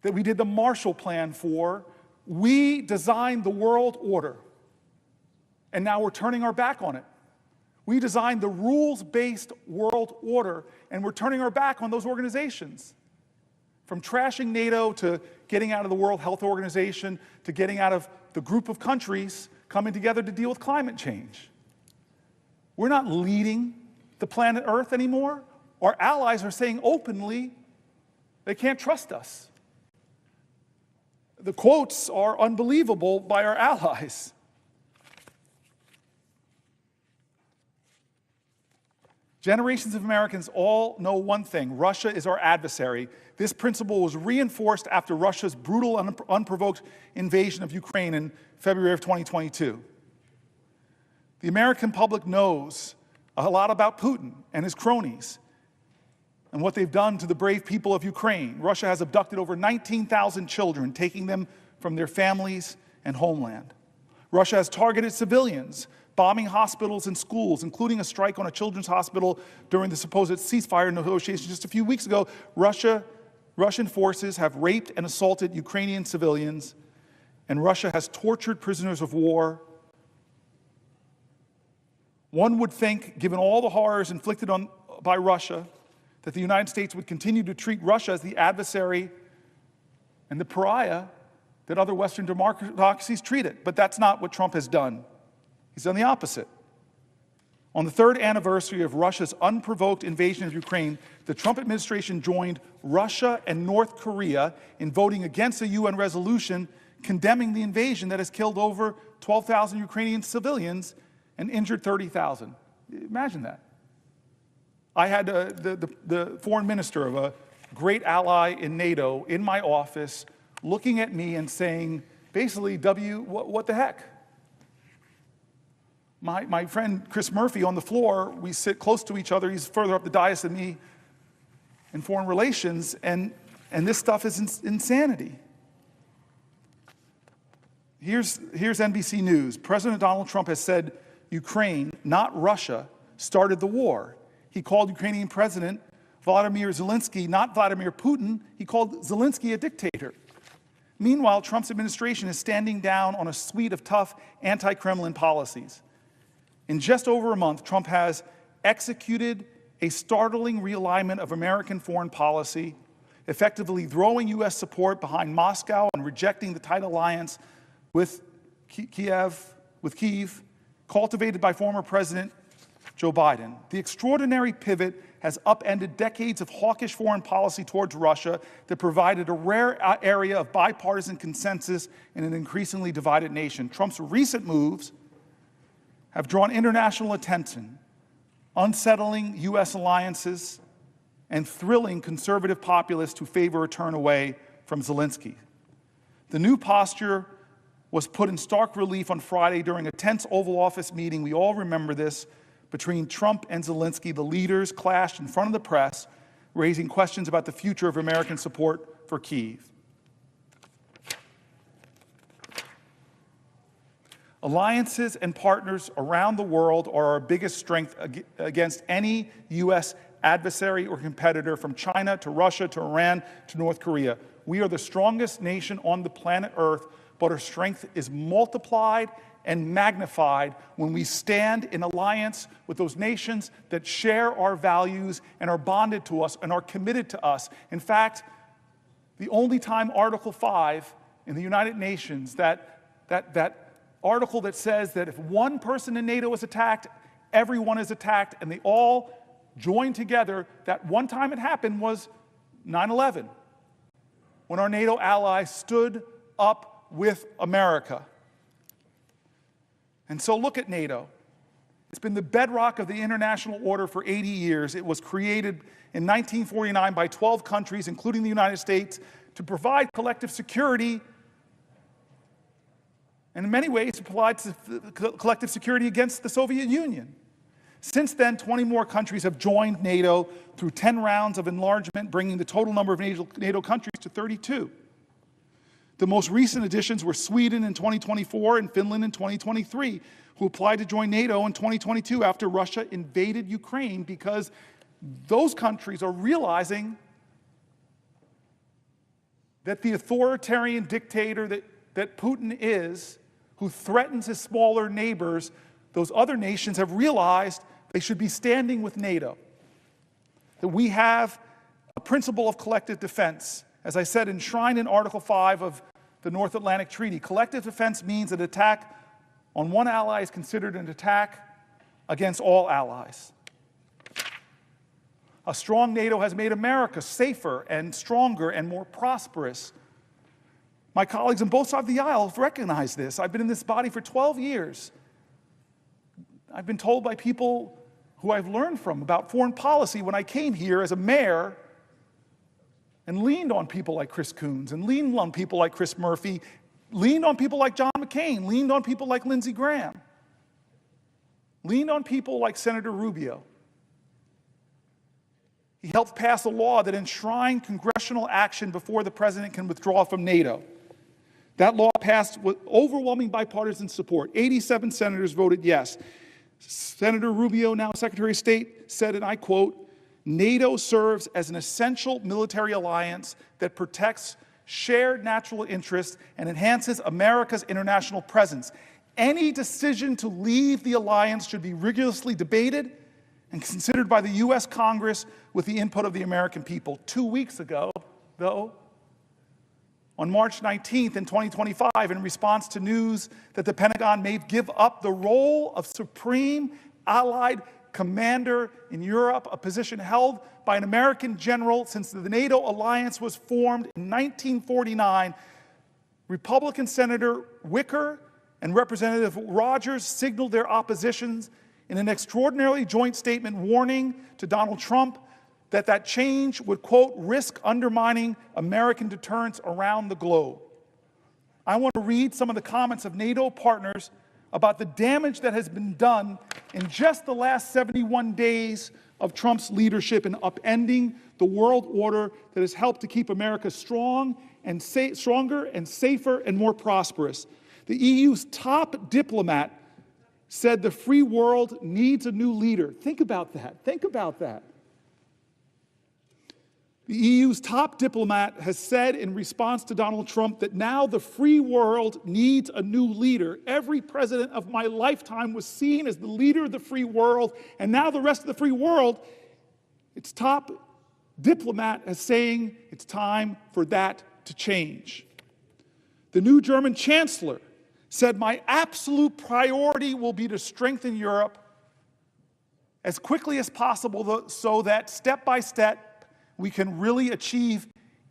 that we did the Marshall Plan for. We designed the world order, and now we're turning our back on it. We designed the rules-based world order, and we're turning our back on those organizations. From trashing NATO to getting out of the World Health Organization to getting out of the group of countries coming together to deal with climate change. We're not leading the planet Earth anymore. Our allies are saying openly they can't trust us. The quotes are unbelievable by our allies. Generations of Americans all know one thing: Russia is our adversary. This principle was reinforced after Russia's brutal, unprovoked invasion of Ukraine in February of 2022. The American public knows a lot about Putin and his cronies and what they've done to the brave people of Ukraine. Russia has abducted over 19,000 children, taking them from their families and homeland. Russia has targeted civilians, bombing hospitals and schools, including a strike on a children's hospital during the supposed ceasefire negotiations just a few weeks ago. Russian forces have raped and assaulted Ukrainian civilians, and Russia has tortured prisoners of war. One would think, given all the horrors inflicted by Russia, that the United States would continue to treat Russia as the adversary and the pariah that other Western democracies treat it. But that's not what Trump has done. He's done the opposite. On the third anniversary of Russia's unprovoked invasion of Ukraine, the Trump administration joined Russia and North Korea in voting against a UN resolution condemning the invasion that has killed over 12,000 Ukrainian civilians and injured 30,000. Imagine that. I had the foreign minister of a great ally in NATO in my office looking at me and saying, basically, what the heck? My friend Chris Murphy on the floor, we sit close to each other. He's further up the dais than me in foreign relations, and this stuff is insanity. Here's NBC News. President Donald Trump has said Ukraine, not Russia, started the war. He called Ukrainian President Volodymyr Zelensky, not Vladimir Putin. He called Zelensky a dictator. Meanwhile, Trump's administration is standing down on a suite of tough anti-Kremlin policies. In just over a month, Trump has executed a startling realignment of American foreign policy, effectively throwing U.S. support behind Moscow and rejecting the tight alliance with Kyiv, cultivated by former President Joe Biden. The extraordinary pivot has upended decades of hawkish foreign policy towards Russia that provided a rare area of bipartisan consensus in an increasingly divided nation. Trump's recent moves have drawn international attention, unsettling U.S. alliances, and thrilling conservative populists who favor a turn away from Zelensky. The new posture was put in stark relief on Friday during a tense Oval Office meeting. We all remember this. Between Trump and Zelensky, the leaders clashed in front of the press, raising questions about the future of American support for Kyiv. Alliances and partners around the world are our biggest strength against any U.S. adversary or competitor, from China to Russia to Iran to North Korea. We are the strongest nation on the planet Earth but our strength is multiplied and magnified when we stand in alliance with those nations that share our values and are bonded to us and are committed to us. In fact, the only time Article 5 in the United Nations, that article that says that if one person in NATO is attacked, everyone is attacked, and they all join together, that one time it happened was 9/11, when our NATO allies stood up with America. And so look at NATO. It's been the bedrock of the international order for 80 years. It was created in 1949 by 12 countries, including the United States, to provide collective security. And in many ways, it provides collective security against the Soviet Union. Since then, 20 more countries have joined NATO through 10 rounds of enlargement, bringing the total number of NATO countries to 32. The most recent additions were Sweden in 2024 and Finland in 2023, who applied to join NATO in 2022 after Russia invaded Ukraine, because those countries are realizing that the authoritarian dictator that Putin is, who threatens his smaller neighbors, those other nations have realized they should be standing with NATO. That we have a principle of collective defense, as I said, enshrined in Article 5 of the North Atlantic Treaty. Collective defense means an attack on one ally is considered an attack against all allies. A strong NATO has made America safer and stronger and more prosperous. My colleagues on both sides of the aisle have recognized this. I've been in this body for 12 years. I've been told by people who I've learned from about foreign policy when I came here as a mayor and leaned on people like Chris Coons and leaned on people like Chris Murphy, leaned on people like John McCain, leaned on people like Lindsey Graham, leaned on people like Senator Rubio. He helped pass a law that enshrined congressional action before the president can withdraw from NATO. That law passed with overwhelming bipartisan support. 87 senators voted yes. Senator Rubio, now Secretary of State, said, and I quote, "NATO serves as an essential military alliance that protects shared national interests and enhances America's international presence. Any decision to leave the alliance should be rigorously debated and considered by the U.S. Congress with the input of the American people." 2 weeks ago, though, on March 19th in 2025, in response to news that the Pentagon may give up the role of supreme allied commander in Europe, a position held by an American general since the NATO alliance was formed in 1949, Republican Senator Wicker and Representative Rogers signaled their oppositions in an extraordinarily joint statement warning to Donald Trump that change would, quote, risk undermining American deterrence around the globe. I want to read some of the comments of NATO partners about the damage that has been done in just the last 71 days of Trump's leadership in upending the world order that has helped to keep America strong and stronger and safer and more prosperous. The EU's top diplomat said the free world needs a new leader. Think about that. Think about that. The EU's top diplomat has said in response to Donald Trump that now the free world needs a new leader. Every president of my lifetime was seen as the leader of the free world, and now the rest of the free world, its top diplomat is saying it's time for that to change. The new German chancellor said, "My absolute priority will be to strengthen Europe as quickly as possible so that step by step we can really achieve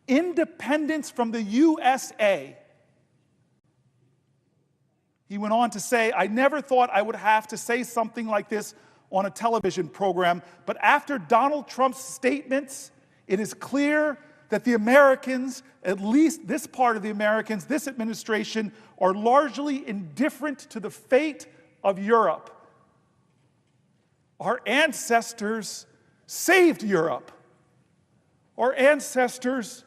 independence from the USA." He went on to say, "I never thought I would have to say something like this on a television program, but after Donald Trump's statements, it is clear that the Americans, at least this part of the Americans, this administration, are largely indifferent to the fate of Europe. Our ancestors saved Europe. Our ancestors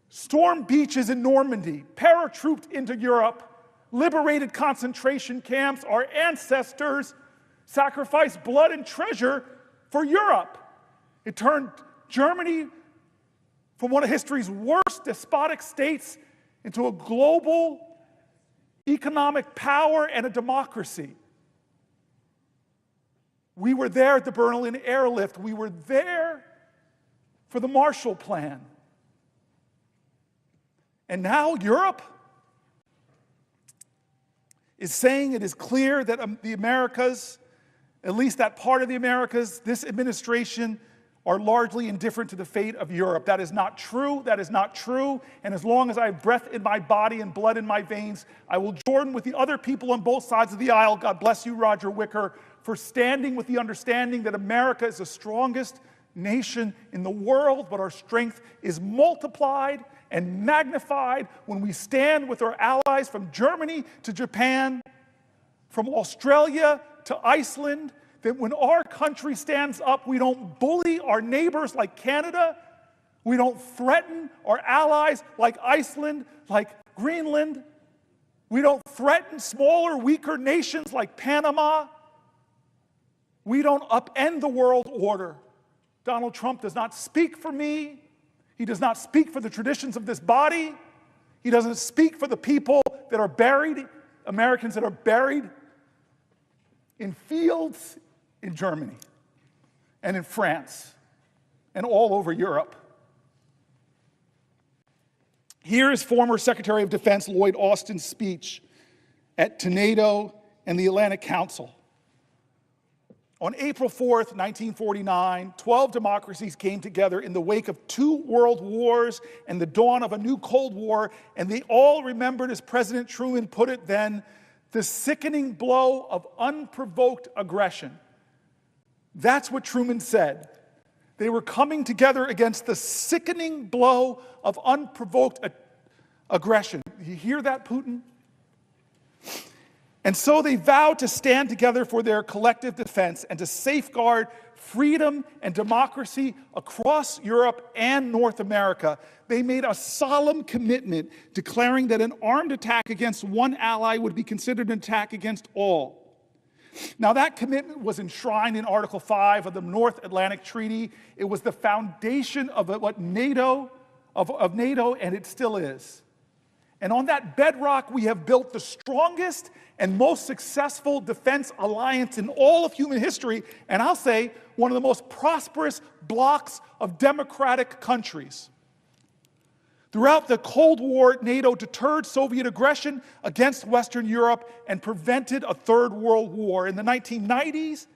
stormed beaches in Normandy, paratrooped into Europe, liberated concentration camps. Our ancestors sacrificed blood and treasure for Europe. It turned Germany from one of history's worst despotic states into a global economic power, and a democracy. We were there at the Berlin airlift. We were there for the Marshall Plan. And now Europe is saying it is clear that the Americas, at least that part of the Americas, this administration, are largely indifferent to the fate of Europe. That is not true. That is not true. And as long as I have breath in my body and blood in my veins, I will join with the other people on both sides of the aisle. God bless you, Roger Wicker, for standing with the understanding that America is the strongest nation in the world, but our strength is multiplied and magnified when we stand with our allies from Germany to Japan, from Australia to Iceland, that when our country stands up, we don't bully our neighbors like Canada, we don't threaten our allies like Iceland, like Greenland, we don't threaten smaller, weaker nations like Panama, we don't upend the world order. Donald Trump does not speak for me. He does not speak for the traditions of this body. He doesn't speak for the people that are buried, Americans that are buried in fields in Germany and in France and all over Europe. Here is former Secretary of Defense Lloyd Austin's speech at NATO and the Atlantic Council. On April 4th, 1949, 12 democracies came together in the wake of 2 world wars and the dawn of a new Cold War, and they all remembered, as President Truman put it then, the sickening blow of unprovoked aggression. That's what Truman said. They were coming together against the sickening blow of unprovoked aggression. You hear that, Putin? And so they vowed to stand together for their collective defense and to safeguard freedom and democracy across Europe and North America. They made a solemn commitment declaring that an armed attack against one ally would be considered an attack against all. Now, that commitment was enshrined in Article 5 of the North Atlantic Treaty. It was the foundation of what NATO, of NATO, and it still is. And on that bedrock, we have built the strongest and most successful defense alliance in all of human history, and I'll say one of the most prosperous blocks of democratic countries. Throughout the Cold War, NATO deterred Soviet aggression against Western Europe and prevented a Third World War. In the 1990s,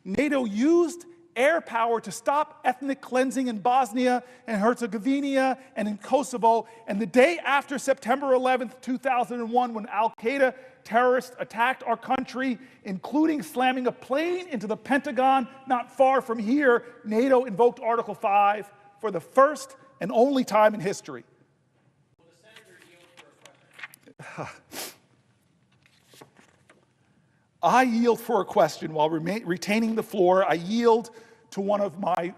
NATO used air power to stop ethnic cleansing in Bosnia and Herzegovina and in Kosovo. And the day after September 11th, 2001, when al-Qaeda terrorists attacked our country, including slamming a plane into the Pentagon not far from here, NATO invoked Article 5 for the first and only time in history. Will the senator yield for a question? I yield for a question while retaining the floor. I yield to one of my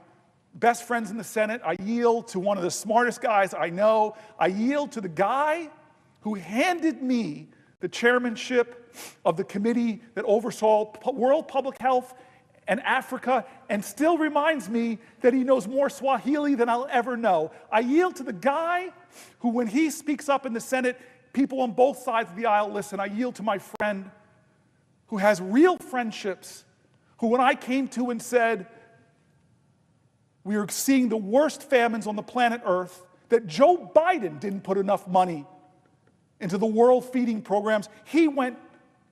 best friends in the Senate. I yield to one of the smartest guys I know. I yield to the guy who handed me the chairmanship of the committee that oversaw world public health and Africa, and still reminds me that he knows more Swahili than I'll ever know. I yield to the guy who, when he speaks up in the Senate, people on both sides of the aisle listen. I yield to my friend who has real friendships, who when I came to and said, we are seeing the worst famines on the planet Earth, that Joe Biden didn't put enough money into the world feeding programs, he went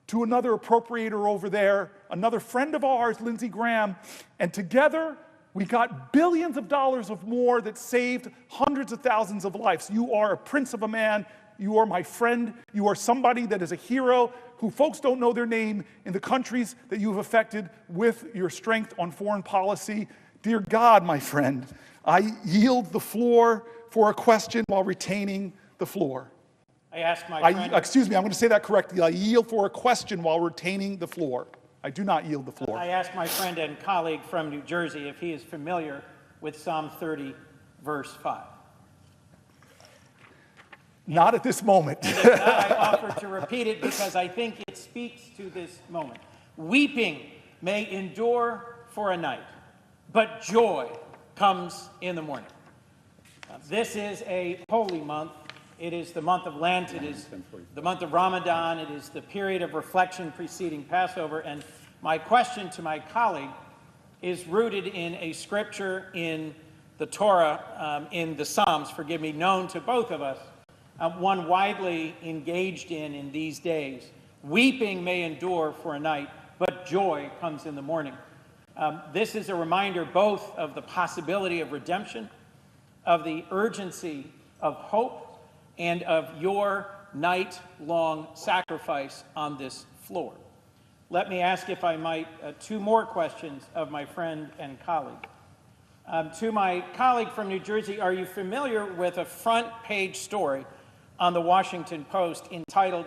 to another appropriator over there, another friend of ours, Lindsey Graham, and together we got billions of dollars of more that saved hundreds of thousands of lives. You are a prince of a man. You are my friend. You are somebody that is a hero who folks don't know their name in the countries that you have affected with your strength on foreign policy. Dear God, my friend, I yield the floor for a question while retaining the floor. I ask my friend... Excuse me, I'm going to say that correctly. I yield for a question while retaining the floor. I do not yield the floor. I ask my friend and colleague from New Jersey if he is familiar with Psalm 30, verse 5. Not at this moment. And if not, I offer to repeat it because I think it speaks to this moment. Weeping may endure for a night, but joy comes in the morning. Now, this is a holy month It is the month of Lent. It is the month of Ramadan. It is the period of reflection preceding Passover. And my question to my colleague is rooted in a scripture in the Torah, in the Psalms, forgive me, known to both of us, one widely engaged in these days. Weeping may endure for a night, but joy comes in the morning. This is a reminder both of the possibility of redemption, of the urgency of hope, and of your night-long sacrifice on this floor. Let me ask, if I might, two more questions of my friend and colleague. To my colleague from New Jersey, are you familiar with a front-page story on the Washington Post entitled,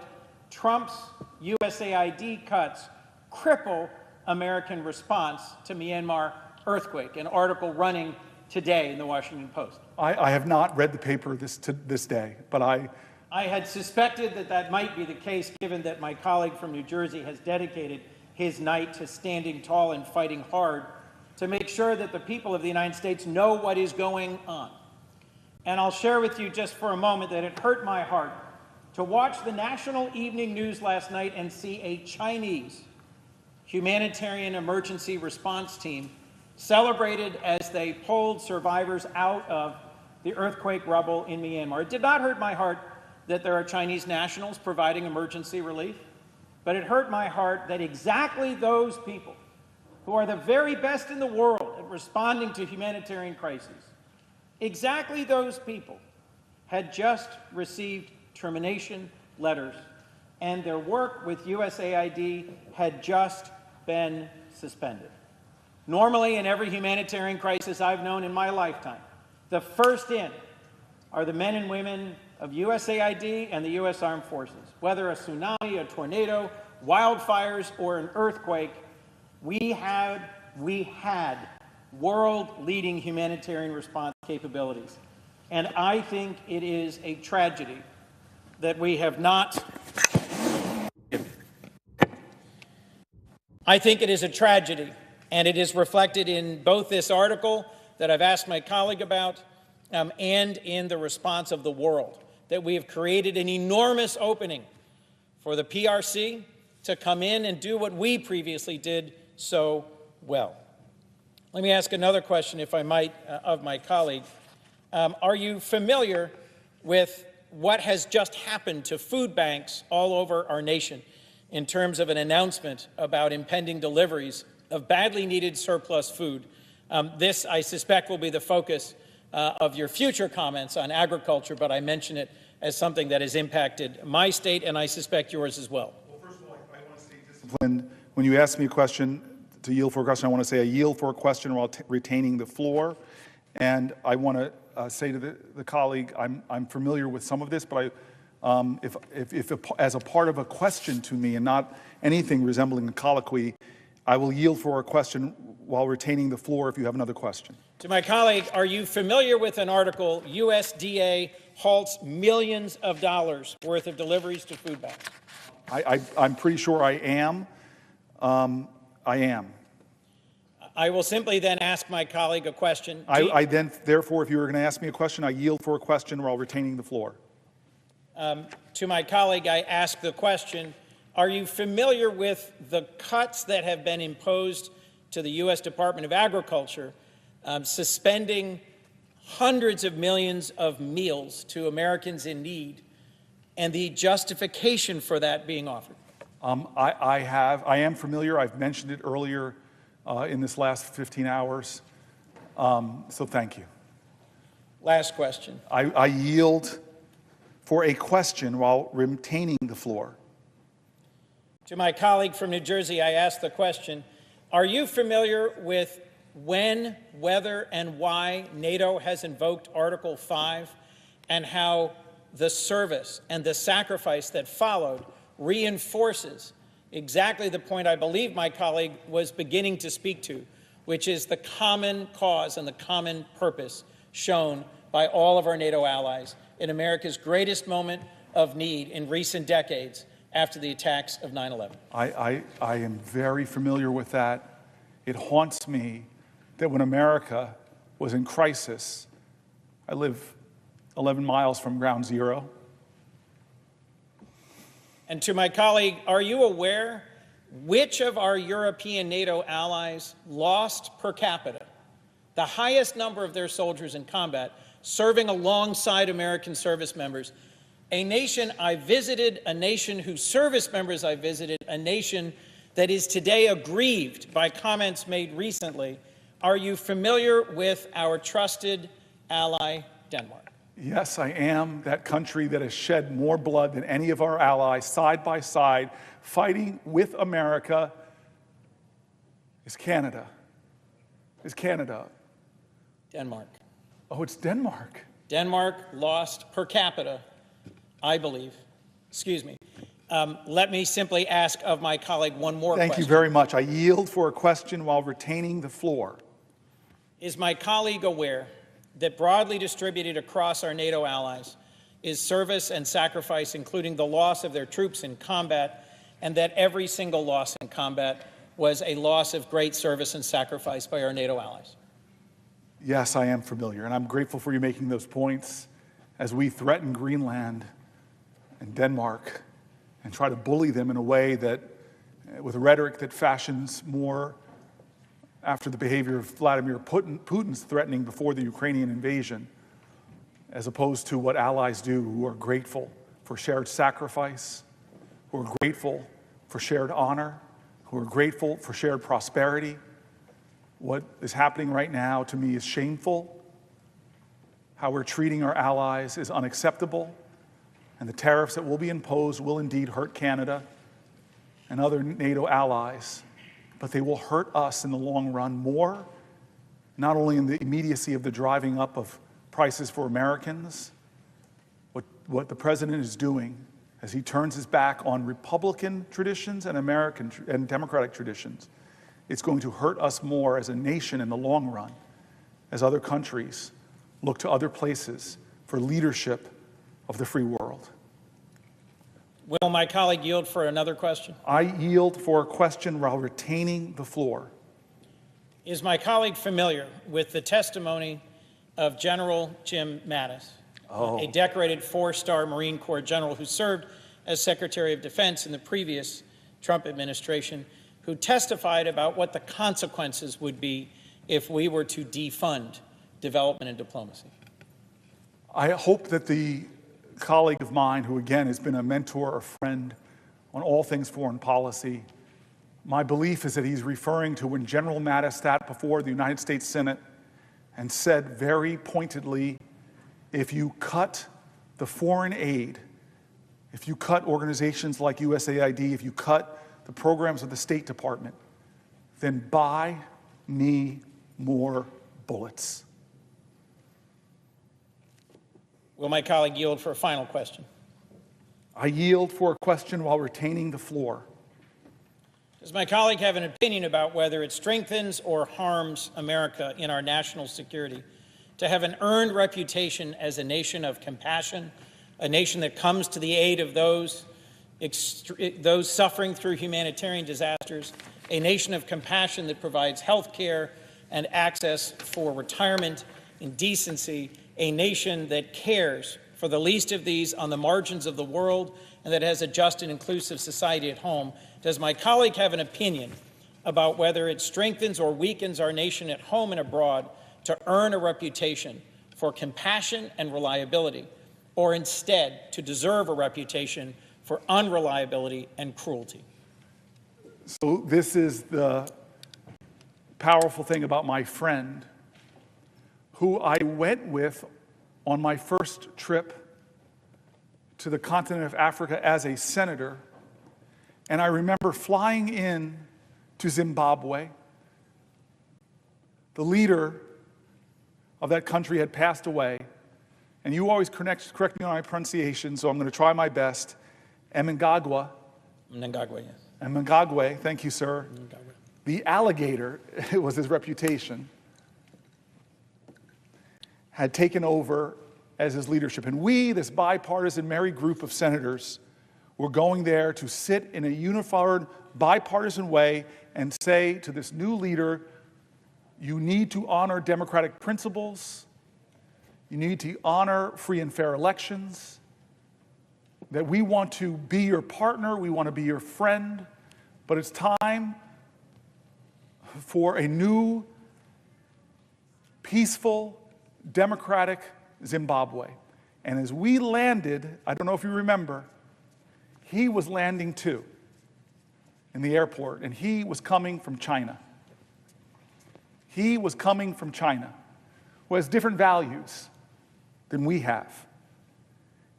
"Trump's USAID Cuts Cripple American Response to Myanmar Earthquake," an article running today in the Washington Post? I have not read the paper to this day, but I had suspected that that might be the case, given that my colleague from New Jersey has dedicated his night to standing tall and fighting hard to make sure that the people of the United States know what is going on. And I'll share with you just for a moment that it hurt my heart to watch the national evening news last night and see a Chinese humanitarian emergency response team celebrated as they pulled survivors out of the earthquake rubble in Myanmar. It did not hurt my heart that there are Chinese nationals providing emergency relief, but it hurt my heart that exactly those people who are the very best in the world at responding to humanitarian crises, exactly those people had just received termination letters, and their work with USAID had just been suspended. Normally, in every humanitarian crisis I've known in my lifetime, the first in are the men and women of USAID and the U.S. Armed Forces. Whether a tsunami, a tornado, wildfires, or an earthquake, we had world-leading humanitarian response capabilities. And I think it is a tragedy that we have not. I think it is a tragedy, and it is reflected in both this article that I've asked my colleague about and in the response of the world, that we have created an enormous opening for the PRC to come in and do what we previously did so well. Let me ask another question, if I might, of my colleague. Are you familiar with what has just happened to food banks all over our nation in terms of an announcement about impending deliveries of badly needed surplus food? This, I suspect, will be the focus of your future comments on agriculture, but I mention it as something that has impacted my state, and I suspect yours as well. Well, first of all, I want to stay disciplined. When you ask me a question, to yield for a question, I want to say I yield for a question while retaining the floor. And I want to say to the colleague, I'm familiar with some of this, but if as a part of a question to me and not anything resembling a colloquy, I will yield for a question while retaining the floor if you have another question. To my colleague, are you familiar with an article, USDA halts millions of dollars worth of deliveries to food banks? I'm pretty sure I am. I am. I will simply then ask my colleague a question. Therefore, if you were going to ask me a question, I yield for a question while retaining the floor. To my colleague, I ask the question, are you familiar with the cuts that have been imposed to the U.S. Department of Agriculture, suspending hundreds of millions of meals to Americans in need, and the justification for that being offered? I am familiar. I've mentioned it earlier in this last 15 hours. So thank you. Last question. I yield for a question while retaining the floor. To my colleague from New Jersey, I ask the question, are you familiar with when, whether, and why NATO has invoked Article 5 and how the service and the sacrifice that followed reinforces exactly the point I believe my colleague was beginning to speak to, which is the common cause and the common purpose shown by all of our NATO allies in America's greatest moment of need in recent decades after the attacks of 9/11. I am very familiar with that. It haunts me that when America was in crisis, I live 11 miles from ground zero, And to my colleague, are you aware which of our European NATO allies lost per capita the highest number of their soldiers in combat serving alongside American service members? A nation I visited, a nation whose service members I visited, a nation that is today aggrieved by comments made recently. Are you familiar with our trusted ally, Denmark? Yes, I am. That country that has shed more blood than any of our allies, side by side, fighting with America, is Canada. Is Canada. Denmark. Oh, it's Denmark. Denmark lost per capita, I believe. Excuse me. Let me simply ask of my colleague one more question. Thank you very much. I yield for a question while retaining the floor. Is my colleague aware that broadly distributed across our NATO allies is service and sacrifice, including the loss of their troops in combat, and that every single loss in combat was a loss of great service and sacrifice by our NATO allies? Yes, I am familiar, and I'm grateful for you making those points as we threaten Greenland and Denmark and try to bully them in a way that, with rhetoric that fashions more after the behavior of Vladimir Putin's threatening before the Ukrainian invasion, as opposed to what allies do, who are grateful for shared sacrifice, who are grateful for shared honor, who are grateful for shared prosperity. What is happening right now, to me, is shameful. How we're treating our allies is unacceptable, and the tariffs that will be imposed will indeed hurt Canada and other NATO allies, but they will hurt us in the long run more, not only in the immediacy of the driving up of prices for Americans. What the president is doing as he turns his back on Republican traditions and American and Democratic traditions, it's going to hurt us more as a nation in the long run, as other countries look to other places for leadership of the free world. Will my colleague yield for another question? I yield for a question while retaining the floor. Is my colleague familiar with the testimony of General Jim Mattis, a decorated four-star Marine Corps general who served as Secretary of Defense in the previous Trump administration, who testified about what the consequences would be if we were to defund development and diplomacy? I hope that the colleague of mine, who again has been a mentor, a friend on all things foreign policy, my belief is that he's referring to when General Mattis sat before the United States Senate and said very pointedly, if you cut the foreign aid, if you cut organizations like USAID, if you cut the programs of the State Department, then buy me more bullets. Will my colleague yield for a final question? I yield for a question while retaining the floor. Does my colleague have an opinion about whether it strengthens or harms America in our national security to have an earned reputation as a nation of compassion, a nation that comes to the aid of those suffering through humanitarian disasters, a nation of compassion that provides health care and access for retirement in decency, a nation that cares for the least of these on the margins of the world and that has a just and inclusive society at home? Does my colleague have an opinion about whether it strengthens or weakens our nation at home and abroad to earn a reputation for compassion and reliability, or instead to deserve a reputation for unreliability and cruelty? So this is the powerful thing about my friend, who I went with on my first trip to the continent of Africa as a senator. And I remember flying in to Zimbabwe. The leader of that country had passed away. And you always correct me on my pronunciation, so I'm going to try my best. Mnangagwa. Mnangagwa, yes. Mnangagwa, thank you, sir. Mnangagwa. The alligator, it was his reputation, had taken over as his leadership. And we, this bipartisan merry group of senators, were going there to sit in a unified, bipartisan way and say to this new leader, you need to honor democratic principles, you need to honor free and fair elections, that we want to be your partner, we want to be your friend, but it's time for a new, peaceful, democratic Zimbabwe. And as we landed, I don't know if you remember, he was landing too in the airport, and he was coming from China. He was coming from China, who has different values than we have.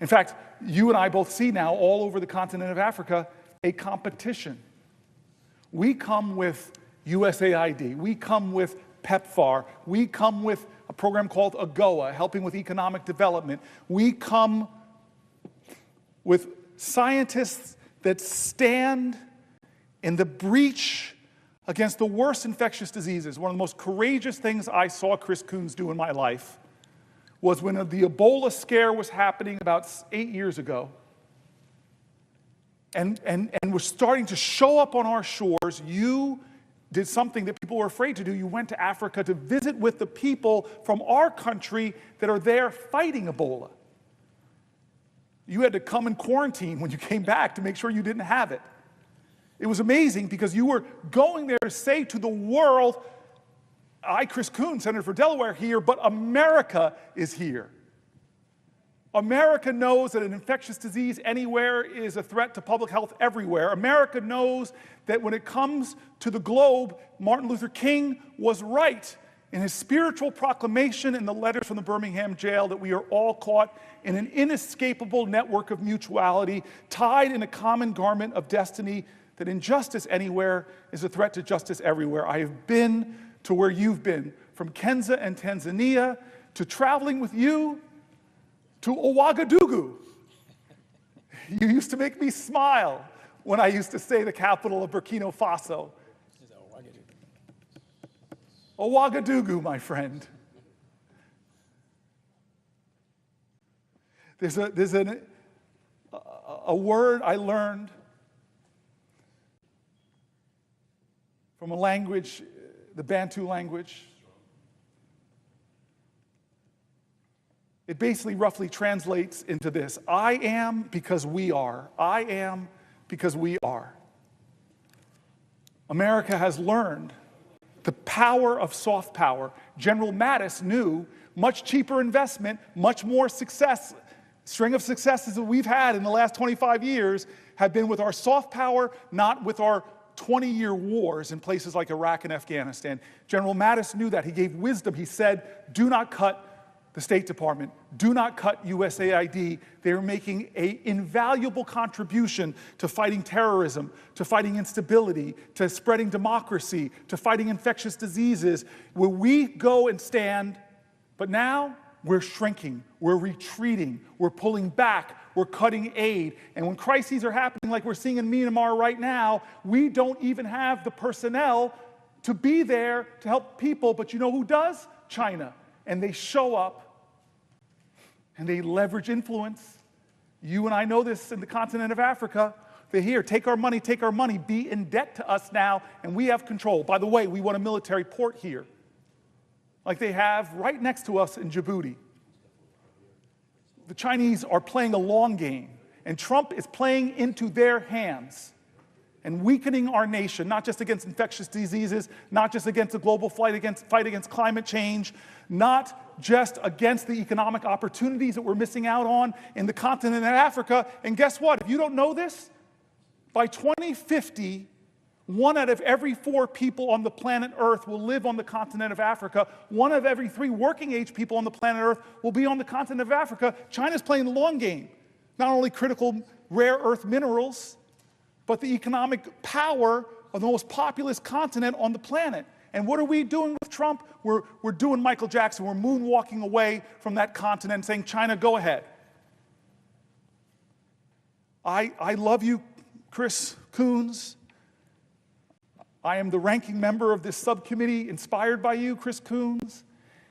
In fact, you and I both see now all over the continent of Africa a competition. We come with USAID, we come with PEPFAR, we come with a program called AGOA, helping with economic development. We come with scientists that stand in the breach against the worst infectious diseases. One of the most courageous things I saw Chris Coons do in my life was when the Ebola scare was happening about 8 years ago, and was starting to show up on our shores. You did something that people were afraid to do. You went to Africa to visit with the people from our country that are there fighting Ebola. You had to come in quarantine when you came back to make sure you didn't have it. It was amazing because you were going there to say to the world, I, Chris Coons, Senator for Delaware, here, but America is here. America knows that an infectious disease anywhere is a threat to public health everywhere. America knows that when it comes to the globe, Martin Luther King was right in his spiritual proclamation in the letters from the Birmingham jail that we are all caught in an inescapable network of mutuality, tied in a common garment of destiny, that injustice anywhere is a threat to justice everywhere. I have been to where you've been, from Kenya and Tanzania, to traveling with you to Ouagadougou. You used to make me smile when I used to say the capital of Burkina Faso. Ouagadougou, my friend. There's a word I learned from a language, the Bantu language. It basically roughly translates into this: I am because we are. I am because we are. America has learned the power of soft power. General Mattis knew much cheaper investment, much more success. String of successes that we've had in the last 25 years have been with our soft power, not with our 20-year wars in places like Iraq and Afghanistan. General Mattis knew that. He gave wisdom. He said, do not cut the State Department. Do not cut USAID. They are making an invaluable contribution to fighting terrorism, to fighting instability, to spreading democracy, to fighting infectious diseases, where we go and stand. But now we're shrinking, we're retreating, we're pulling back, we're cutting aid. And when crises are happening like we're seeing in Myanmar right now, we don't even have the personnel to be there to help people. But you know who does? China. And they show up and they leverage influence. You and I know this in the continent of Africa. They're here, take our money, be in debt to us now, and we have control. By the way, we want a military port here, like they have right next to us in Djibouti. The Chinese are playing a long game, and Trump is playing into their hands and weakening our nation, not just against infectious diseases, not just against the global fight against climate change, not just against the economic opportunities that we're missing out on in the continent of Africa. And guess what? If you don't know this, by 2050, 1 out of every 4 people on the planet Earth will live on the continent of Africa. 1 of every 3 working-age people on the planet Earth will be on the continent of Africa. China's playing the long game. Not only critical rare earth minerals, but the economic power of the most populous continent on the planet. And what are we doing with Trump? We're doing Michael Jackson. We're moonwalking away from that continent, saying, China, go ahead. I love you, Chris Coons. I am the ranking member of this subcommittee inspired by you, Chris Coons.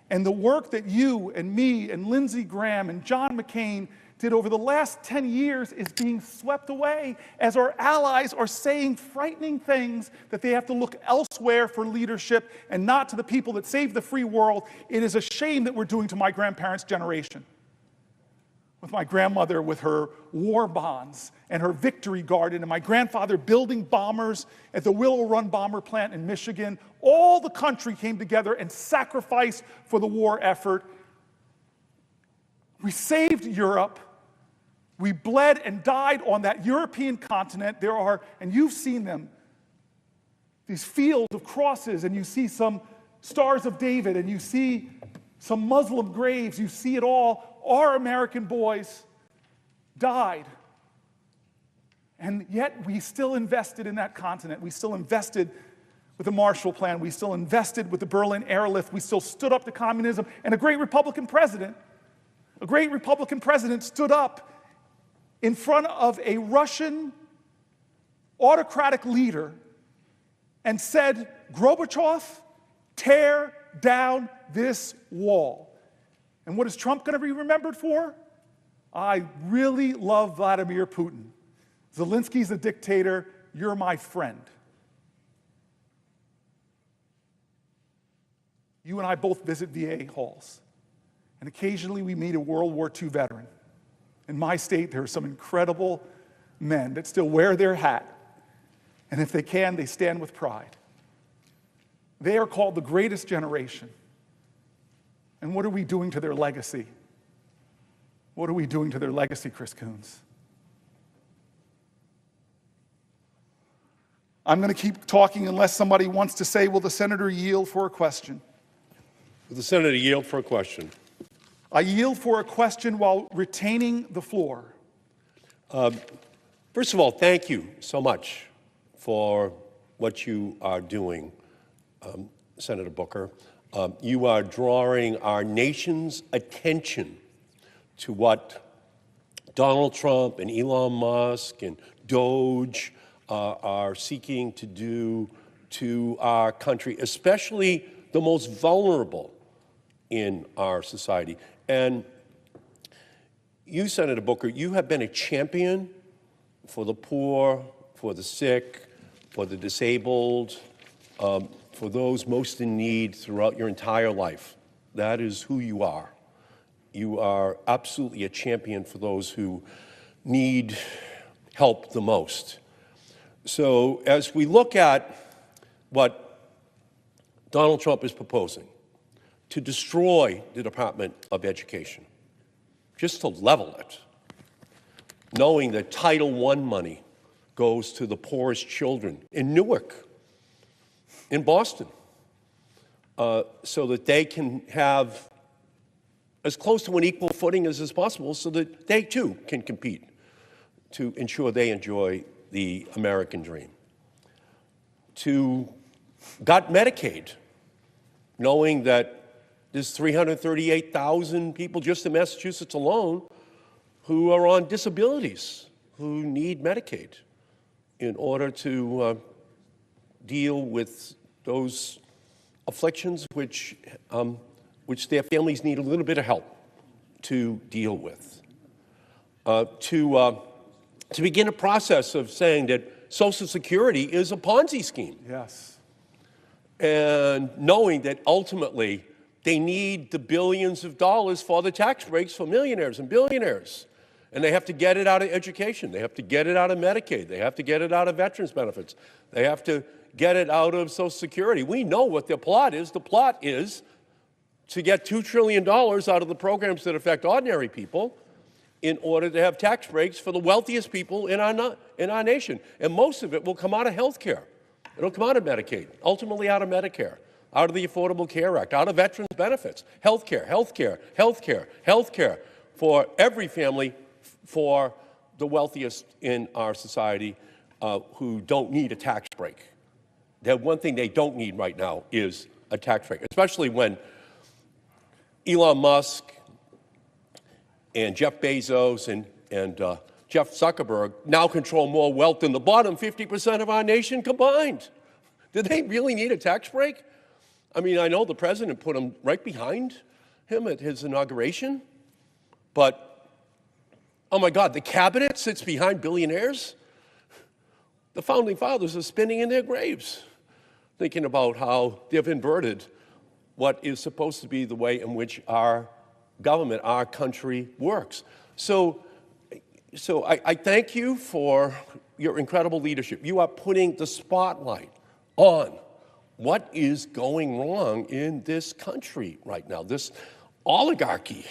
And the work that you and me and Lindsey Graham and John McCain did over the last 10 years is being swept away as our allies are saying frightening things that they have to look elsewhere for leadership and not to the people that saved the free world. It is a shame that we're doing to my grandparents' generation. with my grandmother with her war bonds and her victory garden, and my grandfather building bombers at the Willow Run bomber plant in Michigan. All the country came together and sacrificed for the war effort. We saved Europe. We bled and died on that European continent. There are, and you've seen them, these fields of crosses, and you see some Stars of David, and you see some Muslim graves. You see it all. Our American boys died. And yet we still invested in that continent. We still invested with the Marshall Plan. We still invested with the Berlin Airlift. We still stood up to communism. And a great Republican president stood up in front of a Russian autocratic leader and said, Gorbachev, tear down this wall. And what is Trump going to be remembered for? I really love Vladimir Putin. Zelensky's a dictator. You're my friend. You and I both visit VA halls. And occasionally we meet a World War II veteran. In my state, there are some incredible men that still wear their hat. And if they can, they stand with pride. They are called the greatest generation. And what are we doing to their legacy? What are we doing to their legacy, Chris Coons? I'm going to keep talking unless somebody wants to say, will the senator yield for a question? Will the senator yield for a question? I yield for a question while retaining the floor. First of all, thank you so much for what you are doing, Senator Booker. You are drawing our nation's attention to what Donald Trump and Elon Musk and Doge are seeking to do to our country, especially the most vulnerable in our society. And you, Senator Booker, you have been a champion for the poor, for the sick, for the disabled, for those most in need throughout your entire life. That is who you are. You are absolutely a champion for those who need help the most. So as we look at what Donald Trump is proposing, to destroy the Department of Education, just to level it, knowing that Title I money goes to the poorest children in Newark, in Boston, so that they can have as close to an equal footing as is possible so that they too can compete to ensure they enjoy the American dream. To gut Medicaid, knowing that there's 338,000 people just in Massachusetts alone who are on disabilities, who need Medicaid in order to deal with those afflictions which their families need a little bit of help to deal with. To begin a process of saying that Social Security is a Ponzi scheme. Yes. And knowing that ultimately they need the billions of dollars for the tax breaks for millionaires and billionaires. And they have to get it out of education. They have to get it out of Medicaid. They have to get it out of veterans benefits. They have to get it out of Social Security. We know what their plot is. The plot is to get $2 trillion out of the programs that affect ordinary people in order to have tax breaks for the wealthiest people in our nation. And most of it will come out of health care. It'll come out of Medicaid, ultimately out of Medicare, out of the Affordable Care Act, out of veterans benefits, health care, health care, health care, health care for every family, for the wealthiest in our society who don't need a tax break. The one thing they don't need right now is a tax break, especially when Elon Musk and Jeff Bezos and Jeff Zuckerberg now control more wealth than the bottom 50% of our nation combined. Do they really need a tax break? I mean, I know the president put him right behind him at his inauguration, but, oh my God, the cabinet sits behind billionaires? The founding fathers are spinning in their graves, thinking about how they've inverted what is supposed to be the way in which our government, our country works. So I thank you for your incredible leadership. You are putting the spotlight on what is going wrong in this country right now, this oligarchy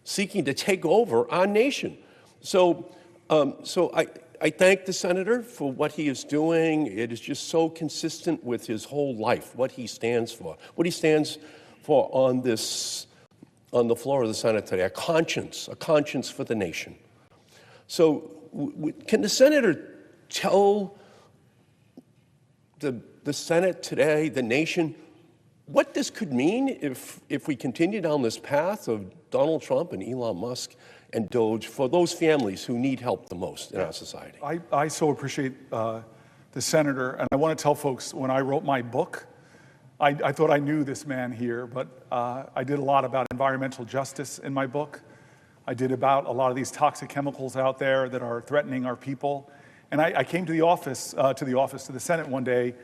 seeking to take over our nation. So I thank the senator for what he is doing. It is just so consistent with his whole life, what he stands for on the floor of the Senate today, a conscience for the nation. So can the senator tell the Senate today, the nation, what this could mean if we continue down this path of Donald Trump and Elon Musk and Doge for those families who need help the most in our society? I so appreciate the senator, and I want to tell folks, when I wrote my book, I thought I knew this man here, but I did a lot about environmental justice in my book. I did about a lot of these toxic chemicals out there that are threatening our people. And I came to the Senate one day,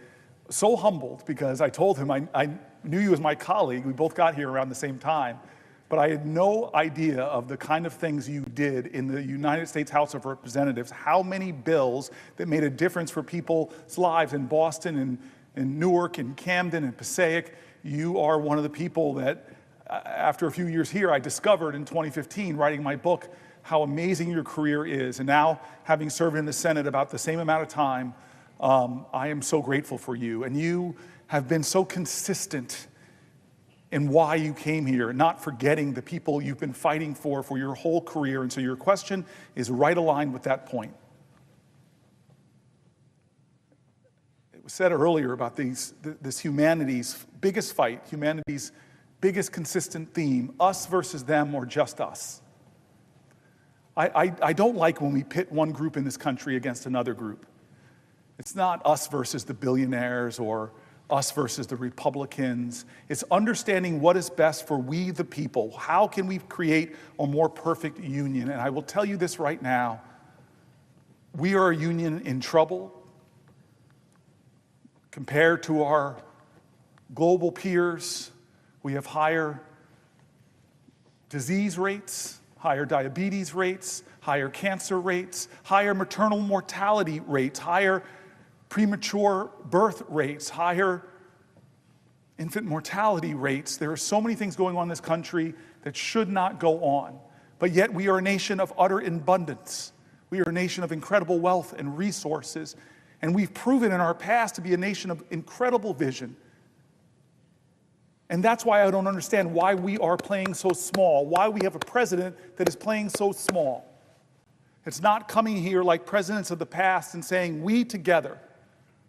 so humbled, because I told him I knew you as my colleague. We both got here around the same time. But I had no idea of the kind of things you did in the United States House of Representatives, how many bills that made a difference for people's lives in Boston and in Newark and Camden and Passaic. You are one of the people that, after a few years here, I discovered in 2015, writing my book, how amazing your career is. And now, having served in the Senate about the same amount of time, I am so grateful for you. And you have been so consistent in why you came here, not forgetting the people you've been fighting for your whole career. And so your question is right aligned with that point. It was said earlier about this humanity's biggest fight, humanity's biggest consistent theme, us versus them or just us. I don't like when we pit one group in this country against another group. It's not us versus the billionaires or us versus the Republicans. It's understanding what is best for we the people. How can we create a more perfect union? And I will tell you this right now. We are a union in trouble compared to our global peers. We have higher disease rates, higher diabetes rates, higher cancer rates, higher maternal mortality rates, higher premature birth rates, higher infant mortality rates. There are so many things going on in this country that should not go on. But yet we are a nation of utter abundance. We are a nation of incredible wealth and resources. And we've proven in our past to be a nation of incredible vision. And that's why I don't understand why we are playing so small, why we have a president that is playing so small. It's not coming here like presidents of the past and saying, we together,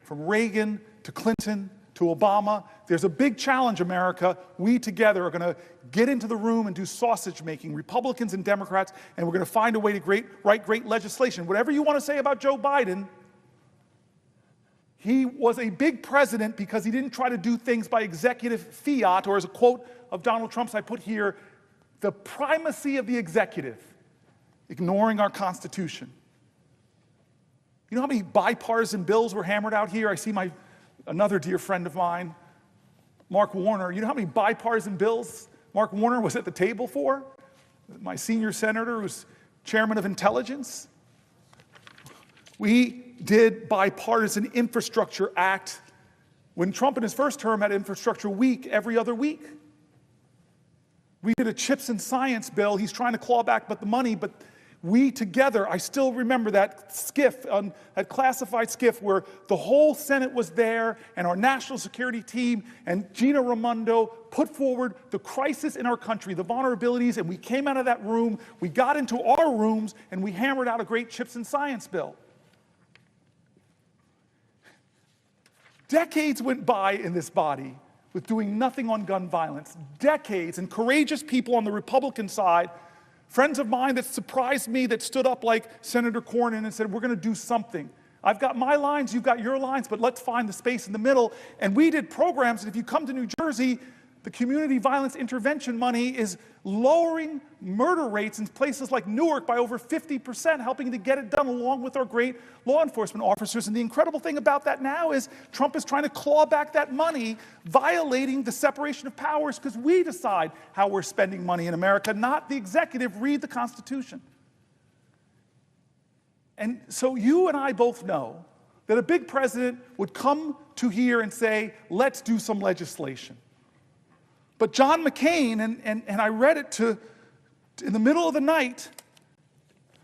from Reagan to Clinton to Obama, there's a big challenge, America. We together are going to get into the room and do sausage making, Republicans and Democrats, and we're going to find a way to write great legislation. Whatever you want to say about Joe Biden, he was a big president because he didn't try to do things by executive fiat, or as a quote of Donald Trump's I put here, the primacy of the executive, ignoring our Constitution. You know how many bipartisan bills were hammered out here? I see another dear friend of mine, Mark Warner. You know how many bipartisan bills Mark Warner was at the table for? My senior senator who's chairman of Intelligence. We did bipartisan infrastructure act when Trump in his first term had infrastructure week every other week. We did a chips and science bill. He's trying to claw back the money, but we together, I still remember that skiff, that classified skiff where the whole Senate was there and our national security team and Gina Raimondo put forward the crisis in our country, the vulnerabilities, and we came out of that room, we got into our rooms, and we hammered out a great chips and science bill. Decades went by in this body with doing nothing on gun violence. Decades, and courageous people on the Republican side, friends of mine that surprised me, that stood up like Senator Cornyn and said, we're going to do something. I've got my lines, you've got your lines, but let's find the space in the middle. And we did programs, and if you come to New Jersey, the community violence intervention money is lowering murder rates in places like Newark by over 50%, helping to get it done along with our great law enforcement officers. And the incredible thing about that now is Trump is trying to claw back that money, violating the separation of powers, because we decide how we're spending money in America, not the executive. Read the Constitution. And so you and I both know that a big president would come to here and say, let's do some legislation. But John McCain, and I read it in the middle of the night,